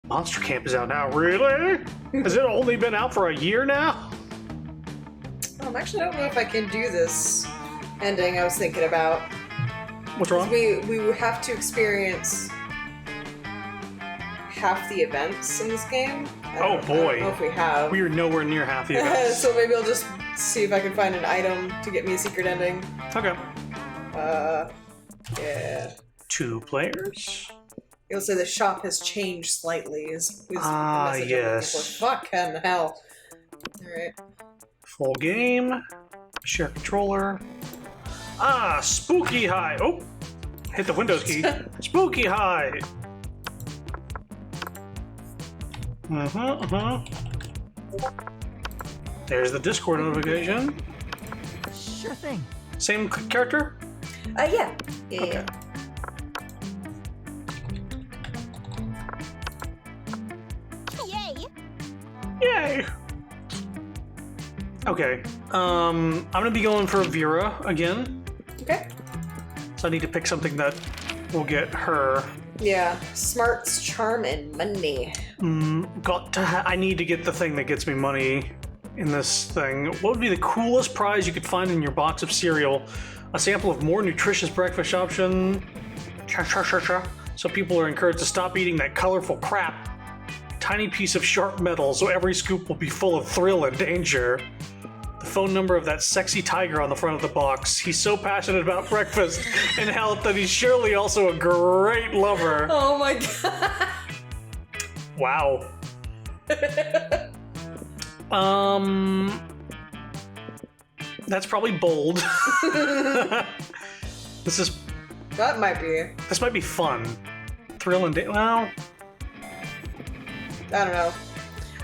Monster Camp is out now. Really? Has it only been out for a year now? Actually, I don't know if I can do this ending I was thinking about. What's wrong? We have to experience half the events in this game. Oh boy. I don't know if we have. We are nowhere near half the events. So maybe I'll just see if I can find an item to get me a secret ending. Okay. Yeah. 2 players. You'll say the shop has changed slightly. Is the message I'm looking yes. for. Fucking hell. Alright. Full game. Share controller. Spooky high. Oh, hit the Windows key. Spooky high. There's the Discord notification. Sure thing. Same character? Yeah. Okay. Yay! Yay! Okay. I'm gonna be going for Vera again. Okay. So I need to pick something that will get her. Yeah. Smarts, charm, and money. I need to get the thing that gets me money in this thing. What would be the coolest prize you could find in your box of cereal? A sample of more nutritious breakfast option. So people are encouraged to stop eating that colorful crap. Tiny piece of sharp metal, so every scoop will be full of thrill and danger. The phone number of that sexy tiger on the front of the box. He's so passionate about breakfast and health that he's surely also a great lover. Oh my god. Wow. That's probably bold. This That might be. This might be fun. Thrill and well, I don't know.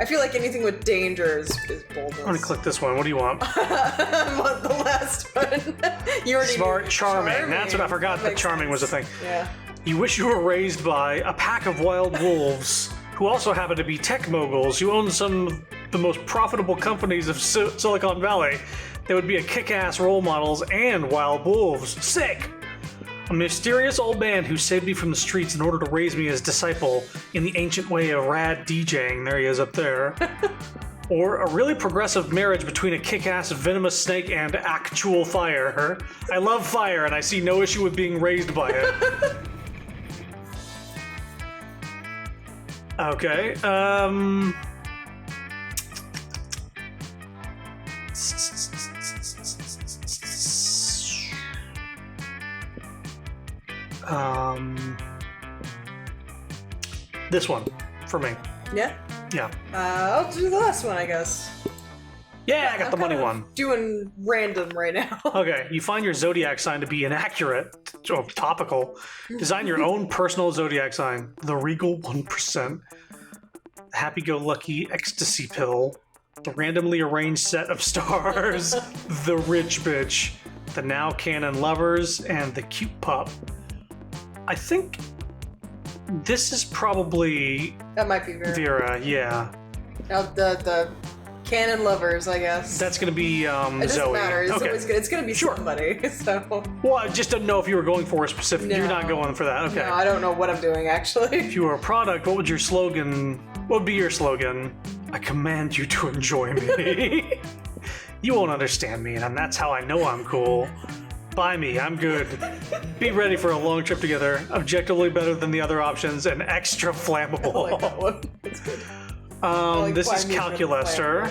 I feel like anything with danger is boldness. I'm gonna click this one. What do you want? I want the last one. You already Smart, knew. charming. That's what I forgot. That charming was a thing. Yeah. You wish you were raised by a pack of wild wolves who also happen to be tech moguls who own some of the most profitable companies of Silicon Valley. They would be a kick-ass role models and wild wolves. Sick! A mysterious old man who saved me from the streets in order to raise me as disciple in the ancient way of rad DJing. There he is up there. Or a really progressive marriage between a kick-ass venomous snake and actual fire. I love fire and I see no issue with being raised by it. Okay, this one for me. Yeah? Yeah. I'll do the last one, I guess. Yeah, I got the money one. Doing random right now. Okay, you find your zodiac sign to be inaccurate or topical. Design your own personal zodiac sign. The Regal 1%. Happy-go-lucky ecstasy pill. The randomly arranged set of stars. The rich bitch. The now canon lovers. And the cute pup. I think this is probably That might be Vera. Vera, yeah. Now, the canon lovers, I guess. That's gonna be it doesn't Zoe. matter. It's Okay. always good. It's gonna be somebody. So. Well, I just didn't know if you were going for a specific. No. You're not going for that. Okay. No, I don't know what I'm doing actually. If you were a product, what would your slogan? What would be your slogan? I command you to enjoy me. You won't understand me, and that's how I know I'm cool. Buy me, I'm good. Be ready for a long trip together. Objectively better than the other options, and extra flammable. I like that one. That's good. This buy is me for Calculaster.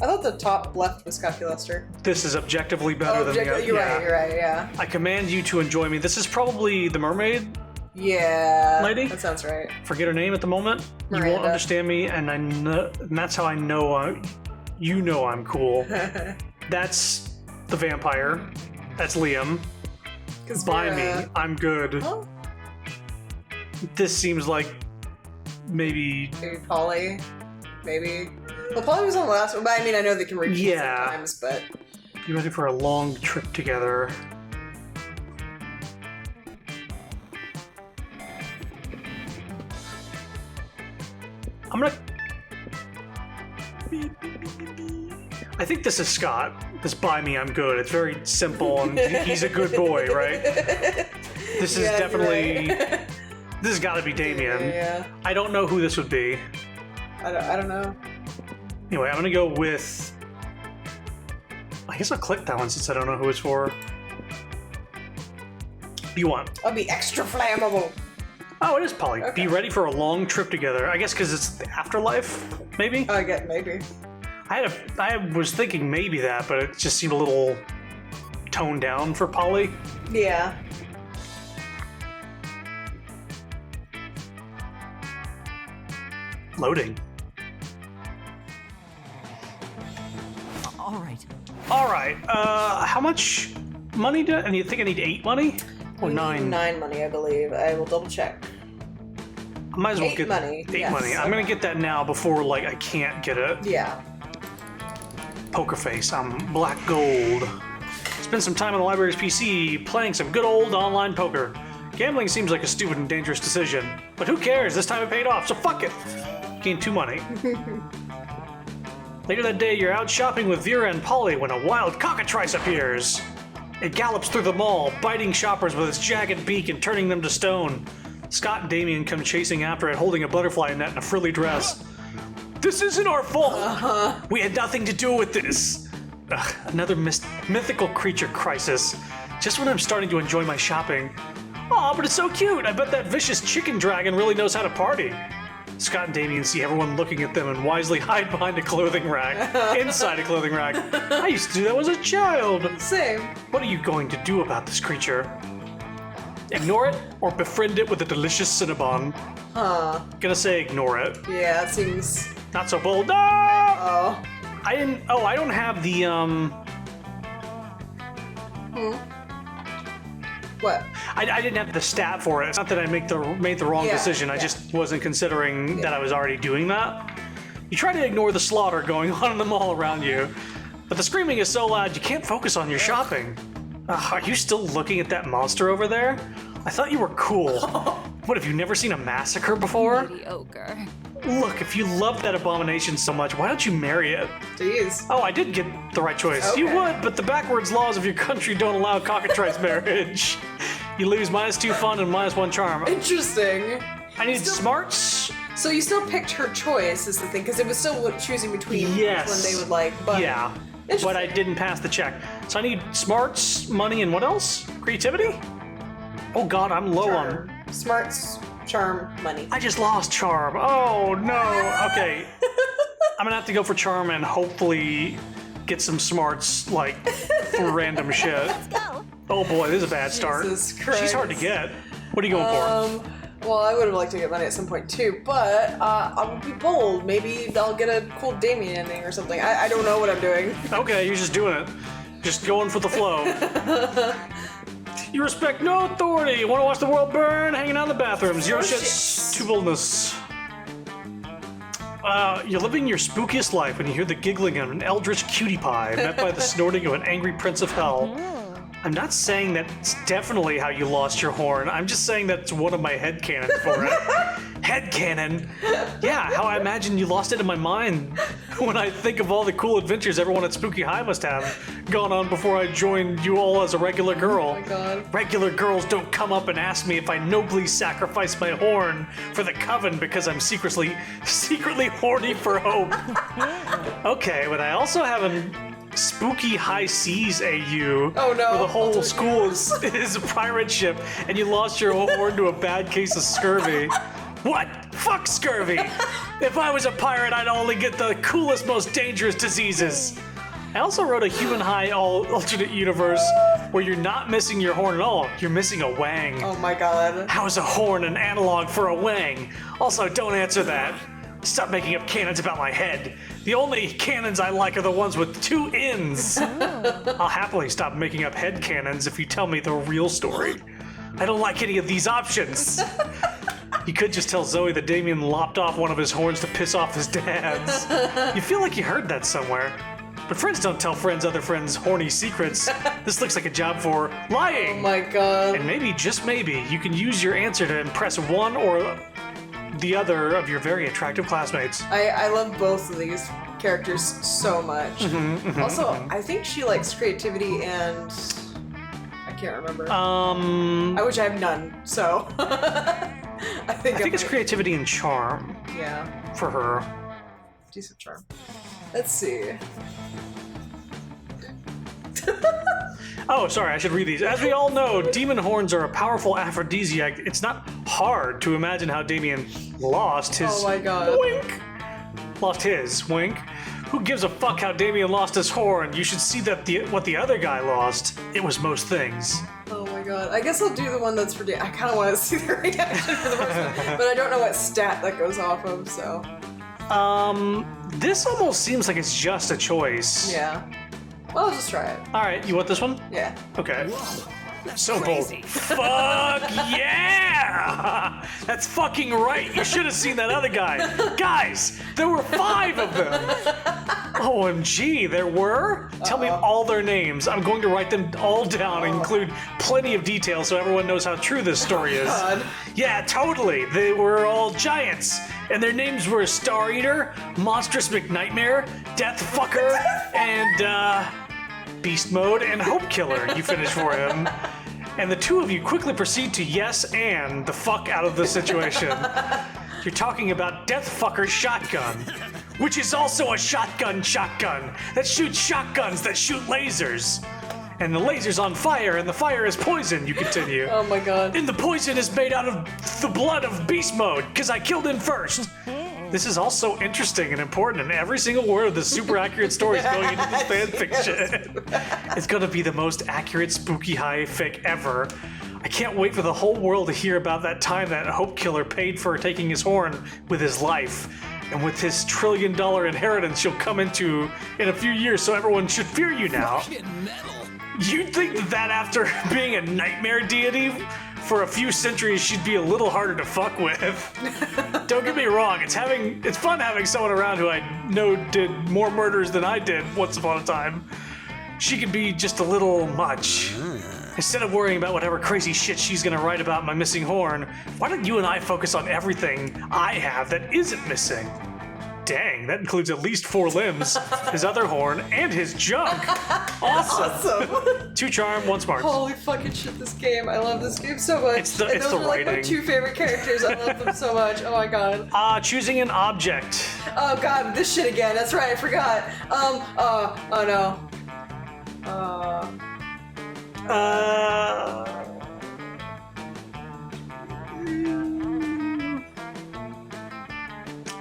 I thought the top left was Calculaster. This is objectively better than the other. You're right, you're right, yeah. I command you to enjoy me. This is probably the mermaid. Yeah. Lady? That sounds right. Forget her name at the moment. You won't Miranda. understand me, and and that's how I know you know I'm cool. That's the vampire. That's Liam. Buy me. I'm good. Oh, This seems like maybe. maybe Polly. Maybe. Well, Polly was on the last one, but I mean, I know they can reach Yeah. sometimes, but. You ready for a long trip together? I'm gonna. I think this is Scott. This buy me, I'm good. It's very simple, and he's a good boy, right? This is Yeah, definitely. right. This has got to be Damien. Yeah. I don't know who this would be. I don't know. Anyway, I'm gonna go with. I guess I'll click that one since I don't know who it's for. What do you want? I'll be extra flammable. Oh, it is Polly. Okay. Be ready for a long trip together. I guess because it's the afterlife, maybe? I get maybe. I was thinking maybe that, but it just seemed a little toned down for Polly. Yeah. Loading. All right. All right. How much money do? And you think I need 8 money or We need 9? 9 money, I believe. I will double check. I might as well 8 get money. 8 Yes. money. I'm gonna get that now before like I can't get it. Yeah. Poker face. I'm black gold. Spend some time on the library's PC playing some good old online poker. Gambling seems like a stupid and dangerous decision, but who cares? This time it paid off, so fuck it. Gain 2 money. Later that day, you're out shopping with Vera and Polly when a wild cockatrice appears. It gallops through the mall, biting shoppers with its jagged beak and turning them to stone. Scott and Damien come chasing after it, holding a butterfly net and a frilly dress. This isn't our fault! We had nothing to do with this! Ugh, another mythical creature crisis. Just when I'm starting to enjoy my shopping. Aw, but it's so cute! I bet that vicious chicken dragon really knows how to party. Scott and Damien see everyone looking at them and wisely hide behind a clothing rack. Inside a clothing rack. I used to do that as a child. Same. What are you going to do about this creature? Ignore it or befriend it with a delicious Cinnabon? Huh. Gonna say ignore it. Yeah, it seems. Not so bold. No! Oh. I didn't. Oh, I don't have the What? I didn't have the stat for it. It's not that I made the wrong Yeah, decision. I yeah. just wasn't considering that I was already doing that. You try to ignore the slaughter going on in the mall around you, but the screaming is so loud you can't focus on your shopping. Are you still looking at that monster over there? I thought you were cool. What, have you never seen a massacre before? Mediocre. Look, if you love that abomination so much, why don't you marry it? Jeez. Oh, I did get the right choice. You Okay. would, but the backwards laws of your country don't allow cockatrice marriage. You lose -2 fun and -1 charm. Interesting. I need smarts. So you still picked her choice, is the thing, because it was still choosing between Yes. which one they would like. But Yeah, Interesting. but I didn't pass the check. So I need smarts, money, and what else? Creativity? Oh god, I'm low on... charm. Smarts, charm, money. I just lost charm. Oh no. Okay. I'm gonna have to go for charm and hopefully get some smarts, like, for random shit. Go. Oh boy, this is a bad start. Jesus She's hard to Christ. get. What are you going for? Well, I would have liked to get money at some point too, but I would be bold. Maybe I'll get a cool Damien ending or something. I don't know what I'm doing. Okay, you're just doing it. Just going for the flow. You respect no authority. Want to watch the world burn? Hanging out in the bathroom. Zero shits to boldness. You're living your spookiest life when you hear the giggling of an eldritch cutie pie met by the snorting of an angry prince of hell. I'm not saying that's definitely how you lost your horn. I'm just saying that's one of my headcanons for it. Headcanon? Yeah, how I imagine you lost it in my mind when I think of all the cool adventures everyone at Spooky High must have gone on before I joined you all as a regular girl. Oh my god. Regular girls don't come up and ask me if I nobly sacrifice my horn for the coven because I'm secretly horny for hope. Okay, but I also have a Spooky High Seas AU. Oh, no. Where the whole I'll school is a pirate ship and you lost your horn to a bad case of scurvy. What? Fuck scurvy! If I was a pirate, I'd only get the coolest, most dangerous diseases. I also wrote a Human High alternate universe where you're not missing your horn at all. You're missing a wang. Oh my god. How is a horn an analog for a wang? Also, don't answer that. Stop making up cannons about my head. The only cannons I like are the ones with 2 ends. I'll happily stop making up head cannons if you tell me the real story. I don't like any of these options. You could just tell Zoe that Damien lopped off one of his horns to piss off his dads. You feel like you heard that somewhere. But friends don't tell friends other friends' horny secrets. This looks like a job for lying. Oh my god. And maybe, just maybe, you can use your answer to impress one or the other of your very attractive classmates. I love both of these characters so much. Also, I think she likes creativity and I can't remember. Which I have none, so think I think it's might- creativity and charm Yeah, for her. decent charm. Let's see. Oh, sorry, I should read these. As we all know, demon horns are a powerful aphrodisiac. It's not hard to imagine how Damien lost his Oh my god. wink. Lost his wink. Who gives a fuck how Damien lost his horn? You should see that what the other guy lost. It was most things. Oh my god. I guess I'll do the one that's for I kind of want to see the reaction for the first one, but I don't know what stat that goes off of, so. This almost seems like it's just a choice. Yeah. Well, I'll just try it. All right, you want this one? Yeah. Okay. So bold. Fuck yeah! That's fucking right. You should have seen that other guy. Guys, there were 5 of them. OMG, there were? Tell me all their names. I'm going to write them all down and include plenty of details so everyone knows how true this story is. God. Yeah, totally. They were all giants. And their names were Star Eater, Monstrous McNightmare, Death Fucker, and Beast Mode and Hope Killer. You finish for him. And the 2 of you quickly proceed to yes and the fuck out of the situation. You're talking about Death Fucker's shotgun, which is also a shotgun that shoots shotguns that shoot lasers. And the laser's on fire, and the fire is poison, you continue. Oh my god. And the poison is made out of the blood of Beast Mode, because I killed him first. This is all so interesting and important, and every single word of this super accurate story is going into this fan fiction. It's gonna be the most accurate spooky high fic ever. I can't wait for the whole world to hear about that time that Hope Killer paid for taking his horn with his life. And with his $1 trillion inheritance you'll come into in a few years, so everyone should fear you now. You'd think that after being a nightmare deity for a few centuries, she'd be a little harder to fuck with. Don't get me wrong, it's fun having someone around who I know did more murders than I did once upon a time. She could be just a little much. Instead of worrying about whatever crazy shit she's gonna write about my missing horn, why don't you and I focus on everything I have that isn't missing? Dang, that includes at least 4 limbs, his other horn, and his junk. Awesome. Awesome. 2 charm, 1 smart. Holy fucking shit, this game. I love this game so much. It's the and those are like my writing. 2 favorite characters. I love them so much. Oh my god. Choosing an object. Oh god, this shit again. That's right, I forgot. Oh no.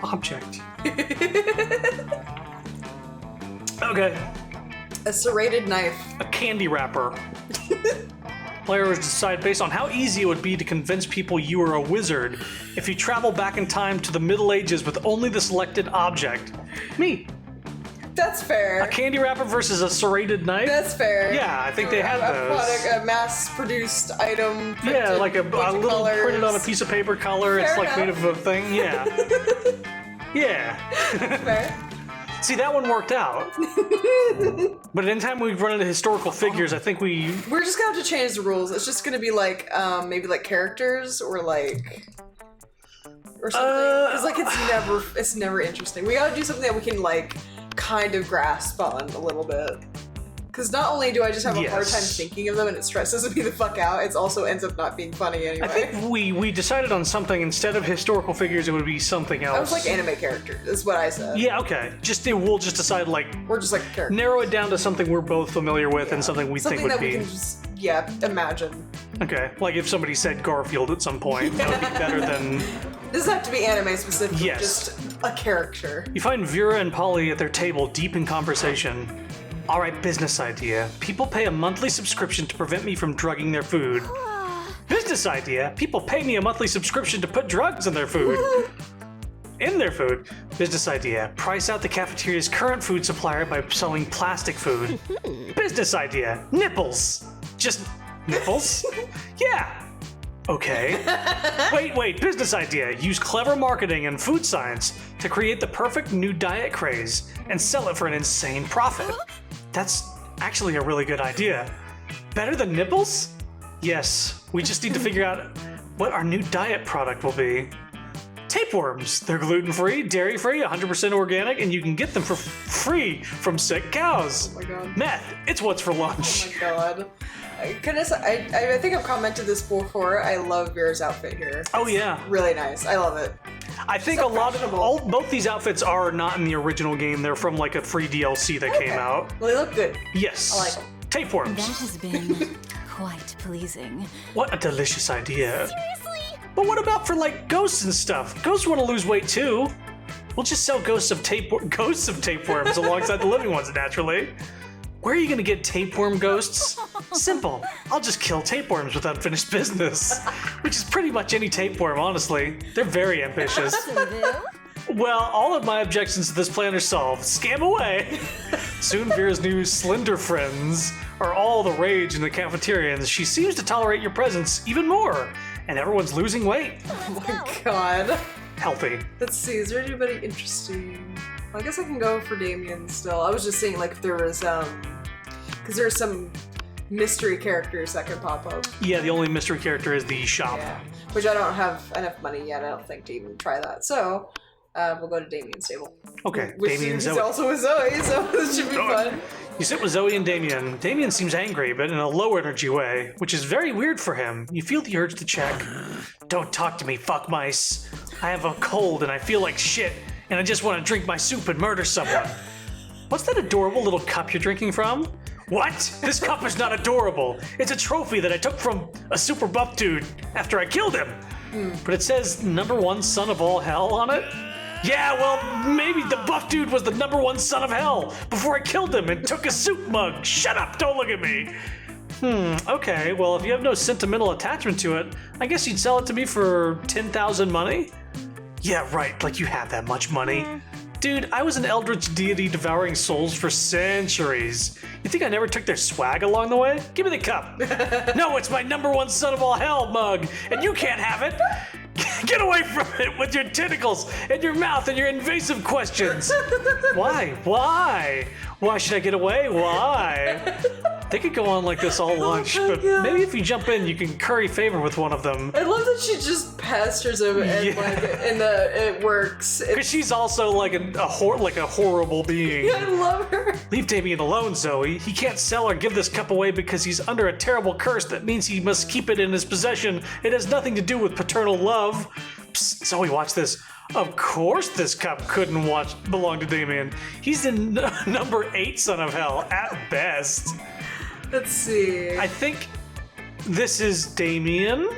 Object. Okay, A serrated knife. a candy wrapper. Players decide based on how easy it would be to convince people you are a wizard if you travel back in time to the Middle Ages with only the selected object. Me. That's fair. A candy wrapper versus a serrated knife? That's fair. Yeah, I think they had a those. product, a mass-produced item. Yeah, printed, like a bunch of little colors. printed on a piece of paper color. It's Fair like made enough. of a thing. Yeah. Yeah. Fair. See, that one worked out. But anytime we run into historical figures, I think we. We're just gonna have to change the rules. It's just gonna be like, maybe like characters or like. Or something. Because like it's never interesting. We gotta do something that we can like kind of grasp on a little bit. Because not only do I just have a hard time Yes. thinking of them and it stresses me the fuck out, it also ends up not being funny anyway. I think we decided on something instead of historical figures. It would be something else. I was like anime characters, is what I said. Yeah. Okay. We'll just decide like We're just like characters. narrow it down to something we're both familiar with and something we think would that be. we can just, imagine. Okay. Like if somebody said Garfield at some point, that would be better than. Doesn't have to be anime specific. Yes. Just a character. You find Vera and Polly at their table, deep in conversation. All right, business idea. People pay a monthly subscription to prevent me from drugging their food. Business idea. People pay me a monthly subscription to put drugs in their food. Business idea. Price out the cafeteria's current food supplier by selling plastic food. Business idea. Nipples. Just nipples? Yeah. Okay. Wait. Business idea. Use clever marketing and food science to create the perfect new diet craze and sell it for an insane profit. That's actually a really good idea. Better than nipples? Yes. We just need to figure out what our new diet product will be. Tapeworms. They're gluten-free, dairy-free, 100% organic, and you can get them for free from sick cows. Oh my god. Meth. It's what's for lunch. Oh my god. I think I've commented this before. I love Vera's outfit here. Oh yeah, Really nice. I love it. I think So a lot of fashionable. both these outfits are not in the original game. They're from like a free DLC that came out. Well, they look good. Yes. I like 'em. Tapeworms. That has been quite pleasing. What a delicious idea. Seriously? But what about for like ghosts and stuff? Ghosts want to lose weight too. We'll just sell ghosts of tapeworms alongside the living ones naturally. Where are you gonna get tapeworm ghosts? Simple. I'll just kill tapeworms with unfinished business. Which is pretty much any tapeworm, honestly. They're very ambitious. Well, all of my objections to this plan are solved. Scam away! Soon Vera's new slender friends are all the rage in the cafeteria, and she seems to tolerate your presence even more. And everyone's losing weight. Oh my god. Healthy. Let's see, is there anybody interesting? I guess I can go for Damien still. I was just saying, like, if there was, because there's some mystery characters that could pop up. Yeah, the only mystery character is the shop. Yeah. Which I don't have enough money yet, I don't think, to even try that. So, we'll go to Damien's table. Okay, Which Damien, is Zoe. also with Zoe, so this should be fun. You sit with Zoe and Damien. Damien seems angry, but in a low energy way, which is very weird for him. You feel the urge to check. Don't talk to me, fuck mice. I have a cold and I feel like shit, and I just want to drink my soup and murder someone. What's that adorable little cup you're drinking from? What? This cup is not adorable. It's a trophy that I took from a super buff dude after I killed him. But it says #1 son of all hell on it? Yeah, well, maybe the buff dude was the #1 son of hell before I killed him and took a soup mug. Shut up, don't look at me. Okay, well, if you have no sentimental attachment to it, I guess you'd sell it to me for 10,000 money? Yeah, right, like you have that much money. Dude, I was an eldritch deity devouring souls for centuries. You think I never took their swag along the way? Give me the cup. No, it's my #1 son of all hell mug, and you can't have it. Get away from it with your tentacles and your mouth and your invasive questions. Why? Why? Why should I get away? Why? They could go on like this all lunch, but God. maybe if you jump in, you can curry favor with one of them. I love that she just pesters him and Yeah. like, and it works. Because she's also like a horrible being. I love her. Leave Damien alone, Zoe. He can't sell or give this cup away because he's under a terrible curse that means he must keep it in his possession. It has nothing to do with paternal love. Psst, Zoe, watch this. Of course this cup couldn't belong to Damien. He's the #8 son of hell, at best. Let's see. I think this is Damien.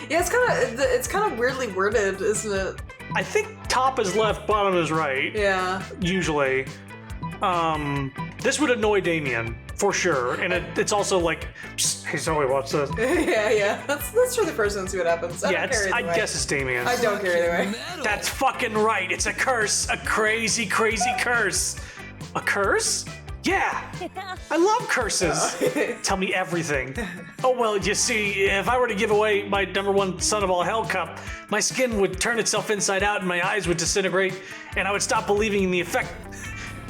Yeah, it's kind of weirdly worded, isn't it? I think top is left, bottom is right. Yeah. Usually. This would annoy Damien, for sure. And it's also like, psst, hey Zoe, watch this. yeah. Let's try the first one and see what happens. I don't care I either way. guess it's Damien. I don't care either way. That's fucking right. It's a curse. A crazy, crazy curse. A curse? Yeah. I love curses. Tell me everything. Oh, well, you see, if I were to give away my #1 son of all hell cup, my skin would turn itself inside out and my eyes would disintegrate, and I would stop believing in the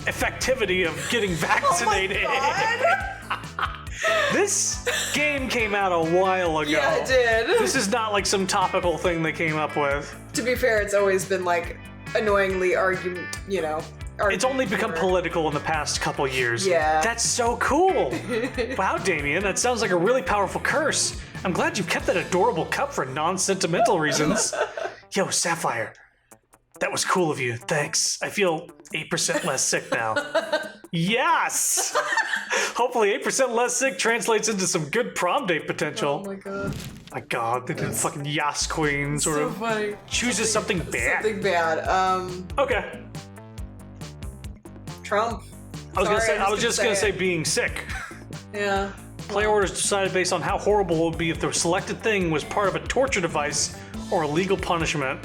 effectivity of getting vaccinated. This game came out a while ago. Yeah, it did. This is not like some topical thing they came up with. To be fair, it's always been like annoyingly It's only become political in the past couple years. Yeah. That's so cool. Wow, Damien, that sounds like a really powerful curse. I'm glad you kept that adorable cup for non-sentimental reasons. Yo, Sapphire, that was cool of you. Thanks. I feel 8% less sick now. Yes! Hopefully 8% less sick translates into some good prom date potential. Oh my god. My god, they did fucking Yas Queen sort So of funny. chooses something bad. Something bad. Okay. Trump. I was just gonna say being sick. Yeah. Player orders decided based on how horrible it would be if the selected thing was part of a torture device or a legal punishment.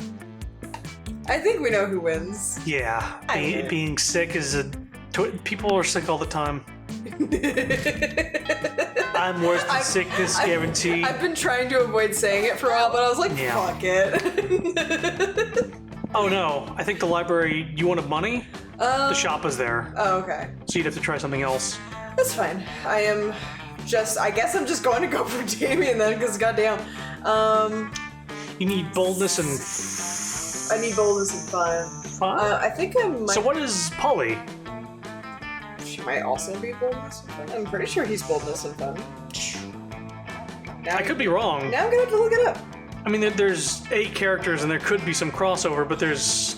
I think we know who wins. Yeah, I- being sick is people are sick all the time. I'm worse than sickness, guarantee. I've been trying to avoid saying it for a while, but I was like, Yeah. fuck it. Oh no, I think the library, you wanted money? The shop is there, Oh, okay. so you'd have to try something else. That's fine. I guess I'm just going to go for Damien then, because goddamn. You need boldness and I need boldness and fun. fun? I think I might. So what is Polly? She might also be boldness and fun. I'm pretty sure he's boldness and fun. I could be wrong. Now I'm gonna have to look it up. I mean, there's 8 characters and there could be some crossover, but there's...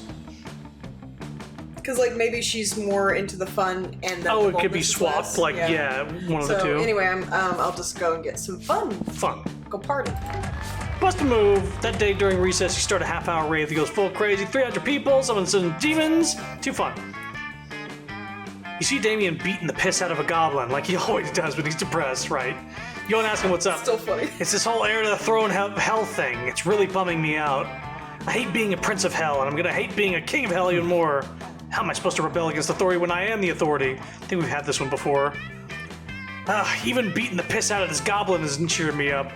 Because, like, maybe she's more into the fun and the Oh, it could be boldness is swapped, less. like, yeah, one of the two. So, anyway, I'll just go and get some fun. Fun. Go party. Bust a move. That day during recess, you start a half-hour rave that goes full crazy. 300 people, summon some demons. Too fun. You see Damien beating the piss out of a goblin, like he always does when he's depressed, right? You don't ask him what's up. Still funny. It's this whole heir to the throne hell thing. It's really bumming me out. I hate being a prince of hell, and I'm gonna hate being a king of hell even more. How am I supposed to rebel against authority when I am the authority? I think we've had this one before. Even beating the piss out of this goblin isn't cheering me up.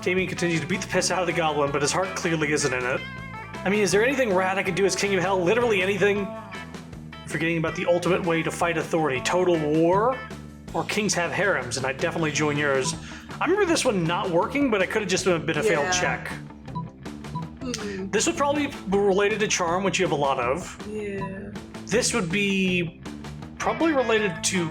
Damien continues to beat the piss out of the goblin, but his heart clearly isn't in it. I mean, is there anything rad I could do as king of hell? Literally anything? Forgetting about the ultimate way to fight authority. Total war? Or kings have harems, and I'd definitely join yours. I remember this one not working, but it could have just been a failed check. This would probably be related to charm, which you have a lot of. Yeah. This would be probably related to...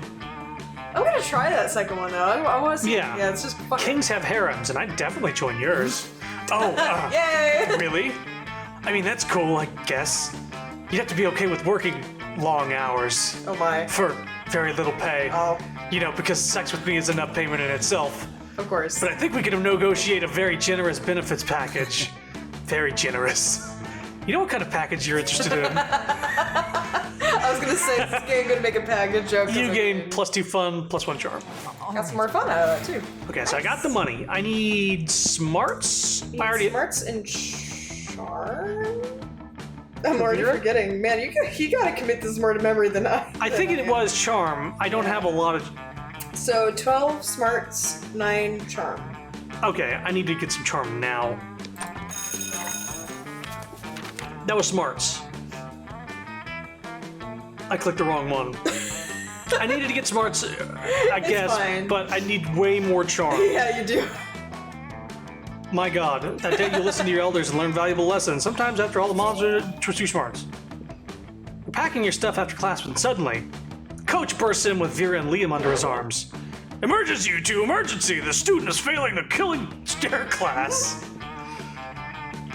I'm gonna try that second one, though. I want to see. Yeah. Yeah, it's just fun. Kings have harems, and I'd definitely join yours. Oh, Yay! really? I mean, that's cool, I guess. You'd have to be okay with working long hours. Oh my. For very little pay. Oh. You know, because sex with me is enough payment in itself. Of course. But I think we could negotiate a very generous benefits package. Very generous. You know what kind of package you're interested in? I was gonna say, this game gonna make a package joke. You gain +2 fun, +1 charm. Got some more fun out of that, too. Okay, so I got the money. I need smarts. I already... Smarts and charm? I'm already forgetting. Man, you gotta commit this more to memory than I. I think it was charm. I don't have a lot of... So 12 smarts, 9 charm. Okay, I need to get some charm now. That was smarts. I clicked the wrong one. I needed to get smarts, I guess, fine. but I need way more charm. Yeah, you do. My God, that day you listen to your elders and learn valuable lessons. Sometimes after all the monsters are too smarts. You're packing your stuff after class when suddenly, Coach bursts in with Vera and Liam under his arms. Emergency, you two, emergency! The student is failing the killing stare class.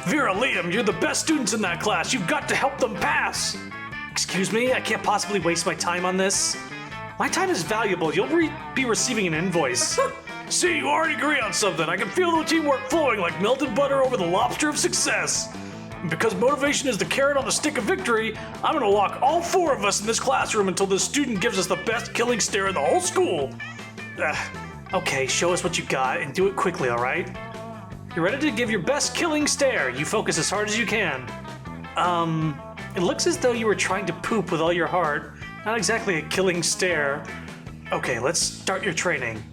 Vera, Liam, you're the best students in that class. You've got to help them pass. Excuse me, I can't possibly waste my time on this. My time is valuable. You'll be receiving an invoice. See, you already agree on something. I can feel the teamwork flowing like melted butter over the lobster of success. And because motivation is the carrot on the stick of victory, I'm gonna lock all 4 of us in this classroom until this student gives us the best killing stare in the whole school. Okay, show us what you got and do it quickly, all right? You're ready to give your best killing stare. You focus as hard as you can. It looks as though you were trying to poop with all your heart. Not exactly a killing stare. Okay, let's start your training.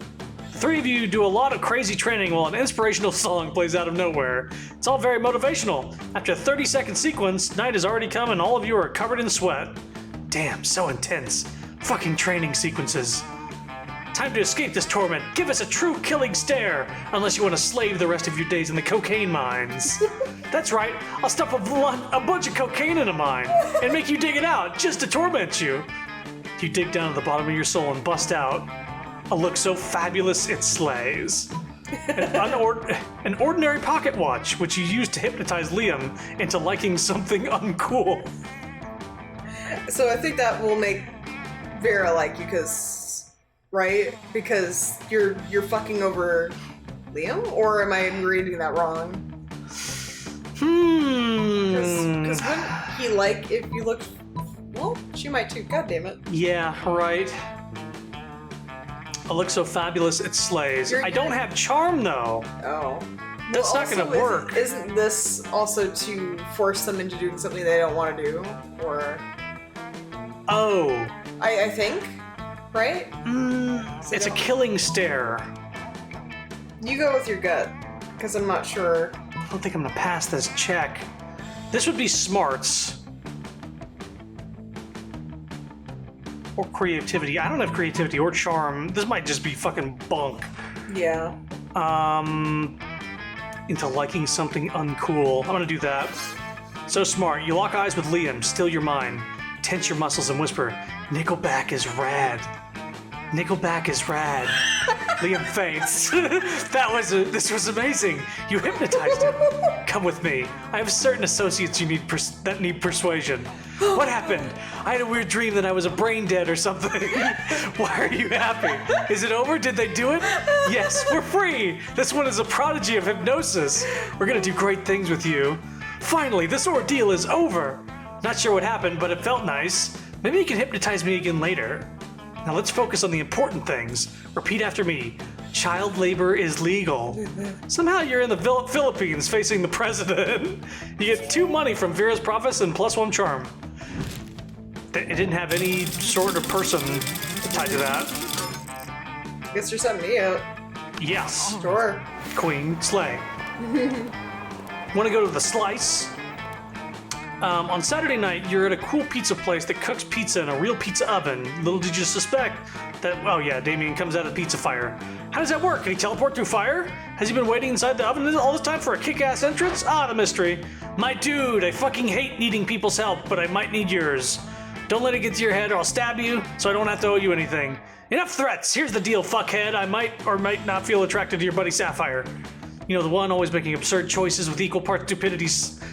The 3 of you do a lot of crazy training while an inspirational song plays out of nowhere. It's all very motivational. After a 30-second sequence, night has already come and all of you are covered in sweat. Damn, so intense. Fucking training sequences. Time to escape this torment. Give us a true killing stare, unless you want to slave the rest of your days in the cocaine mines. That's right, I'll stuff a bunch of cocaine in a mine and make you dig it out just to torment you. You dig down to the bottom of your soul and bust out a look so fabulous it slays. An ordinary pocket watch, which you use to hypnotize Liam into liking something uncool. So I think that will make Vera like you, because, right? Because you're fucking over Liam, or am I reading that wrong? Because wouldn't he like if you look? Well, she might too. God damn it. Yeah, right. A look so fabulous it slays. I don't have charm though. Oh. That's not gonna work. Isn't this also to force them into doing something they don't want to do? Or... Oh. I think, right? So It's a killing stare. You go with your gut, because I'm not sure. I don't think I'm gonna pass this check. This would be smarts. Or creativity. I don't have creativity or charm. This might just be fucking bunk. Yeah. Into liking something uncool. I'm gonna do that. So smart. You lock eyes with Liam, still your mind. Tense your muscles and whisper, Nickelback is rad. Nickelback is rad. Liam faints. This was amazing. You hypnotized him. Come with me. I have certain associates that need persuasion. What happened? I had a weird dream that I was a brain dead or something. Why are you happy? Is it over? Did they do it? Yes, we're free. This one is a prodigy of hypnosis. We're gonna do great things with you. Finally, this ordeal is over. Not sure what happened, but it felt nice. Maybe you can hypnotize me again later. Now let's focus on the important things. Repeat after me. Child labor is legal. Somehow you're in the Philippines facing the president. You get 2 money from Vera's profits and +1 charm. It didn't have any sort of person tied to that. Guess you're setting me out. Yes. Sure. Queen Slay. Want to go to the Slice? On Saturday night, you're at a cool pizza place that cooks pizza in a real pizza oven. Little did you suspect that, oh yeah, Damien comes out of the pizza fire. How does that work? Can he teleport through fire? Has he been waiting inside the oven all this time for a kick-ass entrance? Ah, the mystery. My dude, I fucking hate needing people's help, but I might need yours. Don't let it get to your head or I'll stab you, so I don't have to owe you anything. Enough threats. Here's the deal, fuckhead. I might or might not feel attracted to your buddy Sapphire. You know, the one always making absurd choices with equal parts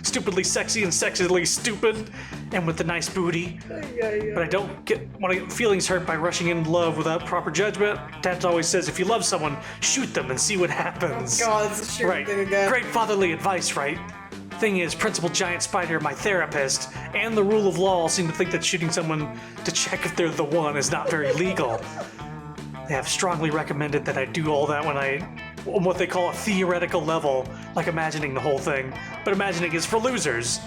stupidly sexy and sexily stupid, and with the nice booty. But I don't get feelings hurt by rushing in love without proper judgment. Dad always says if you love someone, shoot them and see what happens. Oh God, it's a shooting Right. thing again. Great fatherly advice, right? Thing is, Principal Giant Spider, my therapist, and the rule of law seem to think that shooting someone to check if they're the one is not very legal. They have strongly recommended that I do all that on what they call a theoretical level, like imagining the whole thing. But imagining is for losers.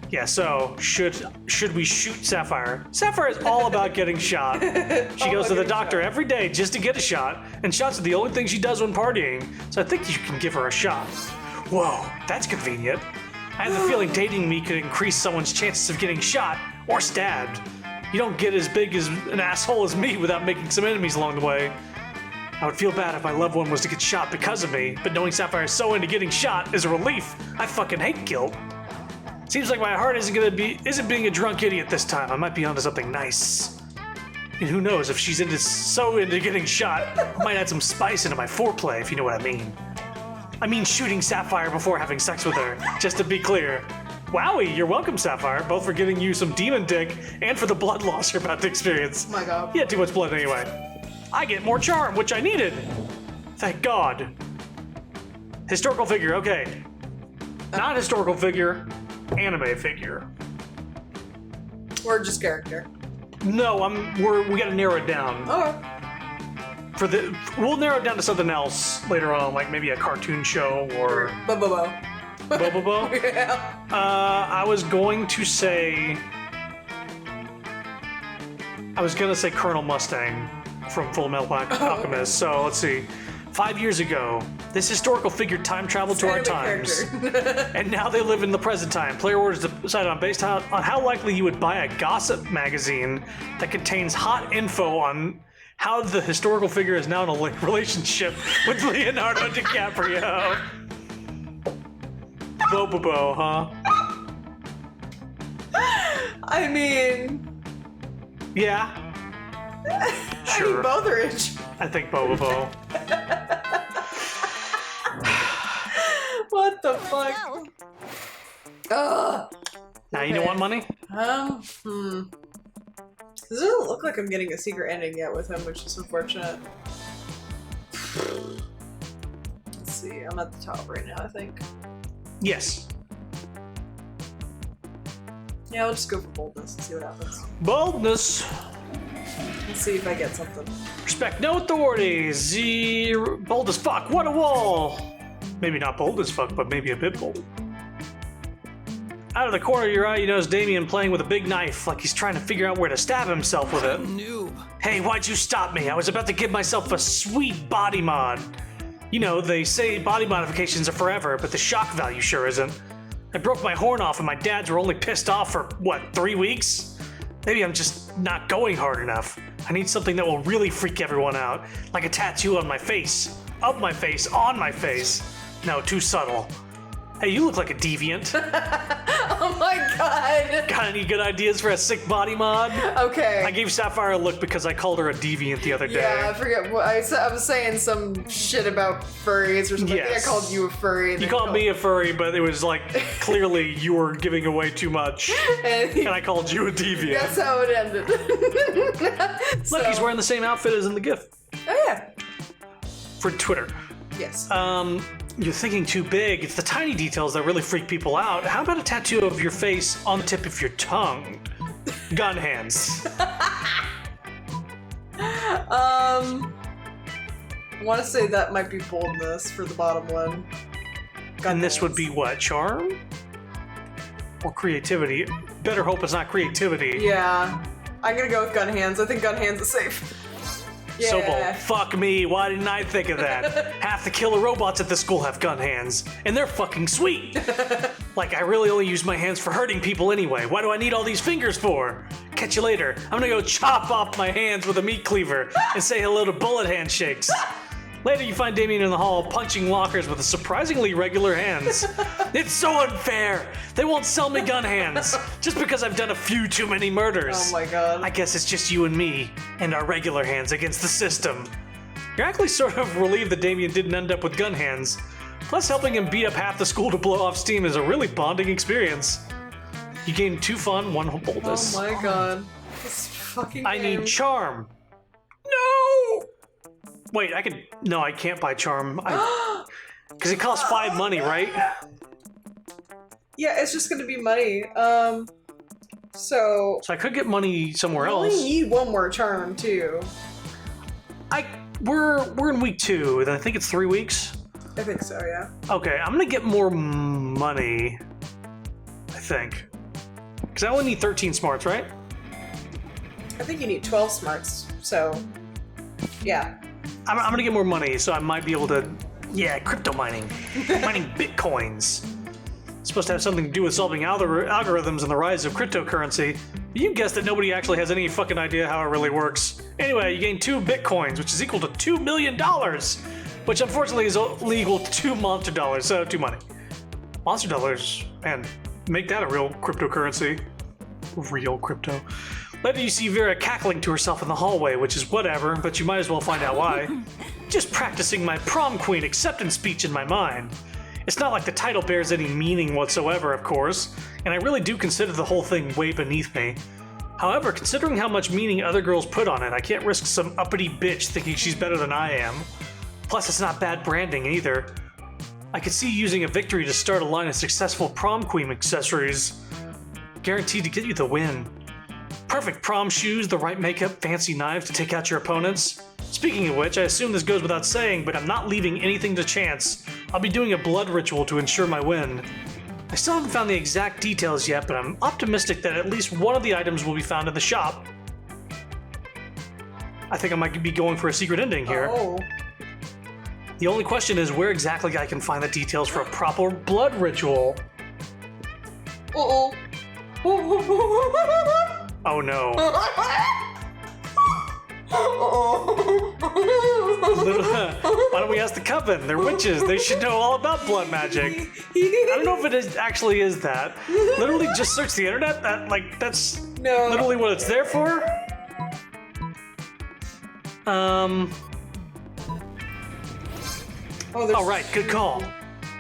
Yeah, so should we shoot Sapphire? Sapphire is all about getting shot. She goes to the doctor every day just to get a shot, and shots are the only thing she does when partying, so I think you can give her a shot. Whoa, that's convenient. I have the feeling dating me could increase someone's chances of getting shot or stabbed. You don't get as big as an asshole as me without making some enemies along the way. I would feel bad if my loved one was to get shot because of me, but knowing Sapphire is so into getting shot is a relief. I fucking hate guilt. Seems like my heart isn't being a drunk idiot this time. I might be onto something nice. And who knows, if she's so into getting shot, I might add some spice into my foreplay, if you know what I mean. I mean shooting Sapphire before having sex with her, just to be clear. Wowie, you're welcome, Sapphire, both for giving you some demon dick and for the blood loss you're about to experience. Oh my God. You had too much blood anyway. I get more charm, which I needed. Thank God. Historical figure, okay. Not historical figure, anime figure. Or just character. No, we gotta narrow it down. Okay. We'll narrow it down to something else later on, like maybe a cartoon show or Bo. Bobobo. Yeah. I was gonna say Colonel Mustang from Full Metal Alchemist. So let's see. 5 years ago, this historical figure time traveled to our times, and now they live in the present time. Player orders decided based on how likely you would buy a gossip magazine that contains hot info on how the historical figure is now in a relationship with Leonardo DiCaprio. Bobobo, huh? I mean... Yeah. I mean, both are rich. I think Bobobo. What the fuck? Ugh. Now you don't want money? This doesn't look like I'm getting a secret ending yet with him, which is unfortunate. Let's see, I'm at the top right now, I think. Yes. Yeah, I'll just go for boldness and see what happens. Boldness. Let's see if I get something. Respect no authorities. Bold as fuck. What a wall. Maybe not bold as fuck, but maybe a bit bold. Out of the corner of your eye, you notice Damien playing with a big knife, like he's trying to figure out where to stab himself with it. Noob. Hey, why'd you stop me? I was about to give myself a sweet body mod. You know, they say body modifications are forever, but the shock value sure isn't. I broke my horn off and my dads were only pissed off for, 3 weeks? Maybe I'm just not going hard enough. I need something that will really freak everyone out, like a tattoo on my face, up my face, on my face. No, too subtle. Hey, you look like a deviant. Oh my god! Got any good ideas for a sick body mod? Okay. I gave Sapphire a look because I called her a deviant the other day. Yeah, I forget what I said. I was saying some shit about furries or something. I think I called you a furry. You called me a furry, but it was like clearly you were giving away too much, and I called you a deviant. That's how it ended. Look, he's wearing the same outfit as in the GIF. Oh yeah. For Twitter. Yes. You're thinking too big. It's the tiny details that really freak people out. How about a tattoo of your face on the tip of your tongue? Gun hands. I want to say that might be boldness for the bottom one. And this would be what? Charm? Or creativity? Better hope it's not creativity. Yeah. I'm gonna go with gun hands. I think gun hands is safe. Yeah. So bold. Fuck me. Why didn't I think of that? Half the killer robots at the school have gun hands, and they're fucking sweet. Like, I really only use my hands for hurting people anyway. Why do I need all these fingers for? Catch you later. I'm gonna go chop off my hands with a meat cleaver and say hello to bullet handshakes. Later, you find Damien in the hall punching lockers with surprisingly regular hands. It's so unfair. They won't sell me gun hands just because I've done a few too many murders. Oh my god. I guess it's just you and me and our regular hands against the system. You're actually sort of relieved that Damien didn't end up with gun hands. Plus, helping him beat up half the school to blow off steam is a really bonding experience. You gain 2 fun, 1 boldness. Oh my god. This fucking I game. need charm. No! Wait, no, I can't buy charm. Because it costs 5 money, right? Yeah, it's just gonna be money. So I could get money somewhere you else. only need 1 more charm too. We're in week 2, and I think it's 3 weeks. I think so, yeah. Okay, I'm gonna get more money. I think. Because I only need 13 smarts, right? I think you need 12 smarts, so yeah. I'm gonna get more money, so I might be able to. Yeah, crypto mining. Mining bitcoins. It's supposed to have something to do with solving algorithms and the rise of cryptocurrency. You guessed that nobody actually has any fucking idea how it really works. Anyway, you gain 2 bitcoins, which is equal to $2 million, which unfortunately is only equal to 2 monster dollars, so 2 money. Monster dollars, and make that a real cryptocurrency. Real crypto. Later you see Vera cackling to herself in the hallway, which is whatever, but you might as well find out why. Just practicing my prom queen acceptance speech in my mind. It's not like the title bears any meaning whatsoever, of course, and I really do consider the whole thing way beneath me. However, considering how much meaning other girls put on it, I can't risk some uppity bitch thinking she's better than I am. Plus, it's not bad branding either. I could see using a victory to start a line of successful prom queen accessories. Guaranteed to get you the win. Perfect prom shoes, the right makeup, fancy knives to take out your opponents. Speaking of which, I assume this goes without saying, but I'm not leaving anything to chance. I'll be doing a blood ritual to ensure my win. I still haven't found the exact details yet, but I'm optimistic that at least one of the items will be found in the shop. I think I might be going for a secret ending here. Oh. The only question is where exactly I can find the details for a proper blood ritual. Uh-oh. Oh no. Why don't we ask the coven? They're witches. They should know all about blood magic. I don't know if it actually is that. Literally just search the internet? That's No. literally what it's there for? Alright, good call.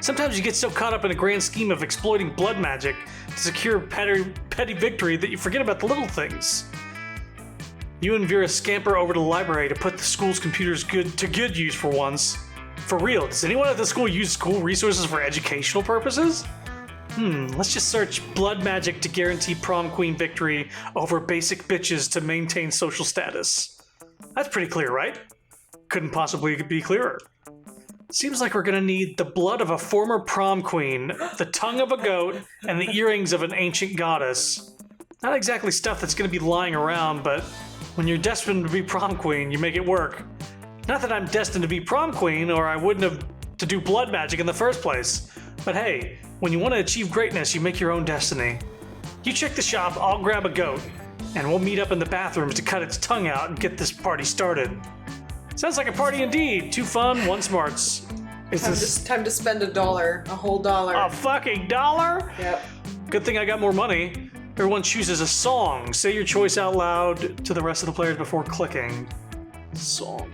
Sometimes you get so caught up in a grand scheme of exploiting blood magic to secure petty victory that you forget about the little things. You and Vera scamper over to the library to put the school's computers to good use for once. For real, does anyone at the school use school resources for educational purposes? Let's just search blood magic to guarantee prom queen victory over basic bitches to maintain social status. That's pretty clear, right? Couldn't possibly be clearer. Seems like we're gonna need the blood of a former prom queen, the tongue of a goat, and the earrings of an ancient goddess. Not exactly stuff that's gonna be lying around, but when you're destined to be prom queen, you make it work. Not that I'm destined to be prom queen, or I wouldn't have to do blood magic in the first place. But hey, when you want to achieve greatness, you make your own destiny. You check the shop, I'll grab a goat, and we'll meet up in the bathrooms to cut its tongue out and get this party started. Sounds like a party indeed. 2 fun, 1 smarts. Time to spend $1, a whole dollar. A fucking dollar? Yep. Good thing I got more money. Everyone chooses a song. Say your choice out loud to the rest of the players before clicking. Song.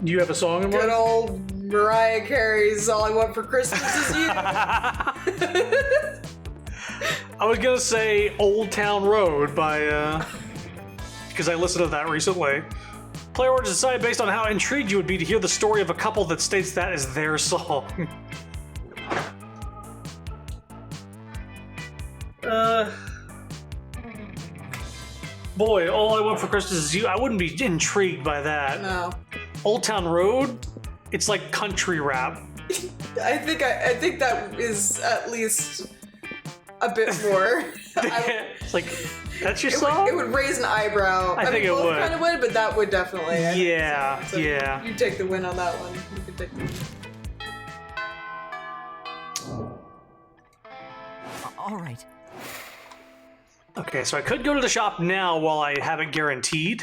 Do you have a song in mind? Good old Mariah Carey's All I Want for Christmas Is You. I was gonna say Old Town Road by, because I listened to that recently. Player orders decided based on how intrigued you would be to hear the story of a couple that states that is their song. Boy, All I Want for Christmas Is You. I wouldn't be intrigued by that. No. Old Town Road? It's like country rap. I think that is at least a bit more. It's like, that's your song? It would raise an eyebrow. I think mean, it both would. kind of would, but that would definitely. I think Yeah, so. yeah. You take the win on that one. You can take the win. All right. Okay, so I could go to the shop now while I have it guaranteed.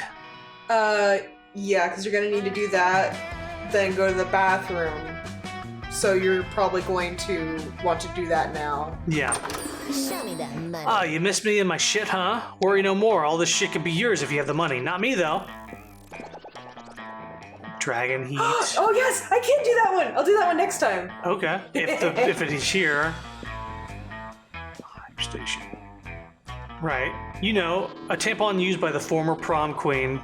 Yeah, because you're gonna need to do that, then go to the bathroom. So you're probably going to want to do that now. Yeah. Show me that money. Ah, you missed me and my shit, huh? Worry no more. All this shit can be yours if you have the money. Not me, though. Dragon Heat. Oh yes, I can do that one. I'll do that one next time. Okay, if it is here. Hype station. Right. You know, a tampon used by the former prom queen.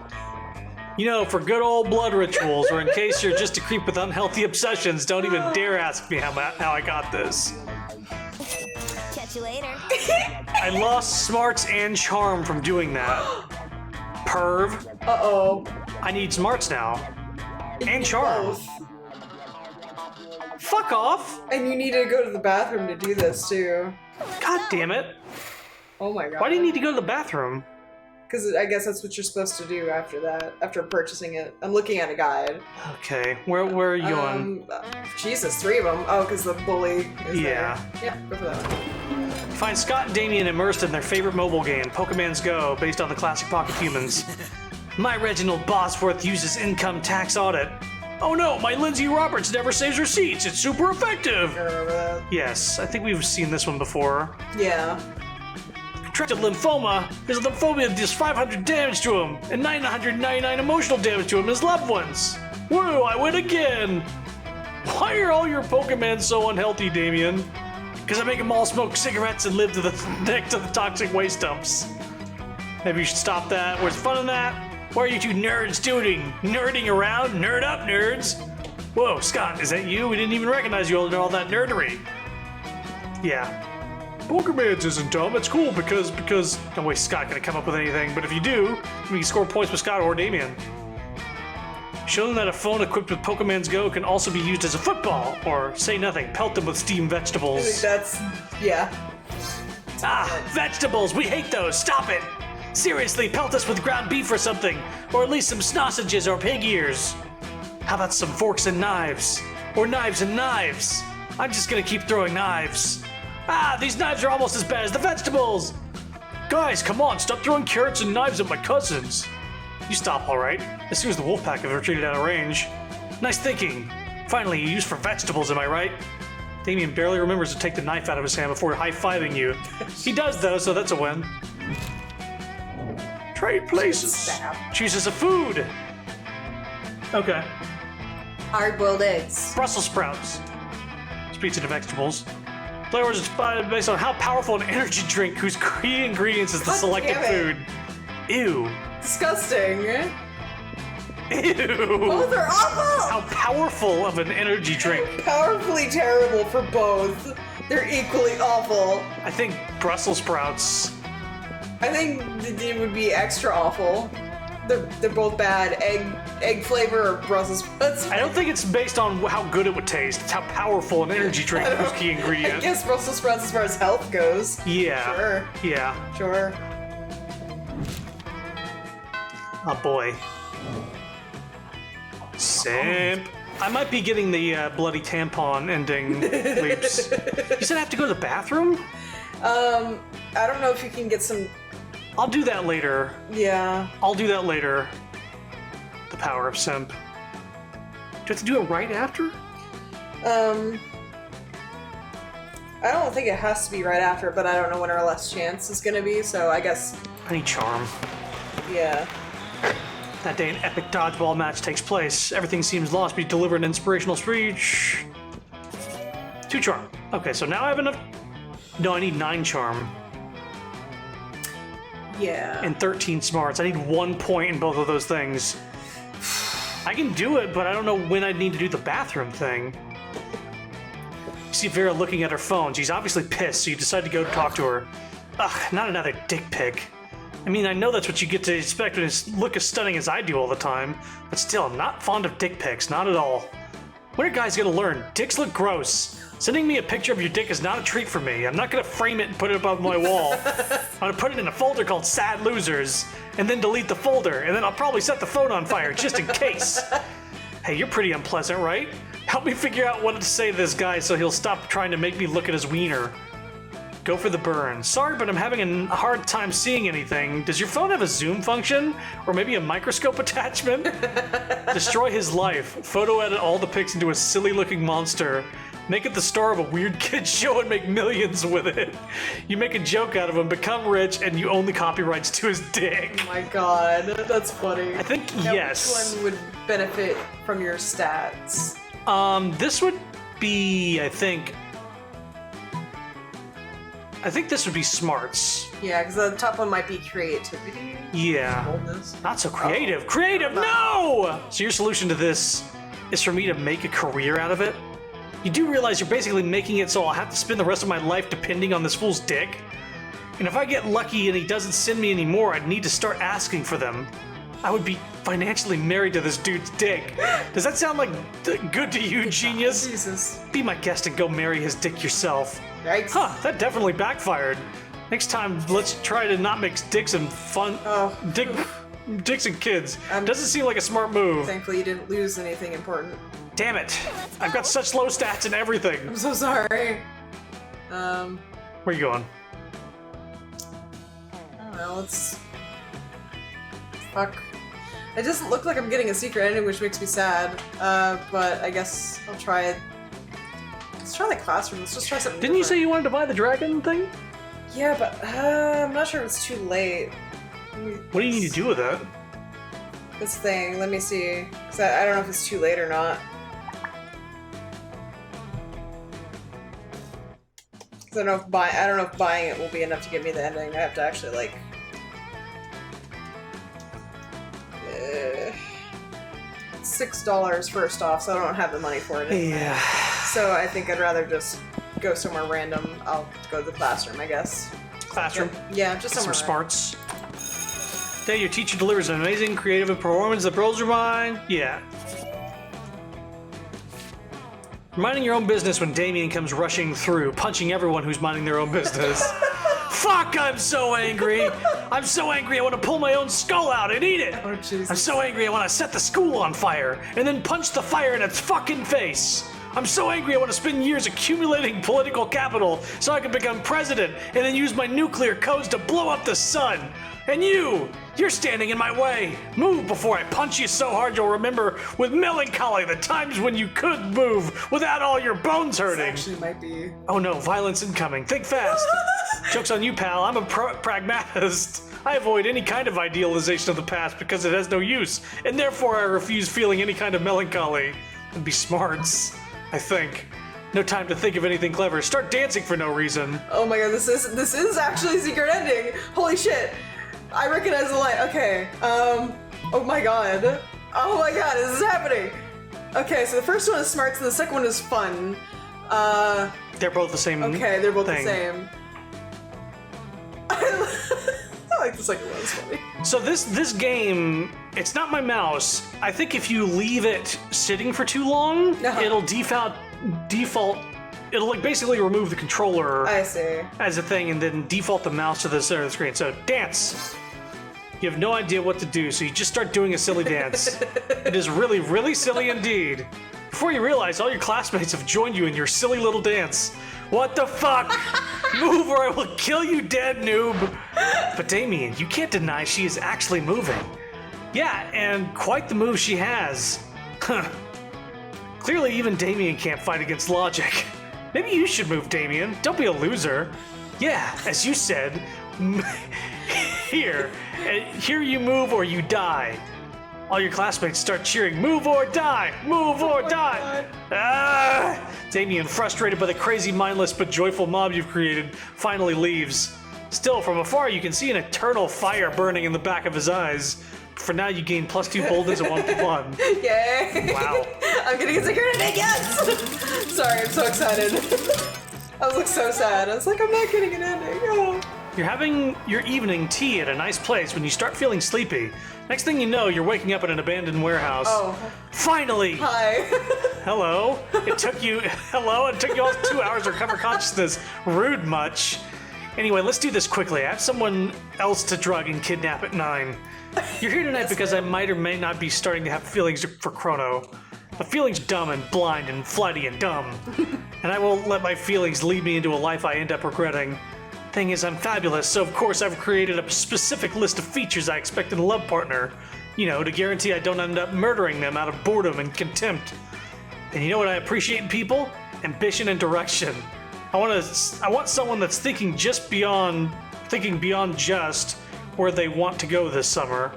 You know, for good old blood rituals, or in case you're just a creep with unhealthy obsessions, don't even dare ask me how I got this. Catch you later. I lost smarts and charm from doing that. Perv. Uh-oh. I need smarts now. And charm. Both. Fuck off! And you need to go to the bathroom to do this too. God damn it. Oh my god. Why do you need to go to the bathroom? Because I guess that's what you're supposed to do after that, after purchasing it. I'm looking at a guide. Okay, where are you going? Jesus, 3 of them. Oh, because the bully is Yeah. there. Yeah, go for that one. Find Scott and Damien immersed in their favorite mobile game, Pokemon's Go, based on the classic Pocket Humans. My Reginald Bosworth uses income tax audit. Oh no, my Lindsay Roberts never saves receipts. It's super effective. I remember that. Yes, I think we've seen this one before. Yeah. Contracted lymphoma. His lymphoma does 500 damage to him and 999 emotional damage to him and his loved ones. Woo, I win again. Why are all your Pokemon so unhealthy, Damien? Because I make them all smoke cigarettes and live next to the toxic waste dumps. Maybe you should stop that. Where's the fun in that? What are you two nerds doing? Nerding around? Nerd up, nerds! Whoa, Scott, is that you? We didn't even recognize you under all that nerdery. Yeah. Pokemon's isn't dumb. It's cool because. No way, Scott gonna come up with anything. But if you do, we can score points with Scott or Damien. Show them that a phone equipped with Pokemon's Go can also be used as a football, or say nothing, pelt them with steamed I think vegetables. that's, yeah. Ah, vegetables! We hate those! Stop it! Seriously, pelt us with ground beef or something, or at least some sausages or pig ears. How about some forks and knives? Or knives and knives? I'm just gonna keep throwing knives. Ah, these knives are almost as bad as the vegetables! Guys, come on, stop throwing carrots and knives at my cousins. You stop, alright? As soon as the wolf pack have retreated out of range. Nice thinking. Finally, you use for vegetables, am I right? Damien barely remembers to take the knife out of his hand before high-fiving you. He does, though, so that's a win. Trade places. Stab. Chooses a food. Okay. Hard-boiled eggs. Brussels sprouts. Speaks of vegetables. Flavors inspired based on how powerful an energy drink whose key ingredients is the God selected damn food. Ew. Disgusting. Ew. Both are awful! How powerful of an energy drink. Powerfully terrible for both. They're equally awful. I think Brussels sprouts. I think it would be extra awful. They're both bad. Egg flavor or Brussels sprouts. I don't think it's based on how good it would taste. It's how powerful an energy drink whose key I ingredient. guess Brussels sprouts as far as health goes. Yeah. Sure. Yeah. Sure. Oh boy. Simp. I might be getting the bloody tampon ending leaps. You said I have to go to the bathroom? I don't know if you can get some. I'll do that later. Yeah. I'll do that later. The power of simp. Do you have to do it right after? I don't think it has to be right after, but I don't know when our last chance is gonna be, so I guess, I need charm. yeah. That day, an epic dodgeball match takes place. Everything seems lost. We deliver an inspirational speech. 2 charm. Okay, so now I have enough. No, I need 9 charm Yeah. and 13 smarts. I need 1 point in both of those things. I can do it, but I don't know when I'd need to do the bathroom thing. You see Vera looking at her phone. She's obviously pissed, so you decide to go talk to her. Ugh, not another dick pic. I mean, I know that's what you get to expect when you look as stunning as I do all the time, but still, I'm not fond of dick pics, not at all. When are guys gonna learn? Dicks look gross. Sending me a picture of your dick is not a treat for me. I'm not gonna frame it and put it above my wall. I'm gonna put it in a folder called Sad Losers, and then delete the folder, and then I'll probably set the phone on fire just in case. Hey, you're pretty unpleasant, right? Help me figure out what to say to this guy so he'll stop trying to make me look at his wiener. Go for the burn. Sorry, but I'm having a hard time seeing anything. Does your phone have a zoom function? Or maybe a microscope attachment? Destroy his life. Photo edit all the pics into a silly looking monster. Make it the star of a weird kid show and make millions with it. You make a joke out of him, become rich, and you own the copyrights to his dick. Oh my god, that's funny. I think Now, yes. which one would benefit from your stats? This would be, I think this would be smarts. Yeah, because the top one might be creativity. Yeah. Boldness. Not so creative. Creative, no! So your solution to this is for me to make a career out of it? You do realize you're basically making it so I'll have to spend the rest of my life depending on this fool's dick? And if I get lucky and he doesn't send me any more, I'd need to start asking for them. I would be financially married to this dude's dick. Does that sound like good to you, genius? Jesus. Be my guest and go marry his dick yourself. Yikes. Huh, that definitely backfired. Next time, let's try to not mix dicks and fun. Oh. Dicks and kids. Doesn't seem like a smart move. Thankfully, you didn't lose anything important. Damn it! I've got such low stats and everything. I'm so sorry. Where are you going? I don't know, let's... Fuck. It doesn't look like I'm getting a secret ending, which makes me sad. But I guess I'll try it. Let's try the classroom. Let's just try something Didn't you say different. you wanted to buy the dragon thing? Yeah, but I'm not sure if it's too late. What do you need to do with it? This thing, let me see. 'Cause I don't know if it's too late or not. 'Cause I don't know if buying it will be enough to give me the ending. I have to actually like... $6 first off, so I don't have the money for it. Yeah. So I think I'd rather just go somewhere random. I'll go to the classroom, I guess. Classroom. Yeah, just Some somewhere random. smarts. Today, your teacher delivers an amazing creative performance that blows your mind. Yeah. Minding your own business when Damien comes rushing through, punching everyone who's minding their own business. Fuck, I'm so angry. I'm so angry I want to pull my own skull out and eat it. Oh, Jesus. I'm so angry I want to set the school on fire and then punch the fire in its fucking face. I'm so angry I want to spend years accumulating political capital so I can become president and then use my nuclear codes to blow up the sun. And you're standing in my way. Move before I punch you so hard you'll remember with melancholy the times when you could move without all your bones This hurting. actually might be... Oh no, violence incoming. Think fast. Joke's on you, pal. I'm a pragmatist. I avoid any kind of idealization of the past because it has no use, and therefore I refuse feeling any kind of melancholy. It'd be smarts, I think. No time to think of anything clever. Start dancing for no reason. Oh my god, this is actually a secret ending. Holy shit. I recognize the line. Okay. Oh my god. Oh my god, this is happening. Okay, so the first one is smarts and the second one is fun. They're both the same. Okay, they're both thing. the same. I like the second one, it's funny. So this game, it's not my mouse. I think if you leave it sitting for too long, Uh-huh. it'll default. It'll like basically remove the controller I see. as a thing and then default the mouse to the center of the screen. So dance. You have no idea what to do, so you just start doing a silly dance. It is really, really silly indeed. Before you realize, all your classmates have joined you in your silly little dance. What the fuck? Move or I will kill you dead, noob. But Damien, you can't deny she is actually moving. Yeah, and quite the move she has. Huh. Clearly even Damien can't fight against logic. Maybe you should move, Damien. Don't be a loser. Yeah, as you said, here you move or you die. All your classmates start cheering, move or die, move or die. Ah! Damien, frustrated by the crazy, mindless, but joyful mob you've created, finally leaves. Still, from afar, you can see an eternal fire burning in the back of his eyes. For now, you gain +2 boldness and 1+1. Yay! Wow. I'm getting a secret ending, yes! Sorry, I'm so excited. I was like so sad. I was like, I'm not getting an ending. Oh. You're having your evening tea at a nice place when you start feeling sleepy. Next thing you know, you're waking up in an abandoned warehouse. Oh. Finally! Hi. Hello. It took you all 2 hours to recover consciousness. Rude much. Anyway, let's do this quickly. I have someone else to drug and kidnap at 9. You're here tonight because I might or may not be starting to have feelings for Chrono. The feeling's dumb and blind and flighty and dumb. And I won't let my feelings lead me into a life I end up regretting. Thing is, I'm fabulous, so of course I've created a specific list of features I expect in a love partner. You know, to guarantee I don't end up murdering them out of boredom and contempt. And you know what I appreciate in people? Ambition and direction. I want someone that's thinking beyond just where they want to go this summer.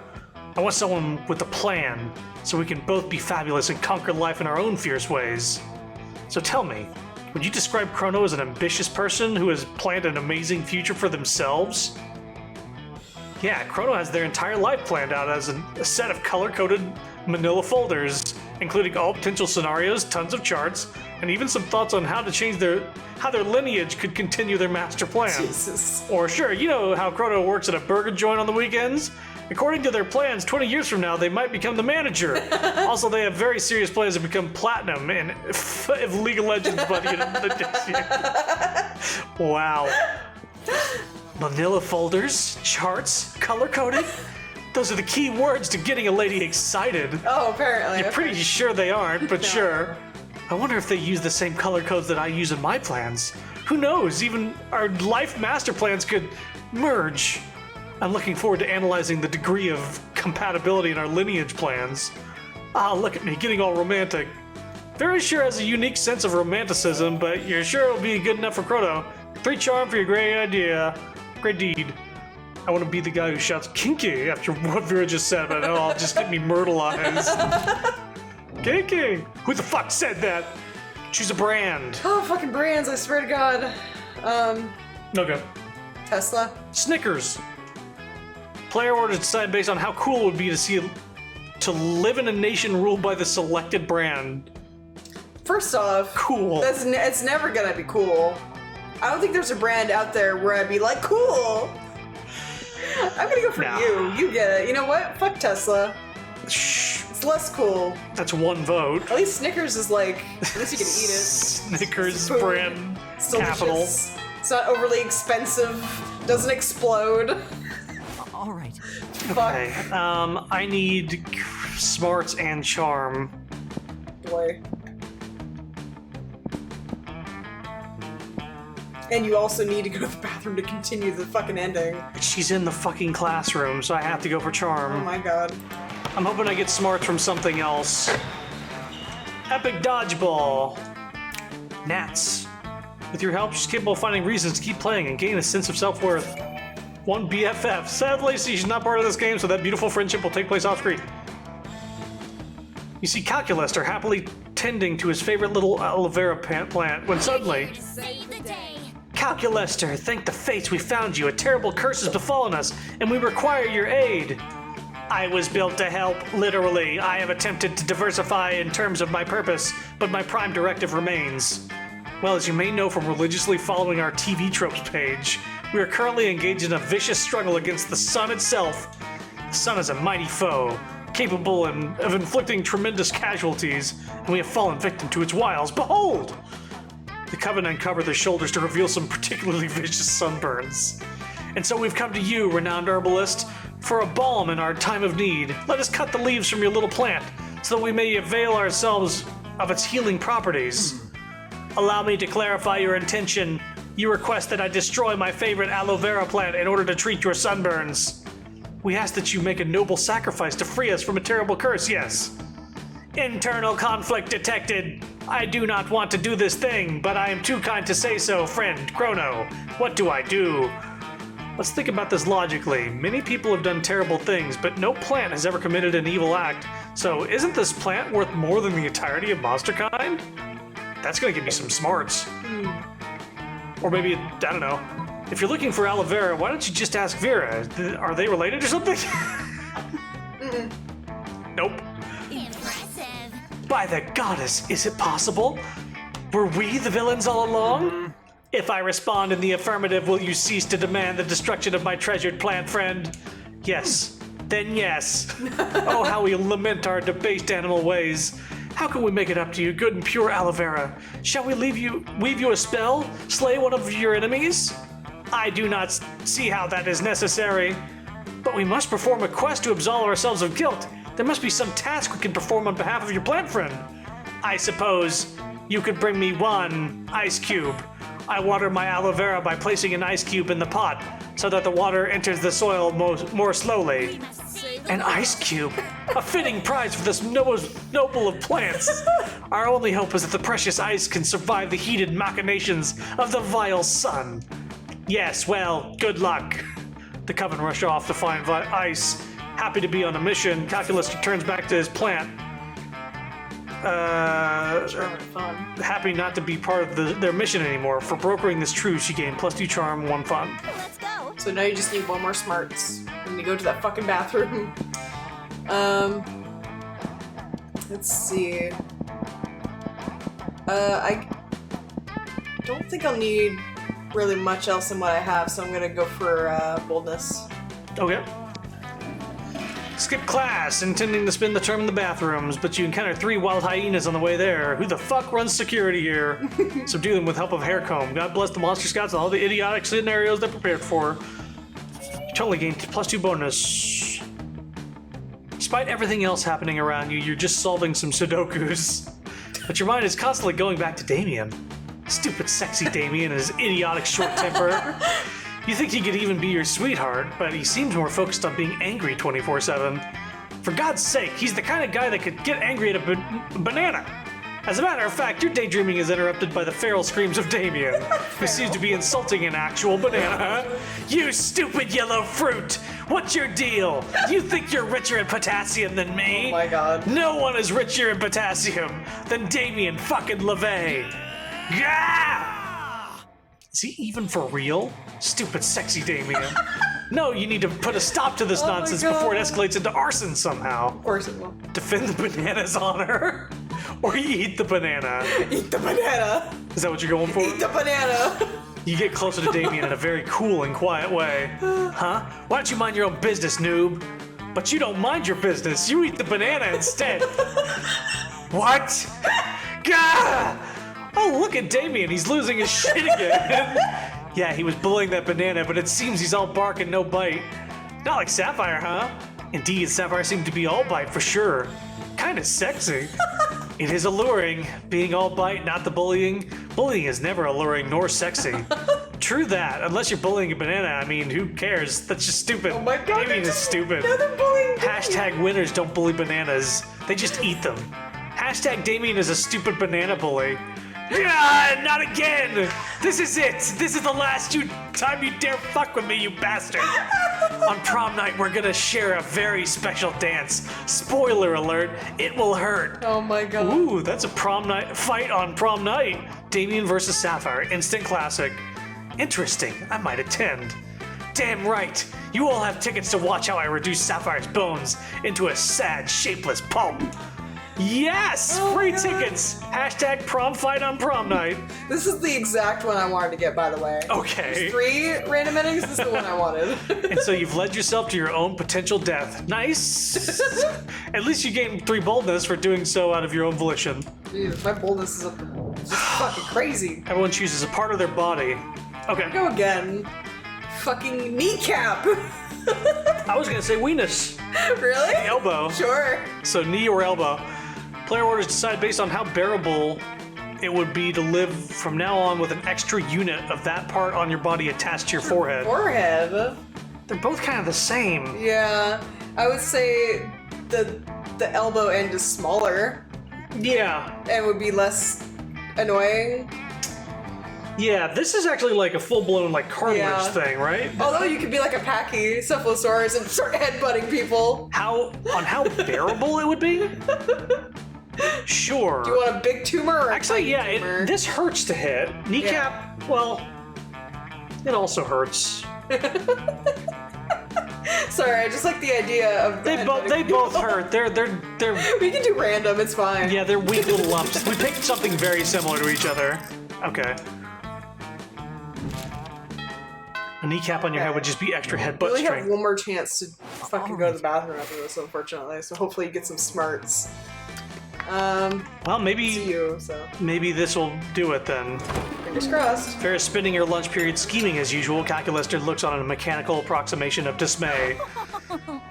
I want someone with a plan, so we can both be fabulous and conquer life in our own fierce ways. So tell me, would you describe Chrono as an ambitious person who has planned an amazing future for themselves? Yeah, Chrono has their entire life planned out as a set of color-coded manila folders, including all potential scenarios, tons of charts, and even some thoughts on how their lineage could continue their master plan. Jesus. Or sure, you know how Chrono works at a burger joint on the weekends? According to their plans, 20 years from now, they might become the manager. Also, they have very serious plans to become platinum in if League of Legends by the end of this year. Wow. Manila folders, charts, color-coded? Those are the key words to getting a lady excited. Oh, apparently. You're pretty sure they aren't, but sure. I wonder if they use the same color codes that I use in my plans. Who knows, even our life master plans could merge. I'm looking forward to analyzing the degree of compatibility in our lineage plans. Ah, look at me, getting all romantic. Very sure has a unique sense of romanticism, but you're sure it'll be good enough for Chrono. 3 charm for your great idea. Great deed. I want to be the guy who shouts kinky after what Vera just said, but no, I'll just get me myrtleized. Kinky! Who the fuck said that? Choose a brand. Oh, fucking brands, I swear to God. Okay. Tesla. Snickers. Player orders decide based on how cool it would be to live in a nation ruled by the selected brand. First off, Cool. It's never gonna be cool. I don't think there's a brand out there where I'd be like, cool. I'm gonna go for Nah. you. You get it. You know what? Fuck Tesla. Shh. It's less cool. That's 1 vote. At least Snickers is like, at least you can eat it. Snickers Food. brand It's capital. delicious. It's not overly expensive. Doesn't explode. All right. Fuck. Okay. I need smarts and charm. Boy. And you also need to go to the bathroom to continue the fucking ending. She's in the fucking classroom, so I have to go for Oh charm. my god. I'm hoping I get smarts from something else. Epic dodgeball. Nats. With your help, she's capable of finding reasons to keep playing and gain a sense of self-worth. 1 BFF. Sadly, she's not part of this game, so that beautiful friendship will take place off screen. You see Calculester happily tending to his favorite little aloe vera plant when suddenly... Save the day. Calculester, thank the fates we found you. A terrible curse has befallen us, and we require your aid. I was built to help, literally. I have attempted to diversify in terms of my purpose, but my prime directive remains. Well, as you may know from religiously following our TV tropes page, we are currently engaged in a vicious struggle against the sun itself. The sun is a mighty foe, capable of inflicting tremendous casualties, and we have fallen victim to its wiles. Behold! The coven uncovered their shoulders to reveal some particularly vicious sunburns. And so we've come to you, renowned herbalist, for a balm in our time of need. Let us cut the leaves from your little plant, so that we may avail ourselves of its healing properties. Allow me to clarify your intention. You request that I destroy my favorite aloe vera plant in order to treat your sunburns. We ask that you make a noble sacrifice to free us from a terrible curse, yes. Internal conflict detected. I do not want to do this thing, but I am too kind to say so, friend Chrono. What do I do? Let's think about this logically. Many people have done terrible things, but no plant has ever committed an evil act. So isn't this plant worth more than the entirety of monster kind? That's gonna give me some smarts. Or maybe, I don't know. If you're looking for aloe vera, why don't you just ask Vera? Are they related or something? Nope. Impressive. By the goddess, is it possible? Were we the villains all along? If I respond in the affirmative, will you cease to demand the destruction of my treasured plant friend? Yes. Then yes. Oh, how we lament our debased animal ways. How can we make it up to you, good and pure aloe vera? Shall we weave you a spell? Slay one of your enemies? I do not see how that is necessary. But we must perform a quest to absolve ourselves of guilt. There must be some task we can perform on behalf of your plant friend. I suppose you could bring me one ice cube. I water my aloe vera by placing an ice cube in the pot so that the water enters the soil more slowly. An ice cube? A fitting prize for this most noble of plants. Our only hope is that the precious ice can survive the heated machinations of the vile sun. Yes, well, good luck. The coven rush off to find ice. Happy to be on a mission, Calculus returns back to his plant. Fun. Happy not to be part of their mission anymore. For brokering this truce, she gained +2 charm, 1 fun. Let's go. So now you just need one more smarts. And you go to that fucking bathroom. Let's see. I don't think I'll need really much else than what I have, so I'm gonna go for boldness. Okay. Skip class, intending to spend the term in the bathrooms, but you encounter 3 wild hyenas on the way there. Who the fuck runs security here? Subdue them with help of Haircomb. God bless the Monster Scouts and all the idiotic scenarios they're prepared for. You totally gained +2 bonus. Despite everything else happening around you, you're just solving some Sudokus. But your mind is constantly going back to Damien. Stupid sexy Damien and his idiotic short temper. You think he could even be your sweetheart, but he seems more focused on being angry 24/7. For God's sake, he's the kind of guy that could get angry at a banana. As a matter of fact, your daydreaming is interrupted by the feral screams of Damien, who seems to be insulting an actual banana. You stupid yellow fruit! What's your deal? You think you're richer in potassium than me? Oh my god. No one is richer in potassium than Damien fucking LaVey. Gah! Is he even for real? Stupid sexy Damien. No, you need to put a stop to this Oh my nonsense before it God. escalates into arson somehow. Of course it will. Defend the banana's honor. Or you eat the banana. Eat the banana! Is that what you're going for? Eat the banana! You get closer to Damien in a very cool and quiet way. Huh? Why don't you mind your own business, noob? But you don't mind your business. You eat the banana instead. What? Gah! Oh, look at Damien. He's losing his shit again. Yeah, he was bullying that banana, but it seems he's all bark and no bite. Not like Sapphire, huh? Indeed, Sapphire seemed to be all bite for sure. Kinda sexy. It is alluring, being all bite, not the bullying. Bullying is never alluring nor sexy. True that, unless you're bullying a banana, I mean, who cares? That's just stupid. Oh my god, Damien is stupid. Now they're bullying Hashtag winners don't bully bananas. They just eat them. Hashtag Damien is a stupid banana bully. Ah, not again! This is it! This is the last time you dare fuck with me, you bastard! On prom night, we're gonna share a very special dance. Spoiler alert, it will hurt. Oh my god. Ooh, that's a prom night fight on prom night. Damien versus Sapphire, instant classic. Interesting, I might attend. Damn right, you all have tickets to watch how I reduce Sapphire's bones into a sad, shapeless pulp. Yes! Oh Free my God. tickets! Hashtag prom fight on prom night. This is the exact one I wanted to get, by the way. Okay. 3 random endings, this is the one I wanted. And so you've led yourself to your own potential death. Nice! At least you gained 3 boldness for doing so out of your own volition. Jeez, my boldness is just fucking crazy. Everyone chooses a part of their body. Okay. Go again. Fucking kneecap. I was gonna say weenus. Really? Elbow. Sure. So knee or elbow. Player orders decide based on how bearable it would be to live from now on with an extra unit of that part on your body attached to your forehead. Forehead. They're both kind of the same. Yeah, I would say the the elbow end is smaller Yeah. and would be less annoying. Yeah, this is actually like a full-blown like cartilage Yeah. thing, right? Although you could be like a Pachycephalosaurus and start headbutting people. How bearable it would be? Sure. Do you want a big tumor or a Actually, tiny yeah, tumor? this hurts to hit. Kneecap, well, it also hurts. Sorry, I just like the idea of They both hurt. They're We can do random, it's fine. yeah, they're weak little lumps. We picked something very similar to each other. Okay. A kneecap on your head would just be extra We headbutt only have strength. one more chance to fucking go to the bathroom after this, unfortunately. So hopefully you get some smarts. Well, See you, so maybe this will do it then. fingers crossed. Ferris spending her lunch period scheming as usual, Calculaster looks on a mechanical approximation of dismay.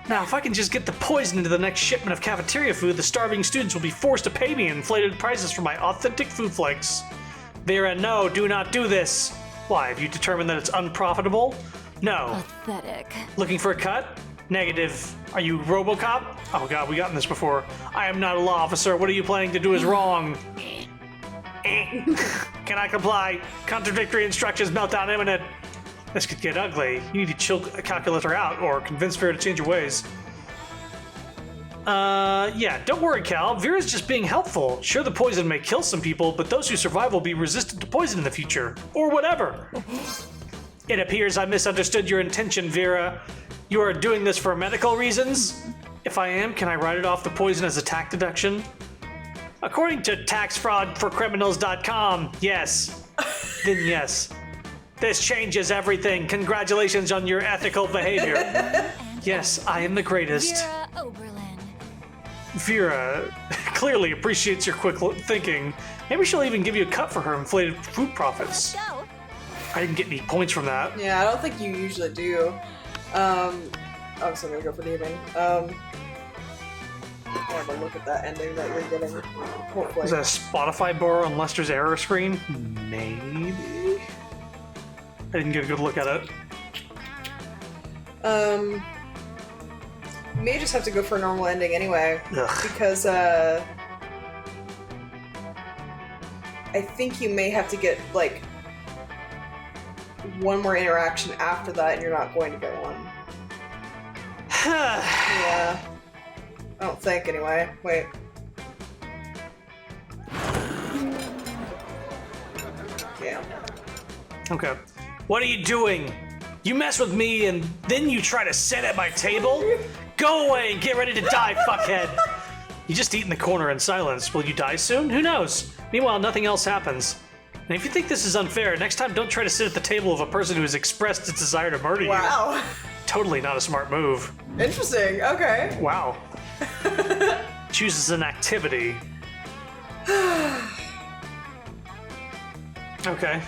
Now, if I can just get the poison into the next shipment of cafeteria food, the starving students will be forced to pay me inflated prices for my authentic food flakes. Vera, no, do not do this. Why, have you determined that it's unprofitable? No. Pathetic. Looking for a cut? Negative. Are you RoboCop? Oh god, we gotten this before. I am not a law officer. What are you planning to do is wrong. Can I comply? Contradictory instructions, meltdown imminent. This could get ugly. You need to chill a calculator out or convince Vera to change your ways. Yeah, don't worry, Cal. Vera's just being helpful. Sure, the poison may kill some people, but those who survive will be resistant to poison in the future. Or whatever. It appears I misunderstood your intention, Vera. You are doing this for medical reasons? If I am, can I write it off the poison as a tax deduction? According to taxfraudforcriminals.com, yes. Then yes. This changes everything. Congratulations on your ethical behavior. Yes, I am the greatest. Vera Oberlin. Vera clearly appreciates your quick thinking. Maybe she'll even give you a cut for her inflated food profits. Go. I didn't get any points from that. Yeah, I don't think you usually do. Obviously I'm gonna go for the ending. I'll have a look at that ending that you're getting. Hopefully. Is that a Spotify bar on Lester's error screen? Maybe? I didn't get a good look at it. You may just have to go for a normal ending anyway. Ugh. Because, I think you may have to get, like, one more interaction after that and you're not going to get one. Yeah. I don't think, anyway. Wait. Yeah. Okay. What are you doing? You mess with me and then you try to sit at my table? Go away and get ready to die, fuckhead! You just eat in the corner in silence. Will you die soon? Who knows? Meanwhile, nothing else happens. And if you think this is unfair, next time don't try to sit at the table of a person who has expressed its desire to murder you. Wow. Totally not a smart move. Interesting. Okay. Wow. Chooses an activity. Okay.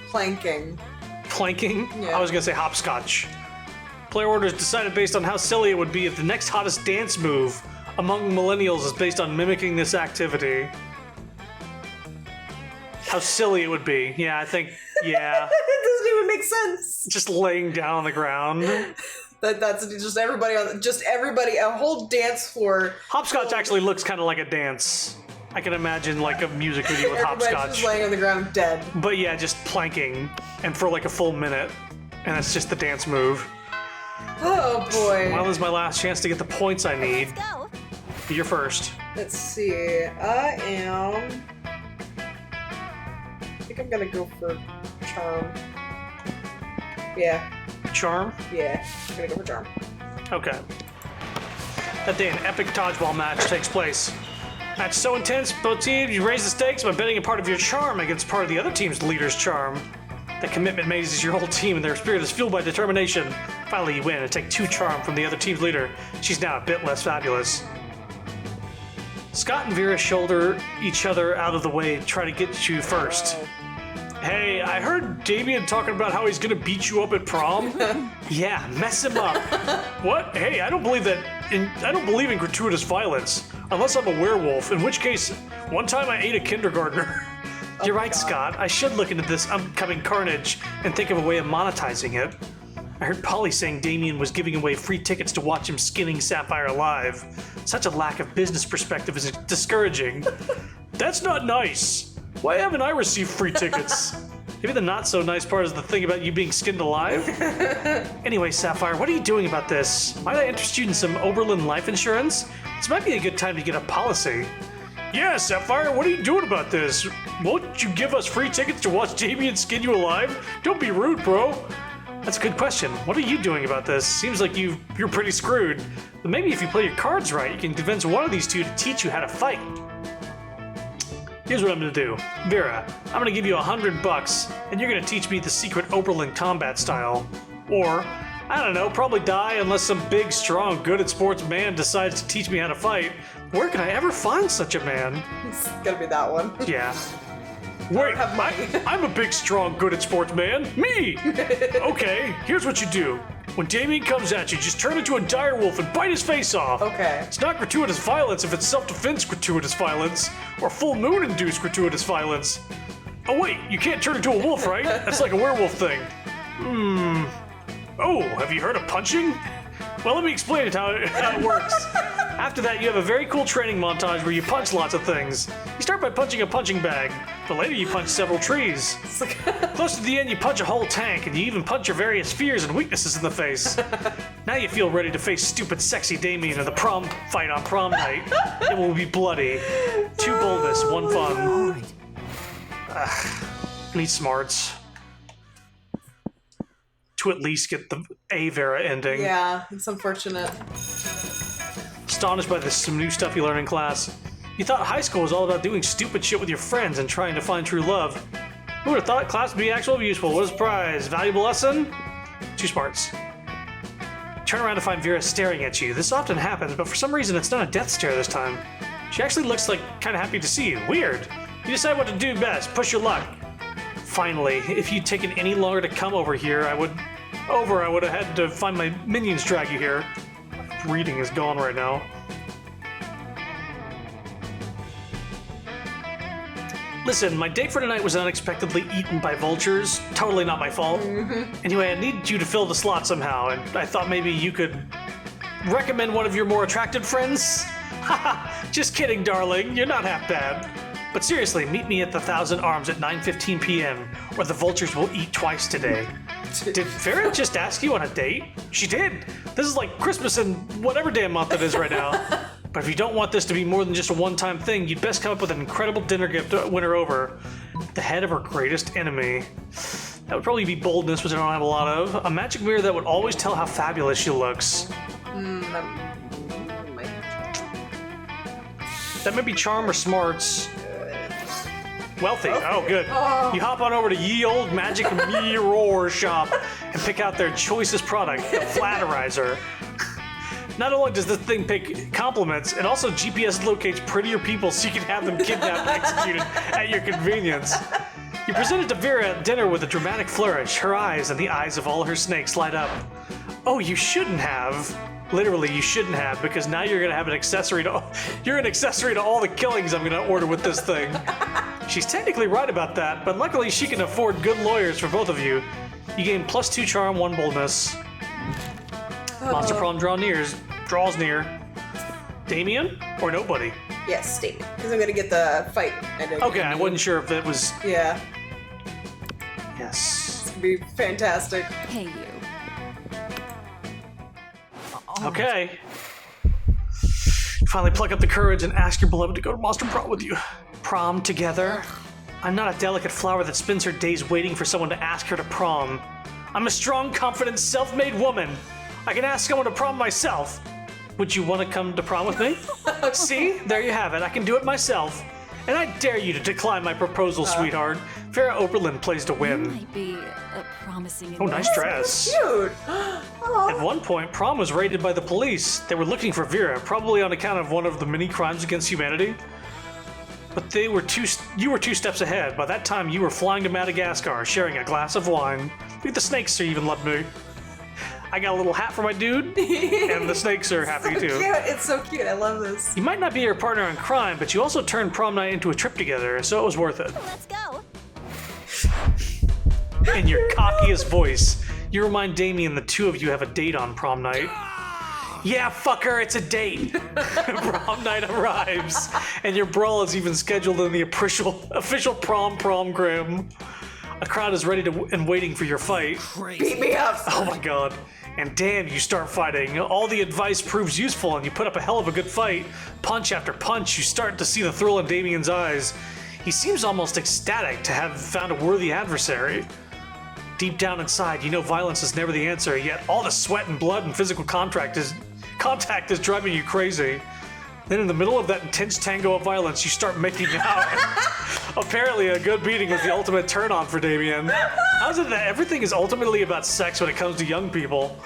Planking. Planking? Yeah. I was gonna say hopscotch. Player orders decided based on how silly it would be if the next hottest dance move among millennials is based on mimicking this activity. How silly it would be. Yeah, I think, yeah. It doesn't even make sense. Just laying down on the ground. That's just everybody a whole dance floor. Hopscotch actually looks kind of like a dance. I can imagine like a music video with Everybody's hopscotch. just laying on the ground dead. But yeah, just planking, and for like a full minute. And that's just the dance move. Oh boy. Well, this is my last chance to get the points I need. Let's go. You're first. Let's see. I think I'm gonna go for charm. Yeah. Charm? Yeah. I'm gonna go for charm. Okay. That day, an epic dodgeball match takes place. Match so intense, both teams, you raise the stakes by betting a part of your charm against part of the other team's leader's charm. The commitment mazes your whole team, and their spirit is fueled by determination. Finally, you win and take 2 charm from the other team's leader. She's now a bit less fabulous. Scott and Vera shoulder each other out of the way and try to get you first. Hey, I heard Damien talking about how he's gonna beat you up at prom. Yeah, mess him up. What? Hey, I don't believe in gratuitous violence, unless I'm a werewolf. In which case, one time I ate a kindergartner. You're right, God. Scott. I should look into this upcoming carnage and think of a way of monetizing it. I heard Polly saying Damien was giving away free tickets to watch him skinning Sapphire alive. Such a lack of business perspective is discouraging. That's not nice. Why haven't I received free tickets? Maybe the not so nice part is the thing about you being skinned alive? Anyway, Sapphire, what are you doing about this? Might I interest you in some Oberlin life insurance? This might be a good time to get a policy. Yeah, Sapphire, what are you doing about this? Won't you give us free tickets to watch Damien skin you alive? Don't be rude, bro. That's a good question. What are you doing about this? Seems like you're pretty screwed. But maybe if you play your cards right, you can convince one of these two to teach you how to fight. Here's what I'm gonna do. Vera, I'm gonna give you $100, and you're gonna teach me the secret Oberlin combat style. Or, I don't know, probably die unless some big, strong, good at sports man decides to teach me how to fight. Where can I ever find such a man? It's gonna be that one. Yeah. Wait, have money. I'm a big, strong, good at sports man. Me! Okay, here's what you do. When Damien comes at you, just turn into a dire wolf and bite his face off. Okay. It's not gratuitous violence if it's self-defense gratuitous violence, or full moon-induced gratuitous violence. Oh wait, you can't turn into a wolf, right? That's like a werewolf thing. Oh, have you heard of punching? Well, let me explain it how it works. After that, you have a very cool training montage where you punch lots of things. You start by punching a punching bag, but later you punch several trees. Close to the end, you punch a whole tank, and you even punch your various fears and weaknesses in the face. Now you feel ready to face stupid, sexy Damien in the prom fight on prom night. It will be bloody. 2 boldness, 1 fun. Need smarts. To at least get the A Vera ending. Yeah, it's unfortunate. Astonished by some new stuff you learn in class. You thought high school was all about doing stupid shit with your friends and trying to find true love. Who would have thought class would be actually useful? What a surprise. Valuable lesson? 2 smarts. Turn around to find Vera staring at you. This often happens, but for some reason it's not a death stare this time. She actually looks like kind of happy to see you. Weird. You decide what to do best. Push your luck. Finally, if you'd taken any longer to come over here, I would have had to find my minions drag you here. Reading is gone right now. Listen, my date for tonight was unexpectedly eaten by vultures. Totally not my fault. Anyway, I need you to fill the slot somehow, and I thought maybe you could recommend one of your more attractive friends? Haha, just kidding, darling. You're not half bad. But seriously, meet me at the Thousand Arms at 9:15 p.m., or the vultures will eat twice today. Did Vera just ask you on a date? She did! This is like Christmas in whatever damn month it is right now. But if you don't want this to be more than just a one-time thing, you'd best come up with an incredible dinner gift to win her over. The head of her greatest enemy. That would probably be boldness, which I don't have a lot of. A magic mirror that would always tell how fabulous she looks. That may be charm or smarts. Wealthy. Oh, good. You hop on over to Ye Old Magic Mirror Shop and pick out their choicest product, the Flatterizer. Not only does this thing pick compliments, it also GPS locates prettier people so you can have them kidnapped and executed at your convenience. You present it to Vera at dinner with a dramatic flourish. Her eyes and the eyes of all her snakes light up. Oh, you shouldn't have. Literally, you shouldn't have, because now you're gonna have an accessory to. You're an accessory to all the killings I'm gonna order with this thing. She's technically right about that, but luckily she can afford good lawyers for both of you. You gain +2 charm, 1 boldness. Monster Prom draws near. Damien or nobody? Yes, Damien. Because I'm gonna get the fight. Okay, I wasn't sure if it was. Yeah. Yes. It's gonna be fantastic. Hey, you. Okay. Finally pluck up the courage and ask your beloved to go to Monster Prom with you. Prom together? I'm not a delicate flower that spends her days waiting for someone to ask her to prom. I'm a strong, confident, self-made woman. I can ask someone to prom myself. Would you want to come to prom with me? See? There you have it. I can do it myself. And I dare you to decline my proposal, sweetheart. Vera Oberlin plays to win. Might be a promising. Oh, nice dress. Cute. At one point, prom was raided by the police. They were looking for Vera, probably on account of one of the many crimes against humanity. But you were 2 steps ahead. By that time, you were flying to Madagascar, sharing a glass of wine. Look at the snakes even loved me. I got a little hat for my dude, and the snakes are happy too. Cute. It's so cute. I love this. You might not be your partner in crime, but you also turned prom night into a trip together, so it was worth it. Let's go. In your cockiest voice, You remind Damien the two of you have a date on prom night. Yeah, fucker, it's a date. Prom night arrives, and your brawl is even scheduled in the official prom-gram. A crowd is ready and waiting for your fight. Beat me up. Oh my god. And damn, you start fighting. All the advice proves useful, and you put up a hell of a good fight. Punch after punch, you start to see the thrill in Damien's eyes. He seems almost ecstatic to have found a worthy adversary. Deep down inside, you know violence is never the answer, yet all the sweat and blood and physical contact is driving you crazy. Then in the middle of that intense tango of violence, you start making out. Apparently a good beating was the ultimate turn-on for Damien. How is it that everything is ultimately about sex when it comes to young people?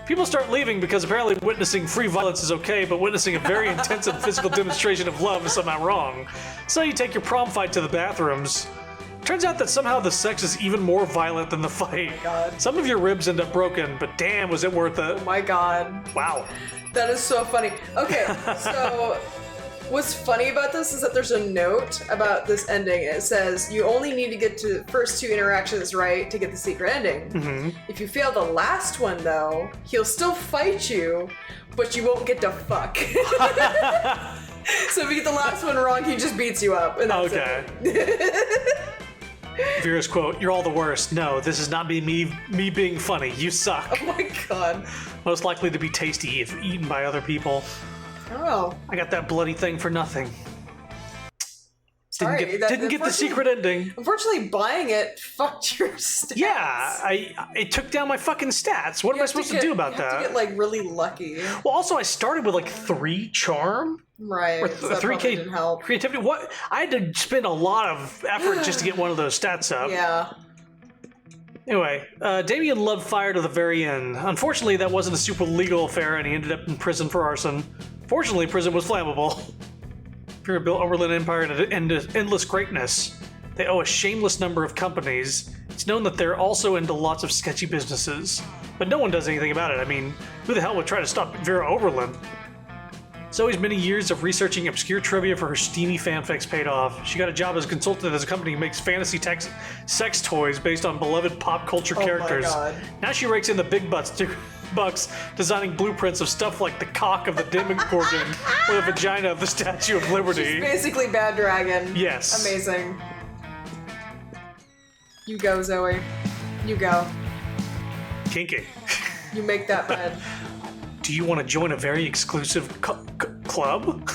People start leaving because apparently witnessing free violence is okay, but witnessing a very intensive physical demonstration of love is somehow wrong. So you take your prom fight to the bathrooms. Turns out that somehow the sex is even more violent than the fight. Oh my god. Some of your ribs end up broken, but damn, was it worth it. Oh my god. Wow. That is so funny. Okay, so what's funny about this is that there's a note about this ending. It says, you only need to get to the first 2 interactions right to get the secret ending. Mm-hmm. If you fail the last one, though, he'll still fight you, but you won't get to fuck. So if you get the last one wrong, he just beats you up. And that's it. Vera's quote, "You're all the worst. No, this is not me being funny. You suck." Oh my god. Most likely to be tasty if eaten by other people. Oh. I got that bloody thing for nothing. Sorry. Didn't get the secret ending. Unfortunately, buying it fucked your stats. Yeah, it took down my fucking stats. What am I supposed to do about you that? have to get, like, really lucky. Well, also, I started with like 3 charm. Right. Or So that 3K probably didn't help. creativity. What? I had to spend a lot of effort just to get one of those stats up. Yeah. Anyway, Damien loved fire to the very end. Unfortunately, that wasn't a super legal affair, and he ended up in prison for arson. Fortunately, prison was flammable. Fury built Oberlin Empire to endless greatness. They owe a shameless number of companies. It's known that they're also into lots of sketchy businesses. But no one does anything about it. I mean, who the hell would try to stop Vera Oberlin? Zoe's many years of researching obscure trivia for her steamy fanfics paid off. She got a job as a consultant at a company who makes fantasy sex toys based on beloved pop culture characters. God. Now she rakes in the big bucks designing blueprints of stuff like the cock of the Demogorgon or the vagina of the Statue of Liberty. She's basically Bad Dragon. Yes. Amazing. You go, Zoe. You go. Kinky. You make that bed. Do you want to join a very exclusive club?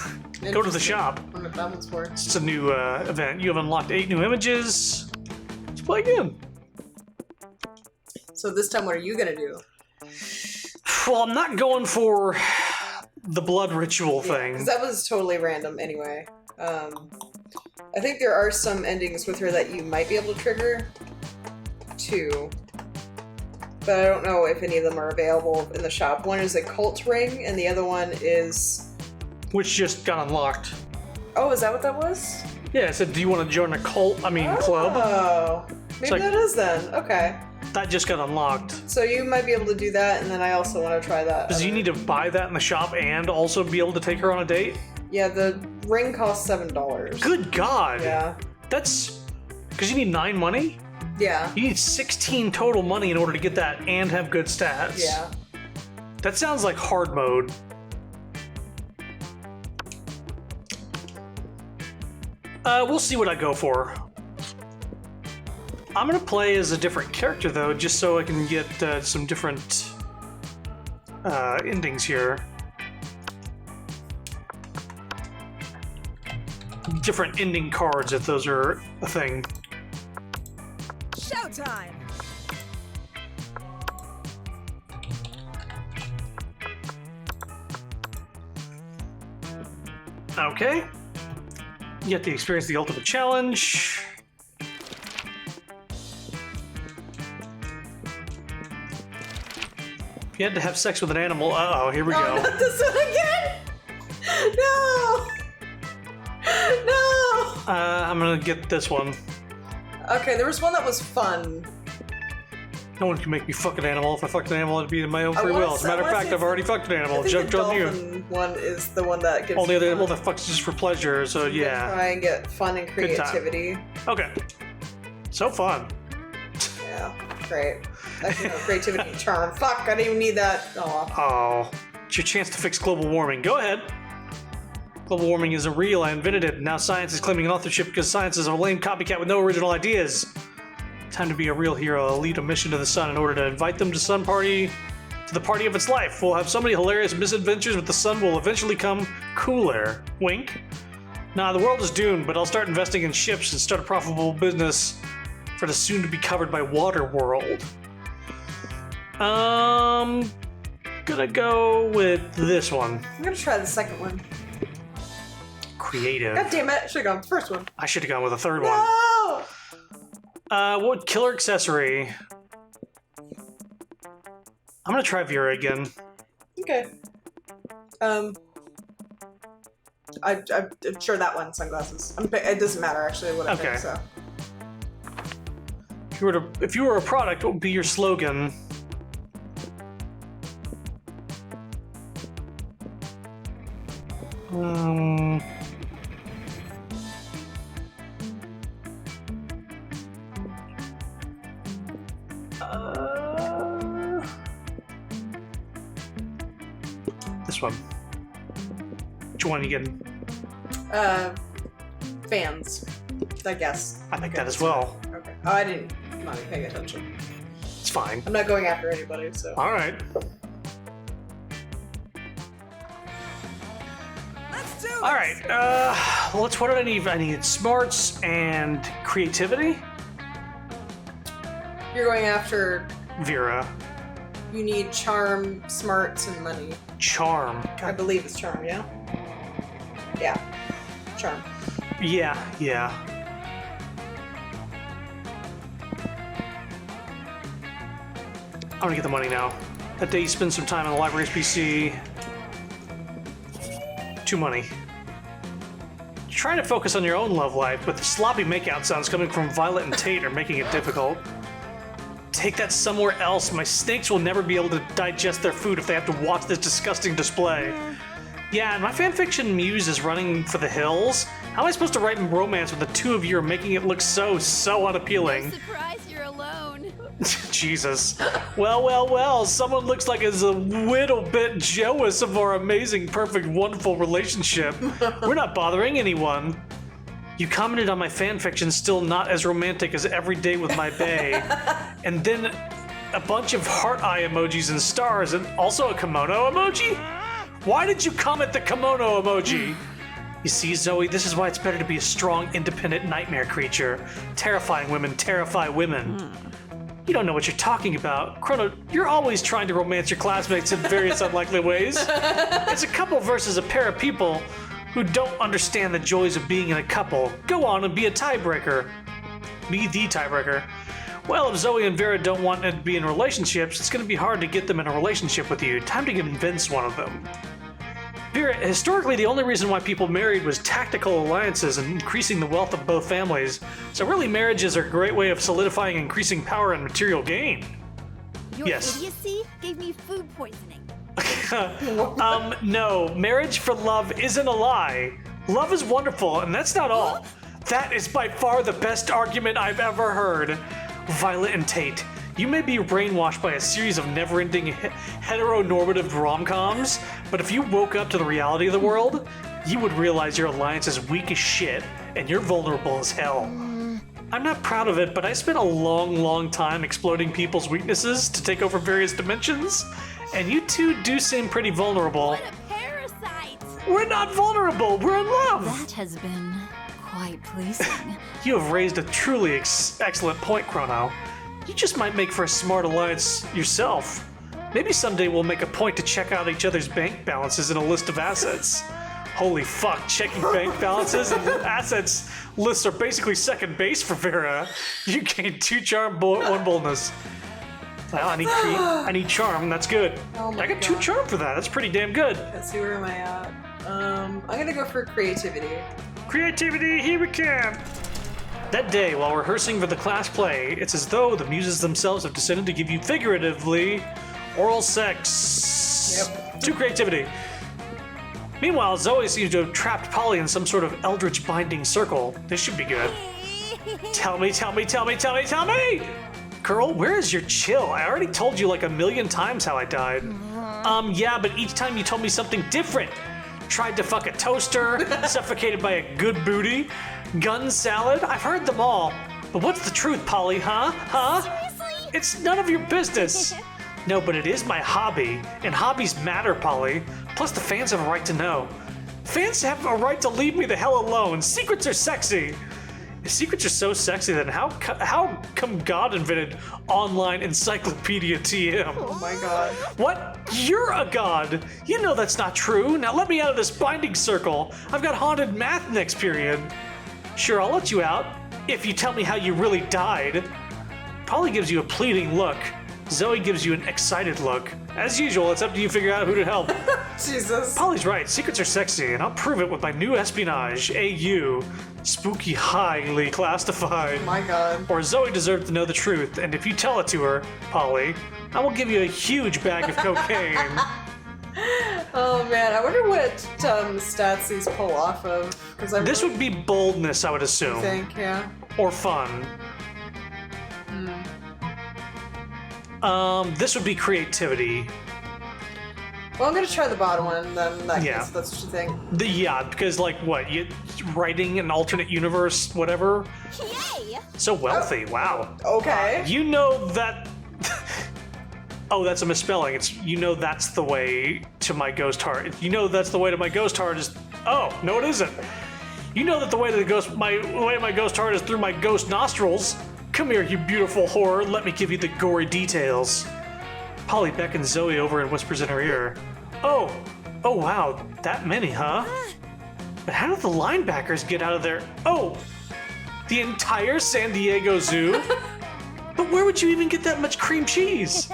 Go to the shop. I wonder what that one's for. It's a new event. You have unlocked 8 new images. Let's play again. So this time, what are you gonna do? Well, I'm not going for the blood ritual thing. Because that was totally random anyway. I think there are some endings with her that you might be able to trigger, too. But I don't know if any of them are available in the shop. One is a cult ring, and the other one is... Which just got unlocked. Oh, is that what that was? Yeah, it said, do you want to join a club? Oh, maybe like- that is then. Okay. That just got unlocked. So you might be able to do that, and then I also want to try that. Does you need to buy that in the shop and also be able to take her on a date? Yeah, the ring costs $7. Good God. Yeah. That's... Because you need 9 money? Yeah. You need 16 total money in order to get that and have good stats. Yeah. That sounds like hard mode. We'll see what I go for. I'm gonna play as a different character though, just so I can get some different endings here. Different ending cards, if those are a thing. Showtime! Okay. You get to experience the ultimate challenge. If you had to have sex with an animal, uh-oh, here we Oh, go. not this one again! No! No! I'm gonna get this one. Okay, there was one that was fun. No one can make me fuck an animal. If I fucked an animal, it'd be in my own free wanna will. As a say- matter I of wanna fact, say I've already fucked an I animal. think the Just on you. dolphin one is the one that gives Well, you the fun. fuck's just for pleasure, so yeah. Try and get fun and Good time. creativity. Okay. So fun. Yeah. great. That's, creativity and charm. Fuck, I didn't even need that. Oh, it's your chance to fix global warming. Go ahead. Global warming isn't real. I invented it. Now science is claiming authorship because science is a lame copycat with no original ideas. Time to be a real hero. I'll lead a mission to the sun in order to invite them to the party of its life. We'll have so many hilarious misadventures with the sun will eventually come cooler. Wink. Nah, the world is doomed, but I'll start investing in ships and start a profitable business for the soon-to-be-covered by water world. Gonna go with this one. I'm gonna try the second one. Creative. God damn it, I should've gone with the first one. I should have gone with a third one. No! What killer accessory? I'm gonna try Vera again. Okay. I'm sure that one, sunglasses. It doesn't matter actually what I Okay. think, so. If you were a product, what would be your slogan? This one. Which one are you getting? Fans. I guess. I think that as well. Okay. Oh, I didn't. I'm not even paying attention. It's fine. I'm not going after anybody, so. All right. Let's do this! All right. What did I need? I need smarts and creativity. You're going after. Vera. You need charm, smarts, and money. Charm. I believe it's charm, yeah? Yeah. Charm. Yeah. I'm gonna get the money now. That day you spend some time on the library's PC. 2 money. You're trying to focus on your own love life, but the sloppy makeout sounds coming from Violet and Tate are making it difficult. Take that somewhere else. My snakes will never be able to digest their food if they have to watch this disgusting display. Yeah, and my fanfiction muse is running for the hills. How am I supposed to write romance when the two of you are making it look so unappealing? Surprised you're alone. Jesus. Well, someone looks like is a little bit jealous of our amazing, perfect, wonderful relationship. We're not bothering anyone. You commented on my fanfiction still not as romantic as Every Day with My bae. And then a bunch of heart eye emojis and stars and also a kimono emoji? Why did you comment the kimono emoji? You see, Zoe, this is why it's better to be a strong, independent nightmare creature. Terrifying women terrify women. You don't know what you're talking about. Chrono, you're always trying to romance your classmates in various unlikely ways. It's a couple versus a pair of people who don't understand the joys of being in a couple. Go on and be a tiebreaker. Be the tiebreaker. Well, if Zoe and Vera don't want to be in relationships, it's going to be hard to get them in a relationship with you. Time to convince one of them. Vera, historically, the only reason why people married was tactical alliances and increasing the wealth of both families. So really, marriages are a great way of solidifying increasing power and material gain. Your Yes. idiocy gave me food poisoning. No, marriage for love isn't a lie. Love is wonderful, and that's not all. That is by far the best argument I've ever heard. Violet and Tate, you may be brainwashed by a series of never-ending heteronormative rom-coms, but if you woke up to the reality of the world, you would realize your alliance is weak as shit, and you're vulnerable as hell. I'm not proud of it, but I spent a long time exploiting people's weaknesses to take over various dimensions, and you two do seem pretty vulnerable. What a parasite! We're not vulnerable, we're in love! That has been quite pleasing. You have raised a truly excellent point, Chrono. You just might make for a smart alliance yourself. Maybe someday we'll make a point to check out each other's bank balances in a list of assets. Holy fuck, checking bank balances and assets lists are basically second base for Vera. You gain 2 charm, 1 boldness. Well, I need charm, that's good. Oh my I got 2 God. charm for that, that's pretty damn good. Let's see, where am I at? I'm gonna go for creativity. Creativity, here we come! That day, while rehearsing for the class play, it's as though the muses themselves have descended to give you figuratively oral sex. Yep. 2 creativity. Meanwhile, Zoe seems to have trapped Polly in some sort of eldritch binding circle. This should be good. Tell me! Girl, where is your chill? I already told you like a million times how I died. Yeah, but each time you told me something different. Tried to fuck a toaster, suffocated by a good booty, gun salad. I've heard them all. But what's the truth, Polly, huh? Seriously? It's none of your business. No, but it is my hobby, and hobbies matter, Polly. Plus, the fans have a right to know. Fans have a right to leave me the hell alone. Secrets are sexy. If secrets are so sexy, then how come God invented online encyclopedia TM? Oh my god. What? You're a god. You know that's not true. Now let me out of this binding circle. I've got haunted math next period. Sure, I'll let you out if you tell me how you really died. Polly gives you a pleading look. Zoe gives you an excited look. As usual, it's up to you to figure out who to help. Jesus. Polly's right. Secrets are sexy, and I'll prove it with my new espionage. AU. Spooky, highly classified. Oh my god. Or Zoe deserves to know the truth, and if you tell it to her, Polly, I will give you a huge bag of cocaine. Oh man, I wonder what stats these pull off of. Because This would be boldness, I would assume. think, yeah. Or fun. This would be creativity. Well, I'm gonna try the bottom one then. In that Yeah. case, that's what you think. Yeah, because like what? You writing an alternate universe, whatever. Yay! So wealthy. Wow. Okay. You know that. Oh, that's a misspelling. It's that's the way to my ghost heart. You know that's the way to my ghost heart is. Oh no, it isn't. You know that the way to the way to my ghost heart is through my ghost nostrils. Come here, you beautiful whore. Let me give you the gory details. Polly beckons Zoe over and whispers in her ear. Oh wow, that many, huh? But how did the linebackers get out of there? Oh, the entire San Diego Zoo? But where would you even get that much cream cheese?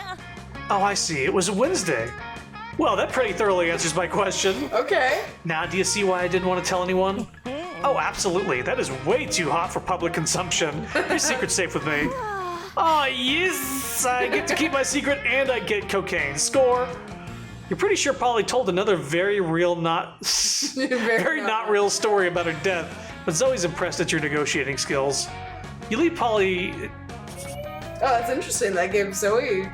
Oh, I see. It was a Wednesday. Well, that pretty thoroughly answers my question. Okay. Now, do you see why I didn't want to tell anyone? Oh, absolutely. That is way too hot for public consumption. Your secret's safe with me. Oh, yes! I get to keep my secret and I get cocaine. Score! You're pretty sure Polly told another very real very not real story about her death, but Zoe's impressed at your negotiating skills. You leave Polly... Oh, that's interesting. That gave Zoe.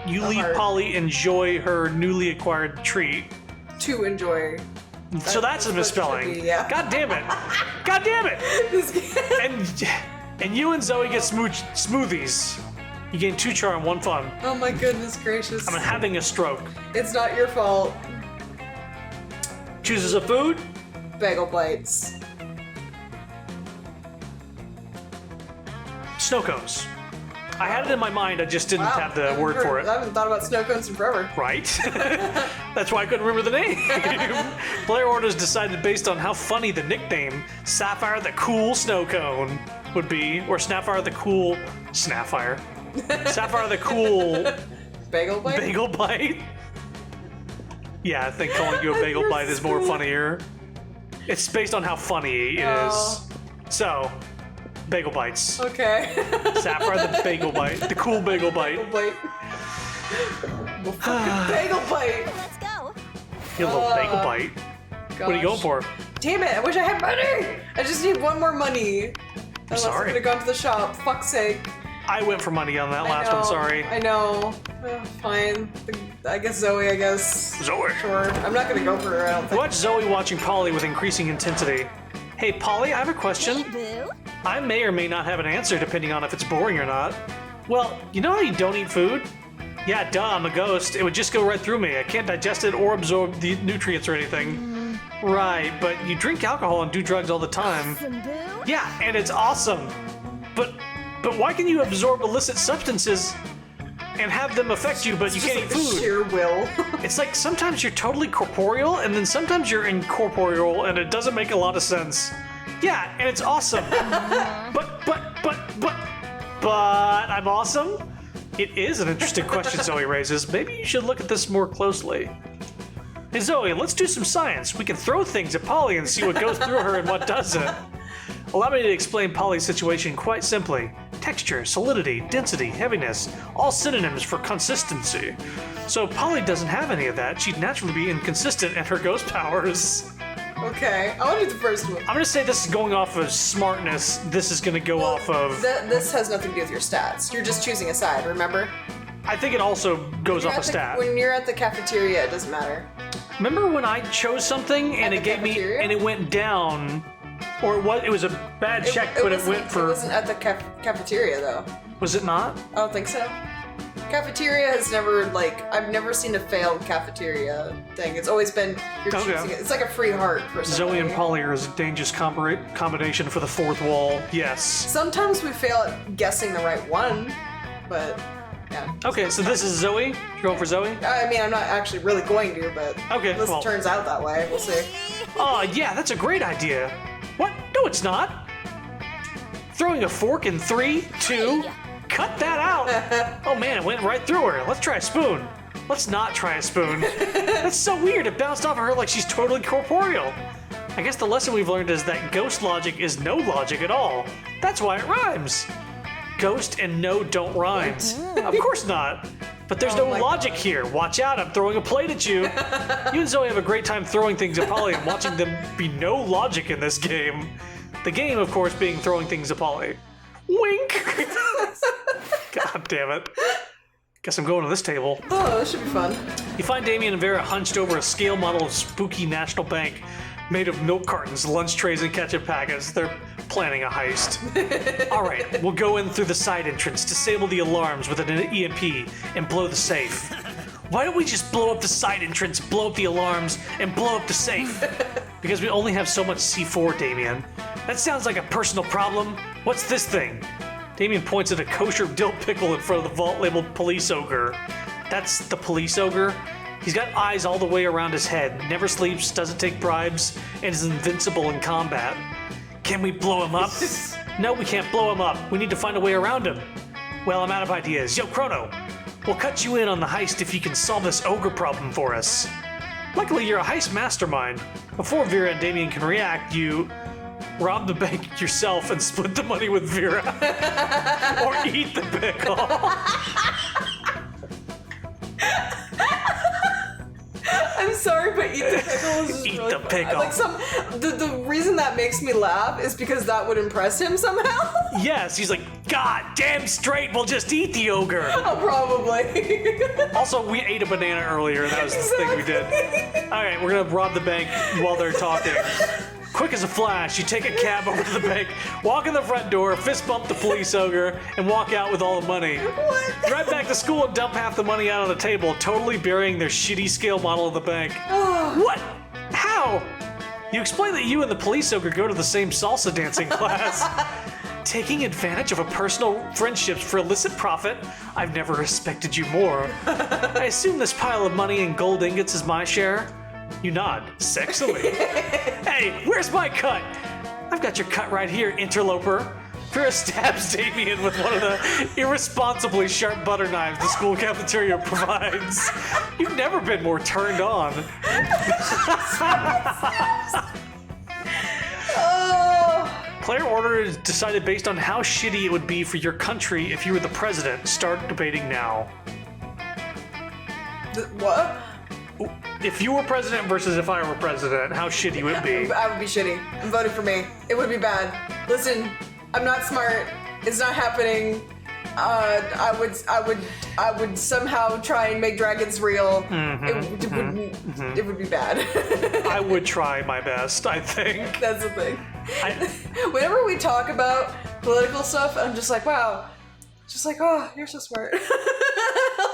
You A leave heart. Polly enjoy her newly acquired treat. To enjoy. So that's a what it should misspelling. be, yeah. God damn it! God damn it! This game- And you and Zoe get smoothies. You gain 2 charm, 1 fun. Oh my goodness gracious. I'm having a stroke. It's not your fault. Chooses a food. Bagel bites. Snow cones. I had it in my mind, I just didn't Wow, have I the haven't word for I it. haven't thought about snow cones in forever. Right? That's why I couldn't remember the name. Player orders decided based on how funny the nickname Sapphire the Cool Snow Cone would be, or Snapfire the Cool Sapphire the Cool Bagel bite? Bagel Bite. Yeah, I think calling you a bagel You're bite is more so- funnier. It's based on how funny it Oh. is. So, bagel bites. Okay. Sapphire the Bagel Bite, the Cool Bagel Bite. Bagel bite. Well, fucking bagel bite. Let's go. Your little bagel bite. What are you going for? Damn it, I wish I had money! I just need one more money. Unless sorry. I'm gonna go to the shop. Fuck's sake. I went for money on that last I know, one, sorry. I know. Fine. I guess Zoe, I guess. Zoe. Sure. I'm not gonna go for her, I don't think. Watch Zoe watching Polly with increasing intensity. Hey, Polly, I have a question. Hey, boo. I may or may not have an answer depending on if it's boring or not. Well, you know how you don't eat food? Yeah, duh, I'm a ghost. It would just go right through me. I can't digest it or absorb the nutrients or anything. Right, but you drink alcohol and do drugs all the time. Some boo. Yeah, and it's awesome. But why can you absorb illicit substances and have them affect you, but you It's can't eat just like food? the sheer will. It's like sometimes you're totally corporeal, and then sometimes you're incorporeal, and it doesn't make a lot of sense. Yeah, and it's awesome. But I'm awesome? It is an interesting question Zoe raises. Maybe you should look at this more closely. Hey Zoe, let's do some science. We can throw things at Polly and see what goes through her and what doesn't. Allow me to explain Polly's situation quite simply. Texture, solidity, density, heaviness, all synonyms for consistency. So Polly doesn't have any of that. She'd naturally be inconsistent in her ghost powers. Okay, I want to do the first one. I'm gonna say this is going off of smartness. This is gonna go off of. This has nothing to do with your stats. You're just choosing a side, remember? I think it also goes off of stat. When you're at the cafeteria, it doesn't matter. Remember when I chose something and At it the gave cafeteria? me and it went down, or it was a bad check, but it went for. It wasn't at the cafeteria though. Was it not? I don't think so. Cafeteria has never I've never seen a failed cafeteria thing. It's always been you're Okay. choosing it. It's like a free heart for Zoe and somebody. Polly are a dangerous combination for the fourth wall. Yes. Sometimes we fail at guessing the right one, but yeah. Okay, so this is Zoe. You're going for Zoe? I mean, I'm not actually really going to, but Okay, this well. turns out that way. We'll see. Oh, yeah, that's a great idea. What? No, it's not. Throwing a fork in 3, 2. Cut that out. Oh man, it went right through her. Let's try a spoon. Let's not try a spoon. That's so weird. It bounced off of her like she's totally corporeal. I guess the lesson we've learned is that ghost logic is no logic at all. That's why it rhymes. Ghost and no don't rhyme. Of course not. But there's no my logic God. here. Watch out, I'm throwing a plate at you. You and Zoe have a great time throwing things at Polly and watching them be no logic in this game. The game, of course, being throwing things at Polly. Wink! God damn it. Guess I'm going to this table. Oh, this should be fun. You find Damien and Vera hunched over a scale model of spooky National Bank made of milk cartons, lunch trays, and ketchup packets. They're planning a heist. All right, we'll go in through the side entrance, disable the alarms with an EMP, and blow the safe. Why don't we just blow up the side entrance, blow up the alarms, and blow up the safe? Because we only have so much C4, Damien. That sounds like a personal problem. What's this thing? Damien points at a kosher dill pickle in front of the vault labeled Police Ogre. That's the Police Ogre? He's got eyes all the way around his head, never sleeps, doesn't take bribes, and is invincible in combat. Can we blow him up? No, we can't blow him up. We need to find a way around him. Well, I'm out of ideas. Yo, Chrono, we'll cut you in on the heist if you can solve this ogre problem for us. Luckily, you're a heist mastermind. Before Vera and Damien can react, you rob the bank yourself and split the money with Vera. Or eat the pickle. I'm sorry, but eat the pickle is just Eat really the fun. pickle. Like the reason that makes me laugh is because that would impress him somehow. Yes, he's like, God damn straight, we'll just eat the ogre. Oh, probably. Also, we ate a banana earlier. That was the thing we did. All right, we're gonna rob the bank while they're talking. Quick as a flash, you take a cab over to the bank, walk in the front door, fist bump the police ogre, and walk out with all the money. What? Drive back to school and dump half the money out on the table, totally burying their shitty scale model of the bank. What? How? You explain that you and the police ogre go to the same salsa dancing class. Taking advantage of a personal friendships for illicit profit? I've never respected you more. I assume this pile of money and gold ingots is my share? You nod, sexily. Hey, where's my cut? I've got your cut right here, interloper. Vera stabs Damien with one of the irresponsibly sharp butter knives the school cafeteria provides. You've never been more turned on. Oh. Player order is decided based on how shitty it would be for your country if you were the president. Start debating now. What? If you were president versus if I were president, how shitty would it be? I would be shitty. I'm voting for me. It would be bad. Listen, I'm not smart. It's not happening. I would somehow try and make dragons real. It would be bad. I would try my best, I think. That's the thing. Whenever we talk about political stuff, I'm just like, wow. Just like, oh, you're so smart.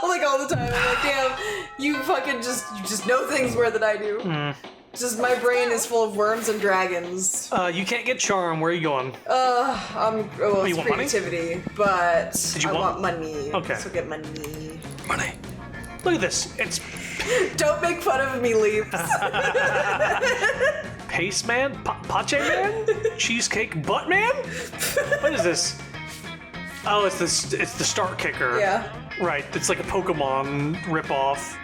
Like all the time. I'm like, damn, you just know things more than I do. Just my brain is full of worms and dragons. You can't get charm. Where are you going? Well, you it's want money? creativity, but Did you I want- want money. Okay. So get money. Money. Look at this. It's Don't make fun of me, Leaps. Pace Man? Pache Man? Cheesecake Butt Man? What is this? Oh, it's the Start Kicker. Yeah. Right. It's like a Pokemon ripoff.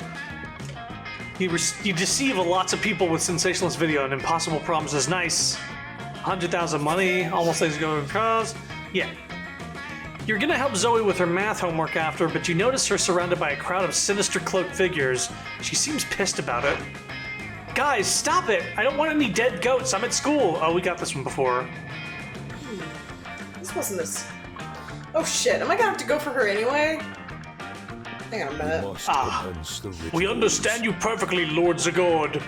You deceive lots of people with sensationalist video and impossible promises. Nice. 100,000 money. Almost things go across. Yeah. You're gonna help Zoe with her math homework after, but you notice her surrounded by a crowd of sinister cloaked figures. She seems pissed about it. guys, stop it! I don't want any dead goats. I'm at school. Oh, we got this one before. This wasn't this. Oh shit! Am I gonna have to go for her anyway? Hang on a minute. We understand you perfectly, Lord Zagord.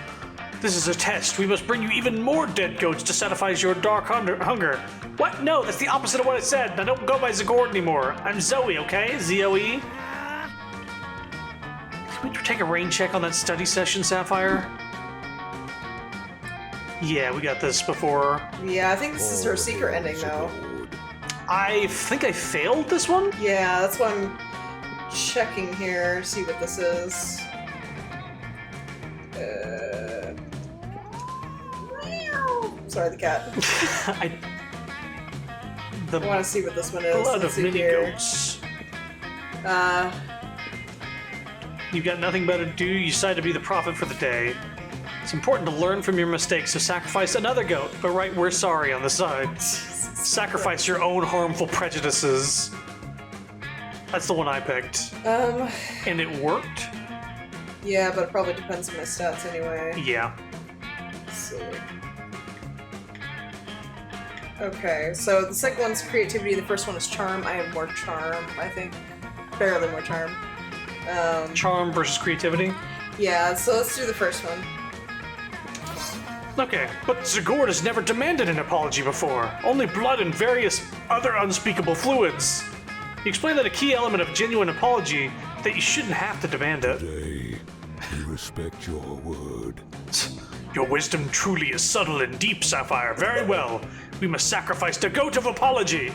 This is a test. We must bring you even more dead goats to satisfy your dark hunger. What? No, that's the opposite of what I said. I don't go by Zagord anymore. I'm Zoe, okay? Z-O-E. Can we take a rain check on that study session, Sapphire? Yeah, we got this before. Yeah, I think this is her secret ending though. I think I failed this one? Yeah, that's why I'm checking here, see what this is. Sorry, the cat. I want to see what this one is. Blood Let's of see mini here. goats. You've got nothing better to do. You decide to be the prophet for the day. It's important to learn from your mistakes, so sacrifice another goat. But write "we're sorry" on the side. Sacrifice your own harmful prejudices. That's the one I picked. And it worked? Yeah, but it probably depends on my stats anyway. Yeah. Let's see. Okay, so the second one's creativity, the first one is charm. I have more charm, I think. Barely more charm. Charm versus creativity? Yeah, so let's do the first one. Okay, but Zagord has never demanded an apology before. Only blood and various other unspeakable fluids. You explain that a key element of genuine apology that you shouldn't have to demand it. Today, we respect your word. Your wisdom truly is subtle and deep, Sapphire. Very well. We must sacrifice the goat of apology.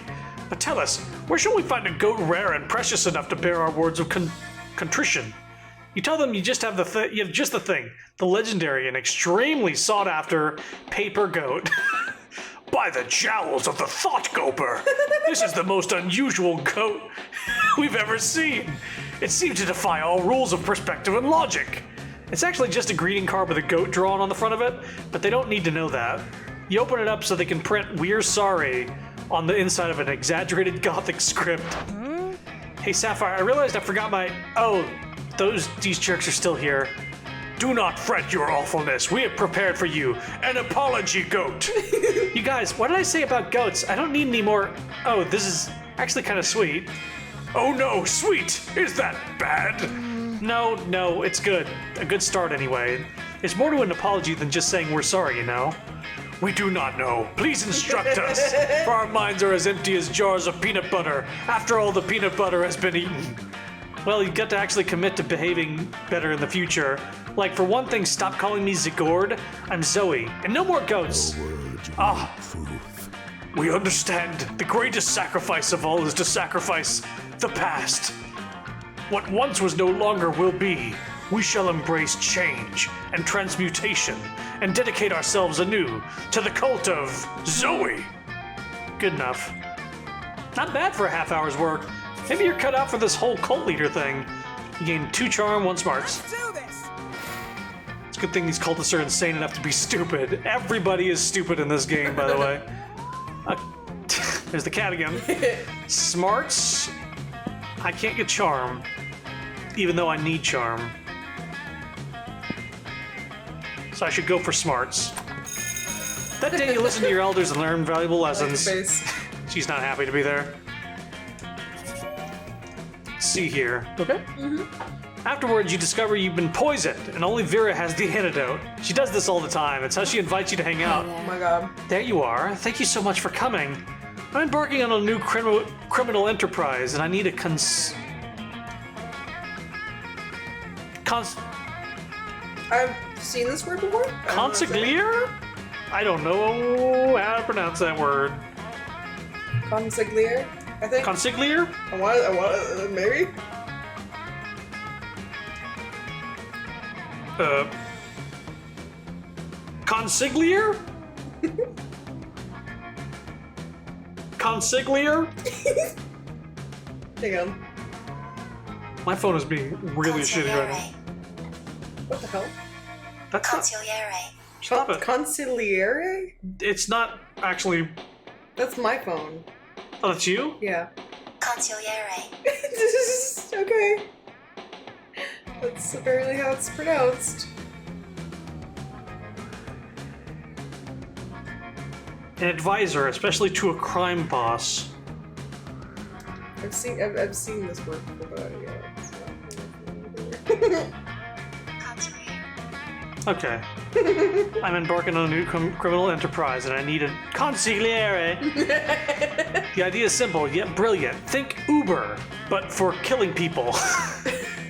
But tell us, where shall we find a goat rare and precious enough to bear our words of contrition? You tell them you just have you have just the thing, the legendary and extremely sought-after paper goat. By the jowls of the Thought Goper! This is the most unusual goat we've ever seen. It seems to defy all rules of perspective and logic. It's actually just a greeting card with a goat drawn on the front of it, but they don't need to know that. You open it up so they can print "We're sorry" on the inside of an exaggerated Gothic script. Hey Sapphire, I realized I forgot my... Oh, these jerks are still here. Do not fret your awfulness. We have prepared for you an apology goat. You guys, what did I say about goats? I don't need any more... Oh, this is actually kind of sweet. Oh no, sweet! Is that bad? No, it's good. A good start anyway. It's more to an apology than just saying we're sorry, you know? We do not know. Please instruct us, for our minds are as empty as jars of peanut butter after all the peanut butter has been eaten. Well, you've got to actually commit to behaving better in the future. Like, for one thing, stop calling me Zagord. I'm Zoe, and no more goats. Truth. We understand the greatest sacrifice of all is to sacrifice the past. What once was no longer will be. We shall embrace change and transmutation and dedicate ourselves anew to the cult of Zoe. Good enough. Not bad for a half hour's work. Maybe you're cut out for this whole cult leader thing. You gain 2 charm, 1 smarts. It's a good thing these cultists are insane enough to be stupid. Everybody is stupid in this game, by the way. There's the cat again. Smarts. I can't get charm, even though I need charm. So I should go for smarts. That day you listen to your elders and learn valuable lessons. She's not happy to be there. Let's see here. Okay. Afterwards, you discover you've been poisoned, and only Vera has the antidote. She does this all the time. It's how she invites you to hang out. Oh my god. There you are. Thank you so much for coming. I'm embarking on a new criminal enterprise, and I need a I've seen this word before? consigliere? I don't know how to pronounce that word. Consigliere, I think. Consigliere? I want, maybe? Consigliere? Consigliere? Hang on. My phone is being really shitty right now. What the hell? That's not... Stop it. Consigliere? It's not actually... That's my phone. Oh, that's you? Yeah. Okay. That's apparently how it's pronounced. An advisor, especially to a crime boss. I've seen this work before, but I don't know. Okay. I'm embarking on a new criminal enterprise and I need a consigliere. The idea is simple yet brilliant. Think Uber, but for killing people.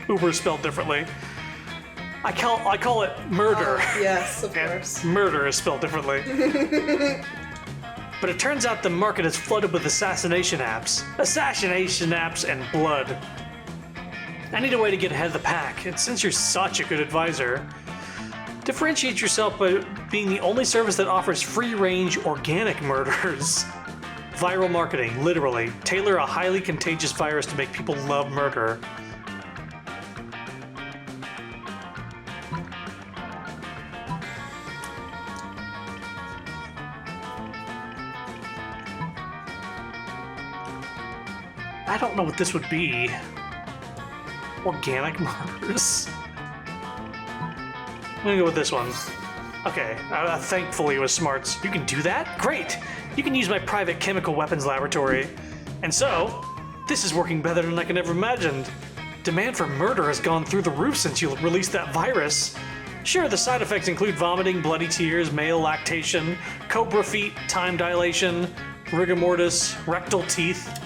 Uber is spelled differently. I call it murder. Yes, of And course. murder is spelled differently. But it turns out the market is flooded with assassination apps. Assassination apps and blood. I need a way to get ahead of the pack, and since you're such a good advisor, differentiate yourself by being the only service that offers free-range organic murders. Viral marketing, literally. Tailor a highly contagious virus to make people love murder. I don't know what this would be. Organic murders? I'm gonna go with this one. Okay, thankfully it was smarts. You can do that? Great! You can use my private chemical weapons laboratory. And so, this is working better than I could ever imagined. Demand for murder has gone through the roof since you released that virus. Sure, the side effects include vomiting, bloody tears, male lactation, cobra feet, time dilation, rigor mortis, rectal teeth,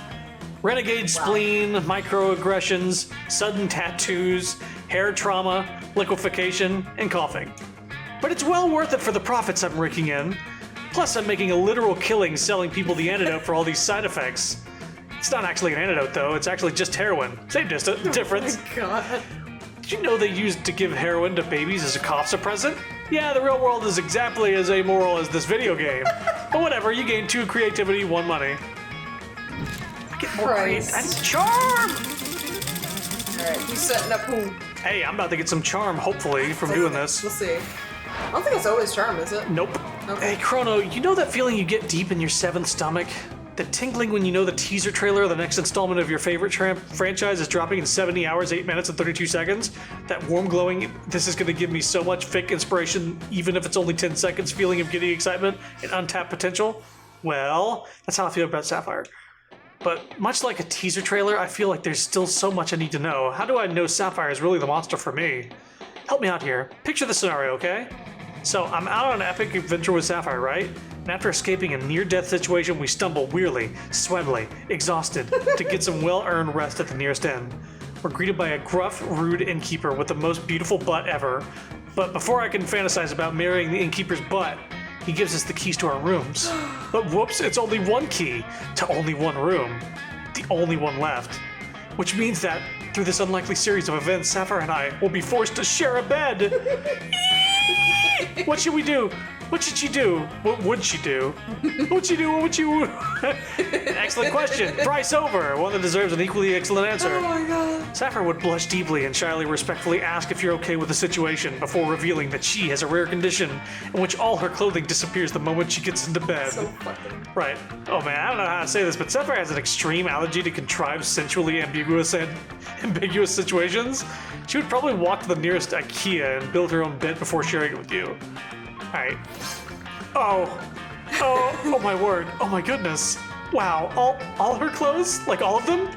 renegade spleen, microaggressions, sudden tattoos, hair trauma, liquefaction, and coughing. But it's well worth it for the profits I'm raking in. Plus, I'm making a literal killing selling people the antidote for all these side effects. It's not actually an antidote, though. It's actually just heroin. Same difference. Oh my god. Did you know they used to give heroin to babies as a cough suppressant? Yeah, the real world is exactly as amoral as this video game. But whatever, you gain 2 creativity, 1 money. I get more Christ. and charm! Alright, who's setting up who? Hey, I'm about to get some charm, hopefully, from doing this. We'll see. I don't think it's always charm, is it? Nope. Okay. Hey, Chrono, you know that feeling you get deep in your 7th stomach? The tingling when you know the teaser trailer of the next installment of your favorite franchise is dropping in 70 hours, 8 minutes, and 32 seconds? That warm glowing, this is going to give me so much fic inspiration, even if it's only 10 seconds, feeling of giddy excitement and untapped potential? Well, that's how I feel about Sapphire. But much like a teaser trailer, I feel like there's still so much I need to know. How do I know Sapphire is really the monster for me? Help me out here. Picture the scenario, okay? So I'm out on an epic adventure with Sapphire, right? And after escaping a near-death situation, we stumble wearily, sweatily, exhausted, to get some well-earned rest at the nearest inn. We're greeted by a gruff, rude innkeeper with the most beautiful butt ever. But before I can fantasize about marrying the innkeeper's butt, he gives us the keys to our rooms. But whoops, it's only 1 key to only 1 room. The only one left. Which means that, through this unlikely series of events, Sapphire and I will be forced to share a bed. What should we do? What should she do? What would she do? What would she do? What would you? Excellent question. Price over. One that deserves an equally excellent answer. Oh my god. Sapphire would blush deeply and shyly respectfully ask if you're okay with the situation before revealing that she has a rare condition in which all her clothing disappears the moment she gets into bed. So fucking. Right. Oh man, I don't know how to say this, but Sapphire has an extreme allergy to contrived sensually ambiguous situations. She would probably walk to the nearest IKEA and build her own bed before sharing it with you. Alright. Oh my word. Oh my goodness. Wow, all her clothes? Like all of them?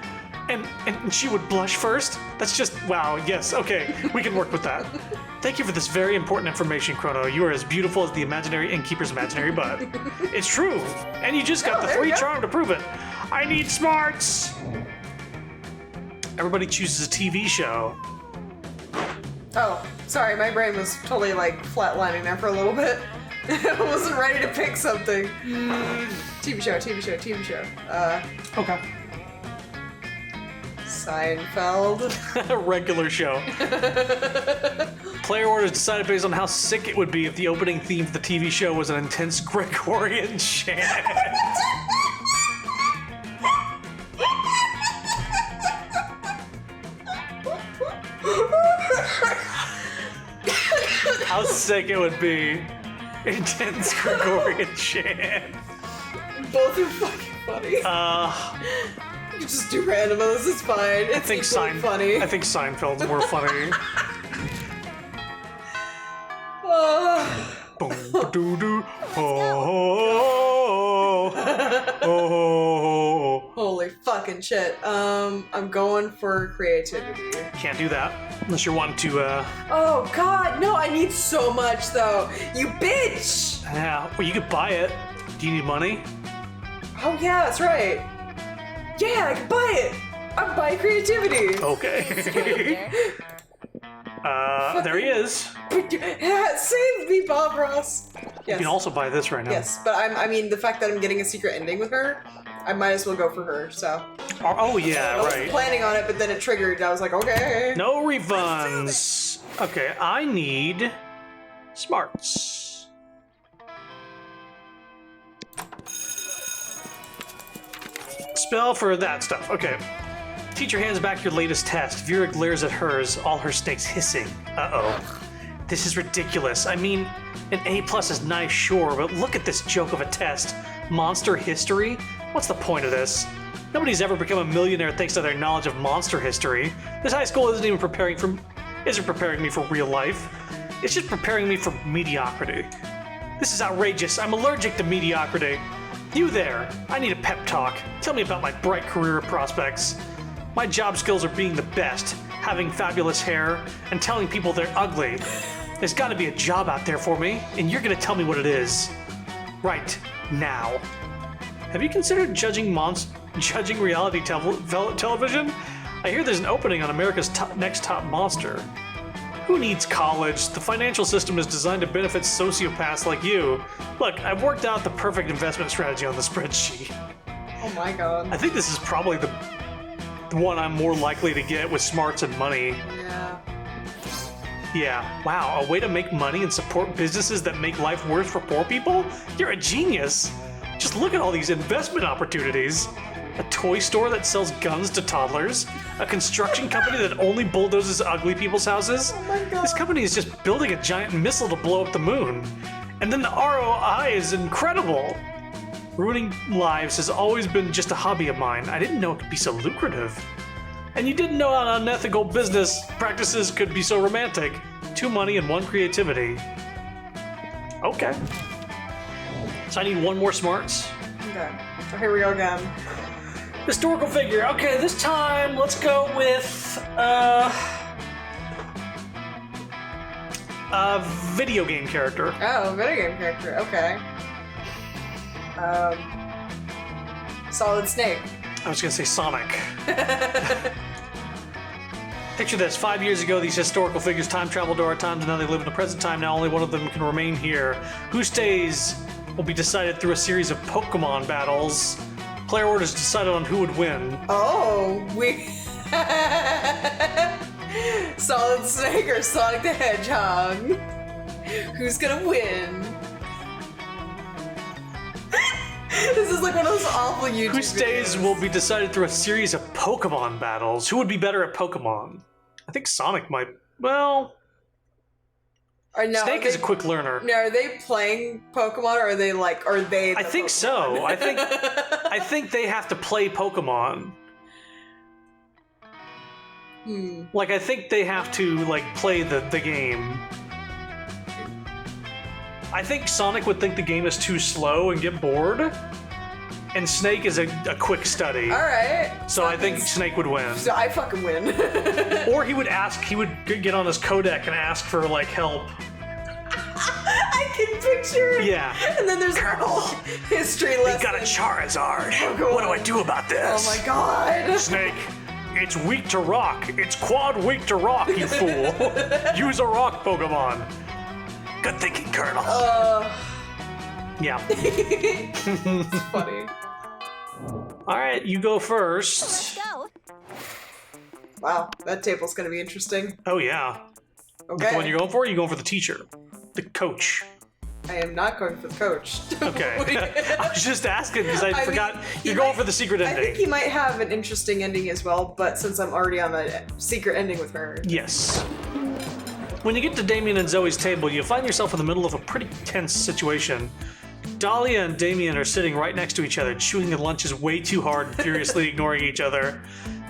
And she would blush first? That's just, wow, yes, okay, we can work with that. Thank you for this very important information, Chrono. You are as beautiful as the imaginary innkeeper's imaginary butt. It's true, and you just got the there 3 you go. charm to prove it. I need smarts! Everybody chooses a TV show. Oh, sorry, my brain was totally like flatlining there for a little bit. I wasn't ready to pick something. TV show. Okay. Seinfeld. Regular show. Player orders decided based on how sick it would be if the opening theme for the TV show was an intense Gregorian chant. How sick it would be. Intense Gregorian chant. Both are fucking funny. You can just do random ones, it's fine. It's funny. I think Seinfeld's more funny. Oh. Boom, doo, doo. Oh, no. Oh. Holy fucking shit. I'm going for creativity. Can't do that unless you're wanting to, Oh god, no, I need so much though. You bitch! yeah. Well, you could buy it. Do you need money? Oh yeah, that's right. Yeah, I can buy it. I'm buying creativity. Okay. There he is. Save me, Bob Ross. Yes. You can also buy this right now. Yes, but I mean, the fact that I'm getting a secret ending with her, I might as well go for her, so. Oh, yeah, I was right. planning on it, but then it triggered, and I was like, okay. No refunds. Okay, I need smarts. Spell for that stuff. Okay. Teacher hands back your latest test. Vera glares at hers, all her snakes hissing. Uh-oh. This is ridiculous. I mean, an A+ is nice, sure, but look at this joke of a test. Monster history? What's the point of this? Nobody's ever become a millionaire thanks to their knowledge of monster history. This high school isn't even preparing me for real life. It's just preparing me for mediocrity. This is outrageous. I'm allergic to mediocrity. You there, I need a pep talk. Tell me about my bright career prospects. My job skills are being the best, having fabulous hair, and telling people they're ugly. There's gotta be a job out there for me, and you're gonna tell me what it is. Right now. Have you considered judging reality television? I hear there's an opening on America's Next Top Monster. Who needs college? The financial system is designed to benefit sociopaths like you. Look, I've worked out the perfect investment strategy on the spreadsheet. Oh my god. I think this is probably the one I'm more likely to get with smarts and money. Yeah. Yeah, wow, a way to make money and support businesses that make life worse for poor people? You're a genius! Just look at all these investment opportunities. A toy store that sells guns to toddlers. A construction company that only bulldozes ugly people's houses. Oh my god. This company is just building a giant missile to blow up the moon. And then the ROI is incredible. Ruining lives has always been just a hobby of mine. I didn't know it could be so lucrative. And you didn't know how unethical business practices could be so romantic. 2 money and 1 creativity. Okay. So I need 1 more smarts. Okay. So here we go again. Historical figure. Okay, this time let's go with a video game character. Oh, video game character. Okay. Solid Snake. I was gonna say Sonic. Picture this, 5 years ago, these historical figures time traveled to our times, and now they live in the present time. Now only one of them can remain here. Who stays will be decided through a series of Pokemon battles. Player orders decided on who would win. Oh, we. Solid Snake or Sonic the Hedgehog? Who's gonna win? This is like one of those awful YouTube Who stays videos. will be decided through a series of Pokemon battles. Who would be better at Pokemon? I think Sonic might. Well, Or no, Snake is a quick learner. No, are they playing Pokemon or are they like, are they? I think so. I think they have to play Pokemon. Like, I think they have to, like, play the game. I think Sonic would think the game is too slow and get bored. And Snake is a quick study. Alright. So I think Snake would win. So I fucking win. Or he would get on his codec and ask for, like, help. I can picture it. Yeah. And then there's a whole history lesson. Got a Charizard. God. What do I do about this? Oh my god. Snake, it's weak to rock. It's quad weak to rock, you fool. Use a rock Pokemon. Good thinking, Colonel. Yeah. It's funny. All right, you go first. Go. Wow, that table's gonna be interesting. Oh, yeah. Okay. The one you're going for? You're going for the teacher. The coach. I am not going for the coach. Okay. I was just asking because I mean, forgot. he You're going might- for the secret I think ending. he might have an interesting ending as well, but since I'm already on the secret ending with her. Yes. When you get to Damien and Zoe's table, you find yourself in the middle of a pretty tense situation. Dahlia and Damien are sitting right next to each other, chewing their lunches way too hard and furiously ignoring each other.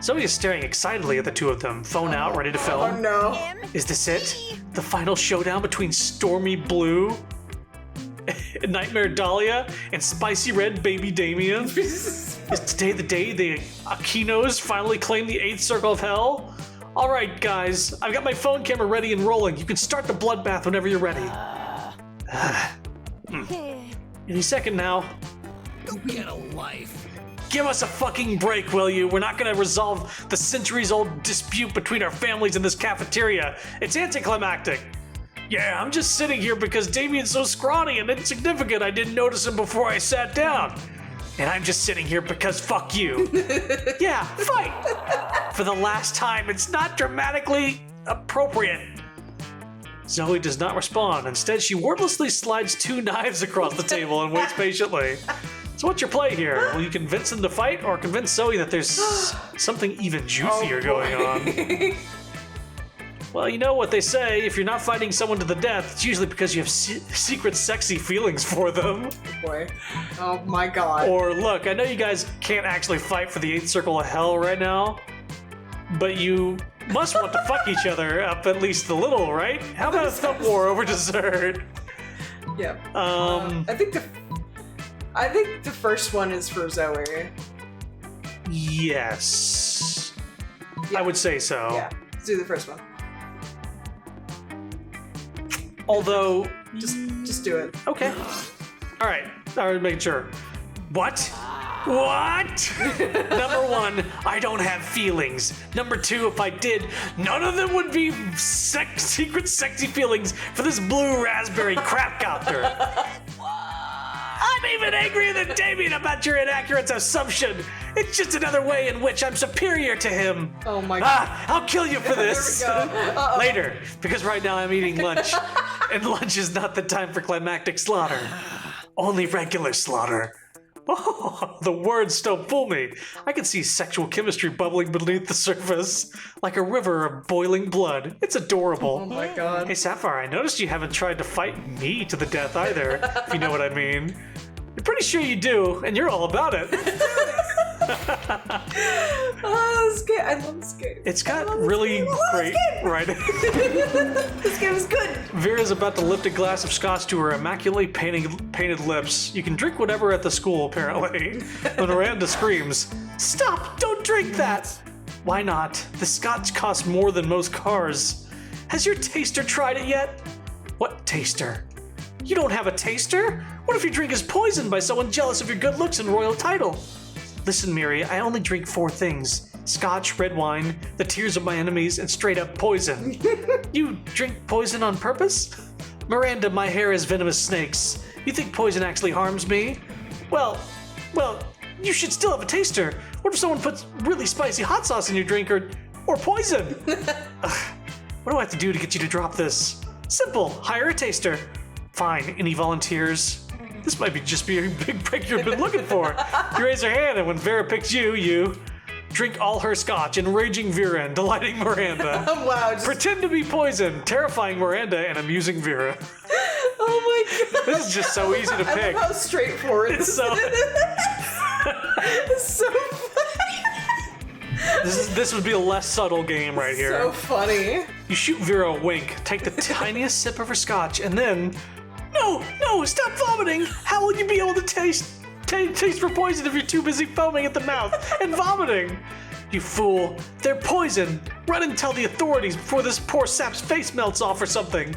Zoe is staring excitedly at the two of them, phone out, ready to film. Oh no. Is this it? The final showdown between Stormy Blue Nightmare Dahlia, and Spicy Red Baby Damien? Is today the day the Akinos finally claim the 8th Circle of Hell? Alright guys, I've got my phone camera ready and rolling. You can start the bloodbath whenever you're ready. Any second now. Get a life. Give us a fucking break, will you? We're not gonna resolve the centuries-old dispute between our families in this cafeteria. It's anticlimactic. Yeah, I'm just sitting here because Damien's so scrawny and insignificant I didn't notice him before I sat down. And I'm just sitting here because fuck you. Yeah, fight! For the last time, it's not dramatically appropriate. Zoe does not respond. Instead, she wordlessly slides 2 knives across the table and waits patiently. So what's your play here? Will you convince him to fight or convince Zoe that there's something even juicier going on? Well, you know what they say, if you're not fighting someone to the death, it's usually because you have secret sexy feelings for them. Boy. Oh my god. Or look, I know you guys can't actually fight for the 8th Circle of Hell right now, but you must want to fuck each other up at least a little, right? How about a thumb war over dessert? Yep. I think the first one is for Zoe. Yes. Yeah. I would say so. Yeah. Let's do the first one. Although, Just do it. okay. All right. I would make sure. What? What? Number 1, I don't have feelings. Number 2, if I did, none of them would be secret sexy feelings for this blue raspberry crapcopter. I'm even angrier than Damien about your inaccurate assumption. It's just another way in which I'm superior to him. Oh my god. I'll kill you for this. There we go. Uh-oh. Later, because right now I'm eating lunch, and lunch is not the time for climactic slaughter. Only regular slaughter. Oh, the words don't fool me. I can see sexual chemistry bubbling beneath the surface, like a river of boiling blood. It's adorable. Oh my god. Hey Sapphire, I noticed you haven't tried to fight me to the death either, if you know what I mean. You're pretty sure you do, and you're all about it. Oh, this game. I love this game. It's got really great writing. This game is good. Vera's about to lift a glass of scotch to her immaculately painted lips. You can drink whatever at the school, apparently. When Miranda screams, "Stop! Don't drink that!" Why not? The scotch costs more than most cars. Has your taster tried it yet? What taster? You don't have a taster? What if your drink is poisoned by someone jealous of your good looks and royal title? Listen, Miri, I only drink 4 things. Scotch, red wine, the tears of my enemies, and straight up poison. You drink poison on purpose? Miranda, my hair is venomous snakes. You think poison actually harms me? Well, you should still have a taster. What if someone puts really spicy hot sauce in your drink or poison? What do I have to do to get you to drop this? Simple, hire a taster. Fine, any volunteers? This might just be a big break you've been looking for. You raise your hand, and when Vera picks you drink all her scotch, enraging Vera and delighting Miranda. Wow. Just, Pretend to be poison, terrifying Miranda and amusing Vera. oh my god. This is just so easy to I pick. love how straightforward It's this so- It's so funny. This would be a less subtle game right here. So funny. You shoot Vera a wink, take the tiniest sip of her scotch, and then... No, stop vomiting! How will you be able to taste for poison if you're too busy foaming at the mouth and vomiting? You fool, they're poison! Run and tell the authorities before this poor sap's face melts off or something.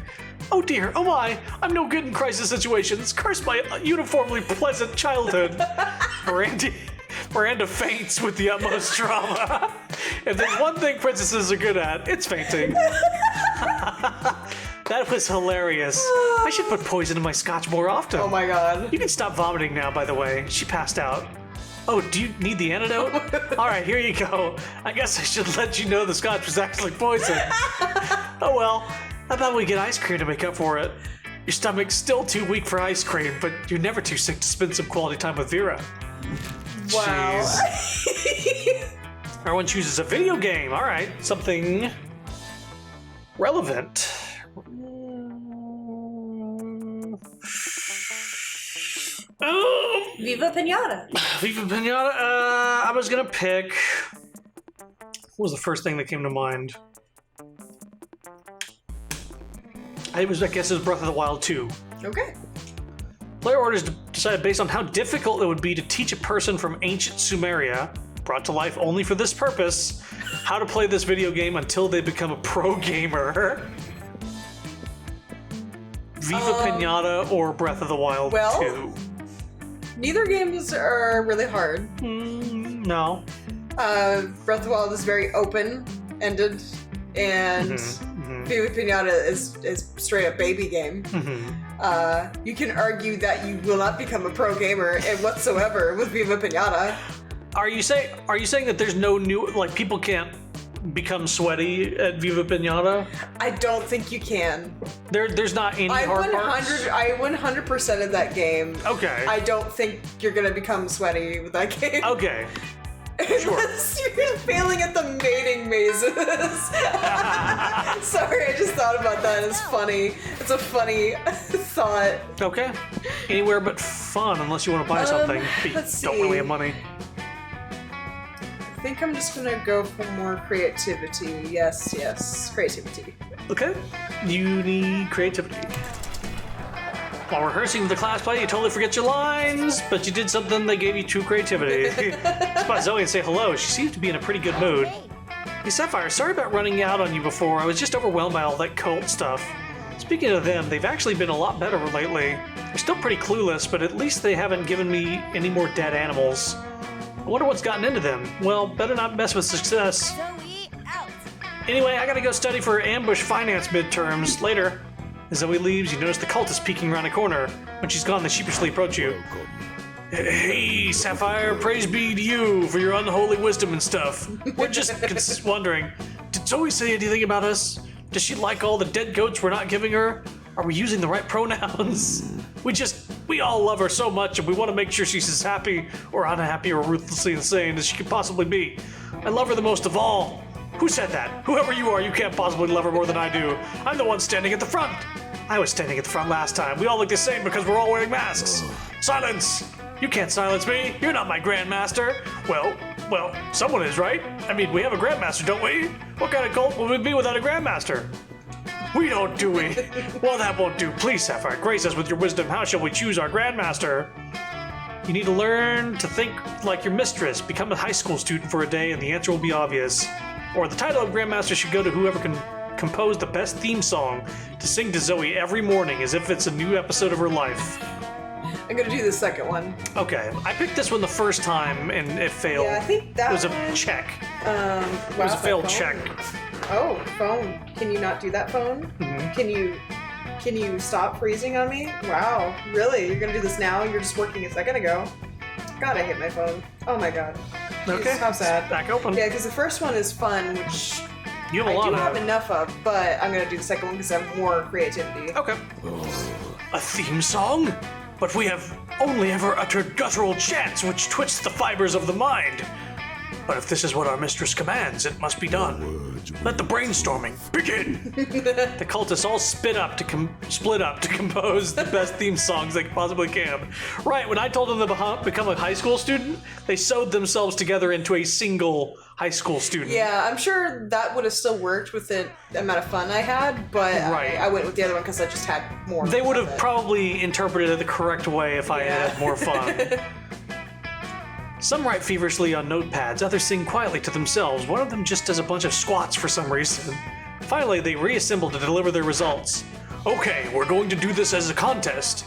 Oh dear, oh my, I'm no good in crisis situations. Curse my uniformly pleasant childhood. Miranda faints with the utmost drama. If there's one thing princesses are good at, it's fainting. That was hilarious. I should put poison in my scotch more often. Oh my god. You can stop vomiting now, by the way. She passed out. Oh, do you need the antidote? All right, here you go. I guess I should let you know the scotch was actually poison. Oh well, how about we get ice cream to make up for it? Your stomach's still too weak for ice cream, but you're never too sick to spend some quality time with Vera. Wow. Jeez. Everyone chooses a video game. All right, something relevant. Viva Pinata. Viva Pinata. I was gonna pick. What was the first thing that came to mind? I guess it was Breath of the Wild 2. Okay. Player orders decided based on how difficult it would be to teach a person from ancient Sumeria, brought to life only for this purpose, how to play this video game until they become a pro gamer. Viva Pinata or Breath of the Wild 2? Neither games are really hard. No. Breath of the Wild is very open-ended, and Viva Pinata is straight up baby game. You can argue that you will not become a pro gamer whatsoever with Viva Pinata. Are you saying that there's no new, like, people can't become sweaty at Viva Pinata? I don't think you can. There's not any hard parts? I 100%ed that game. Okay. I don't think you're gonna become sweaty with that game. Okay. Sure. Unless you're failing at the mating mazes. Sorry, I just thought about that. It's funny. It's a funny thought. Okay. Anywhere but fun, unless you want to buy something, but you let's don't really see. have money. I think I'm just gonna go for more creativity. Yes, creativity. Okay. You need creativity. While rehearsing the class play, you totally forget your lines, but you did something that gave you true creativity. Spot Zoe and say hello. She seems to be in a pretty good mood. Hey, Sapphire, sorry about running out on you before. I was just overwhelmed by all that cult stuff. Speaking of them, they've actually been a lot better lately. They're still pretty clueless, but at least they haven't given me any more dead animals. I wonder what's gotten into them. Well, better not mess with success. Zoe, out. Anyway, I gotta go study for ambush finance midterms. Later. As Zoe leaves, you notice the cultist peeking around a corner. When she's gone, they sheepishly approach you. Hey, Sapphire, praise be to you for your unholy wisdom and stuff. We're just wondering, did Zoe say anything about us? Does she like all the dead goats we're not giving her? Are we using the right pronouns? We all love her so much, and we want to make sure she's as happy or unhappy or ruthlessly insane as she could possibly be. I love her the most of all. Who said that? Whoever you are, you can't possibly love her more than I do. I'm the one standing at the front. I was standing at the front last time. We all look the same because we're all wearing masks. Silence! You can't silence me. You're not my grandmaster. Well, someone is, right? I mean, we have a grandmaster, don't we? What kind of cult would we be without a grandmaster? We don't, do we? Well, that won't do. Please, Sapphire, grace us with your wisdom. How shall we choose our grandmaster? You need to learn to think like your mistress. Become a high school student for a day, and the answer will be obvious. Or the title of grandmaster should go to whoever can compose the best theme song to sing to Zoe every morning as if it's a new episode of her life. I'm gonna do the second one. Okay, I picked this one the first time and it failed. Yeah, I think that it was a one- check. It was a failed check. Oh, phone. Can you not do that, phone? Can you stop freezing on me? Wow, really? You're gonna do this now? You're just working a second ago. God, I hit my phone. Oh my god. Jeez, Okay, how sad. back open. Yeah, because the first one is fun, which You have a I lot do of have it. enough of, but I'm gonna do the second one because I have more creativity. Okay. A theme song? But we have only ever uttered guttural chants which twist the fibers of the mind. But if this is what our mistress commands, it must be done. Let the brainstorming begin. The cultists all split up to compose the best theme songs they possibly can. Right, when I told them to become a high school student, they sewed themselves together into a single high school student. Yeah, I'm sure that would have still worked with the amount of fun I had, but Right. I went with the other one because I just had more. They would of have it. probably interpreted it the correct way if I had had more fun. Some write feverishly on notepads, others sing quietly to themselves. One of them just does a bunch of squats for some reason. Finally, they reassemble to deliver their results. Okay, we're going to do this as a contest.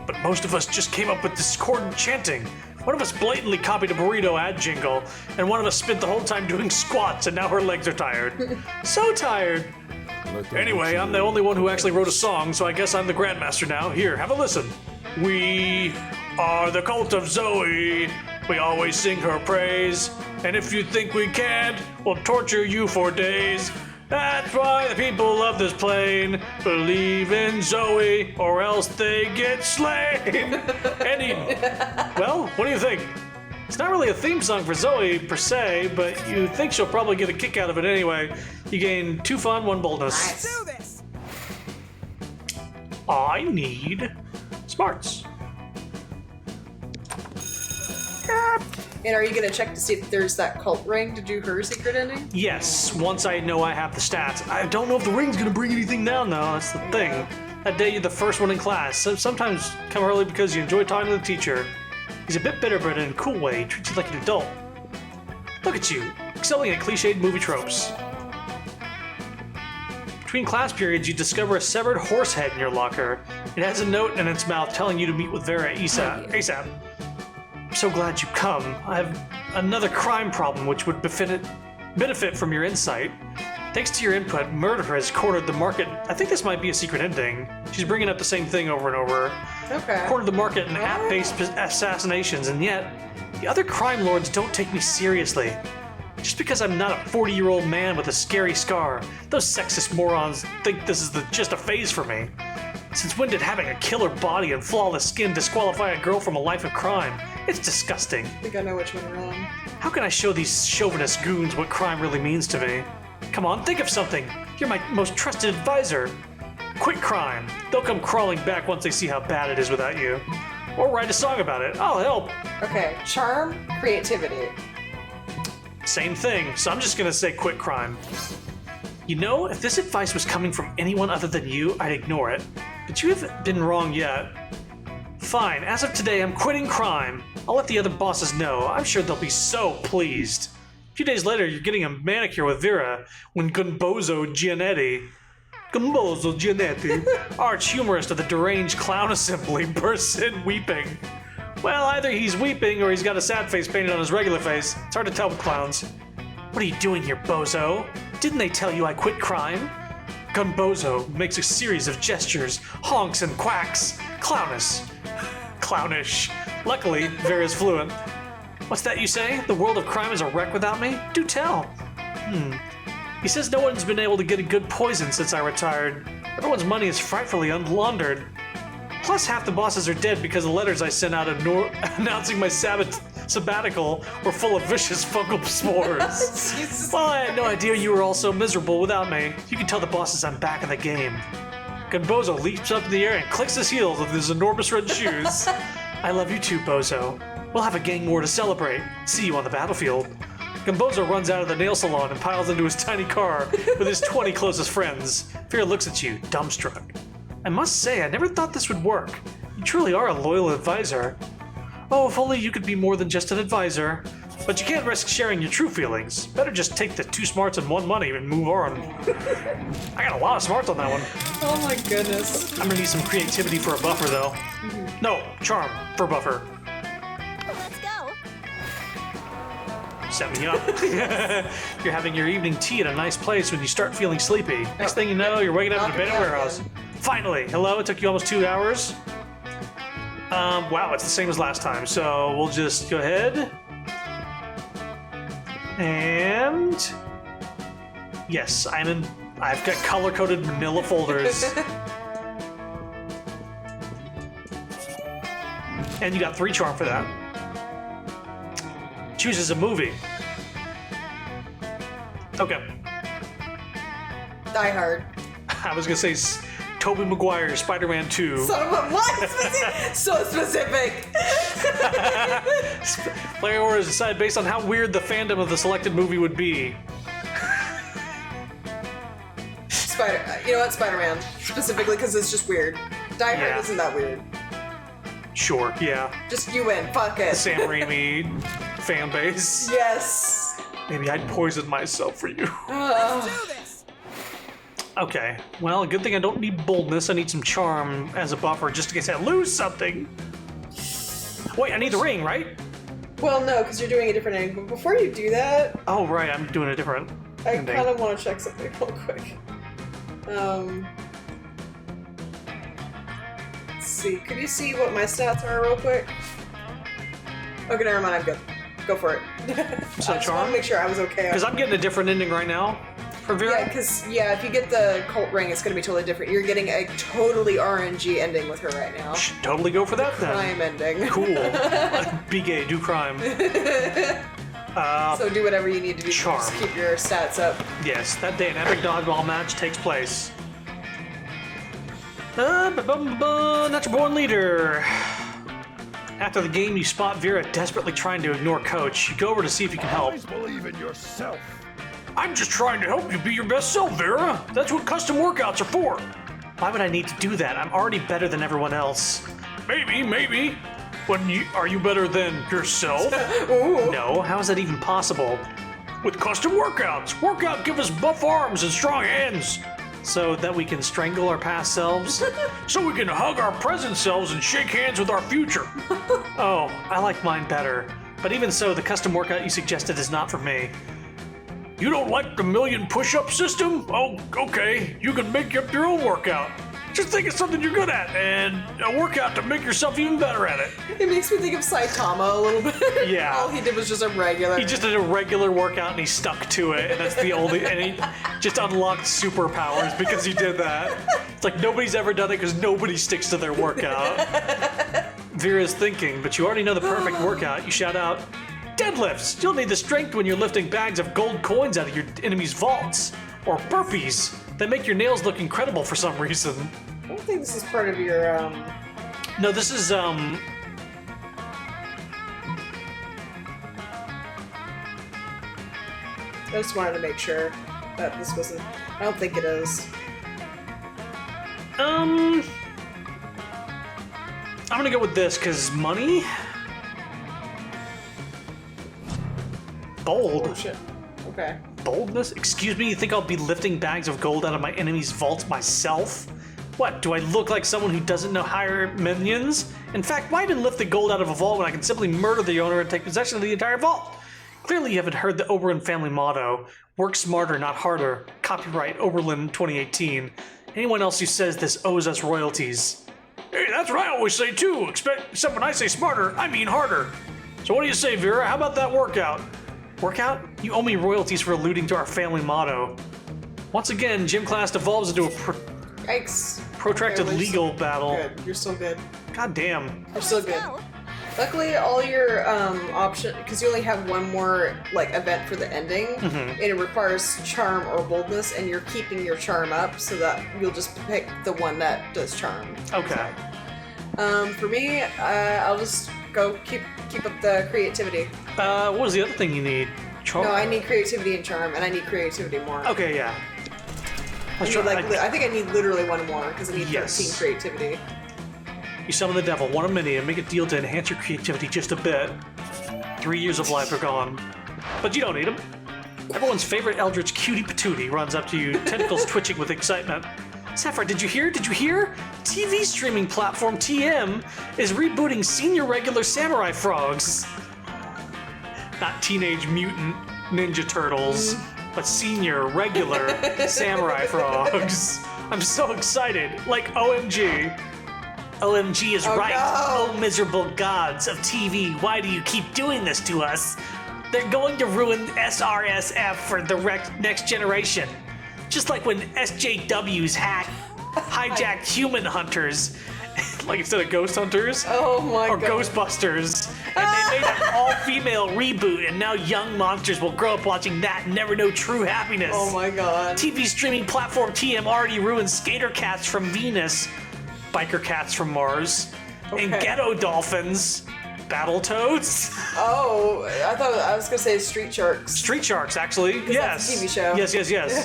But most of us just came up with discordant chanting. One of us blatantly copied a burrito ad jingle, and one of us spent the whole time doing squats, and now her legs are tired. So tired. Anyway, I'm the only one who actually wrote a song, so I guess I'm the grandmaster now. Here, have a listen. We are the cult of Zoe. We always sing her praise. And if you think we can't, we'll torture you for days. That's why the people love this plane. Believe in Zoe, or else they get slain. Well, what do you think? It's not really a theme song for Zoe per se, but you think she'll probably get a kick out of it anyway. You gain 2 fun, 1 boldness. Do this. I need smarts. And are you gonna check to see if there's that cult ring to do her secret ending? Yes, once I know I have the stats. I don't know if the ring's gonna bring anything down though, that's the thing. That day you're the first one in class. So sometimes come early because you enjoy talking to the teacher. He's a bit bitter, but in a cool way. He treats you like an adult. Look at you, excelling at cliched movie tropes. Between class periods, you discover a severed horse head in your locker. It has a note in its mouth telling you to meet with Vera ASAP. I'm so glad you come. I have another crime problem which would benefit from your insight. Thanks to your input, murder has cornered the market. I think this might be a secret ending. She's bringing up the same thing over and over. Okay. Cornered the market in app-based assassinations, and yet the other crime lords don't take me seriously. Just because I'm not a 40-year-old man with a scary scar, those sexist morons think this is just a phase for me. Since when did having a killer body and flawless skin disqualify a girl from a life of crime? It's disgusting. I think I know which one we're on. How can I show these chauvinist goons what crime really means to me? Come on, think of something. You're my most trusted advisor. Quit crime. They'll come crawling back once they see how bad it is without you. Or write a song about it. I'll help. Okay, charm, creativity. Same thing, so I'm just gonna say quit crime. You know, if this advice was coming from anyone other than you, I'd ignore it. But you haven't been wrong yet. Fine, as of today, I'm quitting crime. I'll let the other bosses know. I'm sure they'll be so pleased. A few days later, you're getting a manicure with Vera when Gumbozo Giannetti, arch humorist of the deranged clown assembly, bursts in weeping. Well, either he's weeping or he's got a sad face painted on his regular face. It's hard to tell with clowns. What are you doing here, bozo? Didn't they tell you I quit crime? Gunbozo makes a series of gestures, honks and quacks. Clownish. Luckily, Vera's fluent. What's that you say? The world of crime is a wreck without me? Do tell. He says no one's been able to get a good poison since I retired. Everyone's money is frightfully unlaundered. Plus, half the bosses are dead because the letters I sent out announcing my sabbatical were full of vicious fungal spores. Jesus. Well, I had no idea you were all so miserable without me. You can tell the bosses I'm back in the game. Gunbozo leaps up in the air and clicks his heels with his enormous red shoes. I love you too, Bozo. We'll have a gang war to celebrate. See you on the battlefield. Gunbozo runs out of the nail salon and piles into his tiny car with his 20 closest friends. Vera looks at you, dumbstruck. I must say, I never thought this would work. You truly are a loyal advisor. Oh, if only you could be more than just an advisor. But you can't risk sharing your true feelings. Better just take the 2 smarts and 1 money and move on. I got a lot of smarts on that one. Oh my goodness. I'm gonna need some creativity for a buffer, though. No, charm for buffer. Let's go. Set me up. You're having your evening tea at a nice place when you start feeling sleepy. Next thing you know, you're waking up in a abandoned warehouse. Finally! Hello, it took you almost 2 hours. Wow, it's the same as last time, so we'll just go ahead. And... Yes, I've got color-coded manila folders. And you got 3 charm for that. Chooses a movie. Okay. Die Hard. I was gonna say Tobey Maguire, Spider-Man 2. Son of a what? So specific. Player orders decided based on how weird the fandom of the selected movie would be. You know what? Spider-Man. Specifically because it's just weird. Die Hard Yeah. isn't that weird. Sure, yeah. Just you win. Fuck it. Sam Raimi fan base. Yes. Maybe I'd poison myself for you. Ugh. Okay, well, good thing I don't need boldness. I need some charm as a buffer just in case I lose something. Wait, I need the ring, right? Well, no, because you're doing a different ending. But before you do that, Oh, right, I'm doing a different I ending. kind of want to check something real quick. Let's see. Could you see what my stats are real quick? Okay, never mind. I'm good. Go for it. So I just want charm? to make sure I was okay. Because I'm getting a different ending right now for Vera. Yeah, because if you get the cult ring, it's going to be totally different. You're getting a totally RNG ending with her right now. Should totally go for that then. Crime ending. Cool. Be gay, do crime. So do whatever you need to do. Charm. Just keep your stats up. Yes, that day an epic dodgeball match takes place. Natural born leader. After the game, you spot Vera desperately trying to ignore Coach. You go over to see if you can help. Always believe in yourself. I'm just trying to help you be your best self, Vera. That's what custom workouts are for. Why would I need to do that? I'm already better than everyone else. Maybe. Are you better than yourself? Ooh. No, how is that even possible? With custom workouts. Workout give us buff arms and strong hands. So that we can strangle our past selves? So we can hug our present selves and shake hands with our future. Oh, I like mine better. But even so, the custom workout you suggested is not for me. You don't like the million push-up system? Oh, okay. You can make up your own workout. Just think of something you're good at and a workout to make yourself even better at it. It makes me think of Saitama a little bit. Yeah. All he did was just a regular. He just did a regular workout and he stuck to it, and that's the only. And he just unlocked superpowers because he did that. It's like nobody's ever done it because nobody sticks to their workout. Vera's thinking, but you already know the perfect workout. You shout out, deadlifts! You'll need the strength when you're lifting bags of gold coins out of your enemy's vaults. Or burpees that make your nails look incredible for some reason. I don't think this is part of your, No, this is, I just wanted to make sure that this wasn't... I don't think it is. I'm gonna go with this, because money? Bold. Oh, shit. Okay. Boldness? Excuse me, you think I'll be lifting bags of gold out of my enemy's vaults myself? What, do I look like someone who doesn't know hire minions? In fact, why even lift the gold out of a vault when I can simply murder the owner and take possession of the entire vault? Clearly you haven't heard the Oberlin family motto, work smarter, not harder. Copyright Oberlin 2018. Anyone else who says this owes us royalties. Hey, that's what I always say too, except when I say smarter, I mean harder. So what do you say, Vera? How about that workout? Workout? You owe me royalties for alluding to our family motto. Once again, gym class devolves into a Yikes. protracted Okay, legal battle. Good. You're still good. God damn. You're still good. Go. Luckily, all your option, because you only have one more like event for the ending, and it requires charm or boldness, and you're keeping your charm up so that you'll just pick the one that does charm. Okay. For me, I'll just go keep up the creativity. What was the other thing you need? No, I need creativity and charm, and I need creativity more. Okay, yeah. I think I need literally one more because I need Yes. 13 creativity. You summon the devil, one a mini, and make a deal to enhance your creativity just a bit. 3 years of life are gone. But you don't need them. Everyone's favorite eldritch cutie patootie runs up to you, tentacles twitching with excitement. Sapphire, did you hear? TV streaming platform TM is rebooting Senior Regular Samurai Frogs. Not Teenage Mutant Ninja Turtles, but Senior Regular Samurai Frogs. I'm so excited. Like, OMG. OMG is right. no. Oh, miserable gods of TV, why do you keep doing this to us? They're going to ruin SRSF for the next generation. Just like when SJWs hijacked human hunters, like instead of ghost hunters, Oh my or god. Ghostbusters, and they made an all-female reboot, and now young monsters will grow up watching that and never know true happiness. Oh my god. TV streaming platform TM already ruined Skater Cats from Venus, Biker Cats from Mars, and Okay. Ghetto Dolphins, Battletoads. Oh, I was gonna say Street Sharks. Street Sharks, actually. Yes. that's a TV show. Yes.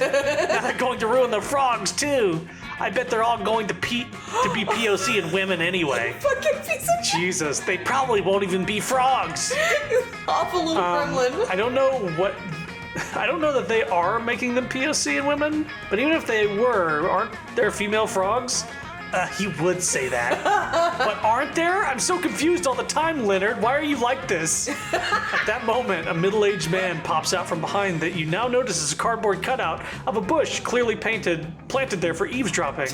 Now they're going to ruin the frogs too. I bet they're all going to be POC and women anyway. Fucking piece of shit. Jesus, they probably won't even be frogs. Awful little gremlin. I don't know that they are making them POC and women, but even if they were, aren't there female frogs? He would say that. But aren't there? I'm so confused all the time, Leonard. Why are you like this? At that moment, a middle-aged man pops out from behind that you now notice is a cardboard cutout of a bush clearly planted there for eavesdropping.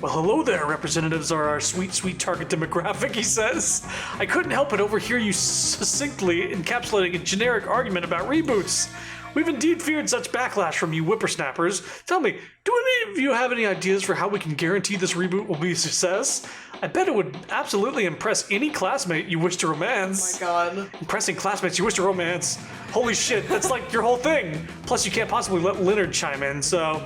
Well, hello there, representatives are our sweet, sweet target demographic, he says. I couldn't help but overhear you succinctly encapsulating a generic argument about reboots. We've indeed feared such backlash from you whippersnappers. Tell me, do any of you have any ideas for how we can guarantee this reboot will be a success? I bet it would absolutely impress any classmate you wish to romance. Oh my god. Impressing classmates you wish to romance. Holy shit, that's like your whole thing. Plus, you can't possibly let Leonard chime in, so...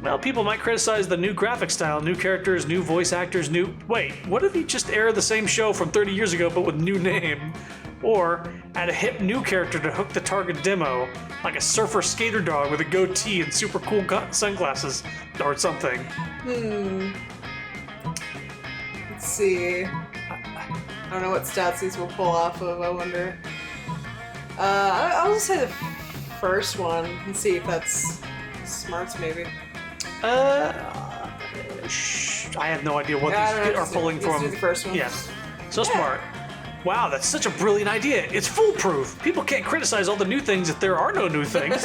Well, people might criticize the new graphic style, new characters, new voice actors, Wait, what if you just air the same show from 30 years ago but with new name? Or add a hip new character to hook the target demo, like a surfer skater dog with a goatee and super cool sunglasses, or something. Let's see. I don't know what stats these will pull off of, I wonder. I'll just say the first one and see if that's smarts, maybe. I have no idea what these are pulling let's from. do the first one. Yes. So smart. Wow, that's such a brilliant idea. It's foolproof. People can't criticize all the new things if there are no new things.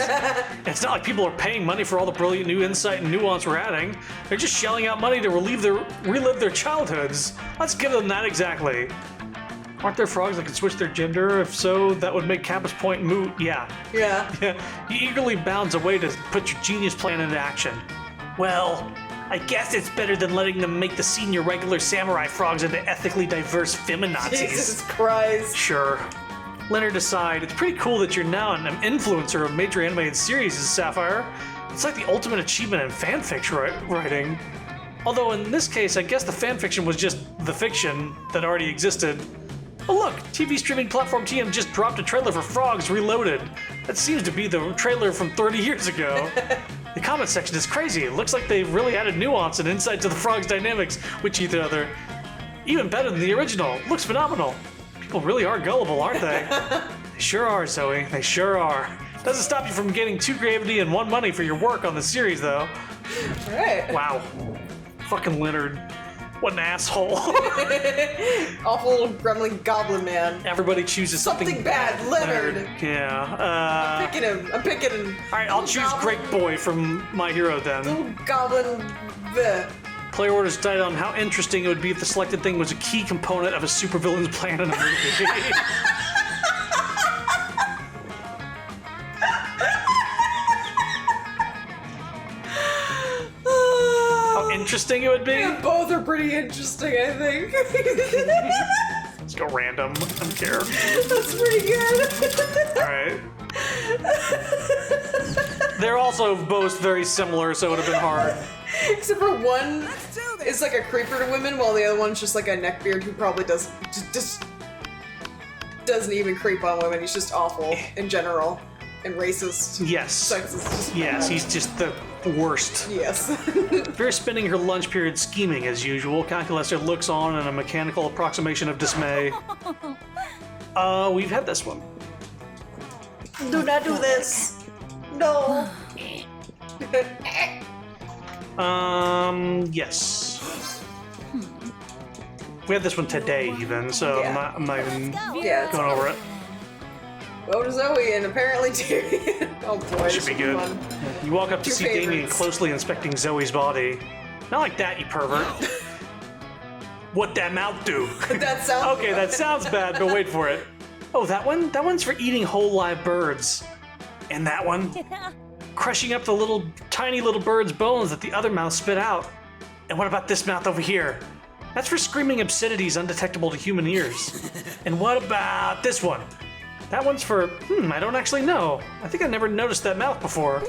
It's not like people are paying money for all the brilliant new insight and nuance we're adding. They're just shelling out money to relive their childhoods. Let's give them that exactly. Aren't there frogs that can switch their gender? If so, that would make Campus Point moot. Yeah. Yeah. He eagerly bounds away to put your genius plan into action. Well, I guess it's better than letting them make the senior regular samurai frogs into ethically diverse feminazis. Jesus Christ. Sure. Leonard aside, it's pretty cool that you're now an influencer of major animated series, Sapphire. It's like the ultimate achievement in fanfiction writing. Although in this case, I guess the fanfiction was just the fiction that already existed. Oh look, TV streaming platform TM just dropped a trailer for Frogs Reloaded. That seems to be the trailer from 30 years ago. The comment section is crazy. It looks like they've really added nuance and insight to the Frogs' dynamics with each other. Even better than the original. Looks phenomenal. People really are gullible, aren't they? They sure are, Zoe. They sure are. Doesn't stop you from getting 2 gravity and 1 money for your work on the series, though. Alright. Wow. Fucking Leonard. What an asshole. Awful little gremlin goblin man. Everybody chooses Something bad, Leonard. Yeah. I'm picking him. Alright, I'll choose goblin- Great Boy from My Hero then. Little goblin. Bleh. Player orders died on how interesting it would be if the selected thing was a key component of a supervillain's plan in a movie. How interesting it would be? Yeah, both are pretty interesting, I think. Let's go random. I don't care. That's pretty good. Alright. They're also both very similar, so it would have been hard. Except for one is like a creeper to women, while the other one's just like a neckbeard who probably just doesn't even creep on women. He's just awful in general and racist. Yes. Sexist. Yes, he's just the worst. Yes. Vera's spending her lunch period scheming as usual. Calculester looks on in a mechanical approximation of dismay. We've had this one. Do not do this. No. Yes. We had this one today even, so Yeah. I'm not even Yeah. It's going over it. Go to Zoe and apparently Tyrion. Oh boy, Should this be will good. fun. You walk up to Two see Damien favorites. closely inspecting Zoe's body. Not like that, you pervert. What that mouth do? That sounds Okay, that sounds bad, but wait for it. Oh, that one? That one's for eating whole live birds. And that one? Crushing up the tiny little bird's bones that the other mouth spit out. And what about this mouth over here? That's for screaming obscenities undetectable to human ears. And what about this one? That one's for, I don't actually know. I think I never noticed that mouth before.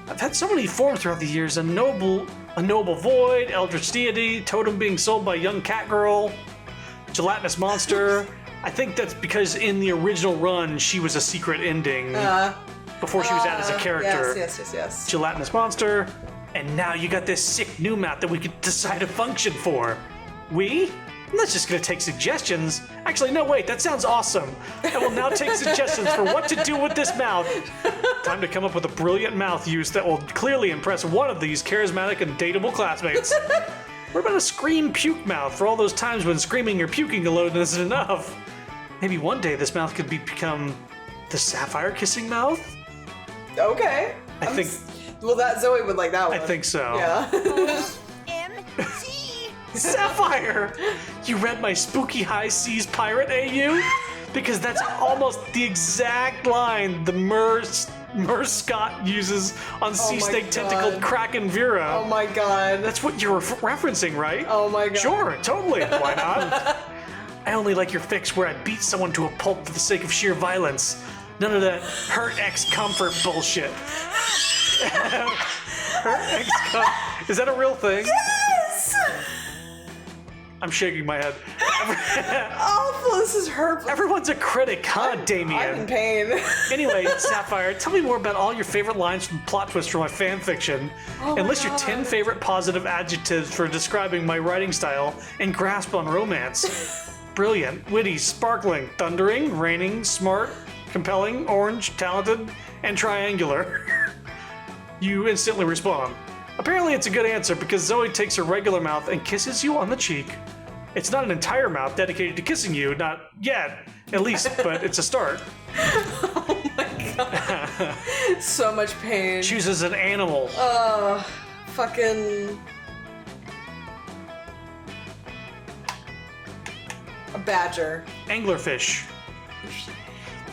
I've had so many forms throughout the years. A noble void, eldritch deity, totem being sold by young cat girl, gelatinous monster. I think that's because in the original run, she was a secret ending before she was added as a character. Yes. Gelatinous monster. And now you got this sick new mouth that we could decide a function for. We? I'm not just gonna take suggestions. Actually, no, wait, that sounds awesome. I will now take suggestions for what to do with this mouth. Time to come up with a brilliant mouth use that will clearly impress one of these charismatic and dateable classmates. What about a scream puke mouth for all those times when screaming or puking alone isn't enough? Maybe one day this mouth could become the sapphire kissing mouth? Okay. I think Well, that Zoe would like that one. I think so. Yeah. MG. Sapphire! You read my spooky high seas pirate AU? Because that's almost the exact line the Mer Scott uses on sea snake God. tentacled Kraken Vera. Oh my god. That's what you're referencing, right? Oh my god. Sure, totally. Why not? I only like your fix where I beat someone to a pulp for the sake of sheer violence. None of that hurt ex comfort bullshit. Hurt ex comfort. Is that a real thing? Yes! I'm shaking my head. Awful. This is hurtful. Everyone's a critic, huh, I'm in Damien? pain. Anyway, Sapphire, tell me more about all your favorite lines from plot twists from my fan fiction. Oh And my list your 10 God. favorite positive adjectives for describing my writing style and grasp on romance. Brilliant, witty, sparkling, thundering, raining, smart, compelling, orange, talented, and triangular. You instantly respond. Apparently it's a good answer because Zoe takes her regular mouth and kisses you on the cheek. It's not an entire mouth dedicated to kissing you, not yet, at least, but it's a start. Oh my god. So much pain. Chooses an animal. Fucking. A badger. Anglerfish.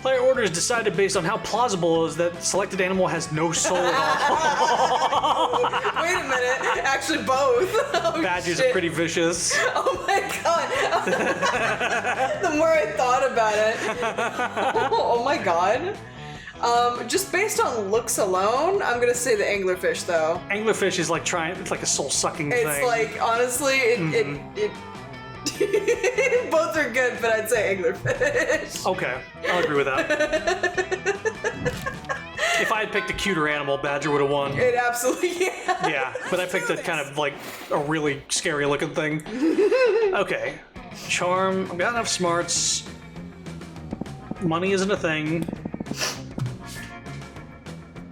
Player orders decided based on how plausible it is that selected animal has no soul at all. Wait a minute. Actually, both. Oh, Badgers shit. are pretty vicious. Oh my god. The more I thought about it. Oh my god. Just based on looks alone, I'm gonna say the anglerfish though. Anglerfish is like it's like a soul-sucking thing. It's like, honestly, it both are good, but I'd say anglerfish. Okay, I'll agree with that. If I had picked a cuter animal, badger would have won. It absolutely, yeah. Yeah, but I picked a kind of like a really scary looking thing. Okay. Charm, I've got enough smarts. Money isn't a thing.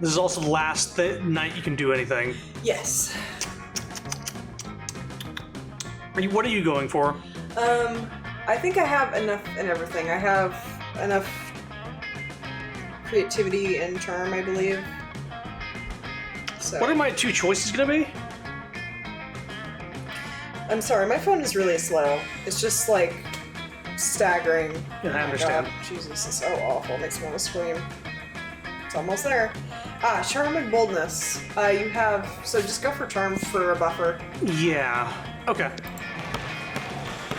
This is also the last night you can do anything. Yes. What are you going for? I think I have enough in everything. I have enough creativity and charm, I believe. So. What are my two choices gonna be? I'm sorry, my phone is really slow. It's just like staggering. Yeah, I Oh my understand. God. Jesus, it's so awful. It makes me want to scream. It's almost there. Charm and boldness. You have, so just go for charm for a buffer. Yeah. Okay.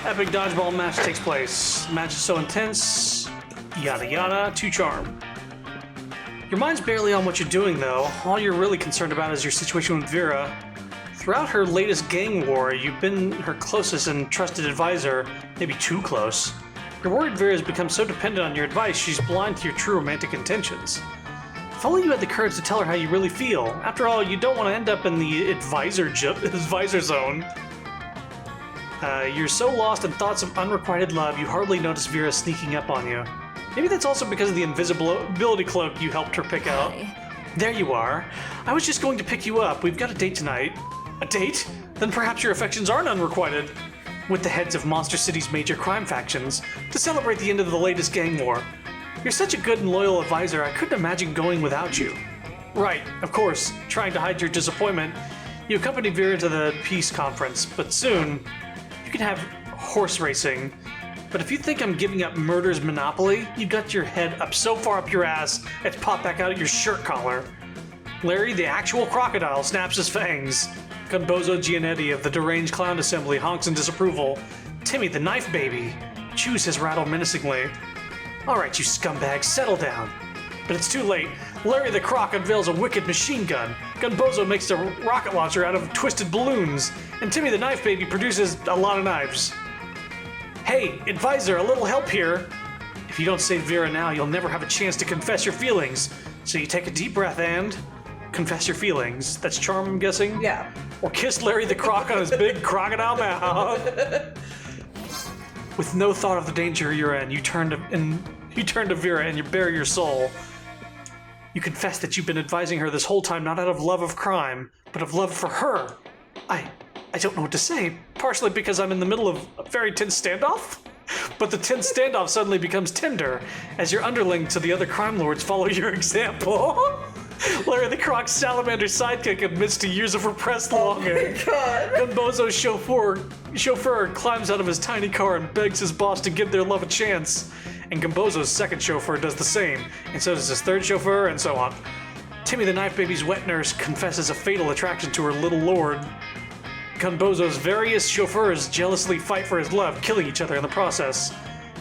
Epic dodgeball match takes place. Match is so intense. Yada yada. 2 charm. Your mind's barely on what you're doing though. All you're really concerned about is your situation with Vera. Throughout her latest gang war, you've been her closest and trusted advisor, maybe too close. You're worried Vera's become so dependent on your advice she's blind to your true romantic intentions. If only you had the courage to tell her how you really feel. After all, you don't want to end up in the advisor zone. You're so lost in thoughts of unrequited love, you hardly notice Vera sneaking up on you. Maybe that's also because of the invisibility cloak you helped her pick out. There you are. I was just going to pick you up. We've got a date tonight. A date? Then perhaps your affections aren't unrequited. With the heads of Monster City's major crime factions, to celebrate the end of the latest gang war. You're such a good and loyal advisor, I couldn't imagine going without you. Right, of course, trying to hide your disappointment, you accompany Vera to the peace conference, but soon, you can have horse racing. But if you think I'm giving up murder's monopoly, you got your head up so far up your ass, it's popped back out at your shirt collar. Larry, the actual crocodile, snaps his fangs. Gunbozo Gianetti of the Deranged Clown Assembly honks in disapproval. Timmy, the knife baby, chews his rattle menacingly. Alright, you scumbags, settle down. But it's too late. Larry the Croc unveils a wicked machine gun. Gunbozo makes a rocket launcher out of twisted balloons. And Timmy the Knife Baby produces a lot of knives. Hey, advisor, a little help here. If you don't save Vera now, you'll never have a chance to confess your feelings. So you take a deep breath and confess your feelings. That's charm, I'm guessing? Yeah. Or kiss Larry the Croc on his big crocodile mouth. With no thought of the danger you're in, you turn to Vera and you bare your soul. You confess that you've been advising her this whole time not out of love of crime, but of love for her. I don't know what to say, partially because I'm in the middle of a very tense standoff, but the tense standoff suddenly becomes tender as your underling to the other crime lords follow your example. Larry the Croc's salamander sidekick admits to years of repressed longing. Gunbozo's chauffeur climbs out of his tiny car and begs his boss to give their love a chance. And Gunbozo's second chauffeur does the same, and so does his third chauffeur, and so on. Timmy the Knife Baby's wet nurse confesses a fatal attraction to her little lord. Gunbozo's various chauffeurs jealously fight for his love, killing each other in the process.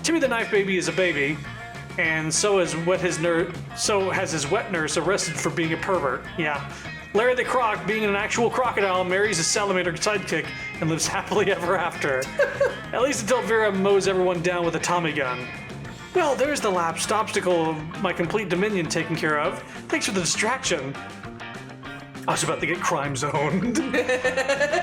Timmy the Knife Baby is a baby, and so has his wet nurse arrested for being a pervert. Yeah. Larry the Croc, being an actual crocodile, marries a salamander sidekick and lives happily ever after. At least until Vera mows everyone down with a Tommy gun. Well, there's the last obstacle of my complete dominion taken care of. Thanks for the distraction. I was about to get crime zoned.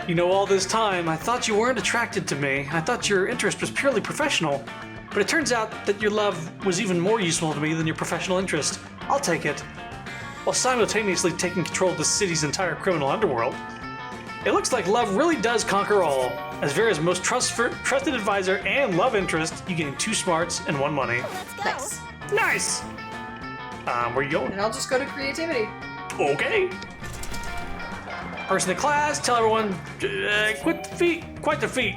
You know, all this time, I thought you weren't attracted to me. I thought your interest was purely professional. But it turns out that your love was even more useful to me than your professional interest. I'll take it. While simultaneously taking control of the city's entire criminal underworld. It looks like love really does conquer all. As Vera's most trusted advisor and love interest, you gain 2 smarts and 1 money. Let's go. Nice. Nice! Where you going? And I'll just go to creativity. Okay. Person in class, tell everyone, quite the feat.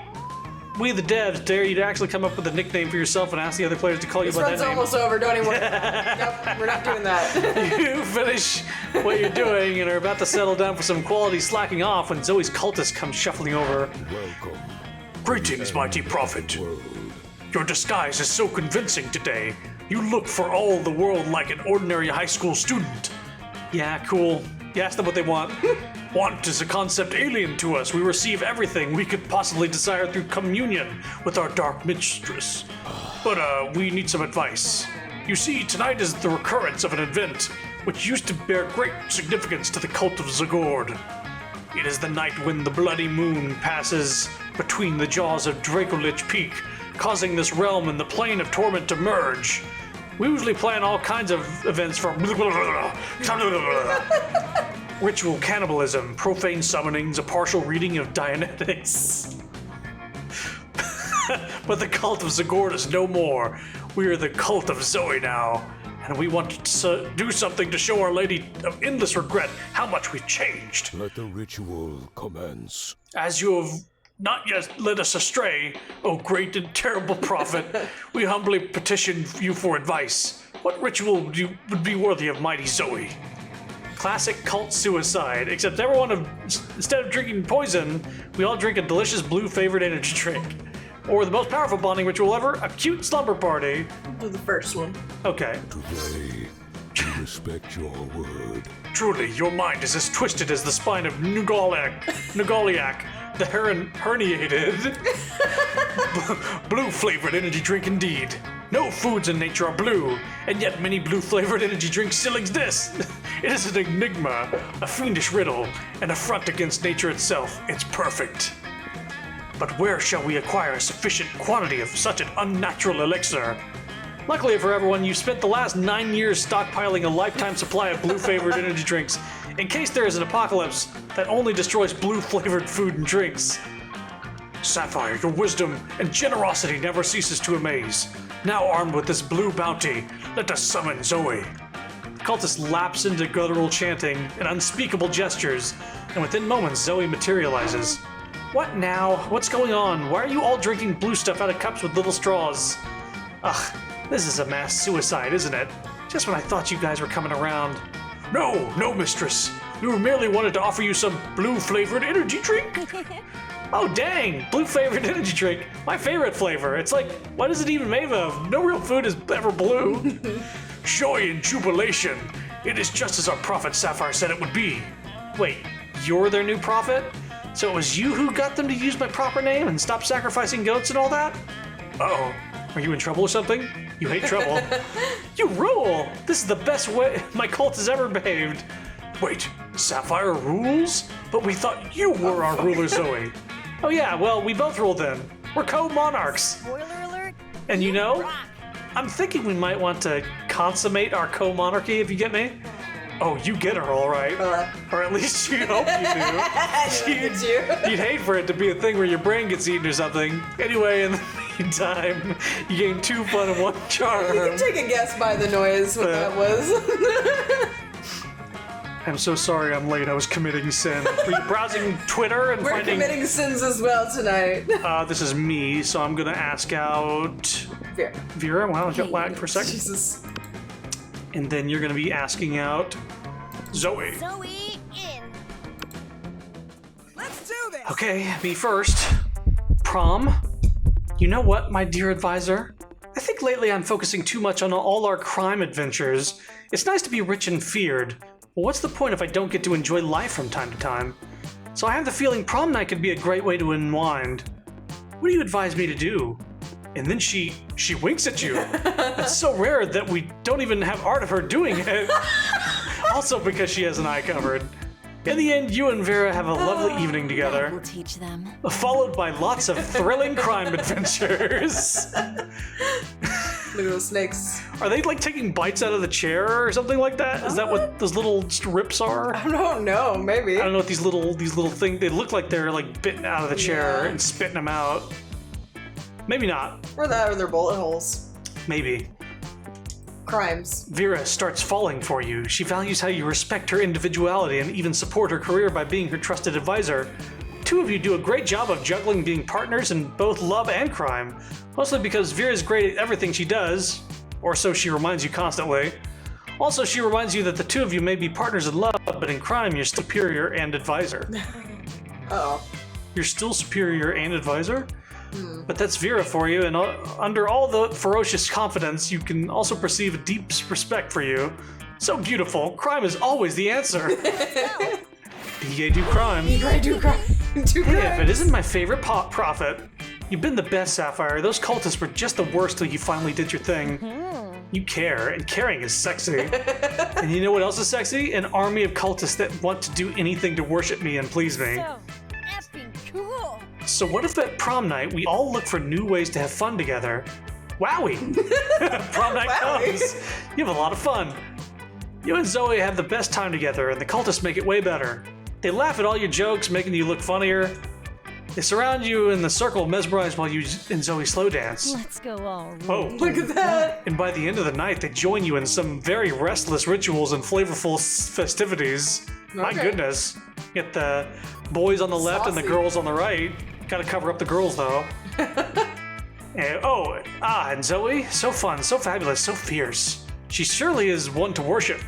We the devs dare you to actually come up with a nickname for yourself and ask the other players to call you This by that run's name. almost over. Don't even. Nope, we're not doing that. You finish what you're doing and are about to settle down for some quality slacking off when Zoe's cultist comes shuffling over. Welcome. Greetings, mighty prophet. World. Your disguise is so convincing today. You look for all the world like an ordinary high school student. Yeah, cool. You ask them what they want. Want is a concept alien to us. We receive everything we could possibly desire through communion with our dark mistress. But we need some advice. You see, tonight is the recurrence of an event which used to bear great significance to the cult of Zagord. It is the night when the bloody moon passes between the jaws of Dracolich Peak, causing this realm and the plane of torment to merge. We usually plan all kinds of events for ritual cannibalism, profane summonings, a partial reading of Dianetics. But the cult of Zagord is no more. We are the cult of Zoe now, and we want to do something to show Our Lady of Endless Regret how much we've changed. Let the ritual commence. As you have not yet led us astray, O great and terrible prophet, we humbly petition you for advice. What ritual would be worthy of mighty Zoe? Classic cult suicide, except instead of drinking poison, we all drink a delicious blue flavored energy drink. Or the most powerful bonding ritual ever, a cute slumber party. Do the first one. Okay. Today, we respect your word. Truly, your mind is as twisted as the spine of Nugoliak, the herniated. Blue-flavored energy drink indeed. No foods in nature are blue, and yet many blue-flavored energy drinks still exist. It is an enigma, a fiendish riddle, an affront against nature itself. It's perfect. But where shall we acquire a sufficient quantity of such an unnatural elixir? Luckily for everyone, you spent the last 9 years stockpiling a lifetime supply of blue-flavored energy drinks in case there is an apocalypse that only destroys blue-flavored food and drinks. Sapphire, your wisdom and generosity never ceases to amaze. Now armed with this blue bounty, let us summon Zoe. The cultists lapse into guttural chanting and unspeakable gestures, and within moments Zoe materializes. What now? What's going on? Why are you all drinking blue stuff out of cups with little straws? Ugh, this is a mass suicide, isn't it? Just when I thought you guys were coming around. No, mistress. We merely wanted to offer you some blue-flavored energy drink. Oh, dang! Blue-flavored energy drink. My favorite flavor. It's like, what is it even made of? No real food is ever blue. Joy and jubilation. It is just as our prophet Sapphire said it would be. Wait, you're their new prophet? So it was you who got them to use my proper name and stop sacrificing goats and all that? Uh-oh. Are you in trouble or something? You hate trouble. You rule! This is the best way my cult has ever behaved. Wait, Sapphire rules? But we thought you were our ruler, Zoe. Oh yeah, well, we both rule then. We're co-monarchs. Spoiler alert. And you know, rock. I'm thinking we might want to consummate our co-monarchy, if you get me. Oh, you get her, all right. Or at least you hope you do. You'd hate for it to be a thing where your brain gets eaten or something. Anyway, in the meantime, you gain 2 fun and 1 charm. You can take a guess by the noise what that was. I'm so sorry I'm late. I was committing sin. Were you browsing Twitter and We're finding... committing sins as well tonight. This is me, so I'm gonna ask out... Vera. Vera? Wow, I got lagged for a second. Jesus. And then you're gonna be asking out... Zoe. Zoe in. Let's do this. Okay, me first. Prom. You know what, my dear advisor? I think lately I'm focusing too much on all our crime adventures. It's nice to be rich and feared, Well, what's the point if I don't get to enjoy life from time to time? So I have the feeling prom night could be a great way to unwind. What do you advise me to do? And then she winks at you. It's so rare that we don't even have art of her doing it. Also because she has an eye covered. In the end, you and Vera have a lovely evening We'll together, teach them. followed by lots of thrilling crime adventures. Look at those snakes. Are they like taking bites out of the chair or something like that? Is that what those little rips are? I don't know, maybe. I don't know what these little things. They look like they're like bitten out of the chair Yeah. and spitting them out. Maybe not. Or that, or their bullet holes. Maybe. Crimes. Vera starts falling for you. She values how you respect her individuality and even support her career by being her trusted advisor. Two of you do a great job of juggling being partners in both love and crime, mostly because Vera's great at everything she does, or so she reminds you constantly. Also, she reminds you that the two of you may be partners in love, but in crime you're superior and advisor. Uh-oh. You're still superior and advisor? But that's Vera for you, and under all the ferocious confidence, you can also perceive a deep respect for you. So beautiful, crime is always the answer. Be do crime. I do crime. Do Hey, if crime. it isn't my favorite prophet, you've been the best, Sapphire. Those cultists were just the worst till you finally did your thing. You care, and caring is sexy. And you know what else is sexy? An army of cultists that want to do anything to worship me and please me. So effing cool. So what if at prom night we all look for new ways to have fun together? Wowie! Prom night Wowie. comes. You have a lot of fun. You and Zoe have the best time together, and the cultists make it way better. They laugh at all your jokes, making you look funnier. They surround you in the circle, mesmerized while you and Zoe slow dance. Let's go all. Oh, Look at that. and by the end of the night, they join you in some very restless rituals and flavorful festivities. My Okay. goodness. Get the boys on the left and the Saucy. girls on the right. Gotta cover up the girls, though. And Zoe? So fun, so fabulous, so fierce. She surely is one to worship.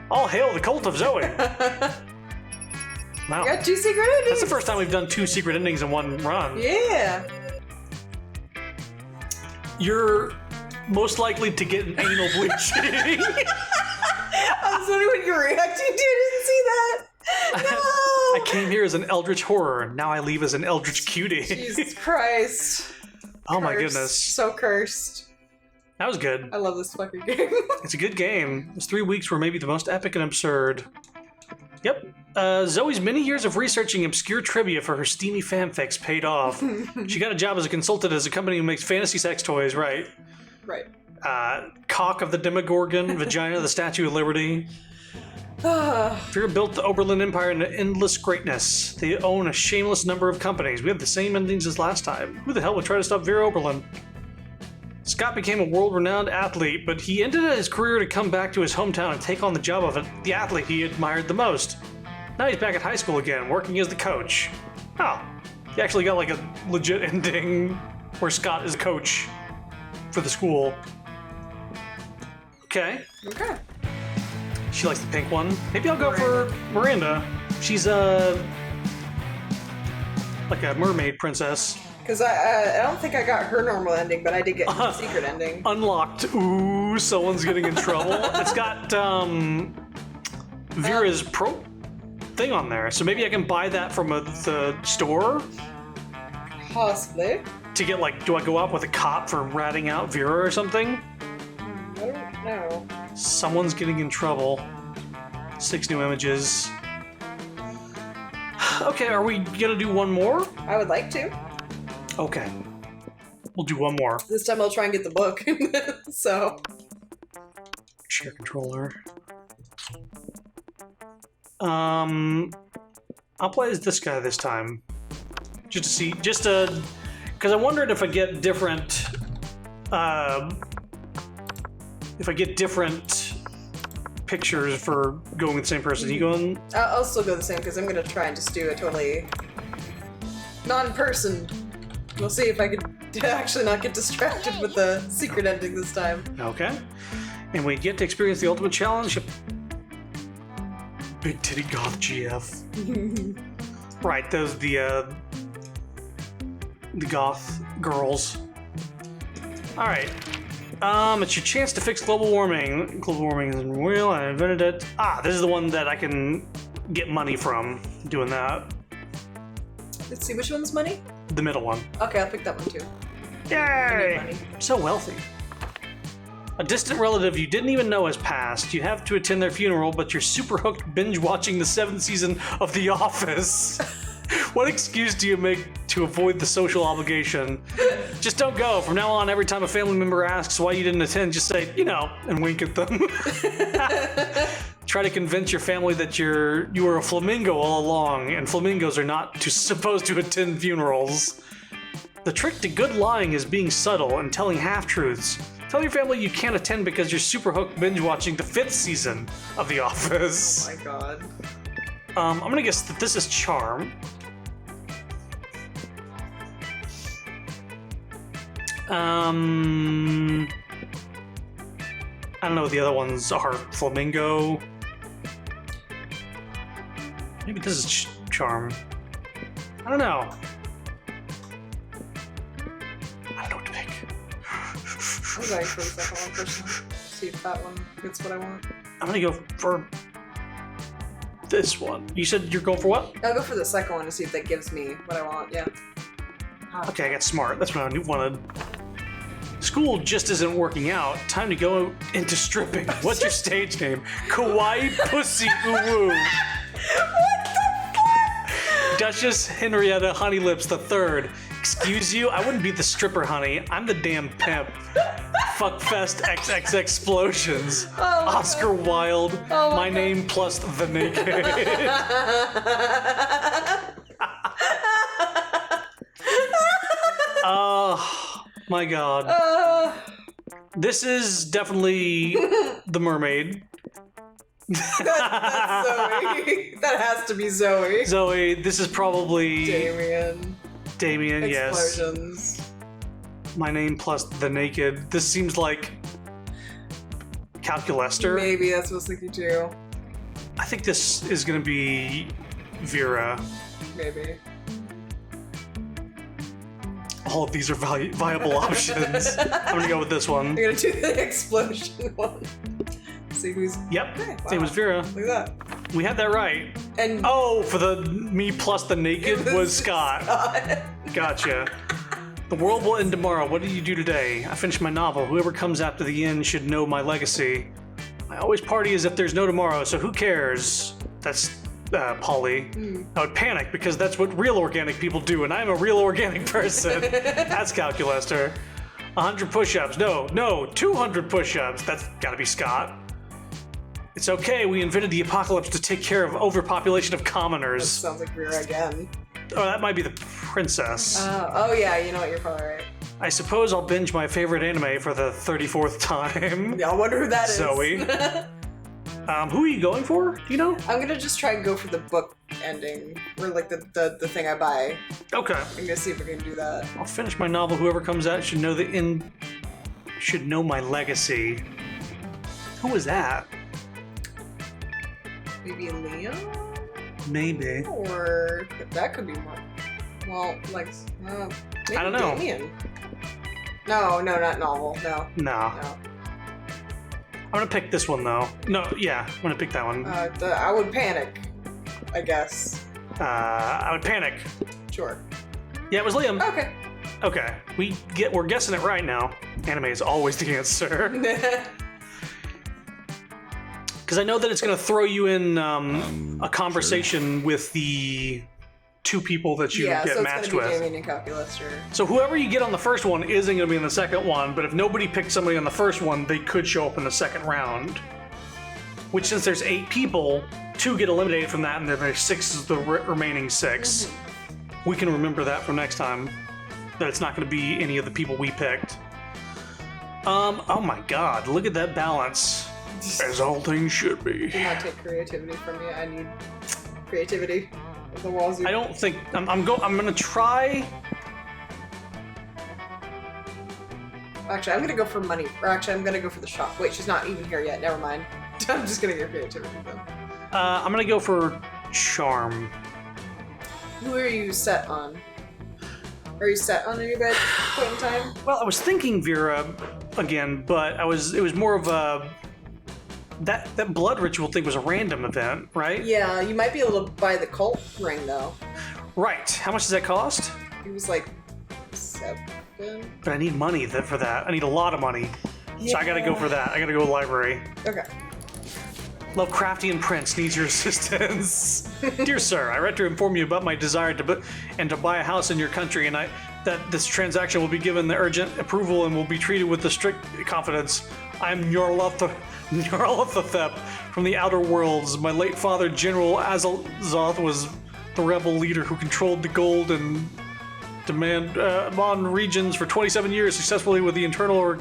All hail the cult of Zoe. Wow. Got 2 secret endings. That's the first time we've done 2 secret endings in one run. Yeah. You're most likely to get an anal bleaching. I was wondering what you were reacting to. I didn't see that. No. I came here as an eldritch horror. Now I leave as an eldritch cutie. Jesus Christ. Oh my Cursed. goodness. So cursed. That was good. I love this fucking game. It's a good game. Those 3 weeks were maybe the most epic and absurd. Yep. Zoe's many years of researching obscure trivia for her steamy fanfics paid off. She got a job as a consultant as a company who makes fantasy sex toys, right? Right. Cock of the Demogorgon, Vagina of the Statue of Liberty. Ah, Fear built the Oberlin Empire into endless greatness. They own a shameless number of companies. We have the same endings as last time. Who the hell would try to stop Vera Oberlin? Scott became a world-renowned athlete, but he ended his career to come back to his hometown and take on the job of the athlete he admired the most. Now he's back at high school again, working as the coach. Oh, he actually got like a legit ending where Scott is a coach for the school. Okay. okay. She likes the pink one. Maybe I'll go for Miranda. She's like a mermaid princess. Because I don't think I got her normal ending, but I did get the secret ending. Unlocked. Ooh, someone's getting in trouble. It's got Vera's pro thing on there, so maybe I can buy that from the store Possibly. to get like. Do I go out with a cop for ratting out Vera or something? I don't know. Someone's getting in trouble. 6 new images. Okay, are we gonna do one more? I would like to. Okay. We'll do one more. This time I'll try and get the book. So. Share controller. I'll play as this guy this time. Just to see, because I wondered if I get different, pictures for going with the same person. You going? I'll still go the same because I'm going to try and just do a totally non-person. We'll see if I could actually not get distracted with the secret ending this time. Okay. And we get to experience the ultimate challenge. Big titty goth GF. Right, those the goth girls. All right. It's your chance to fix global warming. Global warming isn't real. I invented it. This is the one that I can get money from doing that. Let's see, which one's money? The middle one. Okay, I'll pick that one too. Yay! Money. So wealthy. A distant relative you didn't even know has passed. You have to attend their funeral, but you're super hooked binge watching the 7th season of The Office. What excuse do you make to avoid the social obligation? Just don't go. From now on, every time a family member asks why you didn't attend, just say, you know, and wink at them. Try to convince your family that you were a flamingo all along, and flamingos are not supposed to attend funerals. The trick to good lying is being subtle and telling half-truths. Tell your family you can't attend because you're super hooked binge-watching the 5th season of The Office. Oh my god. I'm gonna guess that this is charm. I don't know what the other ones are. Flamingo. Maybe this is charm. I don't know. I don't know what to pick. I'm going for the second one personally. See if that one gets what I want. I'm gonna go for this one. You said you're going for what? I'll go for the second one to see if that gives me what I want, yeah. Okay, I got smart. That's what I wanted. School just isn't working out. Time to go into stripping. What's your stage name? Kawaii Pussy Uwu. What the fuck? Duchess Henrietta Honeylips III. Excuse you? I wouldn't be the stripper, honey. I'm the damn pimp. Fuckfest XXX Explosions. Oh my Oscar Wilde. Oh my God. name plus the naked. Oh my god. This is definitely the mermaid. That's Zoe. That has to be Zoe. Zoe, this is probably Damien. yes. Explosions. My name plus the naked. This seems like Calculester. Maybe that's what I was thinking too. I think this is gonna be Vera. Maybe. All of these are viable options. I'm gonna go with this one. I'm gonna do the explosion one. See who's. Yep, Okay, it was wow. Vera. Look at that. We had that right. And Oh, for the me plus the naked was Scott. Gotcha. The world will end tomorrow. What did you do today? I finished my novel. Whoever comes after the end should know my legacy. I always party as if there's no tomorrow, so who cares? That's Polly. I would panic because that's what real organic people do, and I'm a real organic person. That's Calculester. 100 push-ups. No, 200 push-ups. That's gotta be Scott. It's okay, we invented the apocalypse to take care of overpopulation of commoners. sounds like Vera again. Oh, that might be the princess. Oh yeah, you know what? You're probably right. I suppose I'll binge my favorite anime for the 34th time. Yeah, I wonder who that is. Zoe. Who are you going for? Do you know? I'm gonna just try and go for the book ending, or like the thing I buy. Okay. I'm gonna see if I can do that. I'll finish my novel. Whoever comes out should know the end. Should know my legacy. Who was that? Maybe Leo, Maybe. or that could be more. Well, like maybe I don't know. Damien. No, not novel. No. No. No. I'm gonna pick this one though. No, yeah, I'm gonna pick that one. I would panic. I guess. I would panic. Sure. Yeah, it was Liam. Okay. Okay, we're guessing it right now. Anime is always the answer. Because I know that it's going to throw you in a conversation with the two people that you yeah, get so it's matched gonna be with. Damien and Calculester. So whoever you get on the first one isn't going to be in the second one, but if nobody picked somebody on the first one, they could show up in the second round. Which, since there's 8 people, 2 get eliminated from that, and then there's 6 is the remaining 6. We can remember that for next time. That it's not going to be any of the people we picked. Oh my god, look at that balance. As all things should be. Do not take creativity from me. I need creativity. The walls. I don't think I'm gonna try. Actually, I'm gonna go for money. Or actually, I'm gonna go for the shop. Wait, she's not even here yet. Never mind. I'm just gonna get creativity then. I'm gonna go for charm. Who are you set on? Are you set on anybody at this point in time? Well, I was thinking Vera, again, but it was more of a that blood ritual thing was a random event, right? Yeah, you might be able to buy the cult ring though. Right. How much does that cost? It was like 7. But I need money for that. I need a lot of money. So I gotta go for that. I gotta go to the library. Okay. Lovecraftian Prince needs your assistance. Dear sir, I write to inform you about my desire to buy a house in your country, and that this transaction will be given the urgent approval and will be treated with the strict confidence. I am Nyarlathotep from the Outer Worlds. My late father, General Azathoth, was the rebel leader who controlled the gold and Mon regions for 27 years successfully with the internal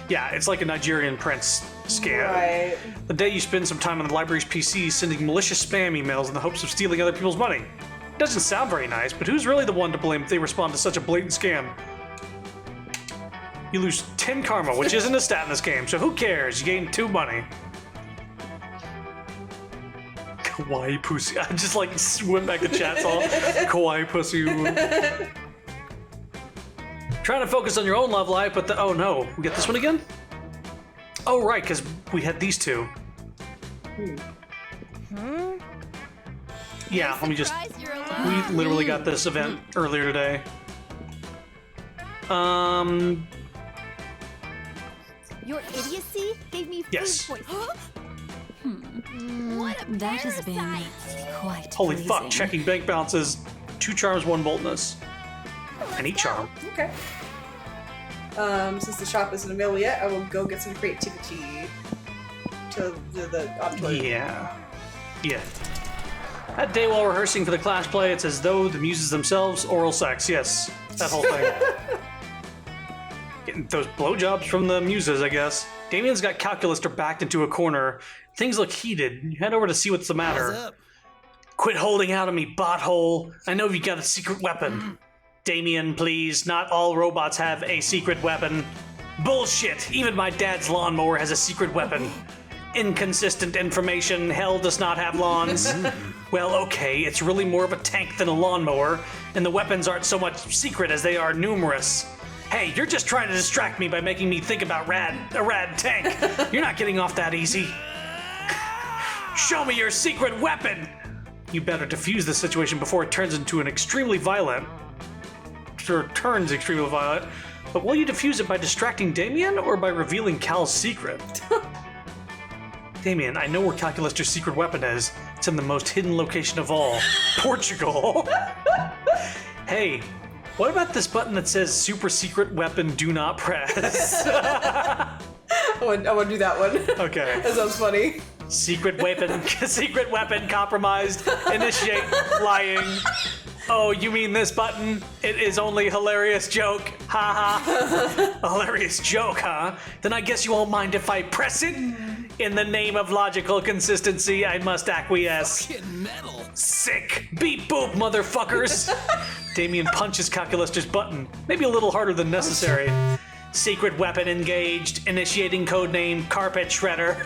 yeah, it's like a Nigerian prince scam. Right. The day you spend some time on the library's PC sending malicious spam emails in the hopes of stealing other people's money. Doesn't sound very nice, but who's really the one to blame if they respond to such a blatant scam? You lose 10 karma, which isn't a stat in this game, so who cares? You gain 2 money. Kawaii pussy. I just like went back to chat song. Kawaii pussy. Trying to focus on your own love life, but oh no, we get this one again? Oh right, because we had these 2. Yeah, let me just. Surprise, you're We alone. literally got this event earlier today. Your idiocy gave me food Yes. poisoning. What a That has been parasite. quite Holy pleasing. fuck! Checking bank balances. 2 charms, 1 boldness. Any charm. Okay. Since the shop isn't available yet, I will go get some creativity to the auditorium. Yeah. That day while rehearsing for the class play, it's as though the muses themselves, oral sex. Yes, that whole thing. Getting those blowjobs from the muses, I guess. Damien's got Calculaster backed into a corner. Things look heated. You head over to see what's the matter. What's up? Quit holding out on me, botthole. I know you got a secret weapon. Damien, please. Not all robots have a secret weapon. Bullshit. Even my dad's lawnmower has a secret weapon. Inconsistent information. Hell does not have lawns. Well, okay, it's really more of a tank than a lawnmower, and the weapons aren't so much secret as they are numerous. Hey, you're just trying to distract me by making me think about a rad tank. You're not getting off that easy. Show me your secret weapon! You better defuse the situation before it turns into an extremely violent. Turns extremely violent. But will you defuse it by distracting Damien or by revealing Cal's secret? Damien, I know where Calculaster's secret weapon is. It's in the most hidden location of all, Portugal. Hey, what about this button that says super secret weapon do not press? I want to do that one. Okay. That sounds funny. Secret weapon compromised. Initiate lying. Oh, you mean this button? It is only hilarious joke. Ha ha. A hilarious joke, huh? Then I guess you won't mind if I press it? In the name of logical consistency, I must acquiesce. Fucking metal. Sick. Beep boop, motherfuckers. Damien punches Calculaster's button. Maybe a little harder than necessary. Secret weapon engaged. Initiating codename Carpet Shredder.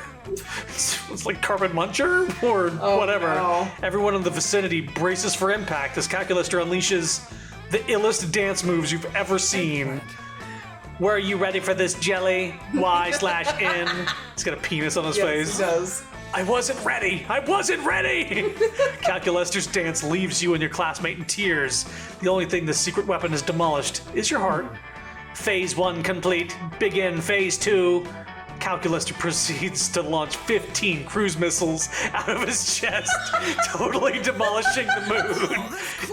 It's like Carpet Muncher or whatever. No. Everyone in the vicinity braces for impact as Calculaster unleashes the illest dance moves you've ever seen. Were you ready for this, Jelly? Y/N. He's got a penis on his face. Yes, he does. I wasn't ready! I wasn't ready! Calculaster's dance leaves you and your classmate in tears. The only thing this secret weapon has demolished is your heart. Phase 1 complete. Begin Phase 2. Calculaster proceeds to launch 15 cruise missiles out of his chest, totally demolishing the moon.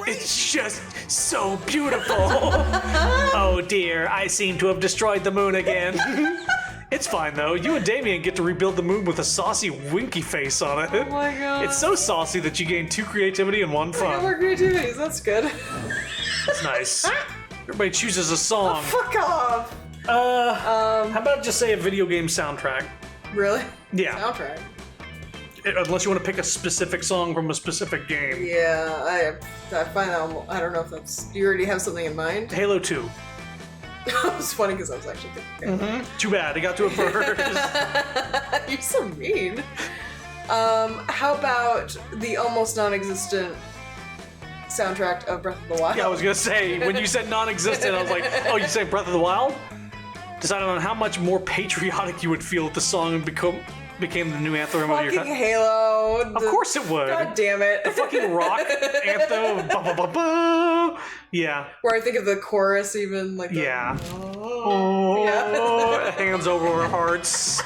It's just so beautiful. Oh dear, I seem to have destroyed the moon again. It's fine though. You and Damien get to rebuild the moon with a saucy, winky face on it. Oh my god. It's so saucy that you gain 2 creativity and 1 I got fun. more creativities. That's good. That's nice. Everybody chooses a song. Fuck off. How about just say a video game soundtrack? Really? Yeah. Soundtrack. Unless you want to pick a specific song from a specific game. Yeah, I find that I don't know if that's. Do you already have something in mind? Halo 2. It's funny because I was actually thinking. Too bad, I got to it first. You're so mean. How about the almost non-existent soundtrack of Breath of the Wild? Yeah, I was gonna say, when you said non-existent, I was like, oh, you saying Breath of the Wild? decided on how much more patriotic you would feel if the song became the new anthem of your Fucking country. Halo. Of course it would. God damn it. The fucking rock anthem. Ba, ba, ba, ba. Yeah. Where I think of the chorus even like. Yeah. Oh. Yeah. Hands over our hearts.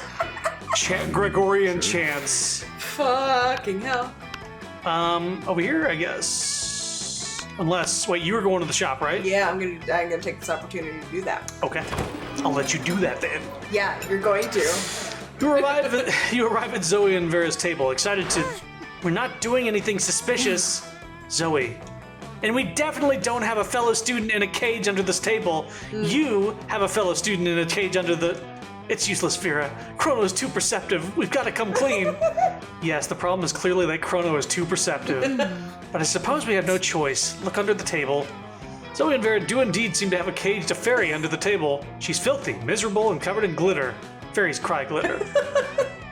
Gregorian chants. Fucking hell. Over here, I guess. Unless, wait, you were going to the shop, right? Yeah, I'm gonna take this opportunity to do that. Okay. I'll let you do that then. Yeah, you're going to. You arrive at Zoe and Vera's table, excited to. We're not doing anything suspicious, Zoe. And we definitely don't have a fellow student in a cage under this table. You have a fellow student in a cage under the. It's useless, Vera. Chrono is too perceptive. We've got to come clean. Yes, the problem is clearly that Chrono is too perceptive. But I suppose we have no choice. Look under the table. Zoe and Vera do indeed seem to have a caged fairy under the table. She's filthy, miserable, and covered in glitter. Fairies cry glitter.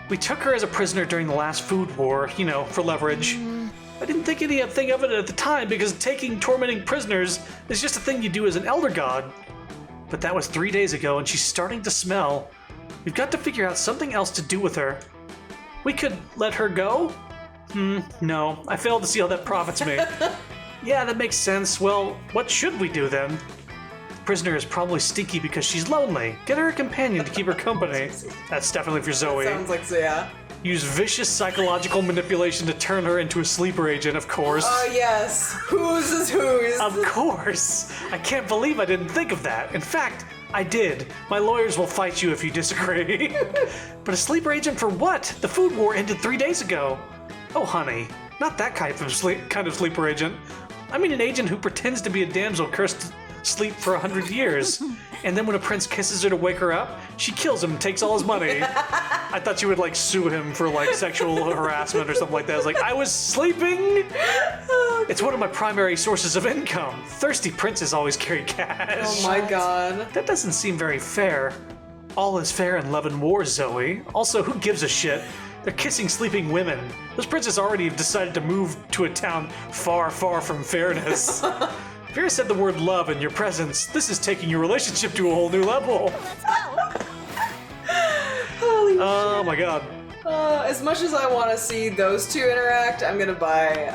We took her as a prisoner during the last food war, you know, for leverage. I didn't think anything of it at the time because tormenting prisoners is just a thing you do as an elder god. But that was 3 days ago and she's starting to smell. We've got to figure out something else to do with her. We could let her go? No. I failed to see how that profits me. Yeah, that makes sense. Well, what should we do then? The prisoner is probably stinky because she's lonely. Get her a companion to keep her company. That's definitely for Zoe. Sounds like yeah. Use vicious psychological manipulation to turn her into a sleeper agent, of course. Oh yes. Whose is whose? Of course! I can't believe I didn't think of that. In fact, I did. My lawyers will fight you if you disagree. But a sleeper agent for what? The food war ended 3 days ago. Oh, honey, not that kind of sleeper agent. I mean an agent who pretends to be a damsel cursed to sleep for 100 years. And then when a prince kisses her to wake her up, she kills him and takes all his money. I thought you would like sue him for like sexual harassment or something like that. I was like, I was sleeping? It's one of my primary sources of income. Thirsty princes always carry cash. Oh my god. That doesn't seem very fair. All is fair in love and war, Zoe. Also, who gives a shit? They're kissing sleeping women. Those princes already have decided to move to a town far, far from fairness. Vera said the word love in your presence. This is taking your relationship to a whole new level. Holy Oh my god. as much as I want to see those two interact, I'm gonna buy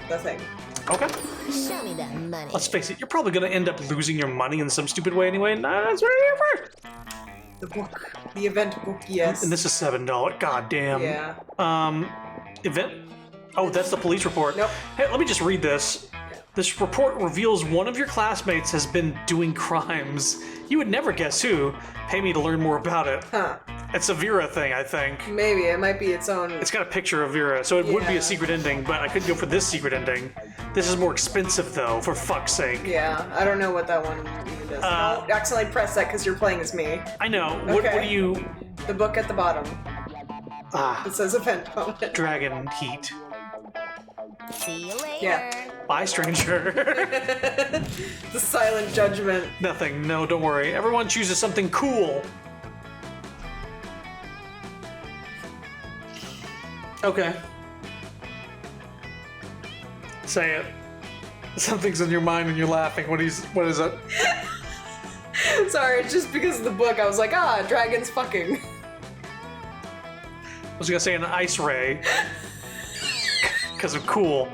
the thing. Okay. Show me that money. Let's face it, you're probably gonna end up losing your money in some stupid way anyway. Nah, that's what I'm here for. The book. The event book, yes. And this is $7. God damn. Yeah. Event? Oh, that's the police report. Nope. Hey, let me just read this. This report reveals one of your classmates has been doing crimes. You would never guess who. Pay me to learn more about it. Huh. It's a Vera thing, I think. Maybe it might be its own. It's got a picture of Vera, so it would be Yeah. a secret ending, but I couldn't go for this secret ending. This is more expensive, though, for fuck's sake. Yeah, I don't know what that one even does. Don't accidentally press that because you're playing as me. I know. What Okay. do you... The book at the bottom. It says event moment. Dragon Heat. See you later. Yeah. Bye, stranger. The silent judgment. Nothing. No, don't worry. Everyone chooses something cool. Okay. Say it. Something's in your mind and you're laughing. What is it? Sorry, just because of the book, I was like, dragons fucking. I was gonna say an ice ray. Because of cool.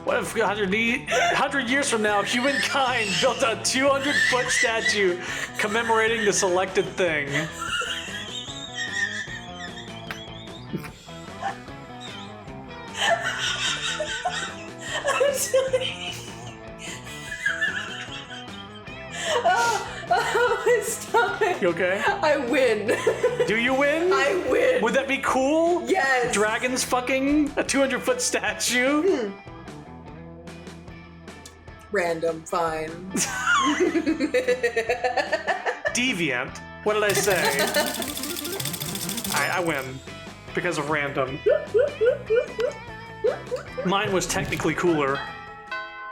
What if 100 years from now, humankind built a 200-foot statue commemorating the selected thing? My stomach. You okay? I win. Do you win? I win. Would that be cool? Yes. Dragons fucking a 200-foot statue? Random, fine. Deviant. What did I say? I win. Because of random. Mine was technically cooler.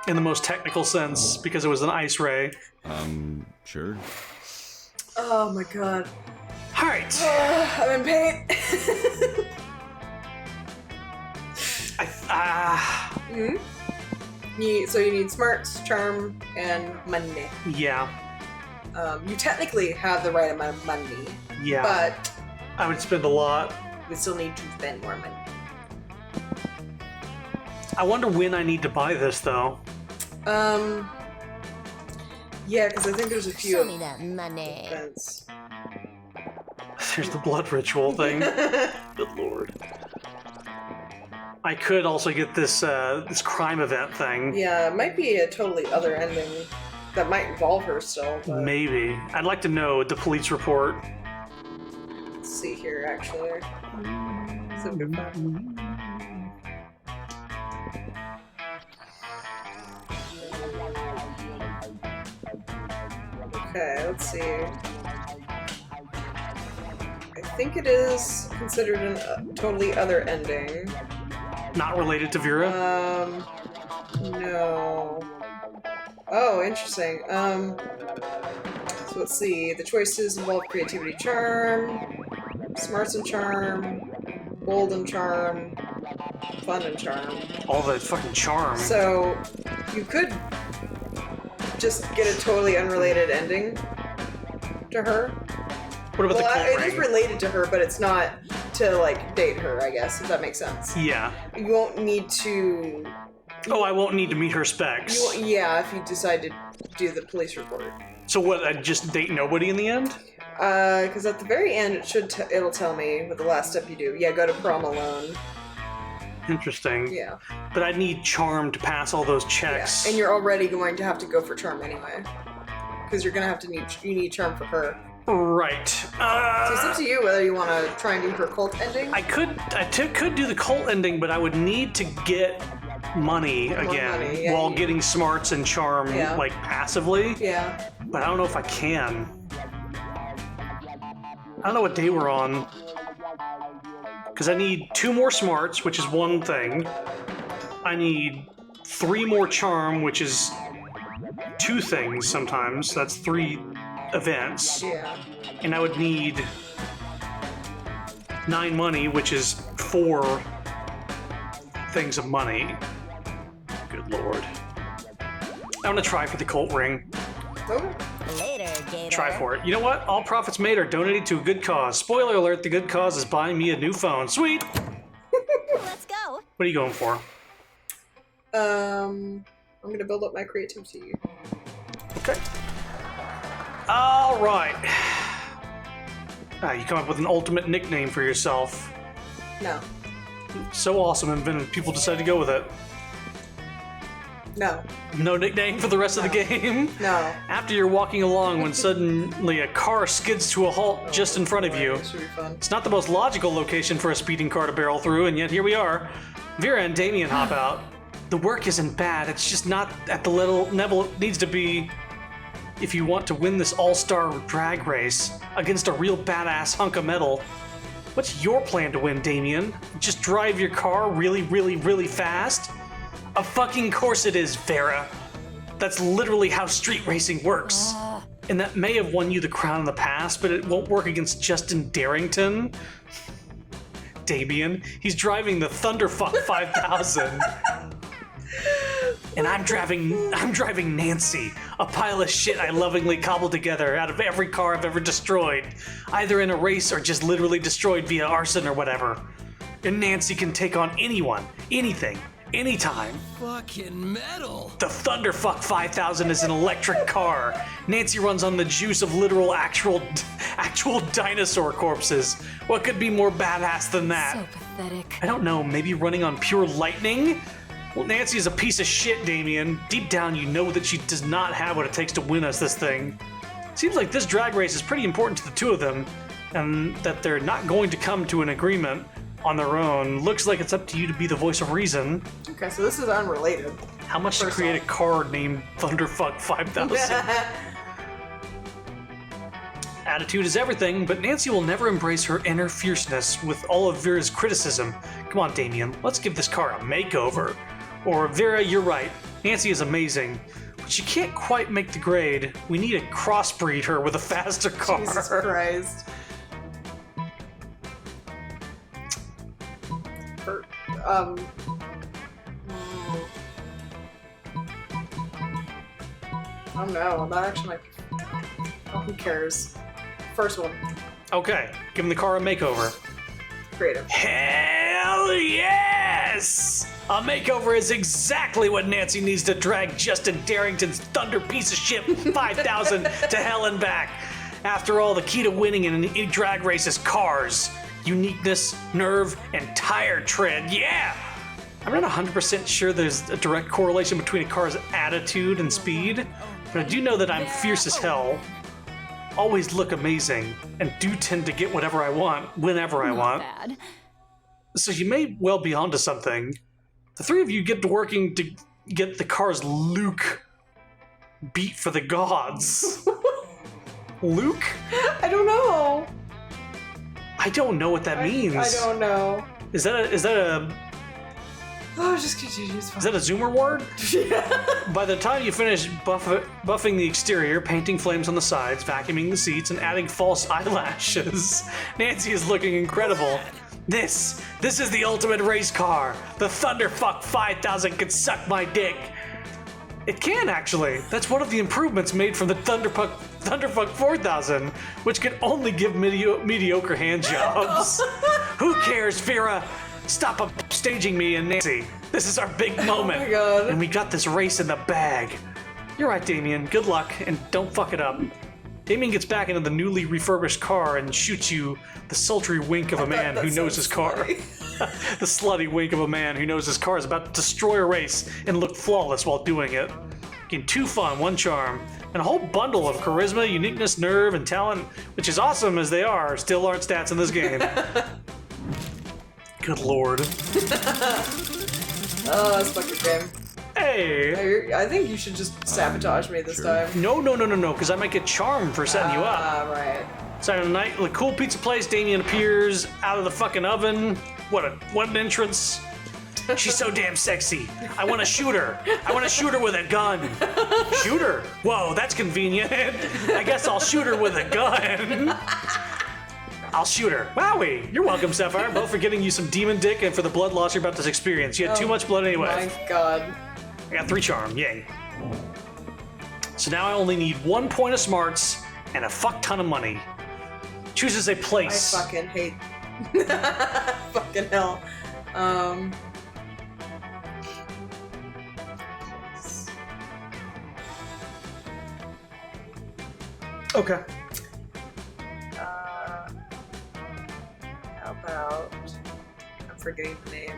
In the most technical sense, because it was an ice ray. Sure. Oh my god. Alright. I'm in pain. So you need smarts, charm, and money. Yeah. You technically have the right amount of money, Yeah. but I would spend a lot. we still need to spend more money. I wonder when I need to buy this, though. Yeah, because I think there's a few Show me that money. events. There's the blood ritual thing. Good lord. I could also get this this crime event thing. Yeah, it might be a totally other ending that might involve her still. But Maybe. I'd like to know the police report. let's see here, actually. Some good fun. Okay, let's see. I think it is considered a totally other ending. Not related to Vera? No. Oh, interesting. So let's see. The choices involve creativity, charm, smarts and charm, bold and charm, fun and charm. All the fucking charm. So you could just get a totally unrelated ending to her. What about the Well, cult it ring? is related to her, but it's not to like date her, I guess, if that makes sense. Yeah. You won't need to. Oh, I won't need to meet her specs. Yeah, if you decide to do the police report. So what, I just date nobody in the end? Because at the very end, it'll tell me what the last step you do. Yeah, go to prom alone. Interesting. Yeah. But I need charm to pass all those Yeah. checks. And you're already going to have to go for charm anyway. Because you're gonna have to you need charm for her. Right. So it's up to you whether you want to try and do her cult ending. I could do the cult ending, but I would need to get money More again money, yeah, while you- getting smarts and charm Yeah. like passively. Yeah. But I don't know if I can. I don't know what day we're on. Because I need 2 more smarts, which is one thing. I need 3 more charm, which is 2 things sometimes. That's 3 events. Yeah. And I would need 9 money, which is 4 things of money. Good lord. I'm gonna try for the cult ring. Okay. Later, Gator. Try for it. You know what? All profits made are donated to a good cause. Spoiler alert, the good cause is buying me a new phone. Sweet! Let's go. What are you going for? I'm gonna build up my creativity. Okay. Alright. You come up with an ultimate nickname for yourself. No. So awesome, and then people decide to go with it. No. No nickname for the rest of the game? No. After you're walking along when suddenly a car skids to a halt just in front of you. This should be fun. It's not the most logical location for a speeding car to barrel through, and yet here we are. Vera and Damien hop out. The work isn't bad, it's just not at the level it needs to be if you want to win this all-star drag race against a real badass hunk of metal. What's your plan to win, Damien? Just drive your car really, really, really fast? Of fucking course it is, Vera. That's literally how street racing works. And that may have won you the crown in the past, but it won't work against Justin Darrington. Damien, he's driving the Thunderfuck 5000. And I'm driving Nancy, a pile of shit I lovingly cobbled together out of every car I've ever destroyed, either in a race or just literally destroyed via arson or whatever. And Nancy can take on anyone, anything, anytime. Fucking metal. The Thunderfuck 5000 is an electric car. Nancy runs on the juice of literal actual dinosaur corpses. What could be more badass than that? So pathetic. I don't know, maybe running on pure lightning? Well, Nancy is a piece of shit, Damien. Deep down, you know that she does not have what it takes to win us this thing. Seems like this drag race is pretty important to the two of them, and that they're not going to come to an agreement on their own. Looks like it's up to you to be the voice of reason. Okay, so this is unrelated. How much to First create off. a car named Thunderfuck 5000? Attitude is everything, but Nancy will never embrace her inner fierceness with all of Vera's criticism. Come on, Damien, let's give this car a makeover. Or, Vera, you're right. Nancy is amazing, but she can't quite make the grade. We need to crossbreed her with a faster car. Jesus Christ. I don't know. That actually might be. Oh, who cares? First one. Okay, giving the car a makeover. Creative. Hell yes! A makeover is exactly what Nancy needs to drag Justin Darrington's thunder piece of shit 5,000 to hell and back. After all, the key to winning in a drag race is cars. Uniqueness, nerve, and tire tread. Yeah! I'm not 100% sure there's a direct correlation between a car's attitude and speed, but I do know that I'm fierce as hell, always look amazing, and do tend to get whatever I want, whenever I want. Bad. So you may well be onto something. The three of you get to working to get the car's Luke beat for the gods. Luke? I don't know. I don't know what that means. I don't know. Is that a Oh, just continue. It's is that a Zoomer word? fine. By the time you finish buffing the exterior, painting flames on the sides, vacuuming the seats, and adding false eyelashes, Nancy is looking incredible. This is the ultimate race car. The Thunderfuck 5000 can suck my dick. It can actually. That's one of the improvements made from the Thunderfuck 4000, which can only give mediocre hand jobs. Who cares, Vera? Stop upstaging me and Nancy. This is our big moment. Oh my God. And we got this race in the bag. You're right, Damien. Good luck, and don't fuck it up. Damien gets back into the newly refurbished car and shoots you the sultry wink of a man who knows his car. The slutty wink of a man who knows his car is about to destroy a race and look flawless while doing it. Getting 2 fun, 1 charm, and a whole bundle of charisma, uniqueness, nerve, and talent, which is awesome as they are, still aren't stats in this game. Good lord. Oh, that's fucking game. Hey! I think you should just sabotage me this time. No, because I might get charmed for setting you up. Ah, right. Saturday night, the cool pizza place, Damien appears out of the fucking oven. What an entrance. She's so damn sexy. I want to shoot her. I want to shoot her with a gun. Shoot her? Whoa, that's convenient. I guess I'll shoot her with a gun. I'll shoot her. Wowie! You're welcome, Sapphire, both for getting you some demon dick and for the blood loss you're about to experience. You had too much blood anyway. My God. I got 3 charm, yay. So now I only need 1 point of smarts and a fuck ton of money. Chooses a I place. fucking hate. Fucking hell. Okay. How about? I'm forgetting the name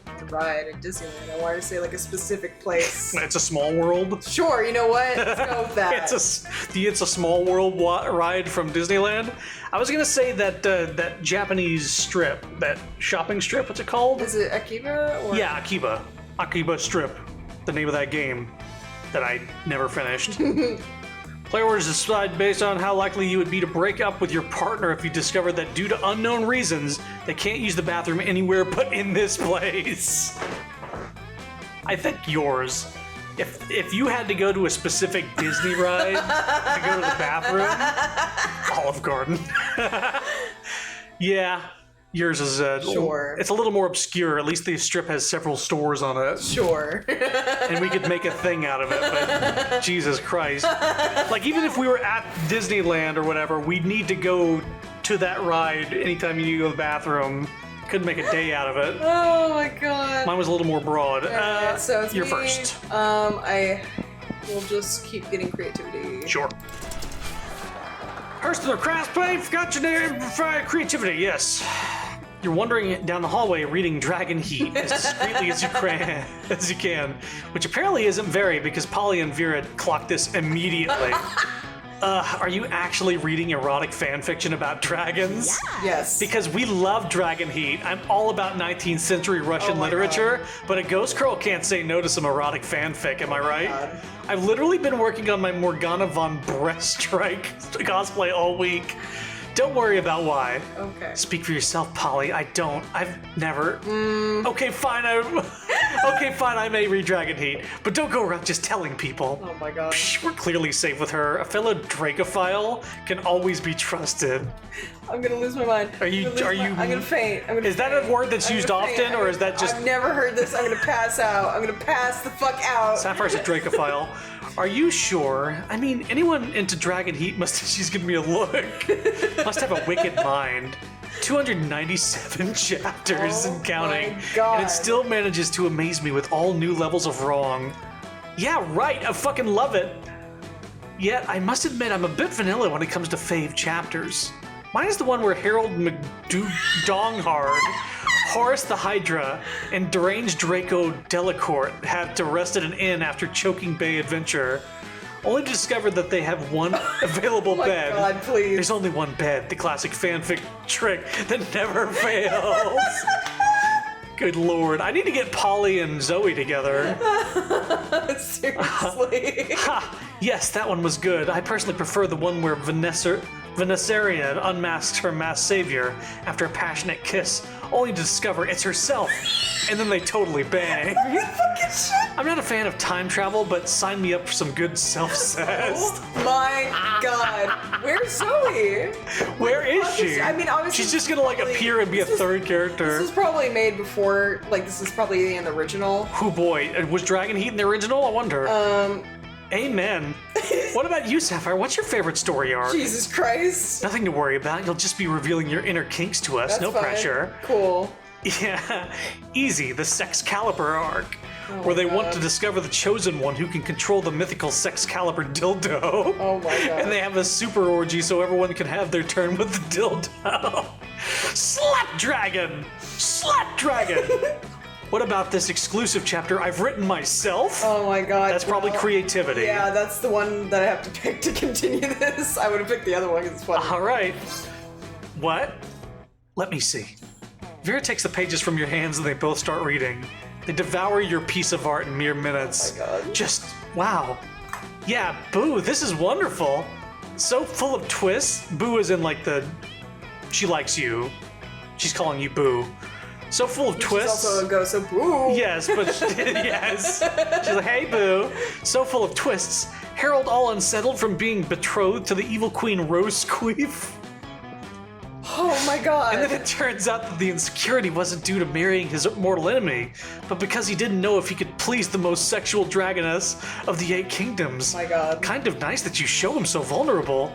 of the ride in Disneyland. I wanted to say like a specific place. It's a small world. Sure, you know what? Let's go with that. It's a small world ride from Disneyland. I was gonna say that that Japanese strip, that shopping strip. What's it called? Is it Akiba? Or? Yeah, Akiba Strip. The name of that game that I never finished. Player orders decide based on how likely you would be to break up with your partner if you discovered that due to unknown reasons, they can't use the bathroom anywhere but in this place. I think yours. If you had to go to a specific Disney ride to go to the bathroom, Olive Garden. Yeah, yours is Sure. It's a little more obscure. At least the strip has several stores on it. Sure. And we could make a thing out of it, but Jesus Christ. Like, even if we were at Disneyland or whatever, we'd need to go to that ride anytime you need to go to the bathroom. Couldn't make a day out of it. Oh my God. Mine was a little more broad. Alright, so it's you're me. first. I will just keep getting creativity. Sure. First of the craft play, forgot your name, creativity, yes. You're wandering down the hallway reading Dragon Heat as discreetly as you can, which apparently isn't very because Polly and Vera clocked this immediately. Are you actually reading erotic fan fiction about dragons? Yes. Because we love Dragon Heat. I'm all about 19th century Russian Oh my literature, but a ghost girl can't say no to some erotic fanfic, am I right? God. I've literally been working on my Morgana von Breaststrike cosplay all week. Don't worry about why. Okay. Speak for yourself, Polly. I don't. I've never. Okay, fine. Okay, fine. I may read Dragon Heat, but don't go around just telling people. Oh my God. Psh, we're clearly safe with her. A fellow Dracophile can always be trusted. I'm gonna lose my mind. Are you- I'm gonna faint. Is that a word that's used often, or is that just? I've never heard this. I'm gonna pass out. I'm gonna pass the fuck out. Sapphire's a Dracophile. Are you sure? I mean, anyone into Dragon Heat she's giving me a look. Must have a wicked mind. 297 chapters and counting. my God. And it still manages to amaze me with all new levels of wrong. Yeah, right, I fucking love it. Yet, I must admit I'm a bit vanilla when it comes to fave chapters. Mine is the one where Harold McDonghard, Horace the Hydra, and deranged Draco Delacourt have to rest at an inn after Choking Bay adventure, only to discover that they have one available bed. Oh my God, please. There's only one bed, the classic fanfic trick that never fails. Good lord, I need to get Polly and Zoe together. Seriously. Ha! Yes, that one was good. I personally prefer the one where Vanessaria unmasks her masked savior after a passionate kiss, only to discover it's herself. And then they totally bang. Fucking shit. I'm not a fan of time travel, but sign me up for some good self-cessed. Oh my God. Where's Zoe? Where is she? I mean, obviously, she's just gonna like appear and be a third character. This was probably made before, like, this is probably in the original. Oh boy, was Dragon Heat in the original? I wonder. Amen. What about you, Sapphire? What's your favorite story arc? Jesus Christ. Nothing to worry about. You'll just be revealing your inner kinks to us. That's No fine. pressure. Cool. Yeah, easy. The Sexcalibur arc, where they want to discover the chosen one who can control the mythical Sexcalibur dildo. Oh my God. And they have a super orgy so everyone can have their turn with the dildo. Slut Dragon! Slut Dragon! What about this exclusive chapter I've written myself? Oh my God. That's probably well, creativity. Yeah, that's the one that I have to pick to continue this. I would have picked the other one because it's funny. All right. What? Let me see. Vera takes the pages from your hands and they both start reading. They devour your piece of art in mere minutes. Oh my God. Just, wow. Yeah, Boo, this is wonderful. So full of twists. Boo is in like she likes you. She's calling you Boo. So full of twists. She's also a ghost, so boo. Yes, but yes. She's like, hey, Boo. So full of twists. Harold all unsettled from being betrothed to the evil queen Rose Queef. Oh my God. And then it turns out that the insecurity wasn't due to marrying his mortal enemy, but because he didn't know if he could please the most sexual dragoness of the 8 kingdoms. Oh my God. Kind of nice that you show him so vulnerable.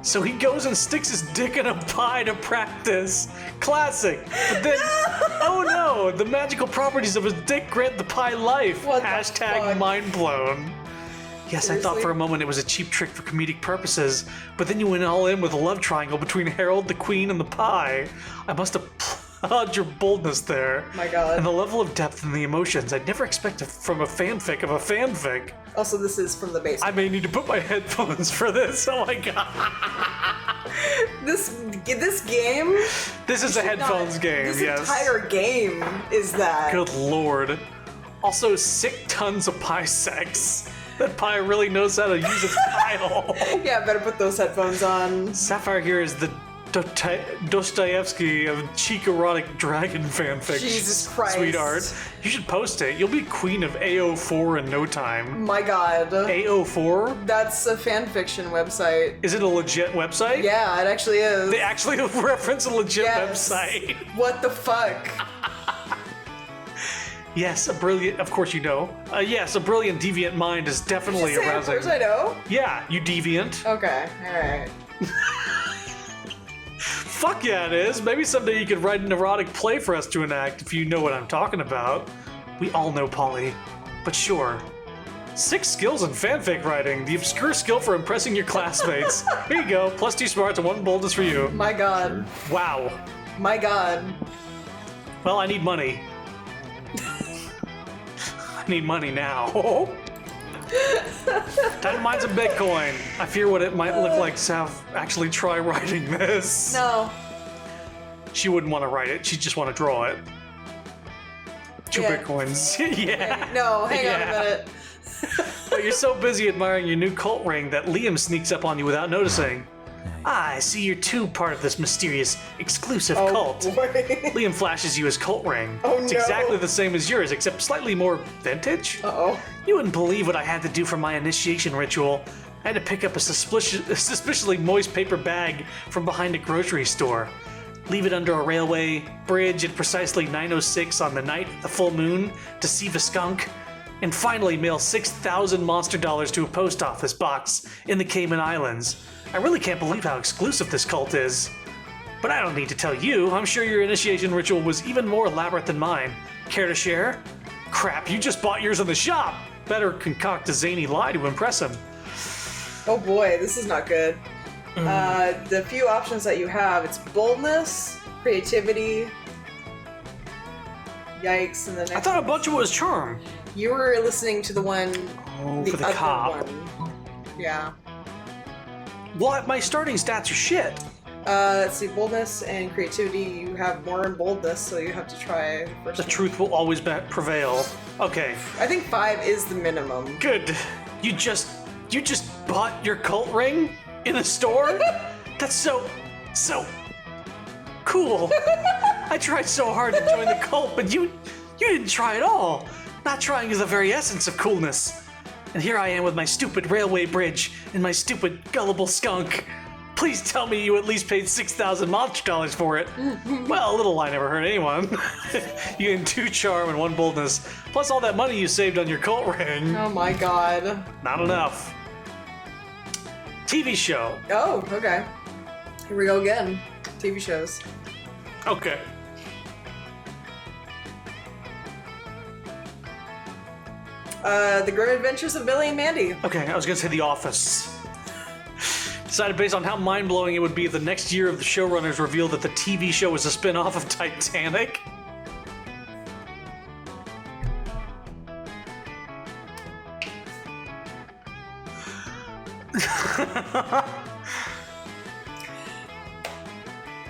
So he goes and sticks his dick in a pie to practice. Classic. But then, oh no, the magical properties of his dick grant the pie life. What the Hashtag fuck? mind blown. Yes, I thought Seriously? for a moment it was a cheap trick for comedic purposes, but then you went all in with a love triangle between Harold, the Queen, and the pie. I must applaud your boldness there. My God. And the level of depth and the emotions I'd never expect from a fanfic of a fanfic. Also, this is from the base. I may need to put my headphones for this. Oh my god. This game. This is a headphones game, This yes. entire game is that. Good lord. Also, sick tons of pie sex. That pie really knows how to use its pile. Yeah, better put those headphones on. Sapphire here is the Dostoevsky of cheek erotic dragon fanfic. Jesus Christ. Sweetheart. You should post it. You'll be queen of AO4 in no time. My God. AO4? That's a fanfiction website. Is it a legit website? Yeah, it actually is. They actually reference a legit Yes. website. What the fuck? Yes, a brilliant, of course you know. Yes, a brilliant deviant mind is definitely Say it arousing. first, I know. Yeah, you deviant. Okay, alright. Fuck yeah, it is. Maybe someday you could write an erotic play for us to enact if you know what I'm talking about. We all know Polly, but sure. 6 skills in fanfic writing, the obscure skill for impressing your classmates. Here you go, +2 smarts and 1 boldness for you. My God. Wow. My God. Well, I need money. I need money now. Time to mine some Bitcoin. I fear what it might look like to have actually try writing this. No. She wouldn't want to write it. She'd just want to draw it. 2 Yeah. Bitcoins. Yeah. No, hang on a Yeah. minute. But you're so busy admiring your new cult ring that Liam sneaks up on you without noticing. Ah, I see you're too part of this mysterious, exclusive cult. Boy. Liam flashes you his cult ring. Oh, It's no. exactly the same as yours, except slightly more vintage. Uh-oh. You wouldn't believe what I had to do for my initiation ritual. I had to pick up a suspiciously moist paper bag from behind a grocery store. Leave it under a railway bridge at precisely 9:06 on the night of the full moon, deceive a skunk, And finally mail 6,000 monster dollars to a post office box in the Cayman Islands. I really can't believe how exclusive this cult is. But I don't need to tell you, I'm sure your initiation ritual was even more elaborate than mine. Care to share? Crap, you just bought yours in the shop! Better concoct a zany lie to impress him. Oh boy, this is not good. The few options that you have, it's boldness, creativity. Yikes, and the next I thought a bunch of it was charm. you were listening to the one, for the other cop. one. Yeah. Well, my starting stats are shit. Let's see, boldness and creativity. You have more in boldness, so you have to try the first The one. truth will always prevail. Okay, I think 5 is the minimum. good. You just bought your cult ring in a store? That's so cool. I tried so hard to join the cult, but you didn't try at all. Not trying is the very essence of coolness. And here I am with my stupid railway bridge and my stupid gullible skunk. Please tell me you at least paid 6,000 monster dollars for it. Well, a little lie never hurt anyone. You gained 2 charm and 1 boldness, plus all that money you saved on your cult ring. Oh my god. Not enough. TV show. Oh, okay. Here we go again. TV shows. Okay. The Grim Adventures of Billy and Mandy. Okay, I was gonna say The Office. Decided based on how mind-blowing it would be if the next year of the showrunners revealed that the TV show was a spin-off of Titanic.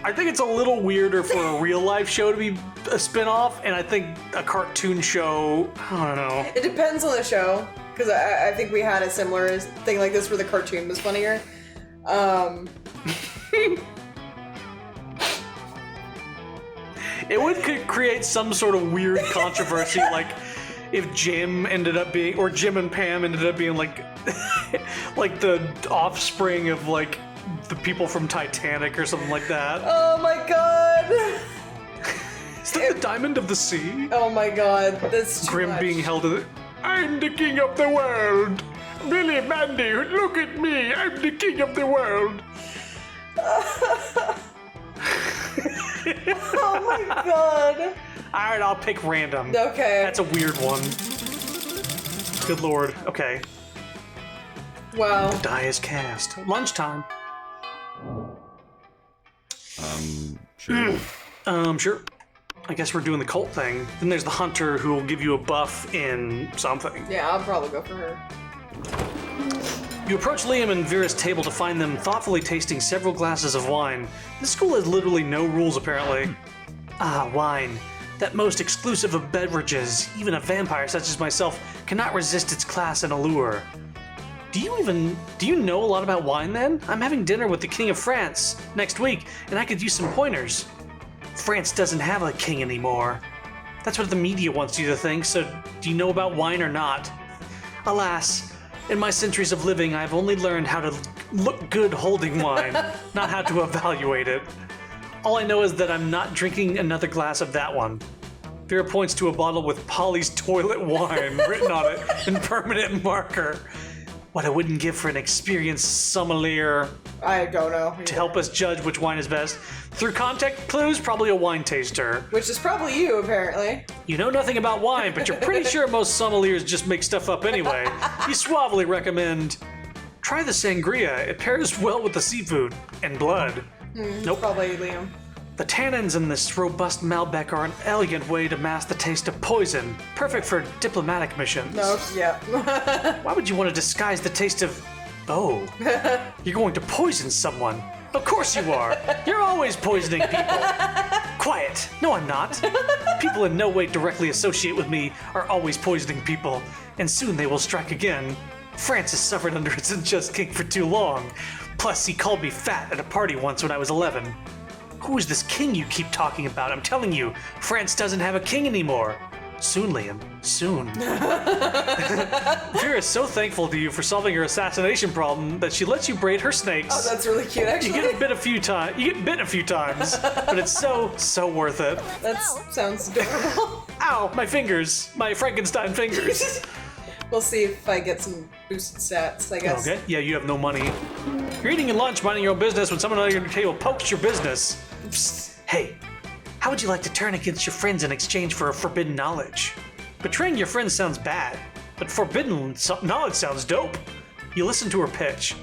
I think it's a little weirder for a real-life show to be a spin-off, and I think a cartoon show, I don't know. It depends on the show, because I think we had a similar thing like this where the cartoon was funnier. It would create some sort of weird controversy, like if Jim ended up being, or Jim and Pam ended up being like, like the offspring of like the people from Titanic or something like that. Oh my god! Is that the Diamond of the Sea? Oh my god, that's too Grim much. being held to the, I'm the king of the world. Billy, Mandy, look at me. I'm the king of the world. Oh my god. All right, I'll pick random. Okay. That's a weird one. Good lord. Okay. Wow. Die is cast. Lunchtime. Sure. Sure. I guess we're doing the cult thing. Then there's the hunter who will give you a buff in something. Yeah, I'll probably go for her. You approach Liam and Vera's table to find them thoughtfully tasting several glasses of wine. This school has literally no rules, apparently. Ah, wine. That most exclusive of beverages. Even a vampire such as myself cannot resist its class and allure. Do you know a lot about wine then? I'm having dinner with the King of France next week, and I could use some pointers. France doesn't have a king anymore. That's what the media wants you to think, so do you know about wine or not? Alas, in my centuries of living, I've only learned how to look good holding wine, not how to evaluate it. All I know is that I'm not drinking another glass of that one. Vera points to a bottle with Polly's toilet wine written on it in permanent marker. What I wouldn't give for an experienced sommelier I don't know. to help us judge which wine is best. Through context clues, probably a wine taster. Which is probably you, apparently. You know nothing about wine, but you're pretty sure most sommeliers just make stuff up anyway. You suavely recommend, try the sangria. It pairs well with the seafood and blood. Nope. Probably Liam. The tannins in this robust Malbec are an elegant way to mask the taste of poison, perfect for diplomatic missions. No, yeah. Why would you want to disguise the taste of... Oh, you're going to poison someone. Of course you are. You're always poisoning people. Quiet. No, I'm not. People in no way directly associate with me are always poisoning people, and soon they will strike again. France has suffered under its unjust king for too long. Plus, he called me fat at a party once when I was 11. Who is this king you keep talking about? I'm telling you, France doesn't have a king anymore. Soon, Liam. Soon. Vera is so thankful to you for solving her assassination problem that she lets you braid her snakes. Oh, that's really cute, actually. You get bit a few times, but it's so worth it. That sounds adorable. Ow! My fingers. My Frankenstein fingers. We'll see if I get some boosted stats, I guess. Okay. Yeah, you have no money. You're eating your lunch, minding your own business, when someone on your table pokes your business. Psst. Hey, how would you like to turn against your friends in exchange for a forbidden knowledge? Betraying your friends sounds bad, but forbidden knowledge sounds dope. You listen to her pitch.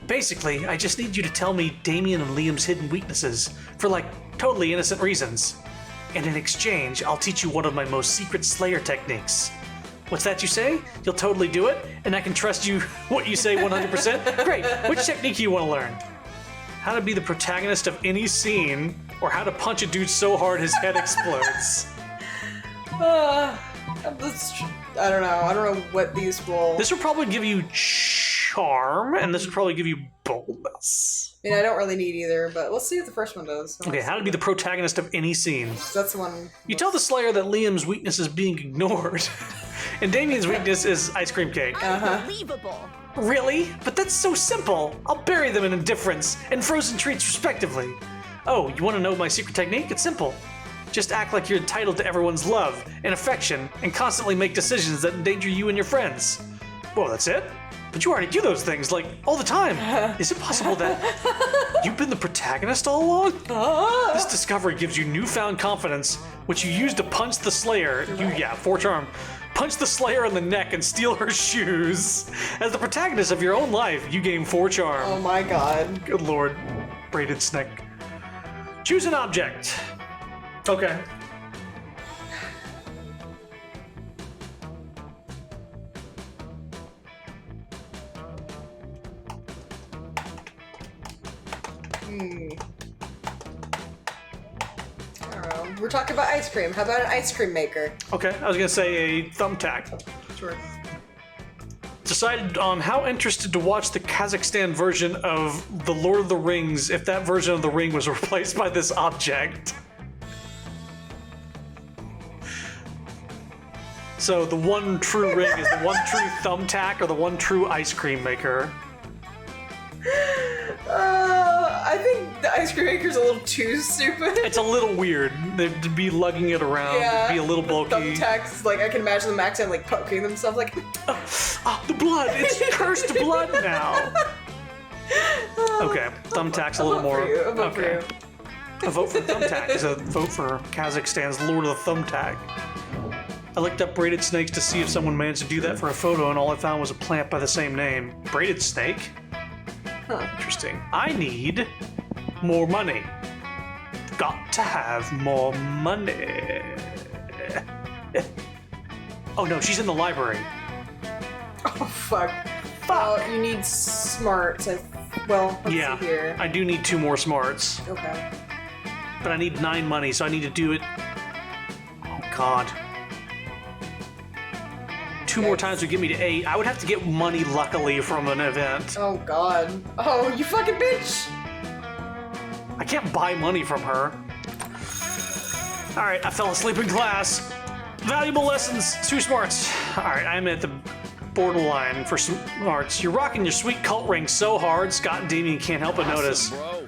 Basically, I just need you to tell me Damien and Liam's hidden weaknesses for, like, totally innocent reasons. And in exchange, I'll teach you one of my most secret Slayer techniques. What's that you say? You'll totally do it? And I can trust you what you say 100%? Great. Which technique do you want to learn? How to be the protagonist of any scene, or how to punch a dude so hard his head explodes. I don't know. I don't know what these will... This will probably give you charm, and this will probably give you boldness. I mean, I don't really need either, but let's see what the first one does. Okay, how to be the protagonist of any scene. That's the one... You tell the Slayer that Liam's weakness is being ignored, and Damien's weakness is ice cream cake. Unbelievable. Really? But that's so simple. I'll bury them in indifference and frozen treats respectively. Oh, you want to know my secret technique? It's simple. Just act like you're entitled to everyone's love and affection and constantly make decisions that endanger you and your friends. Whoa, that's it? But you already do those things, like, all the time. Is it possible that you've been the protagonist all along? This discovery gives you newfound confidence, which you use to punch the Slayer. Yeah, 4 charm. Punch the Slayer in the neck and steal her shoes. As the protagonist of your own life, you gain 4 charm. Oh my god. Good lord. Braided snake. Choose an object. Okay. I don't know. We're talking about ice cream. How about an ice cream maker? Okay, I was gonna say a thumbtack. Sure. Decided on how interested to watch the Kazakhstan version of The Lord of the Rings if that version of the ring was replaced by this object. So the one true ring is the one true thumbtack or the one true ice cream maker? I think the ice cream maker's a little too stupid. It's a little weird. They'd be lugging it around, it'd be a little bulky. Thumbtacks, like, I can imagine them accidentally, like, poking themselves, like... The blood! It's cursed blood now! Okay, thumbtack's a little more... A vote for you. A vote for thumbtack is a vote for Kazakhstan's Lord of the Thumbtack. I looked up braided snakes to see if someone managed to do that for a photo, and all I found was a plant by the same name. Braided snake? Huh. Interesting. I need more money. Got to have more money. Oh no, she's in the library. Oh, fuck. Well, you need smarts. Well, let's see here. I do need 2 more smarts. Okay. But I need 9 money, so I need to do it. Oh god. 2 more times would get me to 8. I would have to get money, luckily, from an event. Oh god. Oh, you fucking bitch! I can't buy money from her. Alright, I fell asleep in class. Valuable lessons, 2 smarts. Alright, I'm at the borderline for smarts. You're rocking your sweet cult ring so hard, Scott and Damien can't help but notice. Bro.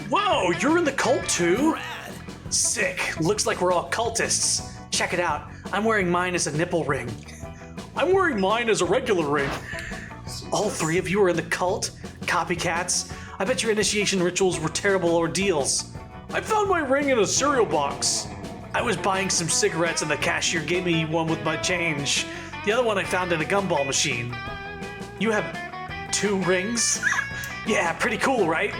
Whoa, you're in the cult too? Sick. Looks like we're all cultists. Check it out. I'm wearing mine as a nipple ring. I'm wearing mine as a regular ring. All 3 of you are in the cult? Copycats? I bet your initiation rituals were terrible ordeals. I found my ring in a cereal box. I was buying some cigarettes and the cashier gave me one with my change. The other one I found in a gumball machine. You have 2 rings? Yeah, pretty cool, right?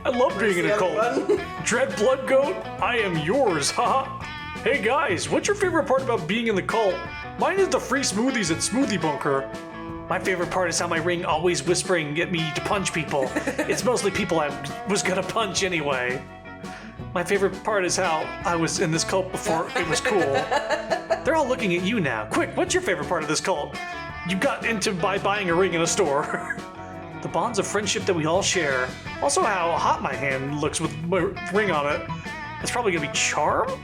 I love being in a cult. Dread Blood Goat, I am yours, haha. Hey guys, what's your favorite part about being in the cult? Mine is the free smoothies at Smoothie Bunker. My favorite part is how my ring always whispering at me to punch people. It's mostly people I was gonna punch anyway. My favorite part is how I was in this cult before it was cool. They're all looking at you now. Quick, what's your favorite part of this cult? You got into by buying a ring in a store. The bonds of friendship that we all share. Also how hot my hand looks with my ring on it. It's probably gonna be charm?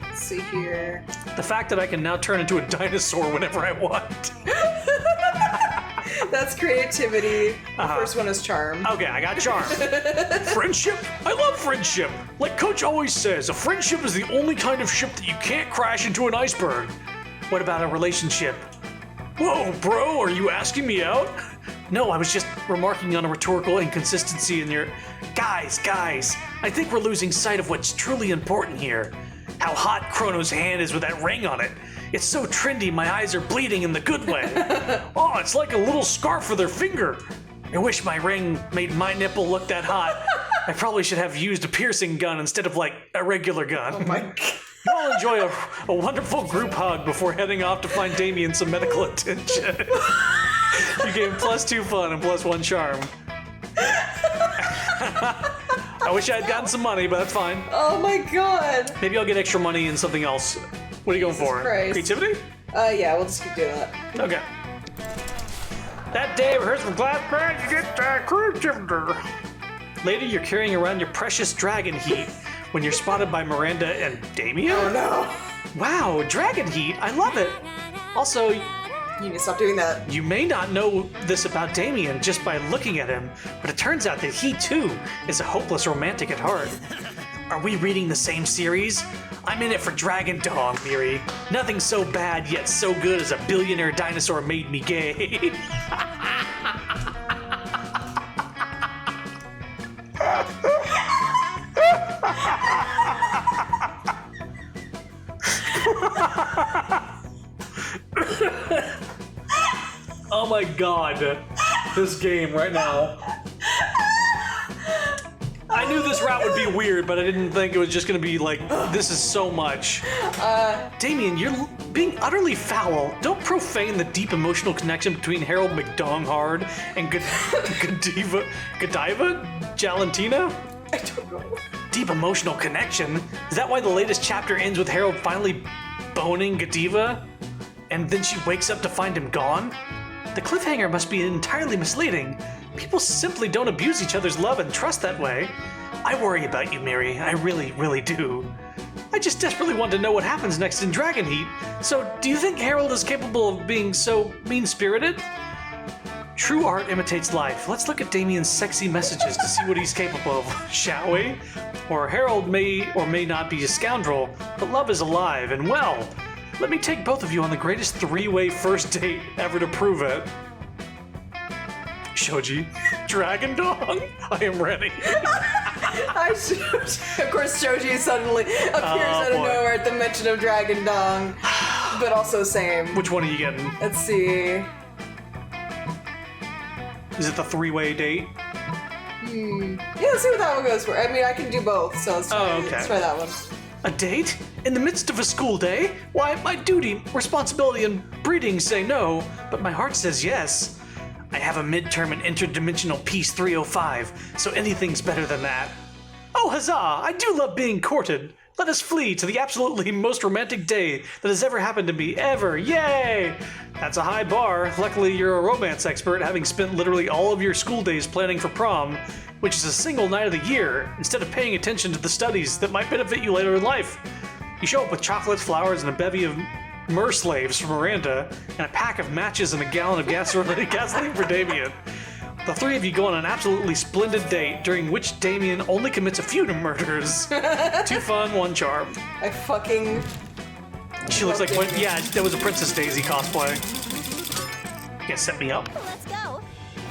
Let's see here. The fact that I can now turn into a dinosaur whenever I want. That's creativity. The first one is charm. Okay, I got charm. Friendship? I love friendship. Like Coach always says, a friendship is the only kind of ship that you can't crash into an iceberg. What about a relationship? Whoa, bro, are you asking me out? No, I was just remarking on a rhetorical inconsistency in your... Guys, I think we're losing sight of what's truly important here. How hot Chrono's hand is with that ring on it. It's so trendy, my eyes are bleeding in the good way. Oh, it's like a little scarf for their finger. I wish my ring made my nipple look that hot. I probably should have used a piercing gun instead of like a regular gun. Oh my god. You all enjoy a wonderful group hug before heading off to find Damien some medical attention. You gave him +2 fun and +1 charm. I wish I had gotten some money, but that's fine. Oh my god. Maybe I'll get extra money in something else. What are you going for? Christ. Creativity? Yeah, we'll just keep doing that. Okay. That day, rehearse for glass bag, you get creativity. Later, you're carrying around your precious dragon heat when you're spotted by Miranda and Damien? Oh no. Wow, dragon heat, I love it. Also, You need to stop doing that. you may not know this about Damien just by looking at him, but it turns out that he too is a hopeless romantic at heart. Are we reading the same series? I'm in it for Dragon Dog, Miri. Nothing so bad yet so good as a billionaire dinosaur made me gay. Oh my god, this game right now. I knew this route would be weird, but I didn't think it was just gonna be like, this is so much. Damien, you're being utterly foul. Don't profane the deep emotional connection between Harold McDonghard and Godiva Jalentina? I don't know. Deep emotional connection? Is that why the latest chapter ends with Harold finally boning Godiva? And then she wakes up to find him gone? The cliffhanger must be entirely misleading. People simply don't abuse each other's love and trust that way. I worry about you, Miri. I really, really do. I just desperately want to know what happens next in Dragon Heat. So, do you think Harold is capable of being so mean-spirited? True art imitates life. Let's look at Damien's sexy messages to see what he's capable of, shall we? Or Harold may or may not be a scoundrel, but love is alive and well. Let me take both of you on the greatest three-way first date ever to prove it. Shoji, Dragon Dog, I am ready. Of course, Shoji suddenly appears out of boy. nowhere at the mention of Dragon Dong, but also same. Which one are you getting? Let's see. Is it the three-way date? Yeah, let's see what that one goes for. I mean, I can do both, so let's try, Oh, okay. let's try that one. A date? In the midst of a school day? Why, my duty, responsibility, and breeding say no, but my heart says yes. I have a midterm in interdimensional Peace 305, so anything's better than that. Oh, huzzah! I do love being courted. Let us flee to the absolutely most romantic day that has ever happened to me, ever. Yay! That's a high bar. Luckily, you're a romance expert, having spent literally all of your school days planning for prom, which is a single night of the year, instead of paying attention to the studies that might benefit you later in life. You show up with chocolates, flowers, and a bevy of slaves for Miranda, and a pack of matches and a gallon of gasoline for Damien. The three of you go on an absolutely splendid date, during which Damien only commits a few murders. 2 fun, 1 charm. I fucking... She looks like love one. Damien. Yeah, that was a Princess Daisy cosplay. You gonna set me up? Let's go.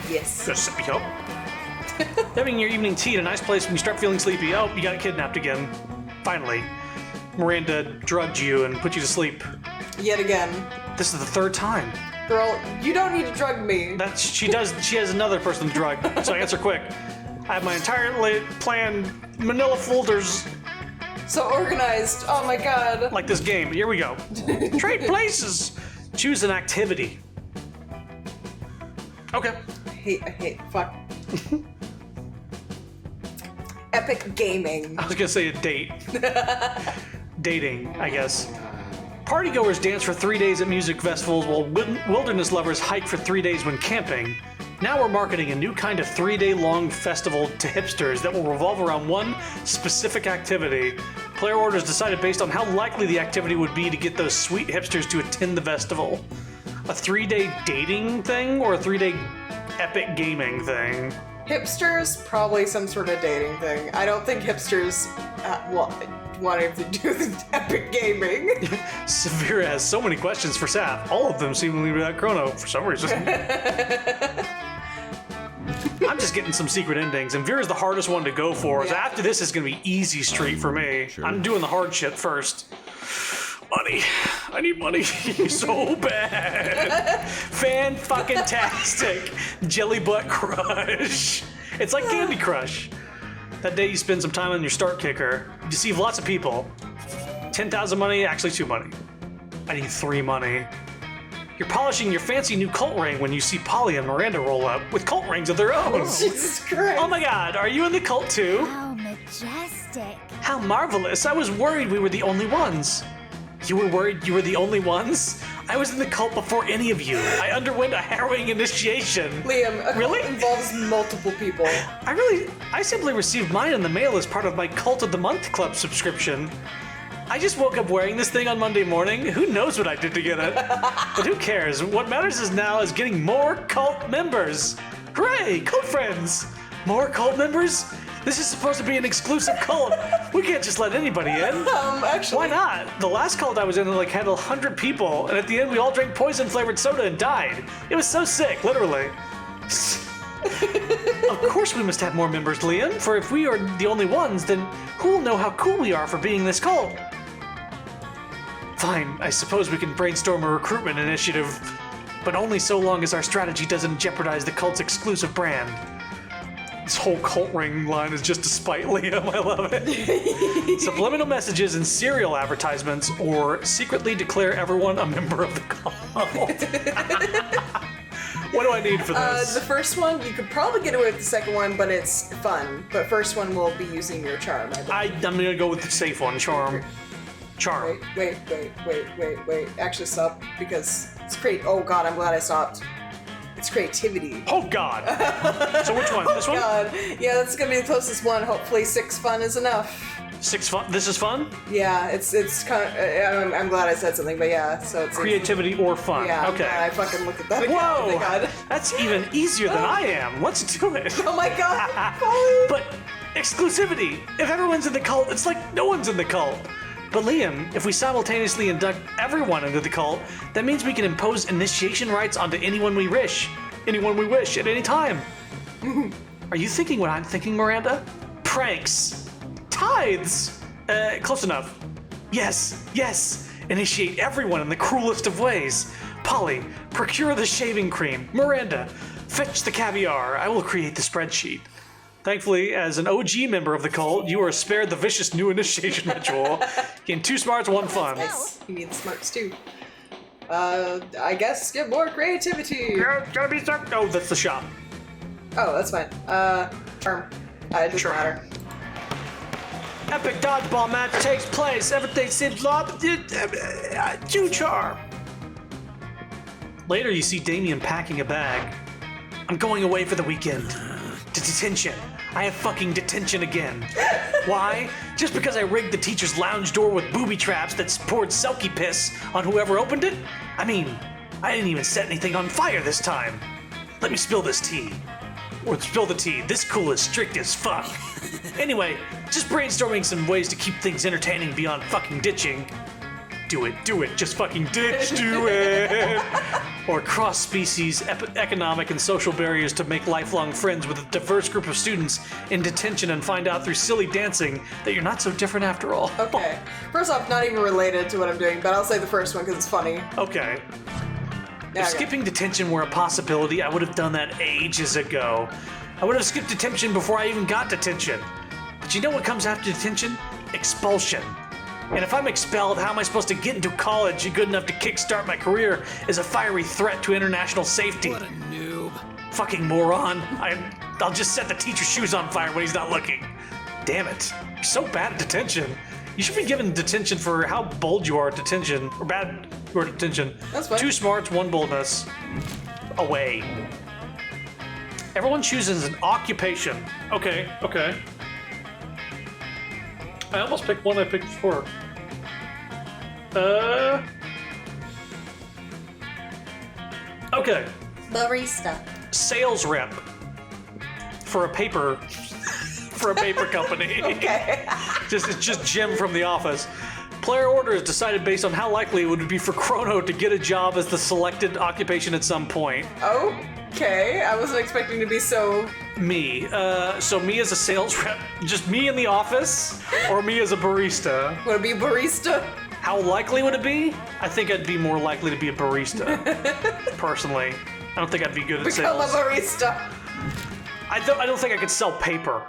Yes. Gonna set me up? Having your evening tea at a nice place when you start feeling sleepy. Oh, you got kidnapped again. Finally. Miranda drugged you and put you to sleep. Yet again. This is the 3rd time. Girl, you don't need to drug me. She does. She has another person to drug. So answer quick. I have my entire plan, manila folders So organized. Oh my god. like this game. Here we go. Trade places. Choose an activity. Okay. I hate, fuck. Epic gaming. I was gonna say a date. Dating, I guess. Partygoers dance for 3 days at music festivals, while wilderness lovers hike for 3 days when camping. Now we're marketing a new kind of 3-day-long festival to hipsters that will revolve around one specific activity. Player orders decided based on how likely the activity would be to get those sweet hipsters to attend the festival. A 3-day dating thing or a 3-day epic gaming thing? Hipsters, probably some sort of dating thing. I don't think hipsters wanting to do the epic gaming. Severe has so many questions for Saf. All of them seemingly without Chrono for some reason. I'm just getting some secret endings, and Vera's the hardest one to go for. So after this is going to be easy street for me. Sure. I'm doing the hard shit first. Money. I need money so bad. Fan-fucking-tastic. Jelly Butt Crush. It's like Candy Crush. That day you spend some time on your start kicker, you deceive lots of people. 10,000 money, actually 2 money. I need 3 money. You're polishing your fancy new cult ring when you see Polly and Miranda roll up with cult rings of their own. Jesus Christ. Oh my god, are you in the cult too? How majestic. How marvelous. I was worried we were the only ones. You were worried you were the only ones? I was in the cult before any of you. I underwent a harrowing initiation. Liam, a Really? cult involves multiple people. I simply received mine in the mail as part of my Cult of the Month Club subscription. I just woke up wearing this thing on Monday morning. Who knows what I did to get it? But who cares? What matters is now is getting more cult members. Hooray, cult friends! More cult members? This is supposed to be an exclusive cult. We can't just let anybody in. Actually. Why not? The last cult I was in had 100 people, and at the end we all drank poison-flavored soda and died. It was so sick, literally. Of course we must have more members, Liam, for if we are the only ones, then who will know how cool we are for being this cult? Fine, I suppose we can brainstorm a recruitment initiative, but only so long as our strategy doesn't jeopardize the cult's exclusive brand. This whole cult ring line is just to spite Liam. I love it. Subliminal messages and serial advertisements, or secretly declare everyone a member of the cult. What do I need for this? The first one, you could probably get away with the second one, but it's fun. But first one will be using your charm, I believe. I'm gonna go with the safe one, charm. Charm. Wait. Actually, stop, because it's great. Oh god, I'm glad I stopped. It's creativity. Oh god. So which one? This one? God. Yeah, that's gonna be the closest one. Hopefully 6 fun is enough. 6 fun. This is fun? Yeah, it's kind of, I'm glad I said something, but yeah, so it's Creativity or fun. Yeah, Okay. I fucking looked at that again. Oh my Whoa! god. That's even easier than I am. Let's do it. Oh my god. Polly. But exclusivity. If everyone's in the cult, it's like no one's in the cult. But Liam, if we simultaneously induct everyone into the cult, that means we can impose initiation rites onto anyone we wish. Anyone we wish at any time. Are you thinking what I'm thinking, Miranda? Pranks. Tithes. Close enough. Yes. Initiate everyone in the cruelest of ways. Polly, procure the shaving cream. Miranda, fetch the caviar. I will create the spreadsheet. Thankfully, as an OG member of the cult, you are spared the vicious new initiation ritual. Gain 2 smarts, 1 fun. You need the smarts too. I guess get more creativity. Gotta be stuck. Oh, that's the shop. Oh, that's fine. Charm. It doesn't matter. Epic dodgeball match takes place. Everything seems lost. Two charm. Later, you see Damien packing a bag. I'm going away for the weekend. To detention. I have fucking detention again. Why? Just because I rigged the teacher's lounge door with booby traps that poured selkie piss on whoever opened it? I mean, I didn't even set anything on fire this time. Let me spill this tea. Or spill the tea. This cool is strict as fuck. Anyway, just brainstorming some ways to keep things entertaining beyond fucking ditching. Do it. Just fucking ditch, do it. Or cross-species economic and social barriers to make lifelong friends with a diverse group of students in detention and find out through silly dancing that you're not so different after all. Okay. First off, not even related to what I'm doing, but I'll say the first one because it's funny. Okay. Yeah, If okay. skipping detention were a possibility, I would have done that ages ago. I would have skipped detention before I even got detention. But you know what comes after detention? Expulsion. And if I'm expelled, how am I supposed to get into college good enough to kickstart my career as a fiery threat to international safety? What a noob. Fucking moron. I'll just set the teacher's shoes on fire when he's not looking. Damn it. You're so bad at detention. You should be given detention for how bold you are at detention. Or bad you are at detention. That's fine. 2 smarts, 1 boldness. Away. Everyone chooses an occupation. Okay. I almost picked one I picked before. Okay. Barista. Sales rep for a paper company. Okay. It's just Jim from The Office. Player order is decided based on how likely it would be for Chrono to get a job as the selected occupation at some point. Okay, I wasn't expecting to be so... Me. So me as a sales rep, just me in the office, or me as a barista? Would it be a barista? How likely would it be? I think I'd be more likely to be a barista, personally. I don't think I'd be good at Become sales. a barista. I don't think I could sell paper.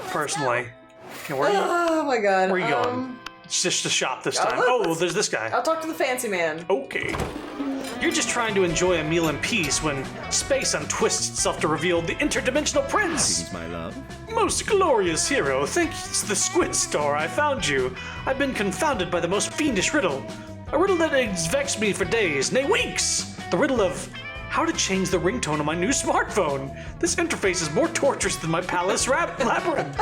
Personally. Okay, where are you? Oh my god. Where are you going? It's just a shop this time. look, Oh, there's this guy. I'll talk to the fancy man. Okay. You're just trying to enjoy a meal in peace when space untwists itself to reveal the interdimensional prince. He's my love. Most glorious hero, thanks to the Squid Star, I found you. I've been confounded by the most fiendish riddle. A riddle that has vexed me for days, nay weeks. The riddle of how to change the ringtone of my new smartphone. This interface is more torturous than my palace labyrinth.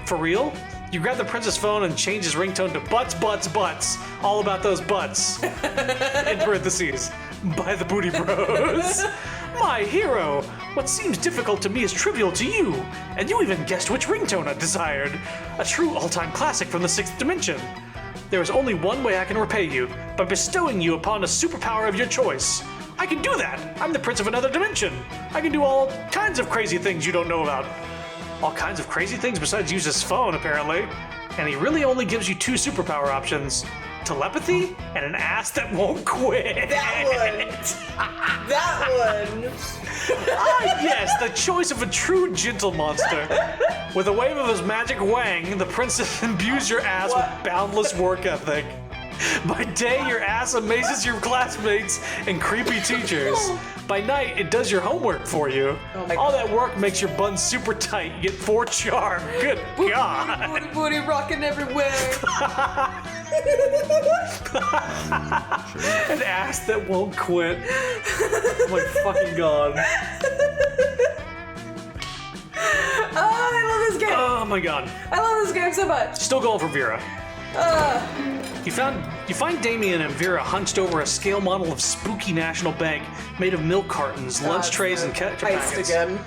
For real? You grab the prince's phone and change his ringtone to butts, butts, butts. All about those butts. In parentheses. By the Booty Bros. My hero! What seems difficult to me is trivial to you. And you even guessed which ringtone I desired. A true all-time classic from the 6th dimension. There is only one way I can repay you, by bestowing you upon a superpower of your choice. I can do that! I'm the prince of another dimension. I can do all kinds of crazy things you don't know about. All kinds of crazy things besides use his phone, apparently. And he really only gives you 2 superpower options. Telepathy and an ass that won't quit. That one. Ah, yes, the choice of a true gentle monster. With a wave of his magic wang, the princess imbues your ass with boundless work ethic. By day, your ass amazes your classmates and creepy teachers. By night, it does your homework for you. Oh my All God. that work makes your bun super tight. You get 4 charm. Good God. Booty, booty, rocking everywhere. An ass that won't quit. Oh my fucking God. Oh, I love this game. Oh my God. I love this game so much. Still going for Vera. You find Damien and Vera hunched over a scale model of spooky National Bank made of milk cartons, lunch trays, and ketchup Heist packets. again.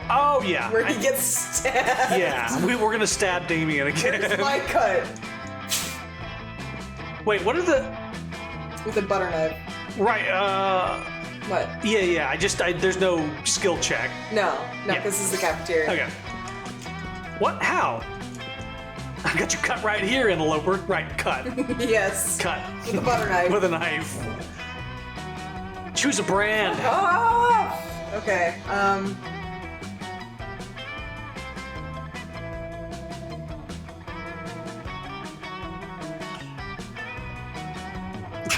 Oh yeah. Where he gets stabbed. Yeah, we're gonna stab Damien again. Where's my cut? Wait, what are the? With a butter knife. Right. What? Yeah. There's no skill check. No, Yeah. this is the cafeteria. Okay. What? How? I got you cut right here, interloper. Right, cut. Yes. Cut. With a butter knife. With a knife. Choose a brand. Oh! Okay,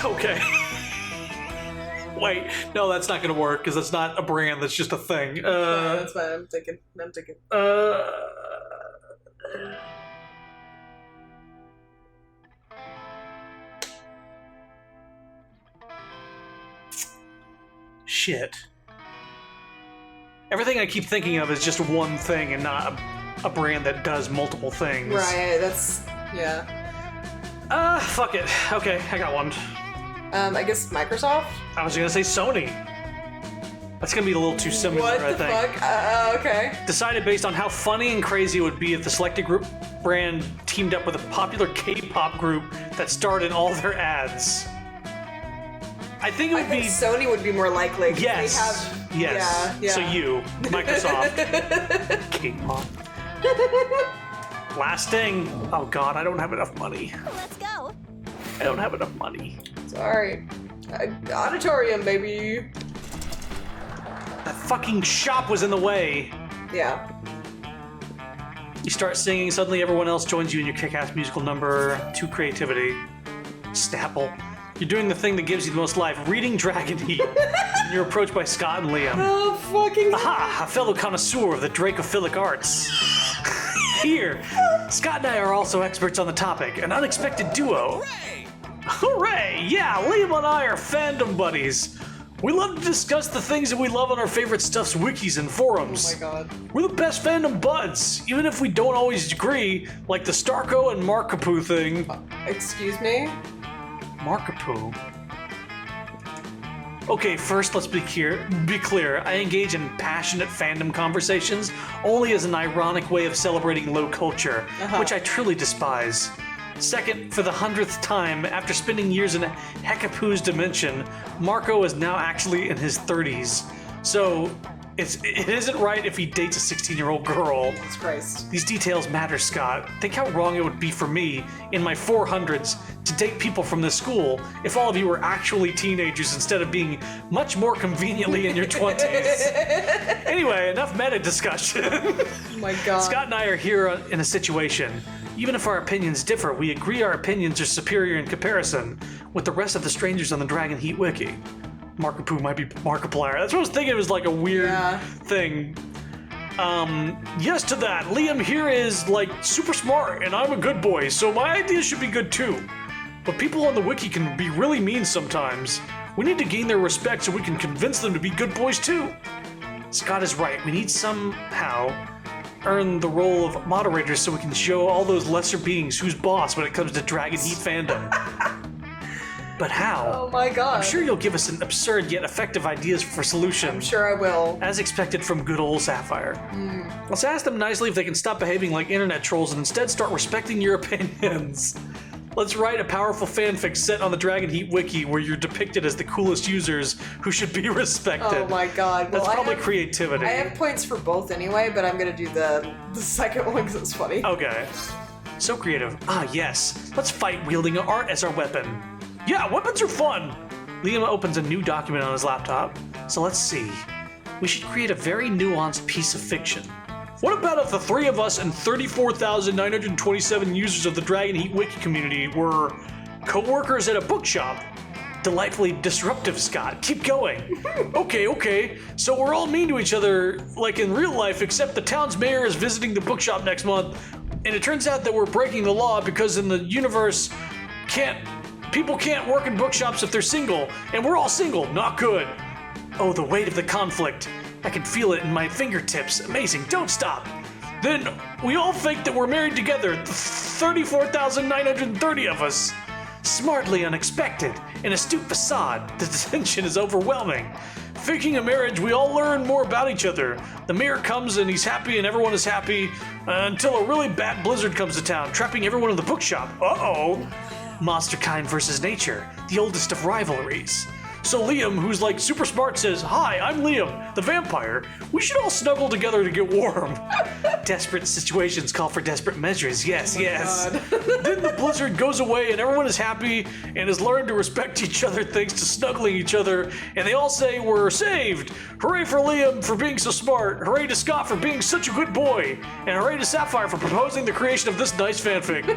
Okay. Wait, no, that's not gonna work because that's not a brand. That's just a thing. that's fine. I'm thinking. Shit. Everything I keep thinking of is just one thing and not a brand that does multiple things. Right, that's... yeah. Fuck it. Okay, I got one. I guess Microsoft? I was gonna say Sony. That's gonna be a little too similar, What I the think. fuck? Okay. Decided based on how funny and crazy it would be if the selected group brand teamed up with a popular K-pop group that starred in all their ads. I think it I would think be Sony would be more likely. 'Cause yes, They have, yes. Yeah. So you, Microsoft, K-pop. Last thing. Oh God, I don't have enough money. Let's go. I don't have enough money. Sorry. Auditorium, baby. That fucking shop was in the way. Yeah. You start singing, suddenly everyone else joins you in your kick-ass musical number. 2 creativity. Snapple. You're doing the thing that gives you the most life, reading Dragon Heat. And you're approached by Scott and Liam. Oh, fucking... Aha, a fellow connoisseur of the Dracophilic arts. Here, Scott and I are also experts on the topic, an unexpected duo. Hooray! Yeah, Liam and I are fandom buddies. We love to discuss the things that we love on our favorite stuff's wikis and forums. Oh my god. We're the best fandom buds, even if we don't always agree, like the Starko and Markapoo thing. Excuse me? Markapoo? Okay, first let's be clear. I engage in passionate fandom conversations only as an ironic way of celebrating low culture, which I truly despise. Second, for the 100th time, after spending years in a Hecapoo's dimension, Marco is now actually in his 30s. So it isn't right if he dates a 16-year-old girl. Jesus Christ. These details matter, Scott. Think how wrong it would be for me, in my 400s, to date people from this school if all of you were actually teenagers instead of being much more conveniently in your 20s. Anyway, enough meta discussion. Oh my god. Scott and I are here in a situation. Even if our opinions differ, we agree our opinions are superior in comparison with the rest of the strangers on the Dragon Heat Wiki. Markiplier might be Markiplier. That's what I was thinking. It was like a weird thing. Yes to that. Liam here is like super smart and I'm a good boy, so my ideas should be good too. But people on the wiki can be really mean sometimes. We need to gain their respect so we can convince them to be good boys too. Scott is right. We need somehow earn the role of moderators so we can show all those lesser beings who's boss when it comes to Dragon Heat fandom. But how? Oh my god. I'm sure you'll give us an absurd yet effective ideas for solutions. I'm sure I will. As expected from good old Sapphire. Let's ask them nicely if they can stop behaving like internet trolls and instead start respecting your opinions. Let's write a powerful fanfic set on the Dragon Heat Wiki where you're depicted as the coolest users who should be respected. Oh my god. That's probably creativity. I have points for both anyway, but I'm gonna do the second one because it's funny. Okay. So creative. Ah, yes. Let's fight wielding art as our weapon. Yeah, weapons are fun! Liam opens a new document on his laptop. So let's see. We should create a very nuanced piece of fiction. What about if the three of us and 34,927 users of the Dragon Heat Wiki community were co-workers at a bookshop? Delightfully disruptive, Scott. Keep going. Okay. So we're all mean to each other, like in real life, except the town's mayor is visiting the bookshop next month, and it turns out that we're breaking the law because in the universe, people can't work in bookshops if they're single, and we're all single. Not good. Oh, the weight of the conflict. I can feel it in my fingertips. Amazing. Don't stop. Then we all think that we're married together. 34,930 of us. Smartly unexpected. An astute facade. The tension is overwhelming. Faking a marriage, we all learn more about each other. The mayor comes and he's happy and everyone is happy until a really bad blizzard comes to town, trapping everyone in the bookshop. Uh-oh. Monster kind versus nature, the oldest of rivalries. So Liam, who's like super smart, says, "Hi, I'm Liam, the vampire. We should all snuggle together to get warm." Desperate situations call for desperate measures. Yes. Then the blizzard goes away and everyone is happy and has learned to respect each other thanks to snuggling each other. And they all say, "We're saved. Hooray for Liam for being so smart. Hooray to Scott for being such a good boy. And hooray to Sapphire for proposing the creation of this nice fanfic."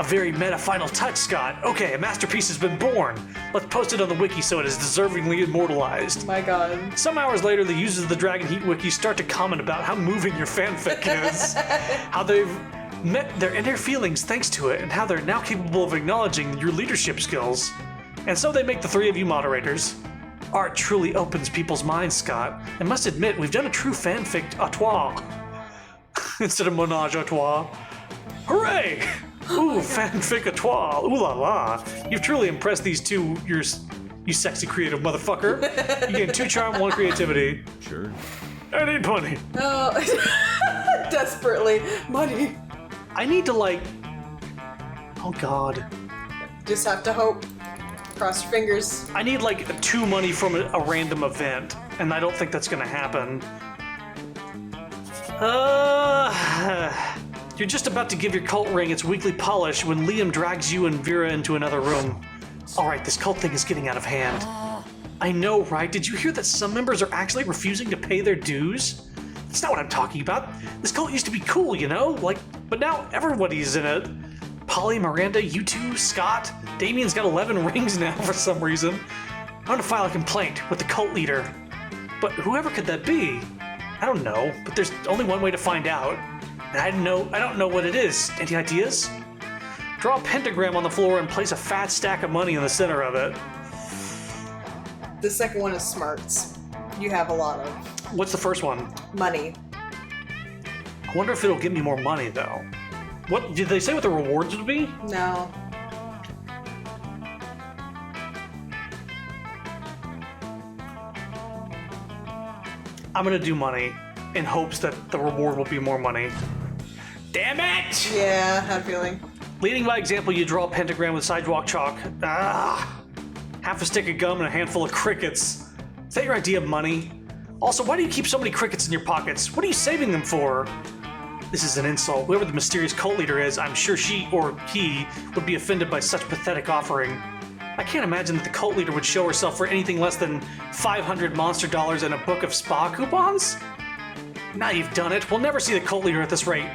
A very meta final touch, Scott. Okay, a masterpiece has been born. Let's post it on the wiki so it is deservingly immortalized. Oh my god. Some hours later, the users of the Dragon Heat Wiki start to comment about how moving your fanfic is, how they've met their inner feelings thanks to it, and how they're now capable of acknowledging your leadership skills. And so they make the three of you moderators. Art truly opens people's minds, Scott. I must admit, we've done a true fanfic à trois instead of menage à trois. Hooray! Ooh, fanfic à trois. Ooh la la. You've truly impressed these two, you sexy creative motherfucker. You gain 2 charm, 1 creativity. Sure. I need money. Oh, desperately. Money. I need to oh god. Just have to hope. Cross your fingers. I need 2 money from a random event, and I don't think that's gonna happen. You're just about to give your cult ring its weekly polish when Liam drags you and Vera into another room. Alright, this cult thing is getting out of hand. I know, right? Did you hear that some members are actually refusing to pay their dues? That's not what I'm talking about. This cult used to be cool, you know? But now everybody's in it. Polly, Miranda, you two, Scott. Damien's got 11 rings now for some reason. I'm gonna file a complaint with the cult leader. But whoever could that be? I don't know, but there's only one way to find out. And I don't know what it is. Any ideas? Draw a pentagram on the floor and place a fat stack of money in the center of it. The second one is smarts. You have a lot of What's the first one? money. I wonder if it'll give me more money, though. What did they say what the rewards would be? No. I'm gonna do money in hopes that the reward will be more money. Damn it! Yeah, had a feeling. Leading by example, you draw a pentagram with sidewalk chalk. Ah! Half a stick of gum and a handful of crickets. Is that your idea of money? Also, why do you keep so many crickets in your pockets? What are you saving them for? This is an insult. Whoever the mysterious cult leader is, I'm sure she or he would be offended by such pathetic offering. I can't imagine that the cult leader would show herself for anything less than 500 monster dollars and a book of spa coupons? Now you've done it. We'll never see the cult leader at this rate.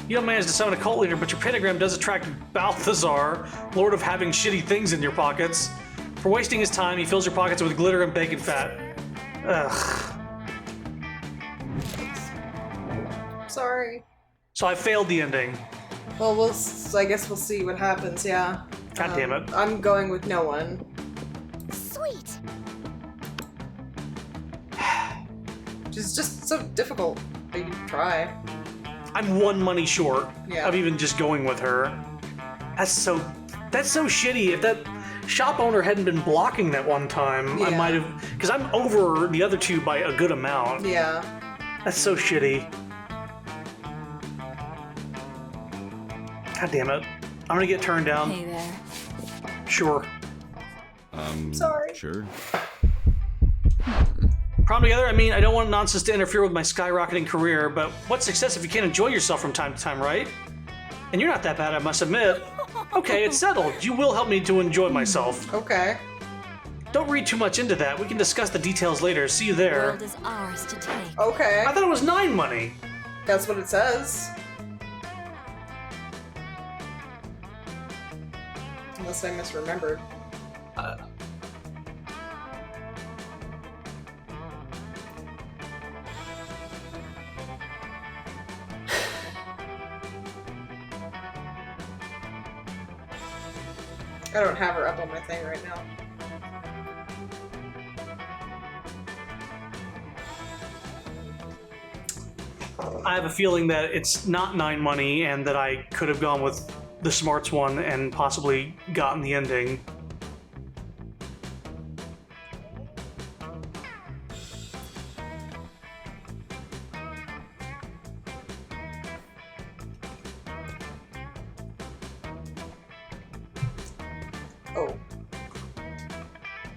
You don't manage to summon a cult leader, but your pentagram does attract Balthazar, lord of having shitty things in your pockets. For wasting his time, he fills your pockets with glitter and bacon fat. Ugh. Sorry. So I failed the ending. Well, I guess we'll see what happens, yeah. God damn it. I'm going with no one. Sweet. Which is just so difficult. But you try. I'm one money short Yeah. of even just going with her. That's so shitty. If that shop owner hadn't been blocking that one time, I Yeah. might have, because I'm over the other two by a good amount. Yeah. That's so shitty. God damn it. I'm gonna get turned down. Hey there. Sure. Sorry. Sure. Prom together, I mean, I don't want nonsense to interfere with my skyrocketing career, but what's success if you can't enjoy yourself from time to time, right? And you're not that bad, I must admit. Okay, it's settled. You will help me to enjoy myself. Okay. Don't read too much into that. We can discuss the details later. See you The there. world is ours to take. Okay. I thought it was 9 money. That's what it says. Unless I misremembered. I don't have her up on my thing right now. I have a feeling that it's not 9 money and that I could have gone with the smarts one and possibly gotten the ending. Oh.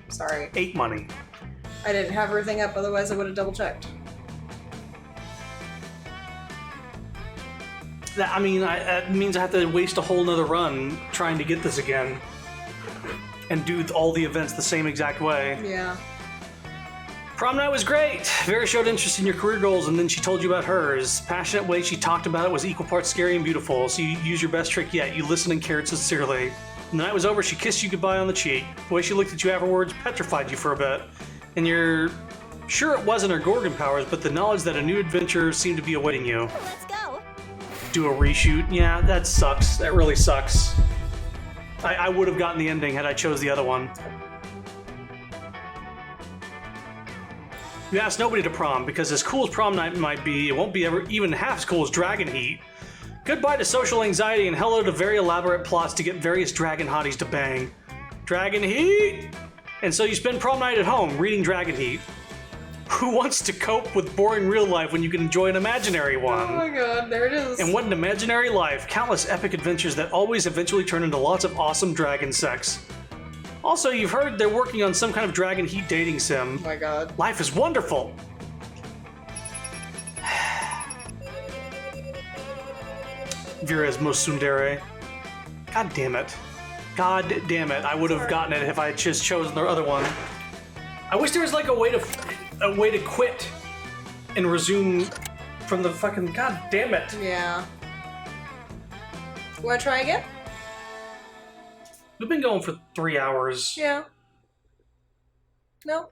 Sorry. 8 money. I didn't have everything up, otherwise I would have double checked. That means I have to waste a whole nother run trying to get this again. And do all the events the same exact way. Yeah. Prom night was great. Vera showed interest in your career goals and then she told you about hers. Passionate way she talked about it was equal parts scary and beautiful, so you used your best trick yet. You listened and cared sincerely. When the night was over, she kissed you goodbye on the cheek. The way she looked at you afterwards petrified you for a bit. And you're sure it wasn't her Gorgon powers, but the knowledge that a new adventure seemed to be awaiting you. Let's go. Do a reshoot? Yeah, that sucks. That really sucks. I would have gotten the ending had I chose the other one. You asked nobody to prom, because as cool as prom night might be, it won't be ever even half as cool as Dragon Heat. Goodbye to social anxiety and hello to very elaborate plots to get various dragon hotties to bang. Dragon Heat! And so you spend prom night at home, reading Dragon Heat. Who wants to cope with boring real life when you can enjoy an imaginary one? Oh my god, there it is. And what an imaginary life. Countless epic adventures that always eventually turn into lots of awesome dragon sex. Also, you've heard they're working on some kind of Dragon Heat dating sim. Oh my god. Life is wonderful. Vera is most tsundere. God damn it. God damn it. I would have gotten it if I had just chosen the other one. I wish there was like a way to quit and resume from the fucking, god damn it. Yeah. Wanna try again? We've been going for 3 hours. Yeah. No?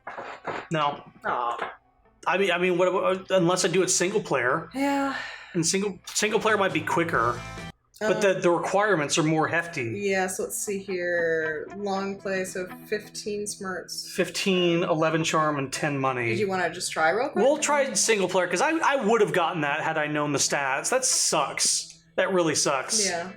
No. Aw. I mean, what unless I do it single player, Yeah. and single player might be quicker, but the requirements are more hefty. Yeah, so let's see here. Long play, so 15 smarts. 15, 11 charm, and 10 money. Did you want to just try real quick? We'll try single player because I would have gotten that had I known the stats. That sucks. That really sucks. Yeah.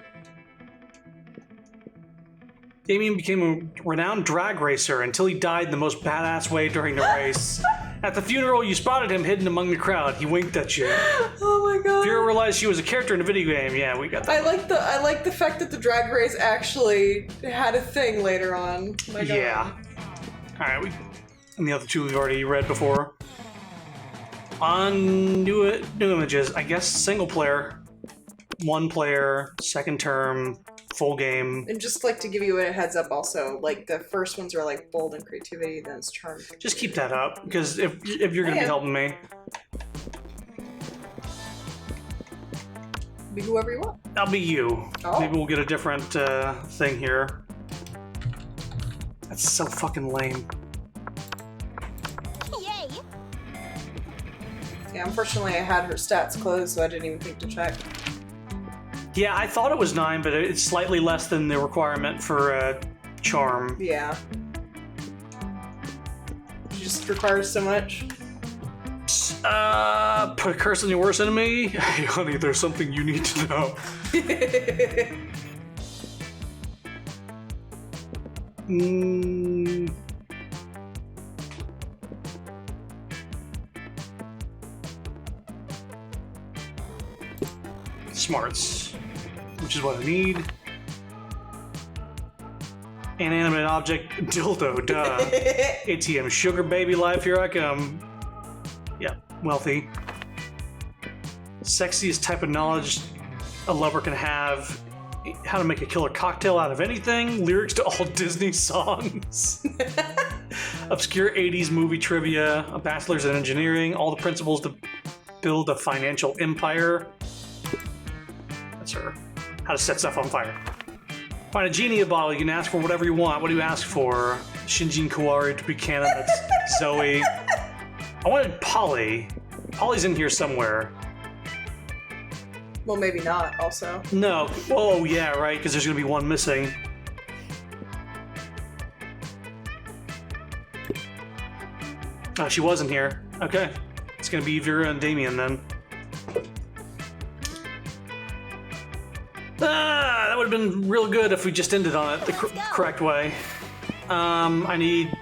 Damien became a renowned drag racer until he died in the most badass way during the race. At the funeral, you spotted him hidden among the crowd. He winked at you. Oh my god. Vera realized she was a character in a video game. Yeah, we got that. I like the fact that the drag race actually had a thing later on. Oh my god. Yeah. Alright, and the other two we've already read before. On new images, I guess single player, one player, second term, full game. And just like to give you a heads up also, like the first ones are like bold and creativity, then it's charm. Just keep that up, because if you're going to be helping me. Be whoever you want. I'll be you. Oh. Maybe we'll get a different thing here. That's so fucking lame. Yay! Yeah, unfortunately I had her stats closed, so I didn't even think to check. Yeah, I thought it was 9, but it's slightly less than the requirement for charm. Yeah. It just requires so much. Put a curse on your worst enemy? Hey, honey, there's something you need to know. Smarts, which is what I need. Inanimate object, dildo, duh. ATM, sugar baby life, here I come. Yep, wealthy. Sexiest type of knowledge a lover can have. How to make a killer cocktail out of anything. Lyrics to all Disney songs. Obscure 80s movie trivia. A bachelor's in engineering. All the principles to build a financial empire. That's her. How to set stuff on fire. Find a genie in a bottle. You can ask for whatever you want. What do you ask for? Shinjin Kawari to be canon. That's Zoe. I wanted Polly. Polly's in here somewhere. Well, maybe not, also. No. Oh, yeah, right, because there's going to be one missing. Oh, she wasn't here. Okay. It's going to be Vera and Damien, then. Ah, that would have been real good if we just ended on it the correct way. I need...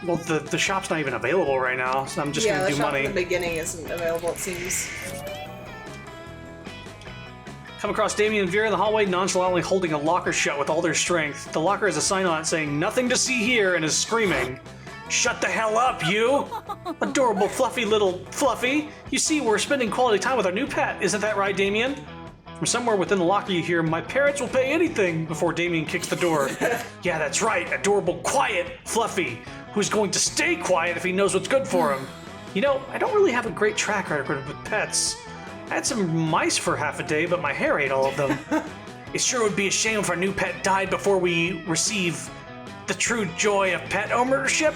Well, the shop's not even available right now, so I'm just gonna do money. Yeah, the shop in the beginning isn't available, it seems. Come across Damien and Vera in the hallway, nonchalantly holding a locker shut with all their strength. The locker has a sign on it saying, "Nothing to see here," and is screaming, "Shut the hell up, you! Adorable, fluffy little Fluffy! You see, we're spending quality time with our new pet. Isn't that right, Damien?" From somewhere within the locker you hear, "My parents will pay anything," before Damien kicks the door. Yeah, that's right, adorable, quiet Fluffy, who's going to stay quiet if he knows what's good for him. You know, I don't really have a great track record with pets. I had some mice for half a day, but my hair ate all of them. It sure would be a shame if our new pet died before we receive the true joy of pet ownership.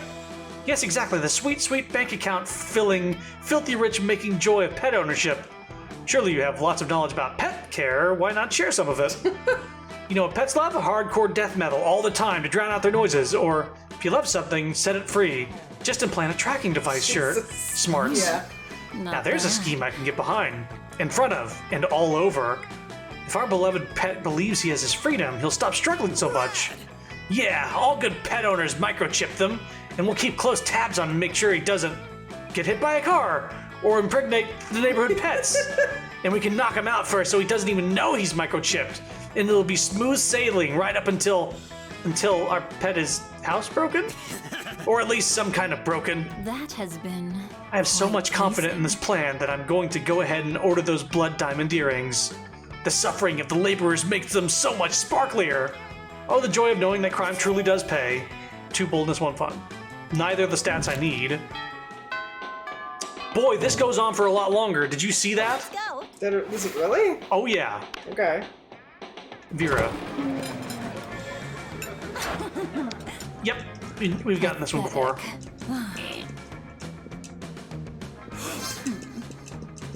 Yes, exactly, the sweet, sweet bank account filling, filthy rich making joy of pet ownership. Surely you have lots of knowledge about pet care, why not share some of it? You know, pets love hardcore death metal all the time to drown out their noises, or if you love something, set it free. Just implant a tracking device, sure. Smarts. Yeah. Now there's a scheme I can get behind, in front of, and all over. If our beloved pet believes he has his freedom, he'll stop struggling so much. Yeah, all good pet owners microchip them, and we'll keep close tabs on him to make sure he doesn't get hit by a car or impregnate the neighborhood pets. And we can knock him out first so he doesn't even know he's microchipped. And it'll be smooth sailing right up until our pet is housebroken? Or at least some kind of broken. That has been... I have so much confidence in this plan that I'm going to go ahead and order those blood diamond earrings. The suffering of the laborers makes them so much sparklier. Oh, the joy of knowing that crime truly does pay. 2 boldness, 1 fun. Neither the stats I need. Boy, this goes on for a lot longer. Did you see that? Go! Was it really? Oh yeah. Okay. Vera. Yep, we've gotten this one before.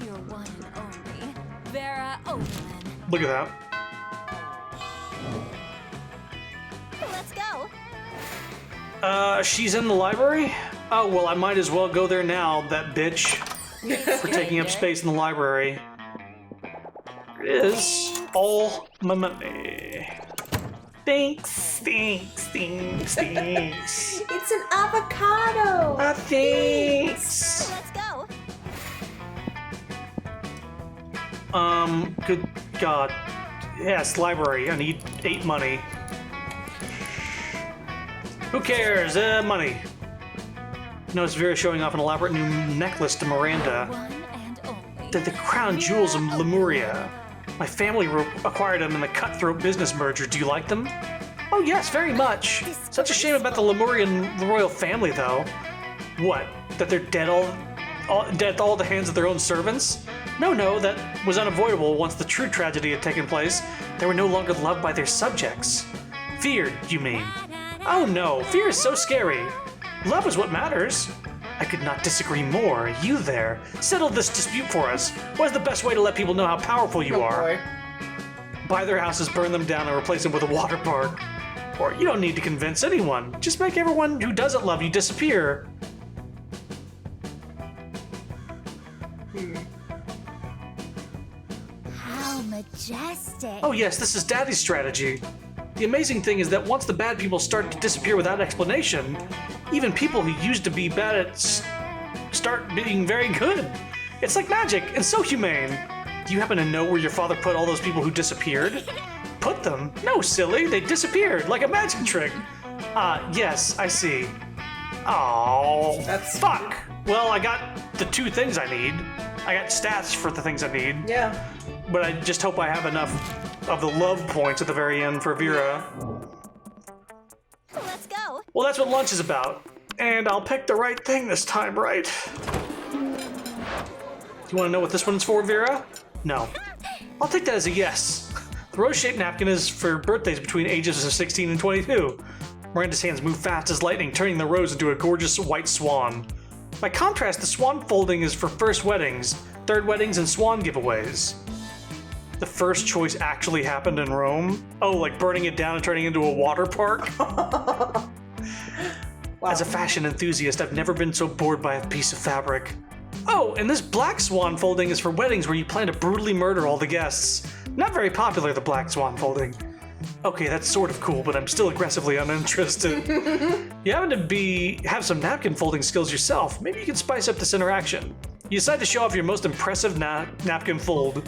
You're one and only. Vera Oberlin. Look at that. Let's go! She's in the library? Oh, well, I might as well go there now, that bitch. For taking up space in the library. There it is. All my money. Thanks. It's an avocado. Thanks. Let's go. Good God. Yes, library. I need 8 money. Who cares? Money. Notice Vera showing off an elaborate new necklace to Miranda. One and only. They're the crown jewels of Lemuria. My family acquired them in the cutthroat business merger. Do you like them? Oh yes, very much. Such a shame about the Lemurian royal family, though. What? That they're dead dead at all the hands of their own servants? No, that was unavoidable once the true tragedy had taken place. They were no longer loved by their subjects. Feared, you mean? Oh no, fear is so scary. Love is what matters. I could not disagree more. You there. Settle this dispute for us. What is the best way to let people know how powerful you are? Boy. Buy their houses, burn them down, and replace them with a water park. Or you don't need to convince anyone. Just make everyone who doesn't love you disappear. How majestic. Oh yes, this is Daddy's strategy. The amazing thing is that once the bad people start to disappear without explanation, even people who used to be bad at start being very good. It's like magic and so humane. Do you happen to know where your father put all those people who disappeared? Put them? No, silly. They disappeared like a magic trick. Yes, I see. Oh, That's fuck. Well, I got the 2 things I need. I got stats for the things I need. Yeah. But I just hope I have enough of the love points at the very end for Vera. Let's go. Well, that's what lunch is about. And I'll pick the right thing this time, right? Do you want to know what this one's for, Vera? No. I'll take that as a yes. The rose-shaped napkin is for birthdays between ages of 16 and 22. Miranda's hands move fast as lightning, turning the rose into a gorgeous white swan. By contrast, the swan folding is for first weddings, third weddings, and swan giveaways. The first choice actually happened in Rome? Oh, like burning it down and turning it into a water park? Wow. As a fashion enthusiast, I've never been so bored by a piece of fabric. Oh, and this black swan folding is for weddings where you plan to brutally murder all the guests. Not very popular, the black swan folding. Okay, that's sort of cool, but I'm still aggressively uninterested. You happen to have some napkin folding skills yourself. Maybe you can spice up this interaction. You decide to show off your most impressive napkin fold.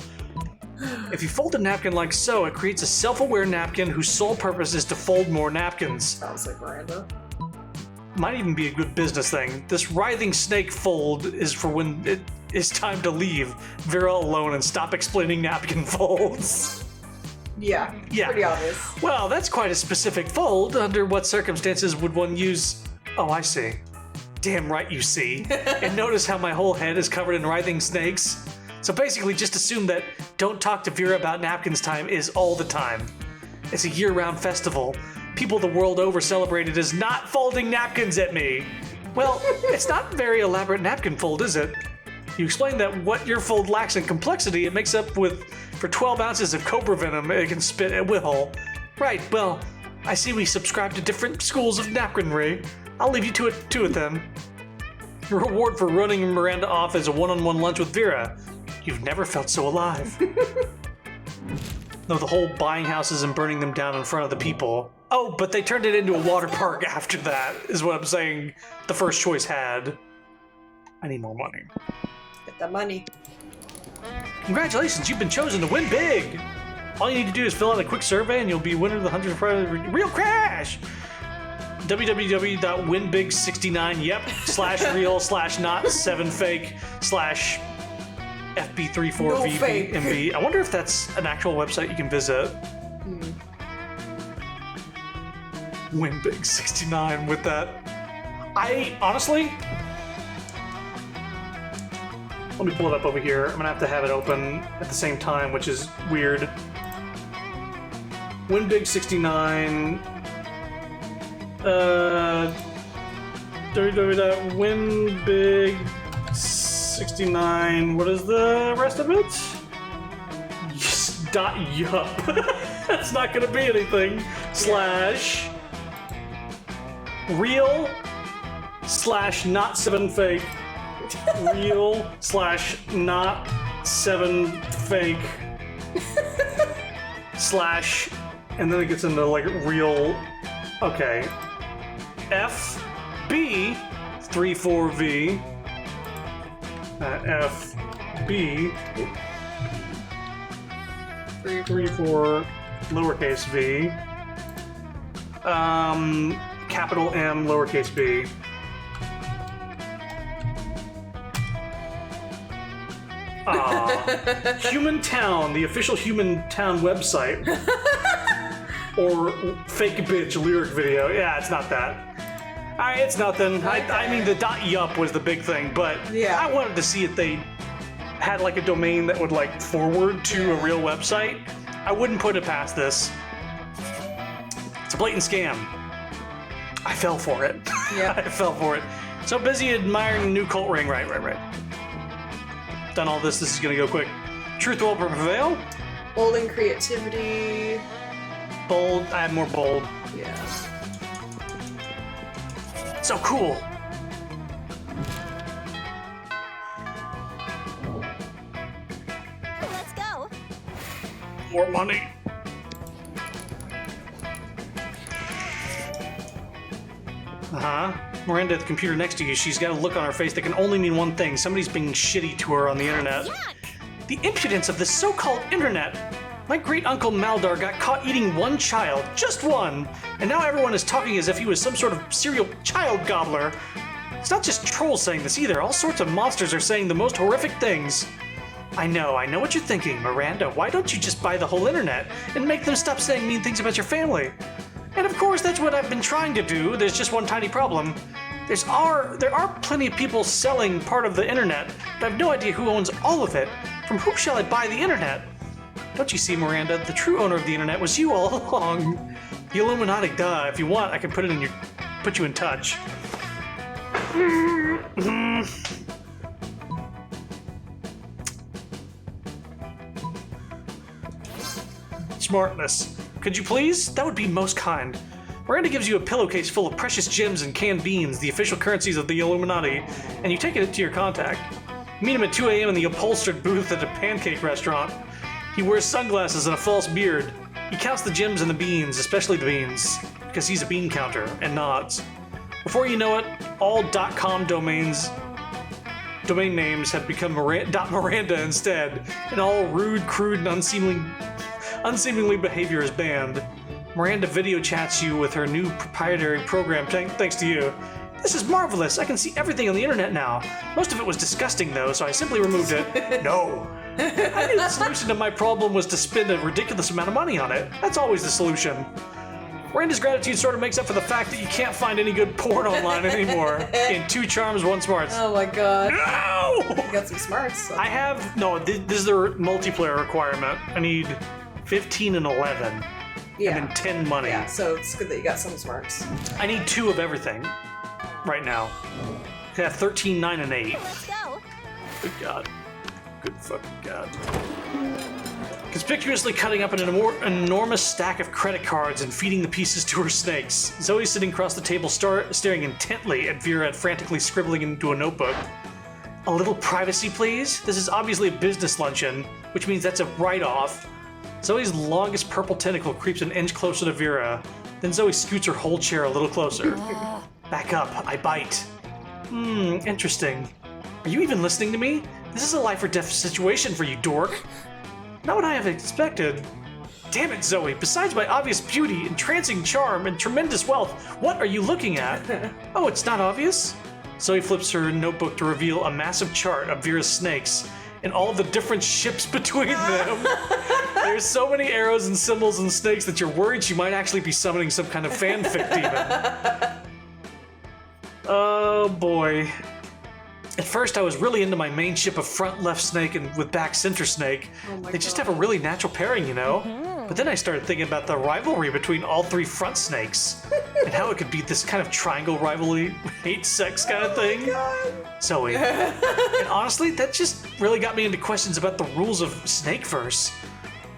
If you fold a napkin like so, it creates a self-aware napkin whose sole purpose is to fold more napkins. Sounds like Miranda. Might even be a good business thing. This writhing snake fold is for when it is time to leave Vera alone and stop explaining napkin folds. Yeah. Yeah. Pretty obvious. Well, that's quite a specific fold. Under what circumstances would one use... Oh, I see. Damn right you see. And notice how my whole head is covered in writhing snakes? So basically just assume that don't talk to Vera about napkins time is all the time. It's a year-round festival. People the world over celebrate it as not folding napkins at me. Well, it's not a very elaborate napkin fold, is it? You explain that what your fold lacks in complexity, it makes up for 12 ounces of cobra venom it can spit at will. Right, well, I see we subscribe to different schools of napkinry. I'll leave you to it then. Your reward for running Miranda off is a one-on-one lunch with Vera. You've never felt so alive. No, the whole buying houses and burning them down in front of the people. Oh, but they turned it into a water park after that, is what I'm saying the first choice had. I need more money. Get that money. Congratulations, you've been chosen to win big! All you need to do is fill out a quick survey and you'll be winner of the 100 Real Crash! www.winbig69 yep /real/not7fake /FB34VBMB. I wonder if that's an actual website you can visit. Winbig69 with that. I honestly, let me pull it up over here. I'm gonna have to have it open at the same time, which is weird. Winbig69. www.winbig69. What is the rest of it? .yup. That's not gonna be anything. /real/not7fake. real/not7fake. and then it gets into like real. Okay. FB 34V. FB 34 lowercase v. Capital M lowercase b. Human Town, the official Human Town website. Or fake bitch lyric video. Yeah, it's not that. Alright, it's nothing. Okay. I mean, the .yup was the big thing, but Yeah. I wanted to see if they had like a domain that would like forward to a real website. I wouldn't put it past this. It's a blatant scam. I fell for it. Yeah. I fell for it. So busy admiring the new cult ring. Right. Done all this. This is gonna go quick. Truth will prevail. Bold and creativity. Bold. I have more bold. Yeah. So cool. Let's go. More money. Miranda at the computer next to you, she's got a look on her face that can only mean one thing. Somebody's being shitty to her on the internet. The impudence of the so-called internet. My great-uncle Maldar got caught eating one child, just one, and now everyone is talking as if he was some sort of serial child gobbler. It's not just trolls saying this either. All sorts of monsters are saying the most horrific things. I know what you're thinking, Miranda. Why don't you just buy the whole internet and make them stop saying mean things about your family? And of course, that's what I've been trying to do. There's just one tiny problem. There are plenty of people selling part of the internet, but I have no idea who owns all of it. From whom shall I buy the internet? Don't you see, Miranda? The true owner of the internet was you all along. The Illuminati, duh. If you want, I can put you in touch. Smartness. Could you please? That would be most kind. Miranda gives you a pillowcase full of precious gems and canned beans, the official currencies of the Illuminati, and you take it to your contact. You meet him at 2 a.m. in the upholstered booth at a pancake restaurant. He wears sunglasses and a false beard. He counts the gems and the beans, especially the beans, because he's a bean counter, and nods. Before you know it, all .com domain names have become .Miranda instead, and all rude, crude, and unseemly behavior is banned. Miranda video chats you with her new proprietary program thanks to you. This is marvelous. I can see everything on the internet now. Most of it was disgusting though, so I simply removed it. No. I knew the solution to my problem was to spend a ridiculous amount of money on it. That's always the solution. Miranda's gratitude sort of makes up for the fact that you can't find any good porn online anymore. In 2 charms, 1 smarts. Oh my god. No! You got some smarts. I have this is their multiplayer requirement. I need 15 and 11. Yeah. And then 10 money. Yeah, so it's good that you got some smarts. I need 2 of everything right now. Yeah, 13, 9, and 8. Let's go. Good God. Good fucking God. Conspicuously cutting up an enormous stack of credit cards and feeding the pieces to her snakes. Zoe's sitting across the table staring intently at Vera frantically scribbling into a notebook. A little privacy, please? This is obviously a business luncheon, which means that's a write-off. Zoe's longest purple tentacle creeps an inch closer to Vera. Then Zoe scoots her whole chair a little closer. Back up, I bite. Interesting. Are you even listening to me? This is a life or death situation for you, dork. Not what I have expected. Damn it, Zoe. Besides my obvious beauty, entrancing charm, and tremendous wealth, what are you looking at? Oh, it's not obvious? Zoe flips her notebook to reveal a massive chart of Vera's snakes and all the different ships between them. There's so many arrows and symbols and snakes that you're worried she might actually be summoning some kind of fanfic demon. Oh boy. At first I was really into my main ship of front left snake and with back center snake. They just have a really natural pairing, you know? But then I started thinking about the rivalry between all 3 front snakes and how it could be this kind of triangle rivalry, hate sex kind of thing. Zoe. And honestly, that just really got me into questions about the rules of Snakeverse.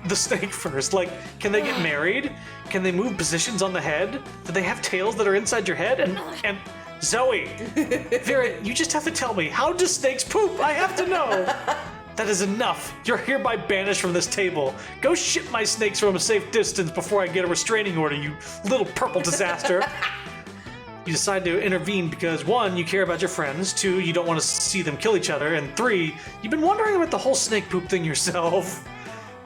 The Snakeverse. Like, can they get married? Can they move positions on the head? Do they have tails that are inside your head? And Zoe, Vera, you just have to tell me, how do snakes poop? I have to know. That is enough. You're hereby banished from this table. Go ship my snakes from a safe distance before I get a restraining order, you little purple disaster. You decide to intervene because 1, you care about your friends, 2, you don't want to see them kill each other, and 3, you've been wondering about the whole snake poop thing yourself.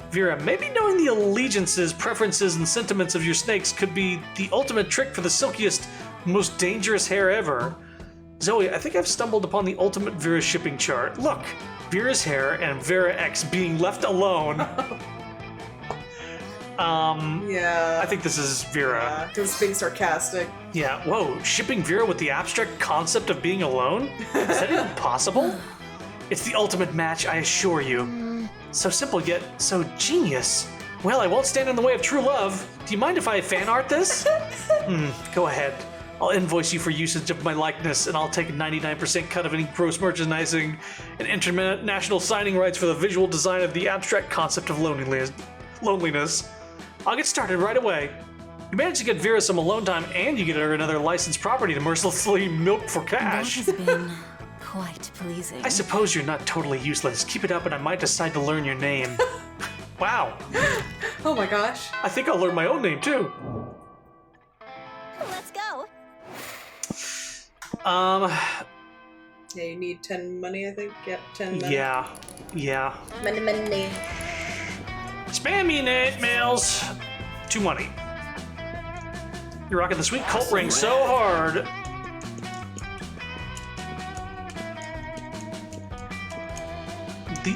Vera, maybe knowing the allegiances, preferences, and sentiments of your snakes could be the ultimate trick for the silkiest, most dangerous hair ever. Zoe, I think I've stumbled upon the ultimate Vera shipping chart. Look, Vera's hair and Vera X being left alone. Yeah. I think this is Vera. Because it's being sarcastic. Yeah, whoa, shipping Vera with the abstract concept of being alone? Is that even possible? It's the ultimate match, I assure you. So simple yet so genius. Well, I won't stand in the way of true love. Do you mind if I fan art this? Go ahead. I'll invoice you for usage of my likeness, and I'll take a 99% cut of any gross merchandising and international signing rights for the visual design of the abstract concept of loneliness. I'll get started right away. You manage to get Vera some alone time, and you get her another licensed property to mercilessly milk for cash. That has been quite pleasing. I suppose you're not totally useless. Keep it up, and I might decide to learn your name. Wow. Oh my gosh. I think I'll learn my own name, too. Let's go. Yeah, you need 10 money, I think. Yep, 10 money. Yeah. Money. Spam me, Nate mails. 2 money. You're rocking the sweet cult ring so hard.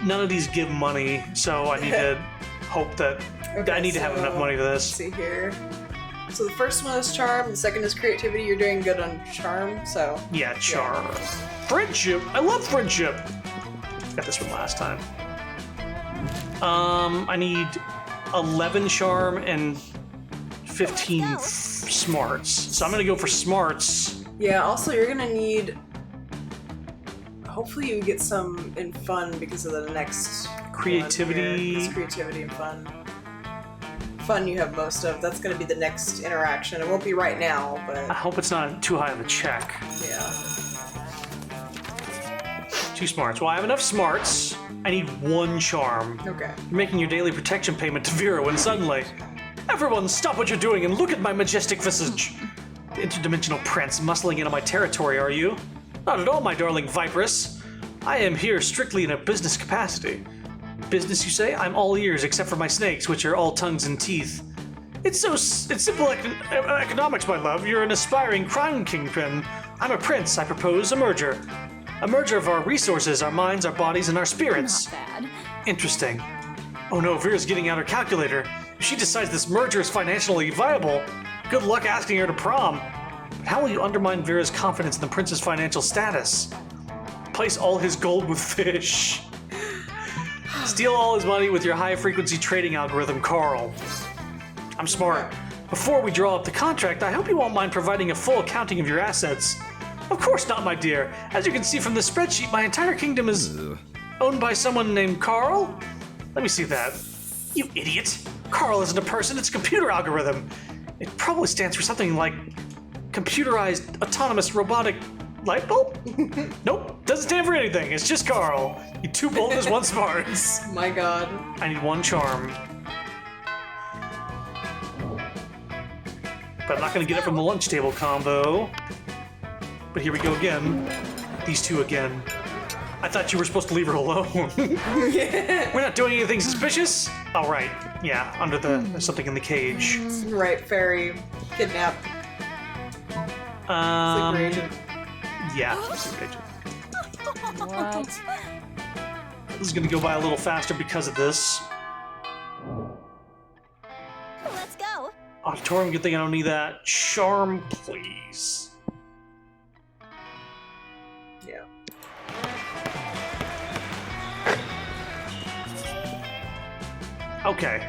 None of these give money, so I need to hope that I need to have enough money for this. Let's see here. So the first one is charm, the second is creativity. You're doing good on charm, so. Yeah, charm. Friendship. I love friendship. Got this one last time. I need 11 charm and 15 smarts. So I'm gonna go for smarts. Yeah, also you're gonna need. Hopefully you get some in fun because of the next Creativity. It's creativity and fun. Fun you have most of. That's gonna be the next interaction. It won't be right now, I but hope it's not too high of a check. yeah. 2 smarts. Well, I have enough smarts. I need 1 charm. Okay. You're making your daily protection payment to Vera when suddenly, everyone stop what you're doing and look at my majestic visage. The interdimensional prince muscling into my territory, are you? Not at all, my darling Viperous. I am here strictly in a business capacity. Business, you say? I'm all ears except for my snakes, which are all tongues and teeth. It's simple economics, my love. You're an aspiring crime kingpin. I'm a prince. I propose a merger. A merger of our resources, our minds, our bodies, and our spirits. Not bad. Interesting. Oh no, Vera's getting out her calculator. If she decides this merger is financially viable, good luck asking her to prom. But how will you undermine Vera's confidence in the prince's financial status? Place all his gold with fish. Steal all his money with your high-frequency trading algorithm, Carl. I'm smart. Before we draw up the contract, I hope you won't mind providing a full accounting of your assets. Of course not, my dear. As you can see from the spreadsheet, my entire kingdom is owned by someone named Carl. Let me see that. You idiot. Carl isn't a person, it's a computer algorithm. It probably stands for something like computerized autonomous robotic light bulb? Nope, doesn't stand for anything. It's just Carl. You 2 bold as 1 smarts. My god. I need 1 charm. But I'm not gonna get it from the lunch table combo. But here we go again. These 2 again. I thought you were supposed to leave her alone. We're not doing anything suspicious? All right. Yeah, under there's something in the cage. Right, fairy kidnapped. Sleeper agent. Yeah, sleeper agent. What? This is gonna go by a little faster because of this. Let's go. Auditorium, good thing I don't need that. Charm, please. Yeah. Okay.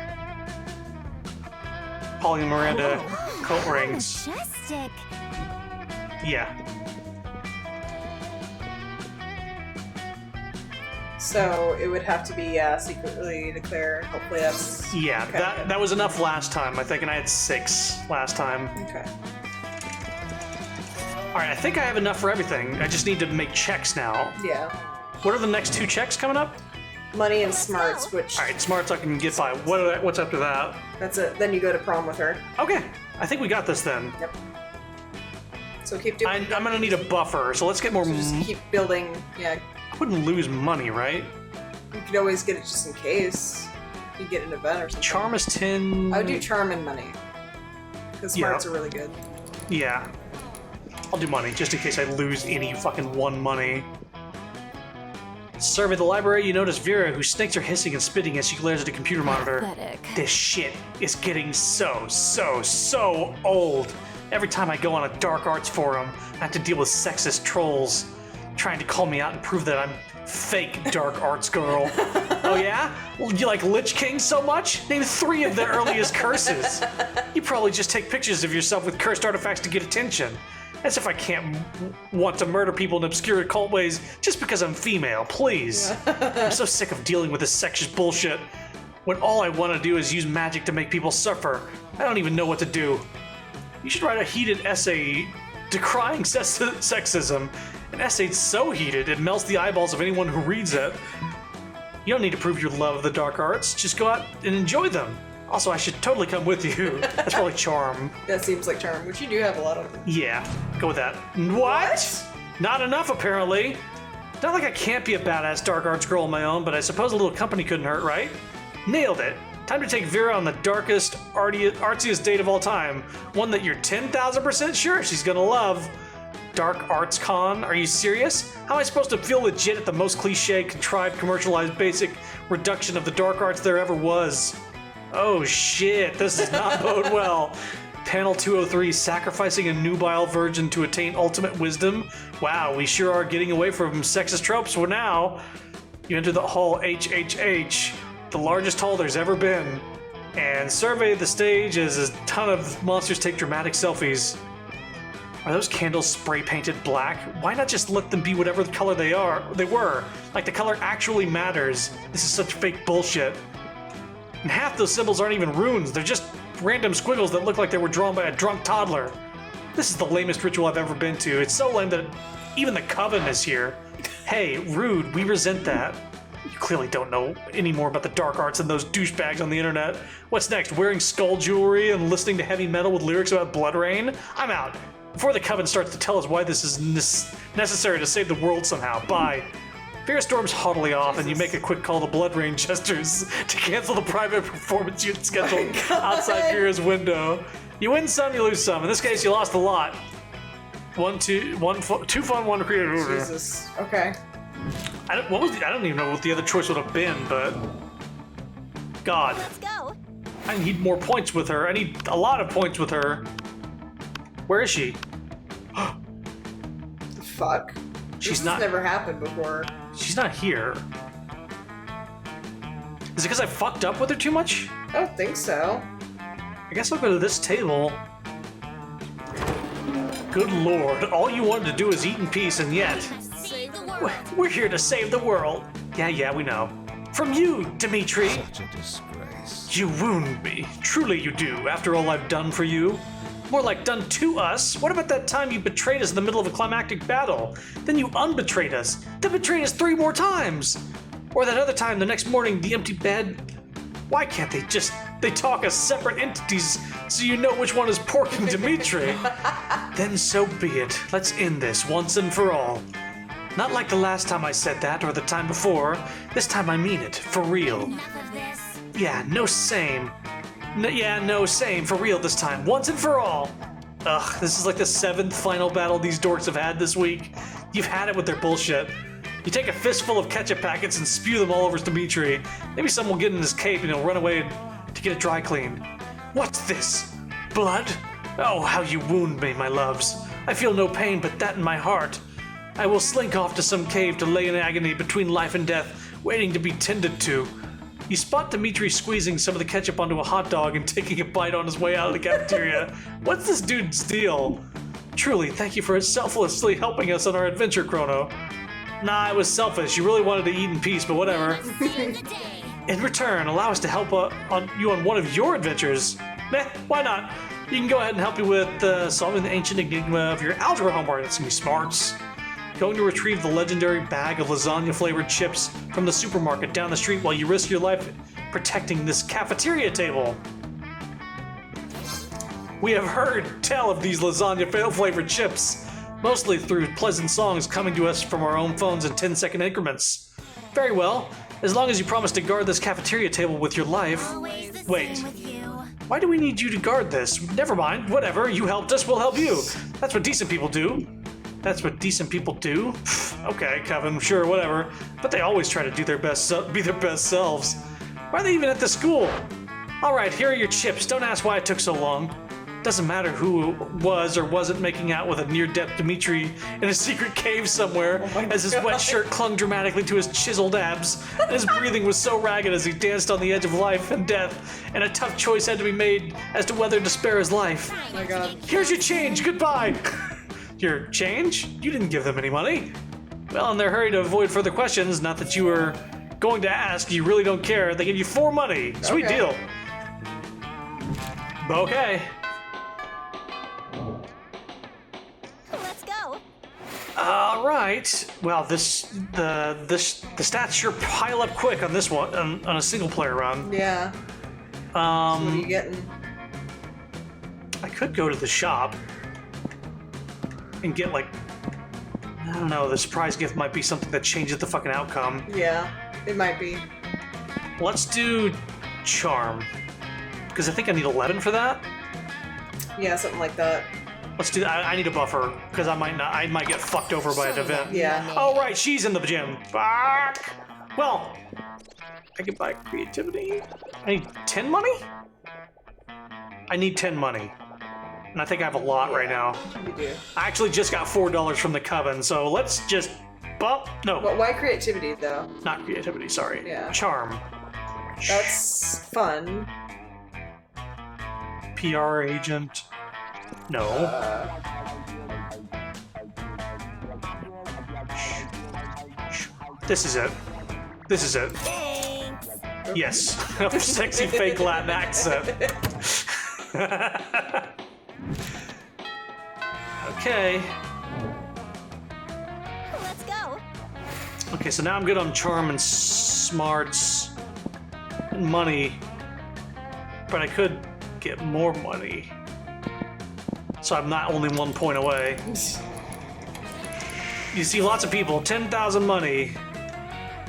Polly and Miranda, coat rings. Majestic. Yeah. So it would have to be secretly declare. Hopefully that's. Yeah, Okay, that good. that was enough last time, I think, and I had 6 last time. Okay. Alright, I think I have enough for everything. I just need to make checks now. Yeah. What are the next 2 checks coming up? money and smarts, which Alright, smarts I can get by. What's after that? that's it. Then you go to prom with her. Okay, I think we got this then. Yep. So keep doing. I'm gonna need a buffer, so let's get more. So just keep building. Yeah, I wouldn't lose money, right? you could always get it just in case you get an event or something. Charm is 10. I would do charm and money because smarts are really good. Yeah. I'll do money, just in case I lose any fucking one money. Survey the library, you notice Vera, whose snakes are hissing and spitting as she glares at a computer monitor. Pathetic. This shit is getting so old. Every time I go on a dark arts forum, I have to deal with sexist trolls trying to call me out and prove that I'm fake dark arts girl. Oh yeah? Well, you like Lich King so much? Name 3 of the earliest curses. You probably just take pictures of yourself with cursed artifacts to get attention. As if I can't want to murder people in obscure occult ways just because I'm female, please. I'm so sick of dealing with this sexist bullshit when all I want to do is use magic to make people suffer. I don't even know what to do. You should write a heated essay decrying sexism. An essay so heated it melts the eyeballs of anyone who reads it. You don't need to prove your love of the dark arts, just go out and enjoy them. Also, I should totally come with you. That's probably charm. That seems like charm, which you do have a lot of. Yeah, go with that. What? Not enough, apparently. Not like I can't be a badass dark arts girl on my own, but I suppose a little company couldn't hurt, right? Nailed it. Time to take Vera on the darkest, artsiest date of all time. One that you're 10,000% sure she's gonna love. Dark Arts Con? Are you serious? How am I supposed to feel legit at the most cliche, contrived, commercialized, basic reduction of the dark arts there ever was? Oh shit, this does not bode well. Panel 203, sacrificing a nubile virgin to attain ultimate wisdom. Wow, we sure are getting away from sexist tropes for now. You enter the hall HHH, the largest hall there's ever been, and survey the stage as a ton of monsters take dramatic selfies. Are those candles spray painted black? Why not just let them be whatever the color they were? Like the color actually matters. This is such fake bullshit. And half those symbols aren't even runes, they're just random squiggles that look like they were drawn by a drunk toddler. This is the lamest ritual I've ever been to. It's so lame that even the coven is here. Hey, rude, we resent that. You clearly don't know any more about the dark arts than those douchebags on the internet. What's next, wearing skull jewelry and listening to heavy metal with lyrics about blood rain? I'm out. Before the coven starts to tell us why this is necessary to save the world somehow. Bye. Vera storms haughtily off, and you make a quick call to Blood Rain Jesters to cancel the private performance you had scheduled outside Vera's window. You win some, you lose some. In this case, you lost a lot. Two fun, one creative. Jesus. Okay. I don't even know what the other choice would have been, but God, Let's go. I need more points with her. I need a lot of points with her. Where is she? Fuck. She's This not. has never happened before. She's not here. Is it because I fucked up with her too much? I don't think so. I guess I'll go to this table. Good lord, all you wanted to do is eat in peace, and yet Save the world. we're here to save the world. Yeah, we know. From you, Dimitri. Such a disgrace. You wound me. Truly you do, after all I've done for you. More like done to us. What about that time you betrayed us in the middle of a climactic battle? Then you unbetrayed us. Then betrayed us 3 more times. Or that other time the next morning, the empty bed. Why can't they talk as separate entities so you know which one is Pork and Dimitri? Then so be it. Let's end this once and for all. Not like the last time I said that or the time before. This time I mean it, for real. Enough of this. Yeah, no same. No same, for real this time, once and for all. Ugh, this is like the 7th final battle these dorks have had this week. You've had it with their bullshit. You take a fistful of ketchup packets and spew them all over Dimitri. Maybe someone will get in his cape and he'll run away to get it dry cleaned. What's this? Blood? Oh, how you wound me, my loves. I feel no pain but that in my heart. I will slink off to some cave to lay in agony between life and death, waiting to be tended to. You spot Dimitri squeezing some of the ketchup onto a hot dog and taking a bite on his way out of the cafeteria. What's this dude's deal? Truly, thank you for selflessly helping us on our adventure, Chrono. Nah, it was selfish. You really wanted to eat in peace, but whatever. Save the day. In return, allow us to help you on one of your adventures. Meh, why not? You can go ahead and help you with solving the ancient enigma of your algebra homework. That's gonna be smarts. Going to retrieve the legendary bag of lasagna-flavored chips from the supermarket down the street while you risk your life protecting this cafeteria table. We have heard tell of these lasagna-flavored chips, mostly through pleasant songs coming to us from our own phones in 10-second increments. Very well, as long as you promise to guard this cafeteria table with your life. Always the Wait. same with you. Why do we need you to guard this? Never mind, whatever, you helped us, we'll help you. That's what decent people do. That's what decent people do? Okay, Kevin, sure, whatever. But they always try to do their best, be their best selves. Why are they even at the school? Alright, here are your chips. Don't ask why it took so long. Doesn't matter who was or wasn't making out with a near-death Dimitri in a secret cave somewhere, as his wet shirt clung dramatically to his chiseled abs, and his breathing was so ragged as he danced on the edge of life and death, and a tough choice had to be made as to whether to spare his life. Oh my god. Here's your change, goodbye! Your change? You didn't give them any money. Well, in their hurry to avoid further questions, not that you were going to ask, you really don't care, they give you 4 money. Sweet Okay. deal. Okay. Let's go. All right. Well, the stats sure pile up quick on this one on a single player run. Yeah. What are you getting? I could go to the shop and get like, I don't know, the surprise gift might be something that changes the fucking outcome. Yeah, it might be. Let's do charm, because I think I need 11 for that. Yeah, something like that. Let's do that. I need a buffer because I might get fucked over by an event. Yeah. Oh right, she's in the gym. Fuck. Well, I can buy creativity. I need 10 money. I need 10 money, and I think I have a lot right now. You do. I actually just got $4 from the coven, so let's just bump. No, But why creativity though? not creativity. Sorry. Yeah. Charm. That's fun. PR agent. No. This is it. This is it. Thanks. Yes. A sexy fake Latin accent. Okay. Let's go. Okay, so now I'm good on charm and smarts and money. But I could get more money. So I'm not only 1 point away. You see lots of people, 10,000 money.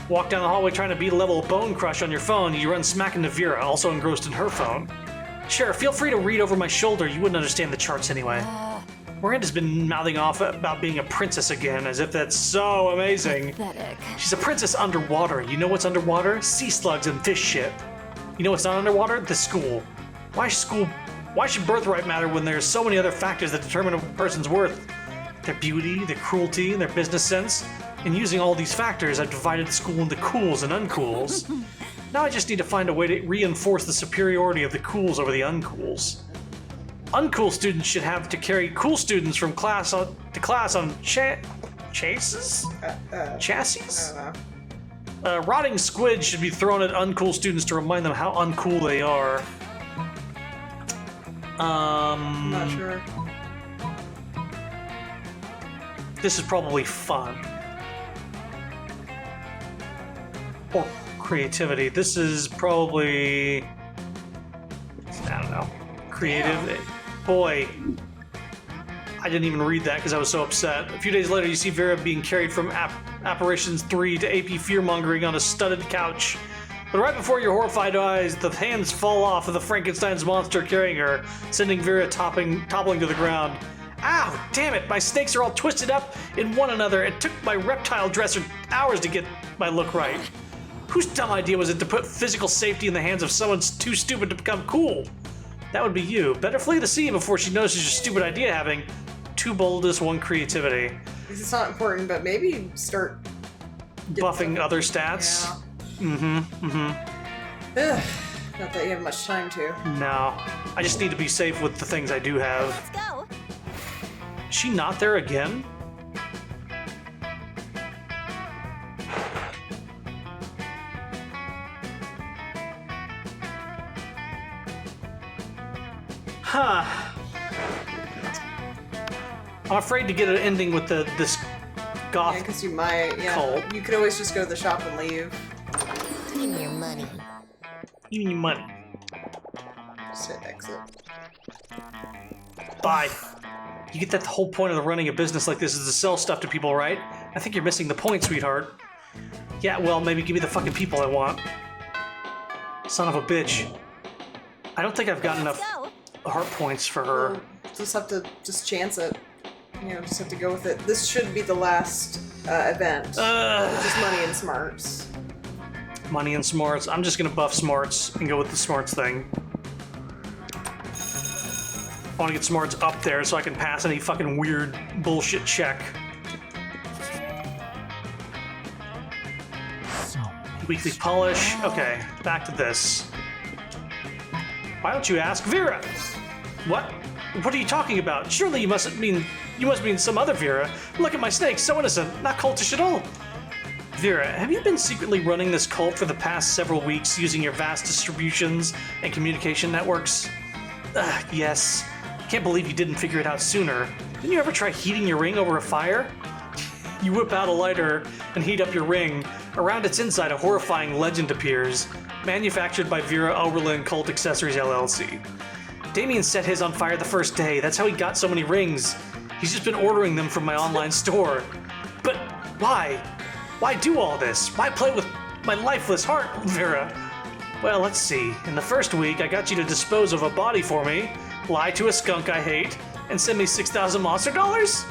Walk down the hallway trying to beat a level of Bone Crush on your phone, you run smack into Vera, also engrossed in her phone. Sure, feel free to read over my shoulder, you wouldn't understand the charts anyway. Miranda's been mouthing off about being a princess again, as if that's so amazing. Pathetic. She's a princess underwater. You know what's underwater? Sea slugs and fish shit. You know what's not underwater? The school. Why should birthright matter when there's so many other factors that determine a person's worth? Their beauty, their cruelty, and their business sense. And using all these factors, I've divided the school into cools and uncools. Now I just need to find a way to reinforce the superiority of the cools over the uncools. Uncool students should have to carry cool students from class to class on chassis? Chassis? I don't know. Rotting squid should be thrown at uncool students to remind them how uncool they are. I'm not sure. This is probably fun. Or creativity. This is probably, I don't know, creative. Yeah. Boy, I didn't even read that because I was so upset. A few days later, you see Vera being carried from Apparitions 3 to AP Fearmongering on a studded couch. But right before your horrified eyes, the hands fall off of the Frankenstein's monster carrying her, sending Vera toppling to the ground. Ow, damn it, my snakes are all twisted up in one another. It took my reptile dresser hours to get my look right. Whose dumb idea was it to put physical safety in the hands of someone too stupid to become cool? That would be you. Better flee the sea before she notices your stupid idea having 2 boldness, 1 creativity. It's not important, but maybe start Buffing other stats? Yeah. Ugh, not that you have much time to. No. I just need to be safe with the things I do have. Let's go. Is she not there again? Huh. I'm afraid to get an ending with this goth. Yeah, because you might. Yeah, Cult. you could always just go to the shop and leave. Give me your money. Give me money. Just hit exit. Bye. You get that the whole point of running a business like this is to sell stuff to people, right? I think you're missing the point, sweetheart. Yeah, well, maybe give me the fucking people I want. Son of a bitch. I don't think I've got enough heart points for her. We'll just have to just chance it. You know, just have to go with it. This should be the last event. Just money and smarts. Money and smarts. I'm just gonna buff smarts and go with the smarts thing. I want to get smarts up there so I can pass any fucking weird bullshit check. Weekly polish. Okay, back to this. Why don't you ask Vera? What? What are you talking about? Surely you must mean some other Vera. Look at my snake, so innocent, not cultish at all. Vera, have you been secretly running this cult for the past several weeks using your vast distributions and communication networks? Yes. Can't believe you didn't figure it out sooner. Didn't you ever try heating your ring over a fire? You whip out a lighter and heat up your ring. Around its inside, a horrifying legend appears, manufactured by Vera Oberlin Cult Accessories LLC. Damien set his on fire the first day. That's how he got so many rings. He's just been ordering them from my online store. But why? Why do all this? Why play with my lifeless heart, Vera? Well, let's see. In the first week, I got you to dispose of a body for me, lie to a skunk I hate, and send me 6,000 monster dollars?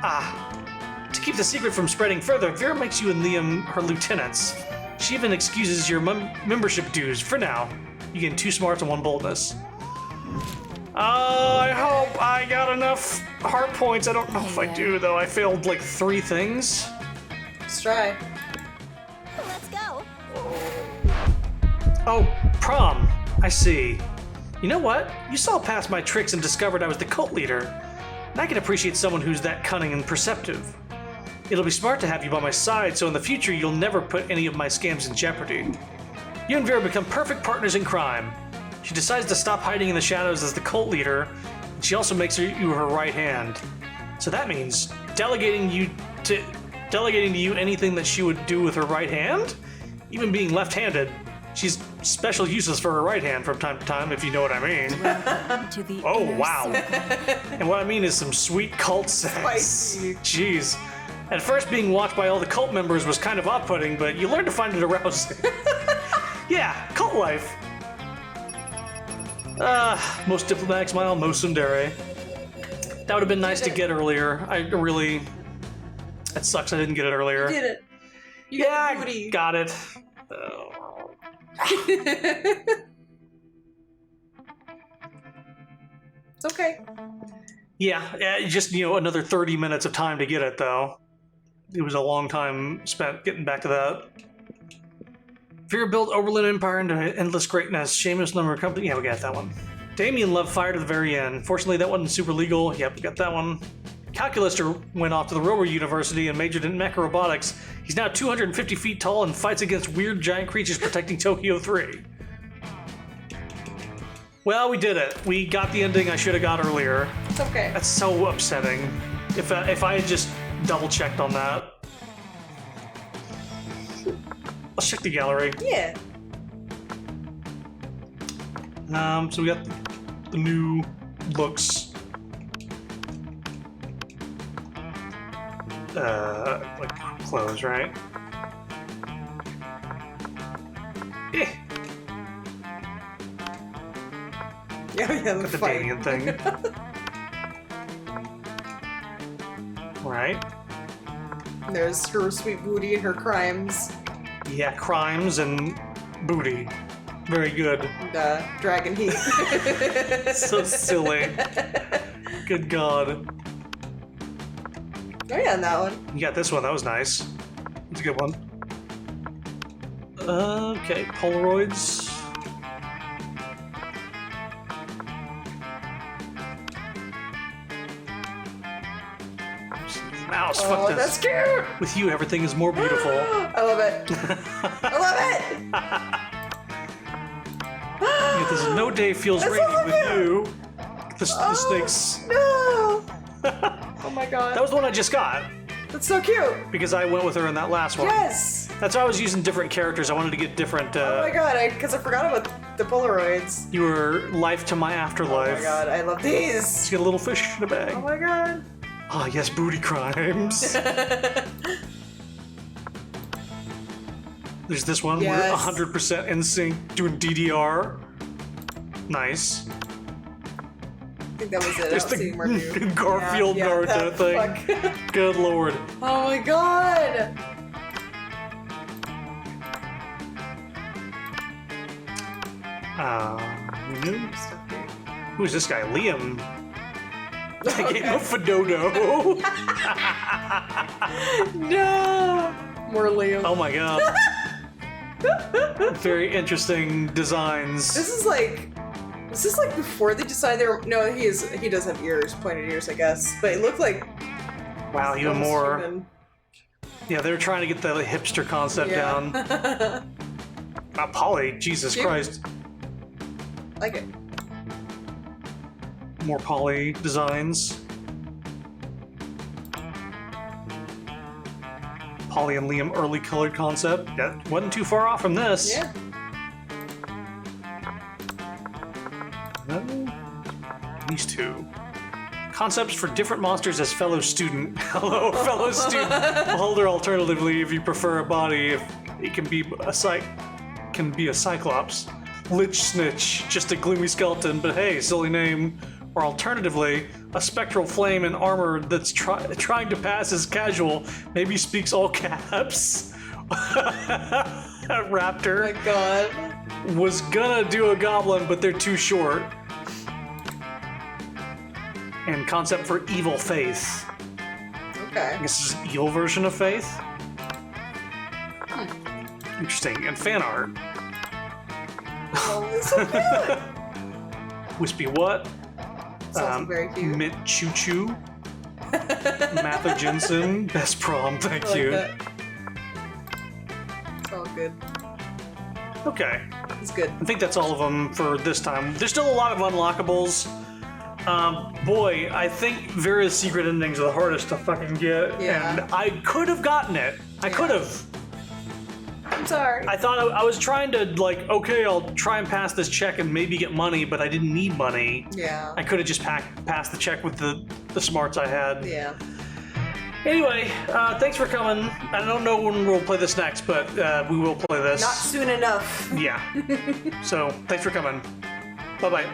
To keep the secret from spreading further, Vera makes you and Liam her lieutenants. She even excuses your membership dues for now. You gain 2 smarts and 1 boldness. I hope I got enough heart points. I don't know if I do, though. I failed like 3 things. Let's try. Let's go. Oh, prom. I see. You know what? You saw past my tricks and discovered I was the cult leader. And I can appreciate someone who's that cunning and perceptive. It'll be smart to have you by my side, so in the future you'll never put any of my scams in jeopardy. You and Vera become perfect partners in crime. She decides to stop hiding in the shadows as the cult leader, and she also makes you her right hand. So that means delegating to you anything that she would do with her right hand? Even being left-handed, she's special uses for her right hand from time to time, if you know what I mean. To the Oh, inner wow. circle. And what I mean is some sweet cult sex. Spicy. Jeez. At first, being watched by all the cult members was kind of off-putting, but you learn to find it arousing. Yeah, cult life. Most diplomatic smile, most tsundere. That would have been nice to get earlier. That sucks I didn't get it earlier. You did it. You Yeah, got the I booty. got it. Oh. It's okay. Yeah, just, another 30 minutes of time to get it, though. It was a long time spent getting back to that. Vera built Oberlin Empire into endless greatness. Seamus number company. Yeah, we got that one. Damien loved fire to the very end. Fortunately, that wasn't super legal. Yep, we got that one. Calculister went off to the Rover University and majored in mechrobotics. He's now 250 feet tall and fights against weird giant creatures protecting Tokyo 3. Well, we did it. We got the ending I should have got earlier. It's okay. That's so upsetting. If I had just double-checked on that. Let's check the gallery. Yeah. So we got the new looks. Like clothes, right? Yeah. Yeah, Got the Damien thing. Right. There's her sweet booty and her crimes. Yeah, crimes and booty. Very good. And dragon heat. So silly. Good God. Oh yeah, and that one. You got this one. That was nice. It's a good one. Okay, Polaroids. Mouse, Oh, fuck this. that's cute! With you, everything is more beautiful. I love it. I love it! Yeah, this no day feels That's rainy so with cute. you. The snakes. No! Oh my god. That was the one I just got. That's so cute. because I went with her in that last one. Yes. That's why I was using different characters. I wanted to get different. Oh my god, because I forgot about the Polaroids. You were life to my Oh afterlife. my god, I love these. Let's get a little fish in a bag. Oh my god. Ah, yes, booty crimes. There's this one. Yes. We're 100% in sync doing DDR. Nice. I think that was it. I There's don't see more new. the Garfield Yeah, Naruto that thing. fuck. Good lord. Oh my god. Who's this guy? Liam. I gave him a Fedodo. No. More Liam. Oh my god. Very interesting designs. This is like before they decided they were. No, he does have ears, pointed ears, I guess. But it looked like. Wow, even almost more. human. Yeah, they were trying to get the hipster concept down. Yeah. Not Polly, Jesus Cute. Christ. Like it. More Polly designs. Polly and Liam early colored concept. That wasn't too far off from this. Yeah. These two. Concepts for different monsters as fellow student. Hello, fellow student. Beholder alternatively, if you prefer a body, if it can be a cyclops. Lich Snitch, just a gloomy skeleton, but hey, silly name. Or alternatively, a spectral flame in armor that's trying to pass as casual, maybe speaks all caps. Raptor Oh my god. was gonna do a goblin, but they're too short. And concept for evil faith. Okay. This is evil version of faith. Interesting. And fan art. Oh, it's so cute. Wispy what? It's also very cute. Mint Choo Choo. Mather Jensen. Best prom, thank I like you. that. It's all good. Okay. It's good. I think that's all of them for this time. There's still a lot of unlockables. Boy, I think Vera's secret endings are the hardest to fucking get. Yeah. And I could have gotten it. I could have. I'm sorry. I thought I was trying to, like, okay, I'll try and pass this check and maybe get money, but I didn't need money. Yeah. I could have just passed the check with the smarts I had. Yeah. Anyway, thanks for coming. I don't know when we'll play this next, but we will play this. Not soon enough. Yeah. So, thanks for coming. Bye-bye.